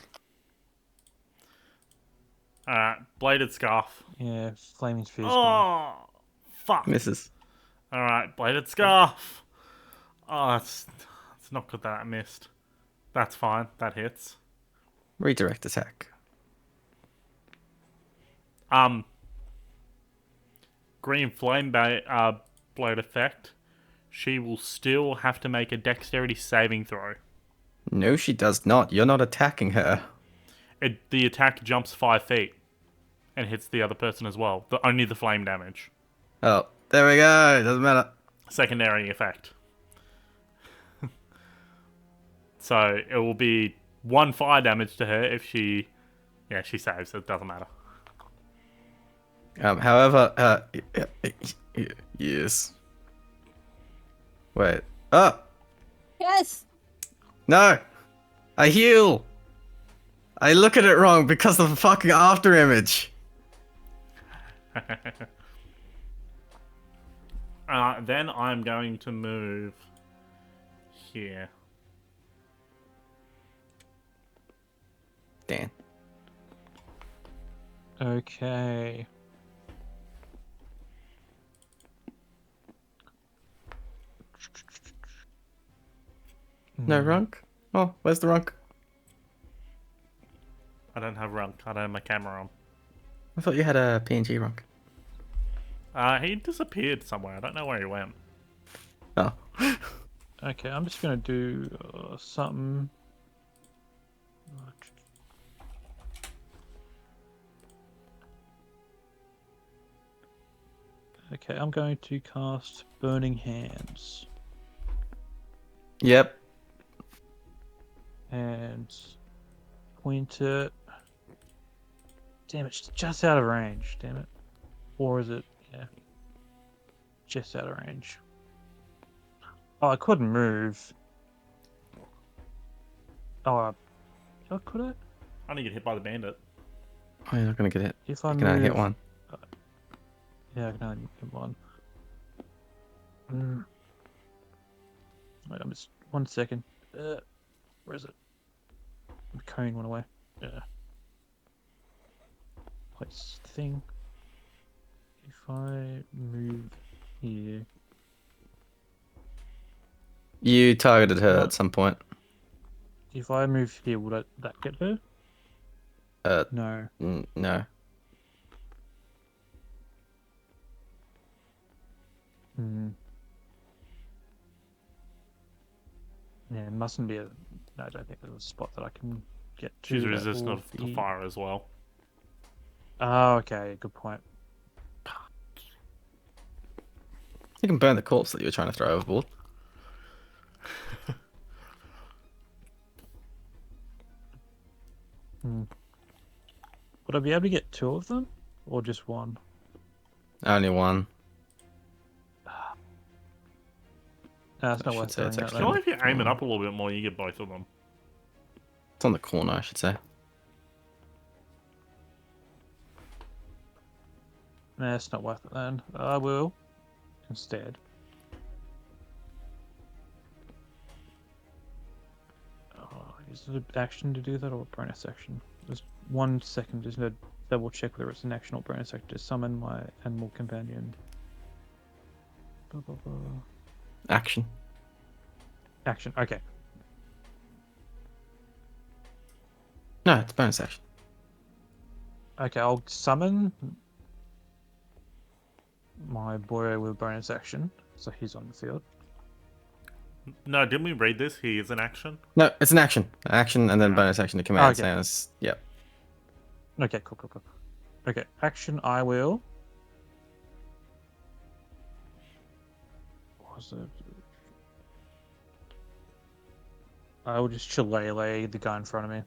B: Alright, bladed scarf.
A: Yeah, flaming sphere's gone.
B: Oh, fuck.
D: Misses.
B: Alright, bladed scarf. Oh, it's not good that I missed. That's fine. That hits.
D: Redirect attack.
B: Green flame blade effect. She will still have to make a dexterity saving throw.
D: No, she does not. You're not attacking her.
B: The attack jumps 5 feet and hits the other person as well. Only the flame damage.
D: Oh, there we go. Doesn't matter.
B: Secondary effect. So it will be 1 fire damage to her if she saves. It doesn't matter.
D: However, yes. Wait. Oh,
C: Yes!
D: no. I heal. I look at it wrong because of the fucking after image.
B: Then I'm going to move here.
D: Dan.
A: Okay.
D: No runk? Oh, where's the runk?
B: I don't have runk. I don't have my camera on.
D: I thought you had a PNG runk.
B: He disappeared somewhere. I don't know where he went.
D: Oh.
A: Okay, I'm just gonna do something. Okay, I'm going to cast Burning Hands
D: Yep.
A: and point it. Damn it, it's just out of range. Damn it. Or is it? Yeah. Just out of range. Oh, I couldn't move. Oh, could I?
B: I didn't get hit by the bandit.
D: Oh, you're not gonna get it.
A: If I
D: You can only hit
A: move-
D: one.
A: Yeah, I can only get one. Wait, I'm just 1 second. Where is it? The cone went away. Yeah. Place thing. If I move here.
D: You targeted her
A: What?
D: at some point.
A: If I move here, would that get her? No.
D: No.
A: Hmm. Yeah, it mustn't be a. No, I don't think there's a spot that I can get to.
B: She's
A: that
B: resistant
A: will
B: to
A: be-
B: fire as well.
A: Oh, okay, good point.
D: You can burn the corpse that you were trying to throw overboard.
A: Would I be able to get 2 of them, or just 1?
D: Only one.
A: No, it's
D: I
A: not
D: should
A: worth
D: say it's
A: doing that.
B: You know,
A: then.
B: if you aim it up a little bit more, you get both of them.
D: It's on the corner, I should say.
A: Nah, it's not worth it then. I will instead. Oh, is it an action to do that or a bonus action? Just 1 second, just to double check whether it's an action or bonus action to summon my animal companion. Blah, blah, blah.
D: Action.
A: Action, okay.
D: No, it's bonus action.
A: Okay, I'll summon my boy with bonus action, so he's on the field.
B: No, didn't we read this? He is an action.
D: No, it's an action. Action and then
B: Yeah.
D: bonus action to command.
A: Okay.
D: Sounds. Yep.
A: Okay, cool. Okay, action. I will. What was it? I will just shillelagh the guy in front of me.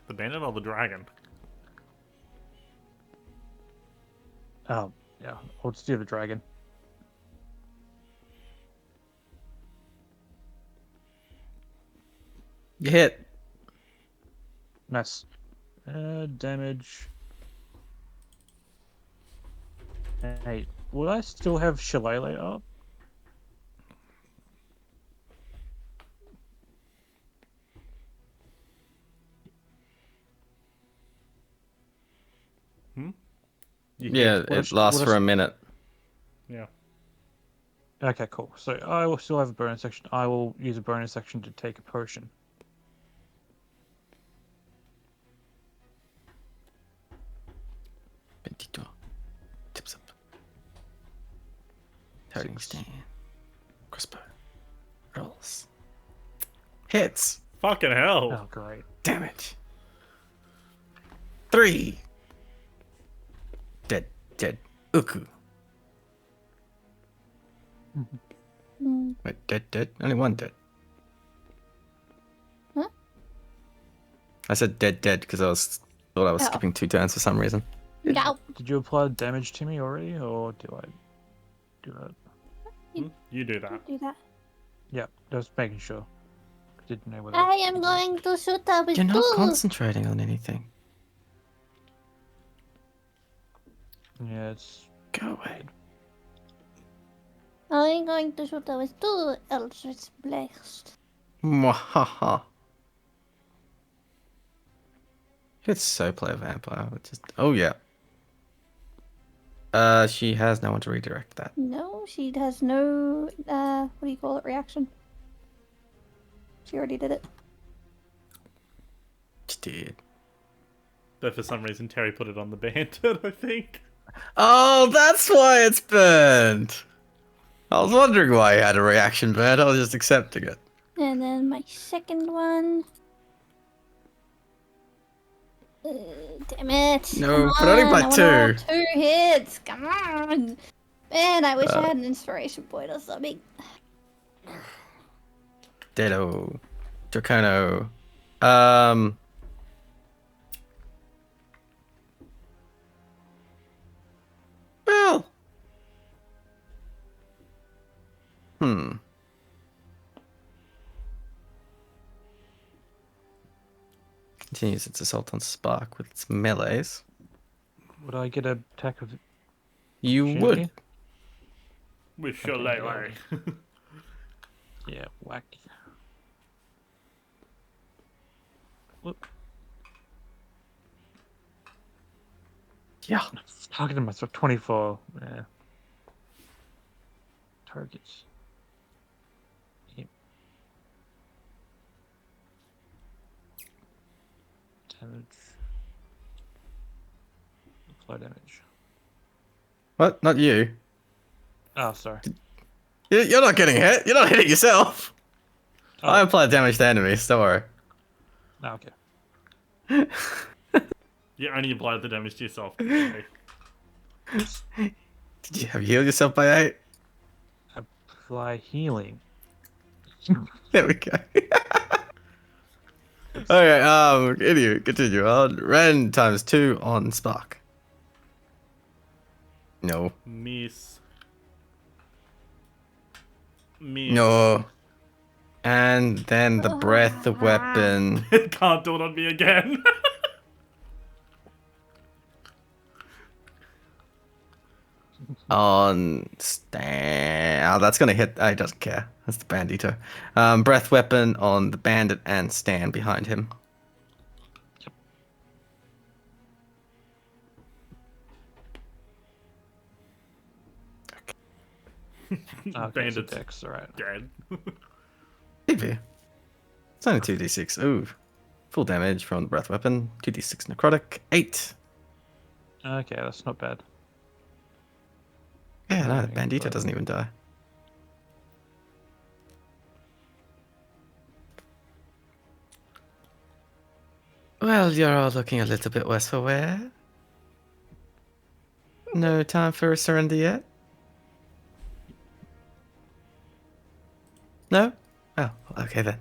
B: The bandit or the dragon?
A: Oh, yeah. I'll just do the dragon.
D: You hit.
A: Nice. Damage. Hey, will I still have shillelagh up?
B: You
D: Yeah,
B: hit.
D: it lasts for a minute.
B: Yeah.
A: Okay, cool. So I will still have a bonus action. I will use a bonus action to take a potion.
D: Tips up. Turning
A: 6.
D: stand. Crossbow. Rolls. Hits.
B: Fucking hell.
A: Oh, great.
D: Damage. 3. Dead. Uku. Wait, dead? Only one dead.
C: Huh?
D: I said dead because thought I was
C: Oh.
D: skipping 2 turns for some reason.
C: No.
A: Did you apply damage to me already, or do I do that?
B: You do that.
C: Do that.
A: Yeah, just making sure. Didn't know whether.
C: I am going to shoot her with
D: You're not
C: two.
D: concentrating on anything.
A: Yeah, it's
D: Go away.
C: I'm going to shoot her with two Eldritch Blast.
D: Mwahaha. It's so play a vampire. Oh yeah. She has no one to redirect that.
C: No, she has no, what do you call it, reaction. She already did it.
D: She did.
B: But for some reason, Terry put it on the bandit, I think.
D: Oh, that's why it's burned. I was wondering why he had a reaction burn. I was just accepting it.
C: And then my second one. Damn it.
D: No,
C: Come
D: but only
C: on,
D: by
C: I want
D: 2.
C: all 2 hits. Come on. Man, I wish I had an inspiration point or something.
D: Ditto. Dracono. Well. Continues its assault on Spark with its melees.
A: Would I get a attack of
D: You would.
A: opportunity?
B: With
A: Okay,
B: shillelagh.
A: Yeah, whack. Whoop.
D: Yeah.
A: Targeting myself 24. Yeah. Targets. Yep. Damage. Apply damage.
D: What? Not you.
A: Oh, sorry.
D: You're not getting hit. You're not hitting yourself.
A: Oh.
D: I apply damage to enemies. Don't worry.
A: Oh, okay.
B: You only applied the damage to yourself. Okay.
D: Did you have you healed yourself by 8?
A: Apply healing.
D: There we go. Okay, continue on. Ren times 2 on Spark. No.
B: Miss.
D: No. And then the breath weapon.
B: Can't do it on me again.
D: On Stan. Oh, that's gonna hit. Oh, he doesn't care. That's the bandito. Breath weapon on the bandit and Stan behind him.
A: Okay,
B: Bandits.
A: Dex, alright.
B: Dead.
D: DP. It's only 2d6. Ooh. Full damage from the breath weapon. 2d6 necrotic. 8.
A: Okay, that's not bad.
D: Yeah, no, the
A: Dang,
D: Bandito
A: but-
D: doesn't even die. Well, you're all looking a little bit worse for wear. No time for a surrender yet? No? Oh, okay then.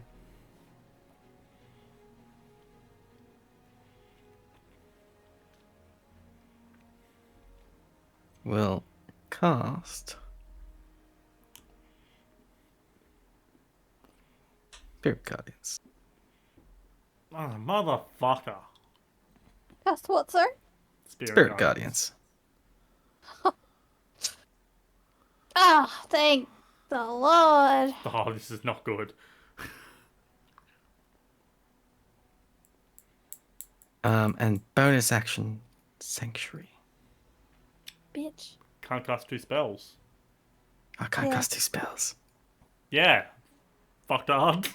D: We'll cast Spirit Guardians.
B: Oh, motherfucker.
C: Cast what, sir?
D: Spirit Guardians.
C: Ah, thank the Lord.
B: Oh, this is not good.
D: And bonus action Sanctuary.
C: Bitch.
B: Can't cast 2 spells.
D: I can't
C: Yeah.
D: cast 2 spells.
B: Yeah. Fucked hard.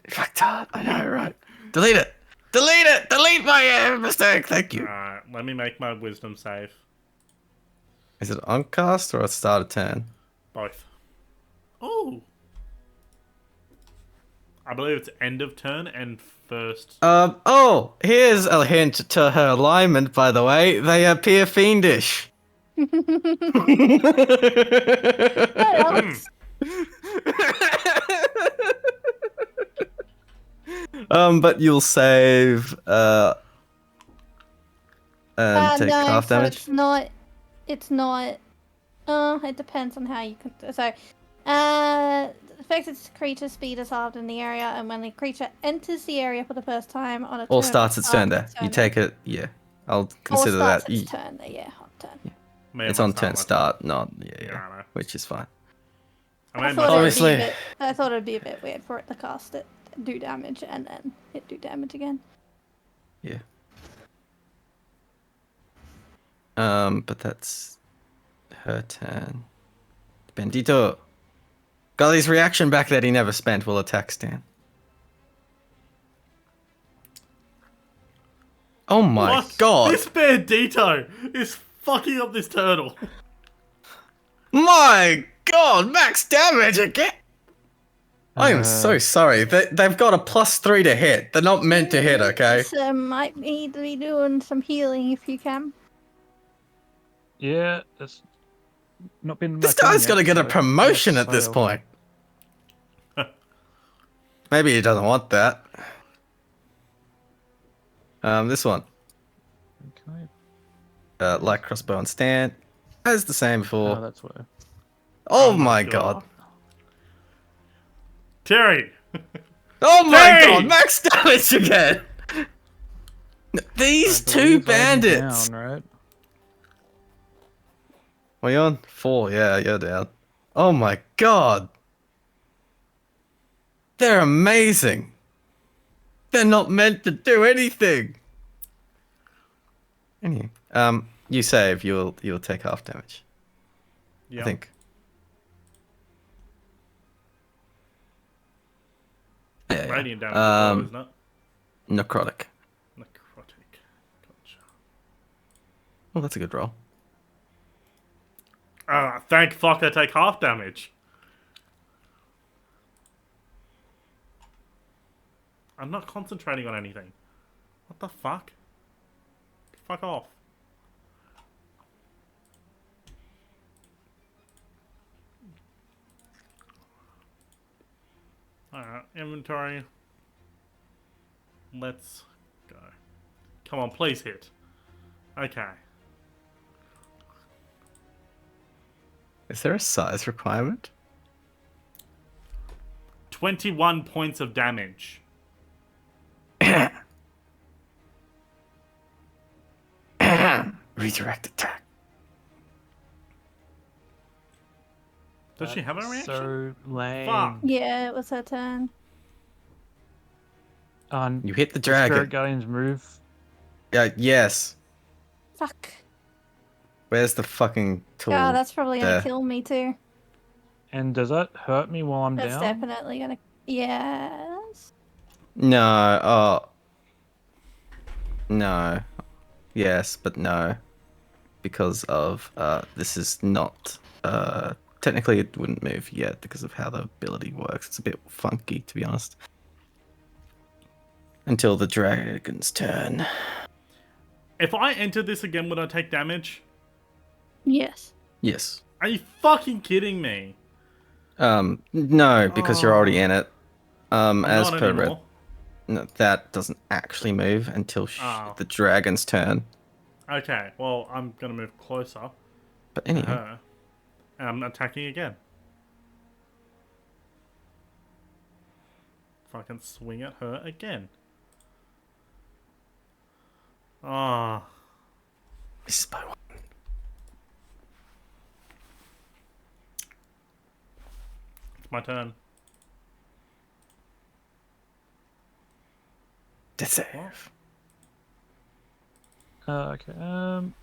D: Fucked hard. I know, right? Delete it. Delete it. Delete my mistake. Thank you.
B: Alright, let me make my wisdom save.
D: Is it on cast or at start of turn?
B: Both. Oh. I believe it's end of turn and first.
D: Oh, here's a hint to her alignment, by the way. They appear fiendish.
C: Alex.
D: But you'll save, and take
C: No,
D: half
C: so
D: damage.
C: it's not. It depends on how you can. So, affected creature speed is halved in the area, and when the creature enters the area for the first time on a
D: Or
C: turn,
D: starts its turn there.
C: its
D: You
C: turn
D: take it, yeah. I'll
C: Or
D: consider
C: starts
D: that.
C: its turn there, yeah, on turn.
B: Me and
D: It's
B: my
D: on turn
B: my
D: start, not,
B: Yeah, I
D: yeah,
B: know.
D: which is fine.
B: I
C: I
B: made
C: thought,
B: my
D: Obviously.
C: I thought it'd be a bit weird for it to cast it, do damage, and then it do damage again.
D: Yeah. But that's her turn. Bandito. Gully's reaction back that he never spent will attack Stan. Oh my
B: What?
D: god!
B: This Bandito is fucking up this turtle.
D: My god! Max damage again! I am so
A: Uh,
D: sorry. They've got a +3 to hit. They're not meant to hit, okay?
C: So might need to be doing some healing if you can.
A: Yeah, it's not been
D: This
A: my turn
D: guy's
A: yet,
D: gotta get a
A: so
D: promotion
A: yes,
D: at this
A: I will.
D: point. Maybe he doesn't want that. This one.
A: Okay.
D: Light crossbow and stand. As the same
A: Oh,
D: before.
A: that's where.
D: Oh my god.
B: Terry!
D: Oh my
B: Hey!
D: god, max damage again! These
A: I
D: two
A: believe I'm
D: bandits!
A: down, right?
D: What are you on? 4, yeah, you're down. Oh my god! They're amazing! They're not meant to do anything! Anyway, you save, you'll take half damage.
B: Yeah.
D: I think. Yeah, yeah.
B: Radiant damage as well, isn't it?
D: Necrotic.
B: Necrotic. Gotcha.
D: Oh, that's a good roll.
B: Thank fuck I take half damage. I'm not concentrating on anything. What the fuck? Fuck off. Alright, inventory. Let's go. Come on, please hit. Okay.
D: Is there a size requirement?
B: 21 points of damage.
D: Redirect attack.
B: Does she have a reaction?
A: So lame.
B: Fuck.
C: Yeah, it was her turn.
D: You hit the
A: Spirit
D: dragon.
A: Guardians move.
D: Yes.
C: Fuck.
D: Where's the fucking tool?
C: Oh, that's probably gonna
D: there?
C: kill me too.
A: And does that hurt me while I'm
C: That's
A: down?
C: definitely gonna. Yes.
D: No. Oh. No. Yes, but no. because of this is not technically it wouldn't move yet because of how the ability works. It's a bit funky, to be honest. Until the dragon's turn.
B: If I enter this again, would I take damage?
C: Yes.
D: Yes.
B: Are you fucking kidding me?
D: No, because you're already in it.
B: I'm
D: As
B: not
D: per
B: anymore.
D: red, no, that doesn't actually move until
B: Oh.
D: the dragon's turn.
B: Okay, well, I'm gonna move closer
D: But
B: to
D: anyway,
B: her. And I'm attacking again. Fucking swing at her again. Ah.
D: this is by one.
B: It's my turn.
D: Death save.
A: Okay.
B: Come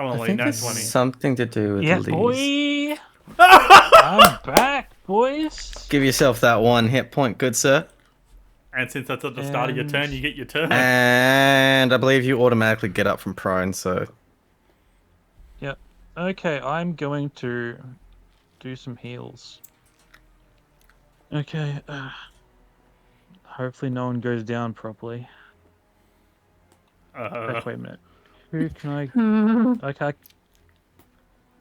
B: on,
D: I
B: Lee,
D: think
B: nat
D: it's
B: 20.
D: something to do with
A: Yeah,
D: Lee's.
A: boy. I'm back, boys.
D: Give yourself that one hit point, good sir.
B: And since that's at the start of your turn, you get your turn.
D: And I believe you automatically get up from prone, so
A: Yep. Okay, I'm going to do some heals. Okay. Hopefully no one goes down properly. Wait a minute. Who can I... Okay.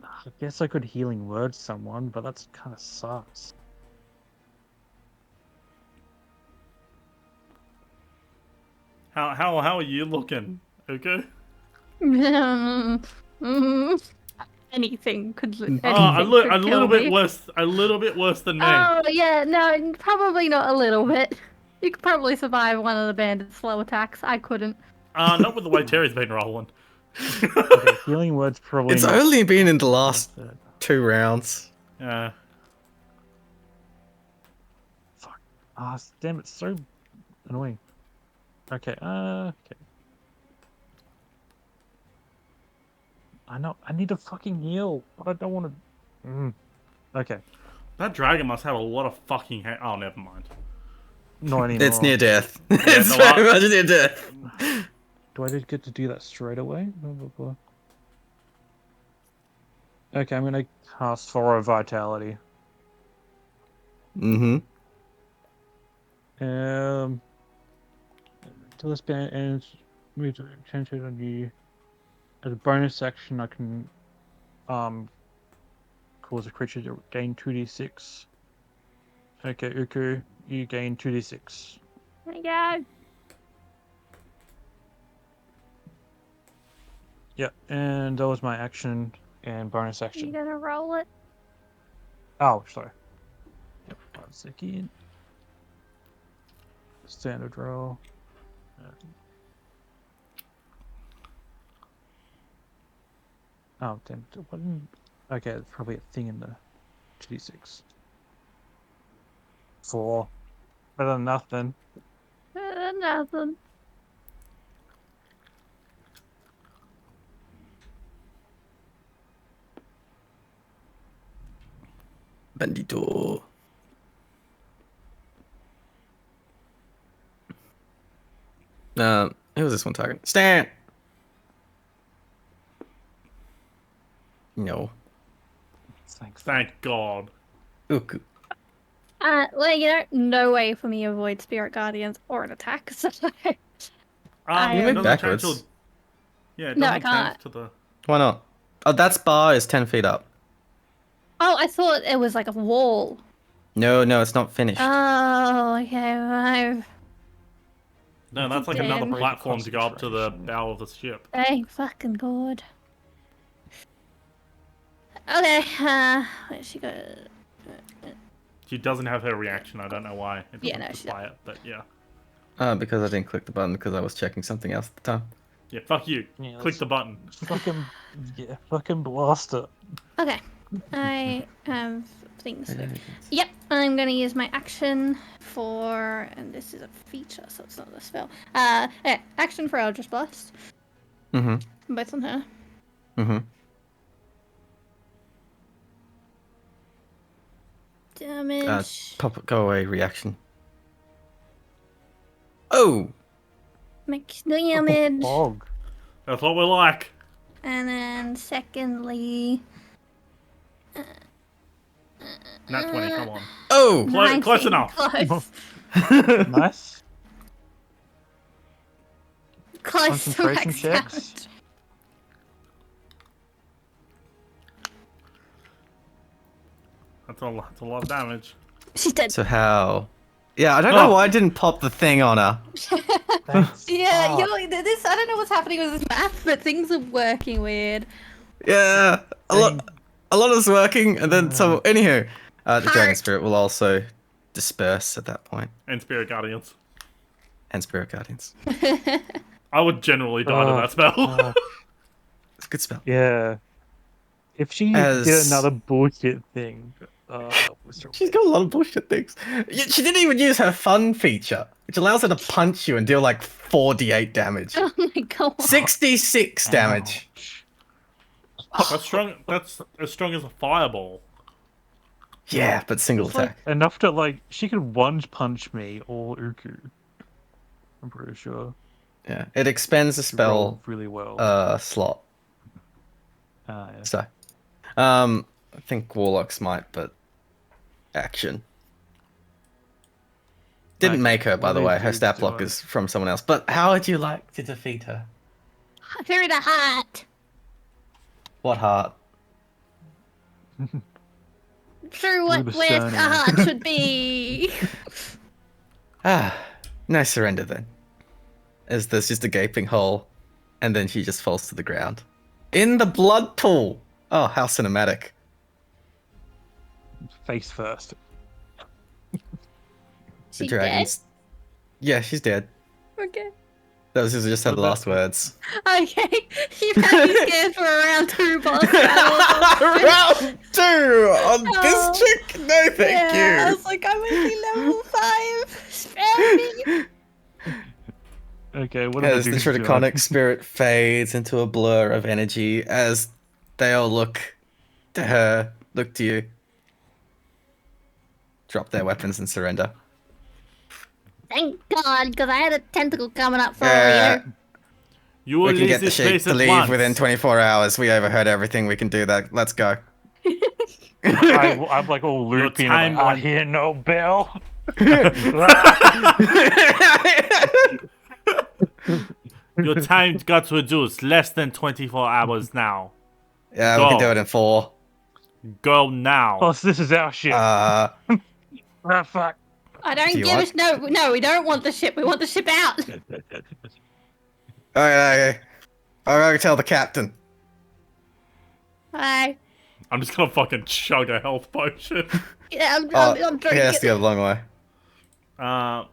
A: I guess I could healing word someone, but that's kind of sucks.
B: How are you looking? Okay.
C: Anything could.
B: Oh,
C: Anything
B: a
C: could
B: little
C: kill
B: bit
C: me.
B: worse. A little bit worse than me.
C: Oh yeah, no, probably not a little bit. You could probably survive one of the bandit's slow attacks. I couldn't.
B: Not with the way Terry's been rolling.
A: Okay, healing word's probably
D: it's
A: not...
D: only been in the last
A: worth it.
D: 2 rounds.
B: Yeah.
A: Fuck. Ah, damn, it's so annoying. Okay, okay. I know, I need to fucking heal, but I don't want to... Okay,
B: That dragon must have a lot of fucking oh, never mind.
A: not anymore.
D: It's near death. It's
B: no,
D: very much near death.
A: Do I just get to do that straight away? Blah, blah, blah. Okay, I'm gonna cast Forrow Vitality.
D: Mm-hmm.
A: Till this band ends, move to change it on you. As a bonus action, I can cause a creature to gain 2d6. Okay, Uku, you gain 2d6.
C: There you go.
A: Yeah, and that was my action and bonus
C: You
A: action.
C: gonna roll it?
A: Oh, sorry. Yep, 1 second. Standard roll. Oh, damn. What didn't... Okay, it's probably a thing in the 2d6. 4. Better than nothing.
C: Nothing.
D: Bandito. Who was this one target? Stan! No.
A: Thanks.
B: Thank God.
D: Uku.
C: Well, you know, no way for me to avoid spirit guardians or an attack. So
D: You
B: It
D: move
B: doesn't change
D: backwards.
B: yeah, it
C: No, I
B: doesn't change
C: can't.
B: to the.
D: Why not? Oh, that bar is 10 feet up.
C: oh, I thought it was like a wall.
D: No, it's not finished.
C: Oh, okay. Well,
B: No, that's like
C: Again.
B: another
A: Break
B: platform to go up to the
A: concentration.
B: bow of the ship.
C: thank fucking God. Okay. Where'd she go?
B: She doesn't have her reaction. I don't know why. It
C: Yeah,
B: doesn't
C: no, she
B: display it, but yeah.
D: Because I didn't click the button because I was checking something else at the time.
B: Yeah, fuck you.
A: Yeah,
B: Click
A: let's-
B: the button.
A: Fucking... Yeah, fucking blast it.
C: Okay. I have things. Yep, I'm gonna use my action for, and this is a feature, so it's not a spell. Yeah, action for Eldritch Blast.
D: Mm-hmm.
C: Both on her.
D: Mm-hmm.
C: Damage.
D: Go away, reaction. Oh!
C: Make damage.
A: Bog.
B: That's what we like.
C: And then secondly,
B: Nat 20, come on.
D: Oh!
B: Close
C: 19,
B: enough.
C: Close.
A: Nice.
C: Close to
A: Concentration
C: max
A: checks.
C: damage.
B: That's a lot of damage.
C: She's dead.
D: So how? Yeah, I don't know
B: Oh.
D: why I didn't pop the thing on her.
A: Thanks.
C: Yeah,
A: Fuck.
C: this. I don't know what's happening with this math, but things are working weird.
D: Yeah, a lot of this working, and then so. Anywho, the dragon
C: Heart.
D: spirit will also disperse at that point,
B: And Spirit Guardians.
D: and spirit guardians.
B: I would generally die to that spell.
D: It's a good spell.
A: Yeah. If she
D: As-
A: did another bullshit thing,
D: She's got a lot of bullshit things. She didn't even use her fun feature, which allows her to punch you and deal like 4d8 damage.
C: Oh my god.
D: 66 damage.
B: That's strong. That's as strong as a fireball.
D: Yeah, but single
A: It's like
D: attack.
A: enough to like she could one punch me or Uku. I'm pretty sure.
D: Yeah, it expends the
A: She rolled
D: spell
A: really well.
D: slot.
A: Yeah.
D: So, I think warlocks might, but action. Didn't
A: Okay,
D: make her, by
A: what
D: the
A: do
D: way.
A: these
D: Her
A: dudes
D: stat
A: do?
D: block is from someone else. But how would you like to defeat her?
C: Through the heart.
D: What heart?
C: Through what
A: the
C: where a
A: sternum.
C: heart should be.
D: No surrender then. As there's just a gaping hole, and then she just falls to the ground. In the blood pool! Oh, how cinematic.
A: Face first.
D: The
C: She
D: dragons. Yeah, she's dead.
C: dead? Okay.
D: Those just had the
A: What
D: last words.
C: Okay. You've had me scared for around 2 boss battles.
D: Round 2 on
C: Oh.
D: this chick? No, thank
C: Yeah, I
D: you.
C: was like, I'm only level 5. Spare me.
A: Okay, what are
D: As
A: the
D: the
A: dudes doing?
D: Tritaconic spirit fades into a blur of energy, as they all look to her, look to you, drop their weapons and surrender.
C: Thank God, because I had a tentacle coming up for
D: Yeah.
C: you.
B: You will
D: We can
B: leave
D: get the
B: this
D: sheik
B: place
D: to
B: at
D: leave
B: once.
D: within 24 hours. We overheard everything. We can do that. Let's go.
A: I'm like all
B: Your
A: loopy and I'm like, I
B: timeline-
A: hear no bell.
B: Your time got reduced. Less than 24 hours now.
D: Yeah, we can
B: Go.
D: do it in 4.
B: Go now.
A: Oh, so this is our ship.
D: Uh,
A: Ah, fuck.
C: I don't
D: Do you
C: give
D: want-
C: us no, we don't want the ship. We want the ship out.
D: okay. I'm going to tell the captain.
C: Hi.
B: I'm just gonna fucking chug a health potion.
C: Yeah,
D: Oh,
C: I'm
D: he
C: trying
D: has
C: to
D: to
C: get
D: go the long way.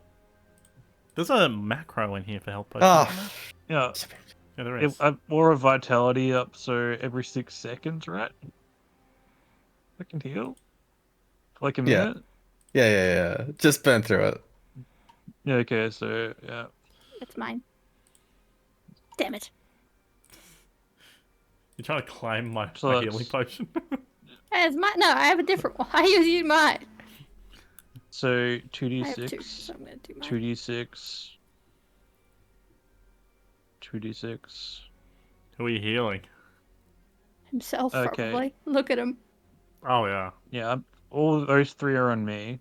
B: There's a macro in here for health potions.
D: Oh,
A: Yeah,
B: Yeah, there is.
A: Aura Vitality up, so every 6 seconds, right? I can heal. For like a
D: Yeah.
A: minute?
D: yeah. Just burn through it.
A: Yeah, okay, so, yeah.
C: It's mine. Damn it.
B: You're trying to claim my
A: So
B: my
A: that's-
B: healing potion.
C: It's mine. No, I have a different one. I use mine.
A: So,
C: I have 2,
A: 2d6,
C: so I'm gonna do mine.
A: 2d6, 2d6.
B: Who are you healing?
C: Himself,
A: Okay.
C: probably. Look at him.
B: Oh yeah.
A: Yeah, all those 3 are on me.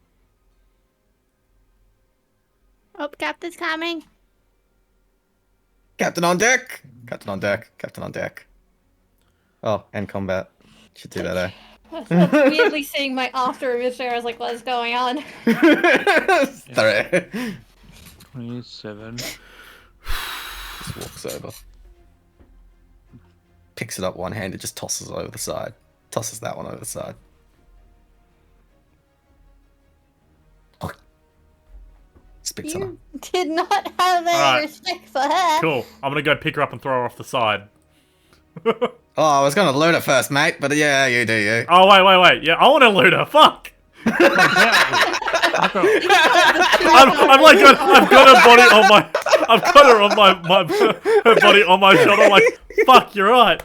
C: Oh, Captain's coming.
D: Captain on deck! Captain on deck. Captain on deck. Oh, end combat. Should do that,
C: I was weirdly seeing my after image there. I was like, what is going on?
D: eh? Sorry.
A: 27.
D: Just walks over. Picks it up one handed, just tosses it over the side. Tosses that one over the side. Spits on her.
C: You did not have any
B: Alright.
C: respect for her.
B: Cool. I'm gonna go pick her up and throw her off the side.
D: Oh, I was gonna loot it first, mate, but yeah, you do you.
B: Oh wait. Yeah, I want to loot her. Fuck. I'm like, I've got her body on my, I've got her on my her body on my shoulder. I'm like, fuck, you're right.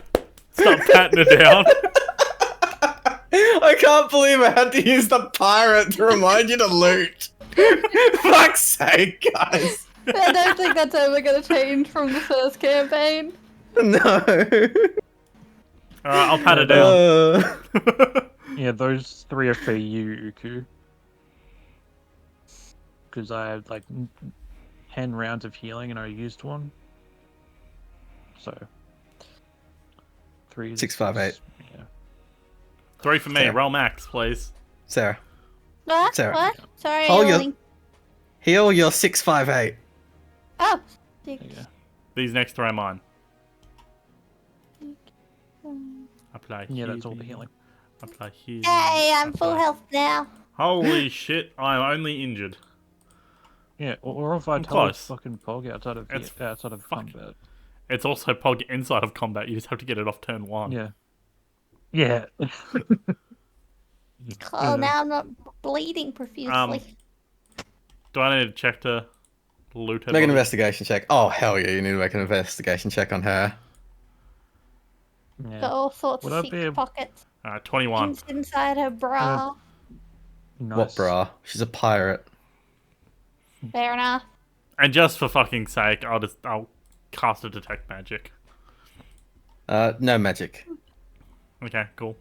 B: Start patting her down.
D: I can't believe I had to use the pirate to remind you to loot. Fuck's sake, guys.
C: I don't think that's ever going to change from the first campaign.
D: No.
B: Alright, I'll pat it down.
A: Yeah, those 3 are for you, Uku. Because I had like 10 rounds of healing and I used one. So 3 is
D: 658.
A: Yeah.
B: 3 for me.
D: Sarah.
B: Roll max, please.
D: Sarah,
C: What?
D: Sarah.
C: What? Sorry,
D: Hold your-
C: yawning.
D: heal your 658.
C: Oh.
A: There you go.
B: These next 3 are mine. Apply
A: Yeah, that's all the healing.
B: Apply healing.
C: Hey, I'm full
B: apply-
C: health now.
B: Holy shit, I'm only injured.
A: Yeah, or if I tell
B: close.
A: fucking Pog outside of
B: It's fuck-
A: combat.
B: It's also Pog inside of combat, you just have to get it off turn 1.
A: Yeah. Yeah.
C: Oh, now I'm not bleeding profusely.
B: Do I need to check to loot her
D: Make an
B: body?
D: investigation check. Oh, hell yeah, you need to make an investigation check on her.
C: Got
A: Yeah.
C: all sorts
A: Would
C: of
A: I be
C: secret
A: able-
C: pockets.
B: 21.
C: Things inside her bra.
A: Nice.
D: What bra? She's a pirate.
C: Fair enough.
B: And just for fucking sake, I'll cast a detect magic.
D: No magic.
B: Okay, cool.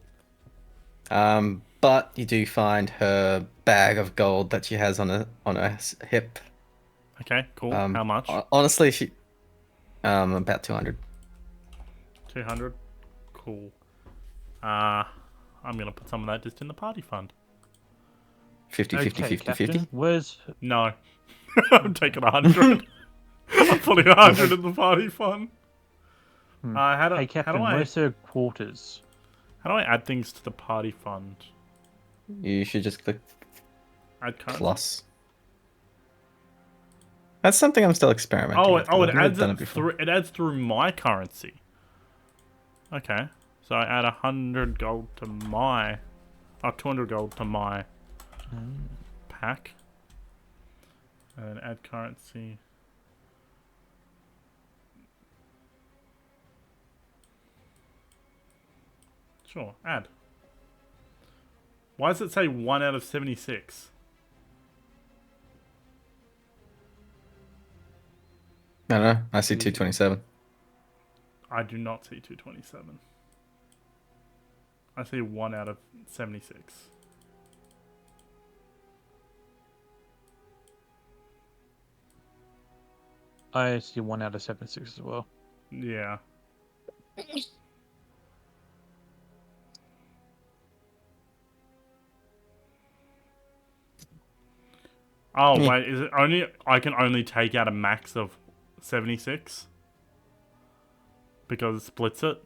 D: But you do find her bag of gold that she has on her hip.
B: Okay, cool. How much?
D: Honestly, she about 200.
B: 200. Cool. I'm gonna put some of that just in the party fund.
D: 50, 50,
A: Okay,
D: 50,
A: Captain,
D: 50.
A: Where's
B: No. I'm taking 100. I'm putting 100 in the party fund. How do
A: Hey Captain,
B: I
A: where's her quarters?
B: add things to the party fund?
D: You should just click
B: Add currency?
D: plus. That's something I'm still experimenting with.
B: It
D: I've never
B: adds
D: done
B: it
D: before.
B: through. It adds through my currency. Okay, so I add 100 gold to my, 200 gold to my pack, and then add currency. Sure, add. Why does it say 1 out of 76?
D: I don't know. I see 227.
B: I do not see 227. I see 1 out of 76.
A: I see 1 out of 76 as well.
B: Yeah. Oh,
D: Yeah.
B: wait, is it only... I can only take out a max of 76? Because it splits it?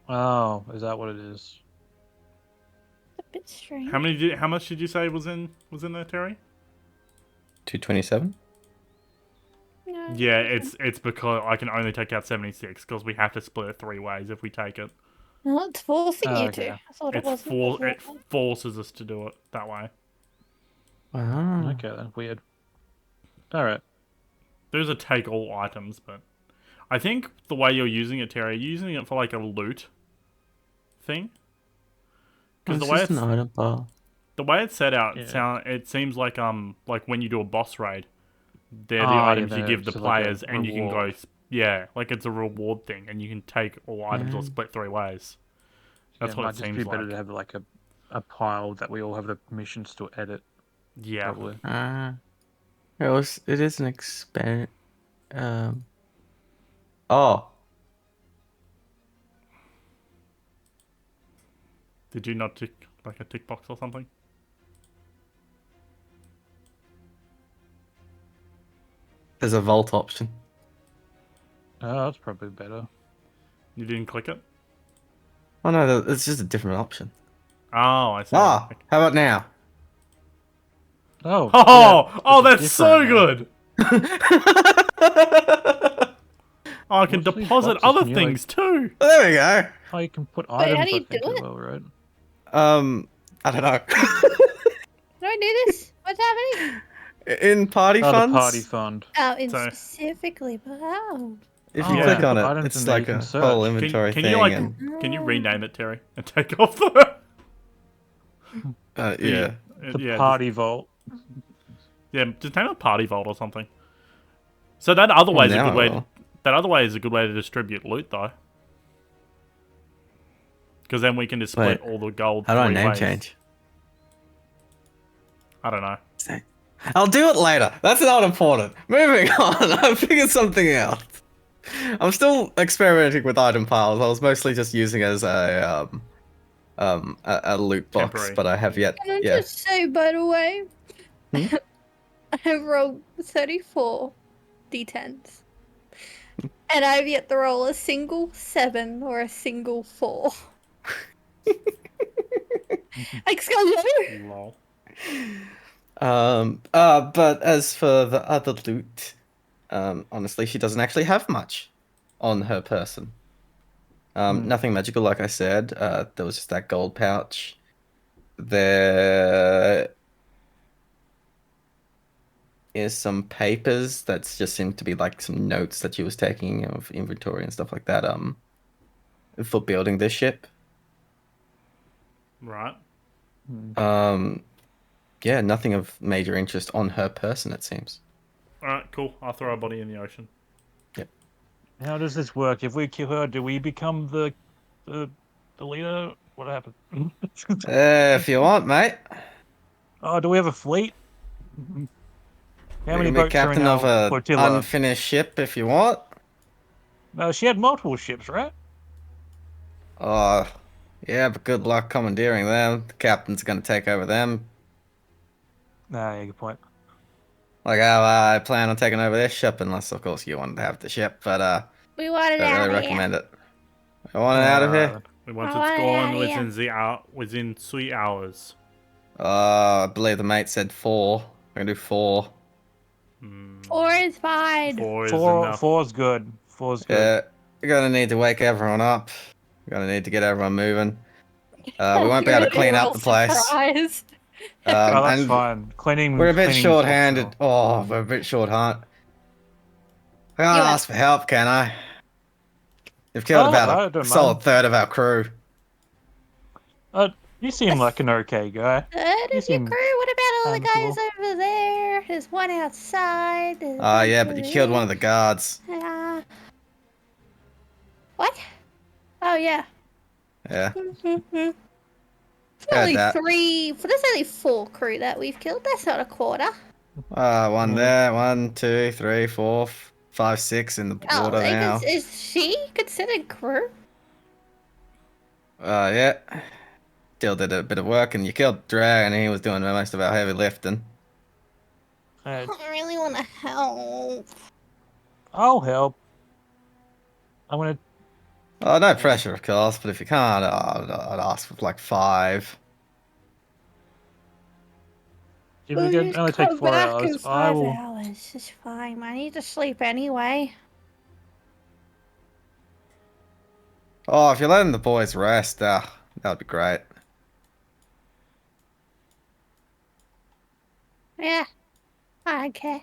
A: Oh, is that what it is?
C: A bit strange.
B: How much did you say was in there, Terry?
D: 227?
C: No.
B: Yeah, it's because I can only take out 76, because we have to split it 3 ways if we take it.
C: Well, it's forcing
A: Oh,
C: you
A: okay.
C: to. I thought it wasn't.
B: It forces us to do it that way.
D: Wow.
A: Okay, then. Weird. Alright.
B: There's a take all items, but I think the way you're using it, Terry, you're using it for like a loot thing. Because
D: It's just an item bar.
B: the way it's set out,
A: Yeah.
B: it seems like when you do a boss raid, they're the
A: Ah, yeah,
B: items you give the
A: so like a
B: players, and you can go,
A: reward.
B: yeah, like it's a reward thing, and you can take all items or split 3 ways. That's
A: Yeah,
B: what
A: might
B: it
A: just
B: seems
A: be
B: like.
A: better to have like a pile that we all have the permissions to edit.
B: Yeah.
A: Probably.
D: It is an experiment. Oh.
B: Did you not tick like a tick box or something?
D: There's a vault option.
A: Oh, that's probably better.
B: You didn't click it?
D: Oh no, it's just a different option.
B: Oh, I see.
D: Ah, how about now?
A: Oh.
B: Oh,
A: yeah,
B: that's
A: it's
B: so
A: different now.
B: good! Oh, I can
A: What's these
B: deposit
A: boxes?
B: other
A: Can you, like-
B: things too!
D: Well, there we go.
A: Oh, you can put
C: Wait, how
A: items,
C: do you
A: I think,
C: do
A: as
C: it?
A: well, right?
D: I don't know.
C: Do I do this? What's happening?
D: In party
A: Oh,
D: funds,
A: the party fund.
C: Oh, in
B: So-
C: specifically. Wow.
D: if
A: Oh,
D: you
B: yeah.
D: click on
A: Put
D: it,
A: items
D: it's
A: in there,
D: like
A: you
D: a
A: can search.
D: whole
A: Can-
D: inventory
B: can
D: thing.
B: you like
D: and,
B: can you rename it, Terry, and take off the
D: yeah.
A: The
B: yeah,
A: party vault.
B: just name it Party Vault or something. So that other way is a
D: Now
B: good
D: I
B: way.
D: will.
B: That other way is a good way to distribute loot, though. Because then we can just split
D: Wait,
B: all the gold
D: how do I
B: 3
D: name
B: ways.
D: change?
B: I don't know.
D: I'll do it later. That's not important. Moving on. I figured something out. I'm still experimenting with item piles. I was mostly just using it as a loot box,
B: Temporary.
D: but I have yet.
C: Can I
D: Yeah.
C: just say, by the way,
D: Hmm?
C: I have rolled 34 d10s. And I've yet to roll a single 7 or a single 4. Excuse me?
B: Lol.
D: But as for the other loot, honestly, she doesn't actually have much on her person. Nothing magical, like I said. There was just that gold pouch. There is some papers that just seem to be like some notes that she was taking of inventory and stuff like that. For building this ship.
B: Right.
D: Yeah, nothing of major interest on her person, it seems.
B: Alright, cool. I'll throw our body in the ocean.
D: Yep.
A: How does this work? If we kill her, do we become the leader? What happens?
D: If you want, mate.
A: Oh, do we have a fleet? How
D: You
A: many
D: can be
A: boats are in
D: captain of
A: our
D: a
A: flotilla?
D: unfinished ship if you want.
A: No, she had multiple ships, right?
D: Yeah, but good luck commandeering them. The captain's gonna take over them.
A: Nah, yeah, good point.
D: Like how I plan on taking over this ship, unless of course you want to have the ship, but
C: We want it
D: don't
C: out
D: really
C: of here.
D: recommend it. I want it out of
A: Alright
D: here.
A: then.
B: Once
C: Oh,
B: it's
C: yeah,
B: gone
C: yeah.
B: within 3 hours.
D: I believe the mate said 4. We're gonna do 4.
C: 4 is fine.
B: 4 is enough.
A: Four's good. Four's good.
D: Yeah, we're gonna need to wake everyone up. We're gonna need to get everyone moving. We won't be able to clean up the place.
C: Surprise.
A: Oh, that's
D: And
A: fine. Cleaning.
D: we're a bit
A: cleaning's
D: short-handed.
A: optional.
D: Oh, we're a bit short-handed. I can't
C: You
D: ask for help, can I? You've killed
A: Oh,
D: about
A: I
D: a
A: don't
D: solid
A: mind.
D: third of our crew.
A: You seem like an okay guy.
C: Third
A: You
C: of your
A: seem
C: crew? What about all the guys
A: amicable.
C: over there? There's one outside. There's one
D: Yeah,
C: over
D: but you killed one of the guards.
C: there. What? Oh, yeah.
D: Yeah,
C: There's
D: heard
C: only
D: that.
C: 3. There's only 4 crew that we've killed. That's not a quarter.
D: One
A: Mm.
D: there. 1, 2, 3, 4, 5, 6 in the
C: Oh,
D: water now.
C: is she considered crew?
D: Yeah. Still did a bit of work, and you killed Dragon, and he was doing most of our heavy lifting.
C: I really want to help.
A: I'll help. I'm gonna.
D: Oh, no pressure, of course, but if you can't, I'd ask for like 5.
A: If we can only take 4 hours,
C: in
A: I
C: 5
A: will.
C: hours. It's fine. I need to sleep anyway.
D: Oh, if you're letting the boys rest, that would be great.
C: Yeah, I don't care.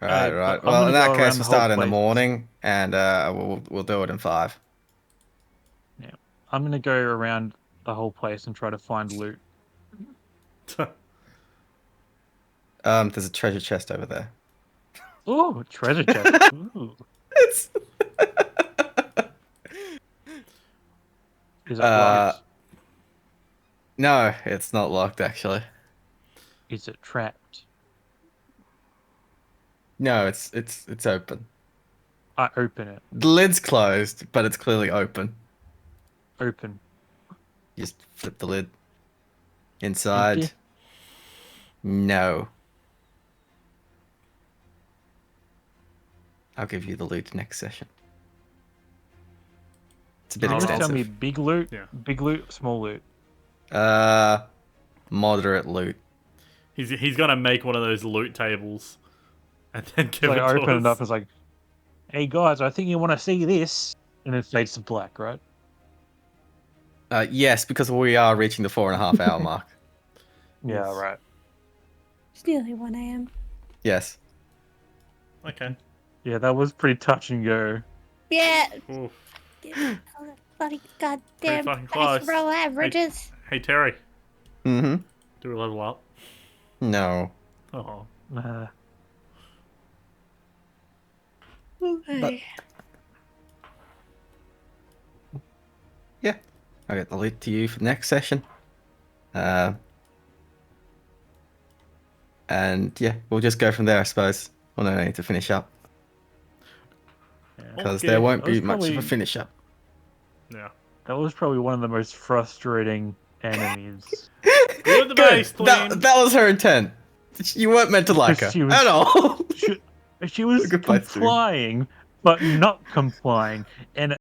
D: Right,
A: But
D: right.
A: I'm
D: Well,
A: gonna
D: in
A: go
D: that case,
A: around
D: we'll
A: the whole
D: start in the
A: place.
D: morning, and we'll do it in 5.
A: Yeah, I'm gonna go around the whole place and try to find loot.
D: There's a treasure chest over there.
A: Ooh, treasure chest. Ooh.
D: It's
A: Is it locked?
D: no, it's not locked actually.
A: Is it trapped?
D: No, it's open.
A: I open it.
D: The lid's closed, but it's clearly open.
A: Open.
D: Just flip the lid. Inside.
A: Empty?
D: No. I'll give you the loot next session. It's a bit
A: Can you just tell me
D: extensive.
A: big loot?
B: Yeah.
A: Big loot, small loot.
D: Moderate loot.
B: He's gonna make one of those loot tables, and then give
A: Like
B: it
A: I
B: to
A: open
B: us.
A: it up, it's like, hey guys, I think you want to see this, and it fades to black, right?
D: Yes, because we are reaching the 4.5 hour mark.
A: Yeah,
B: Yes.
A: right.
C: It's nearly 1 a.m.
D: Yes.
B: Okay.
A: Yeah, that was pretty touch and go.
C: Yeah.
B: Oof.
C: Bloody goddamn
B: fucking
C: dice
B: close.
C: roll averages.
B: Hey Terry,
D: Mm-hmm.
B: do we level up?
D: No.
B: Oh.
C: Okay.
D: Yeah. I'll leave it to you for the next session. And yeah, we'll just go from there, I suppose. Well, no, I need to finish up because
B: Okay.
D: there won't
A: That was
D: be much of a
A: probably-
D: finish up.
B: Yeah.
A: That was probably one of the most frustrating enemies.
B: Good, the
D: Good.
B: base, Twin.
D: That was her intent. You weren't meant to like her
A: She was-
D: at all.
A: She was
D: Good place, dude.
A: complying, but not complying, and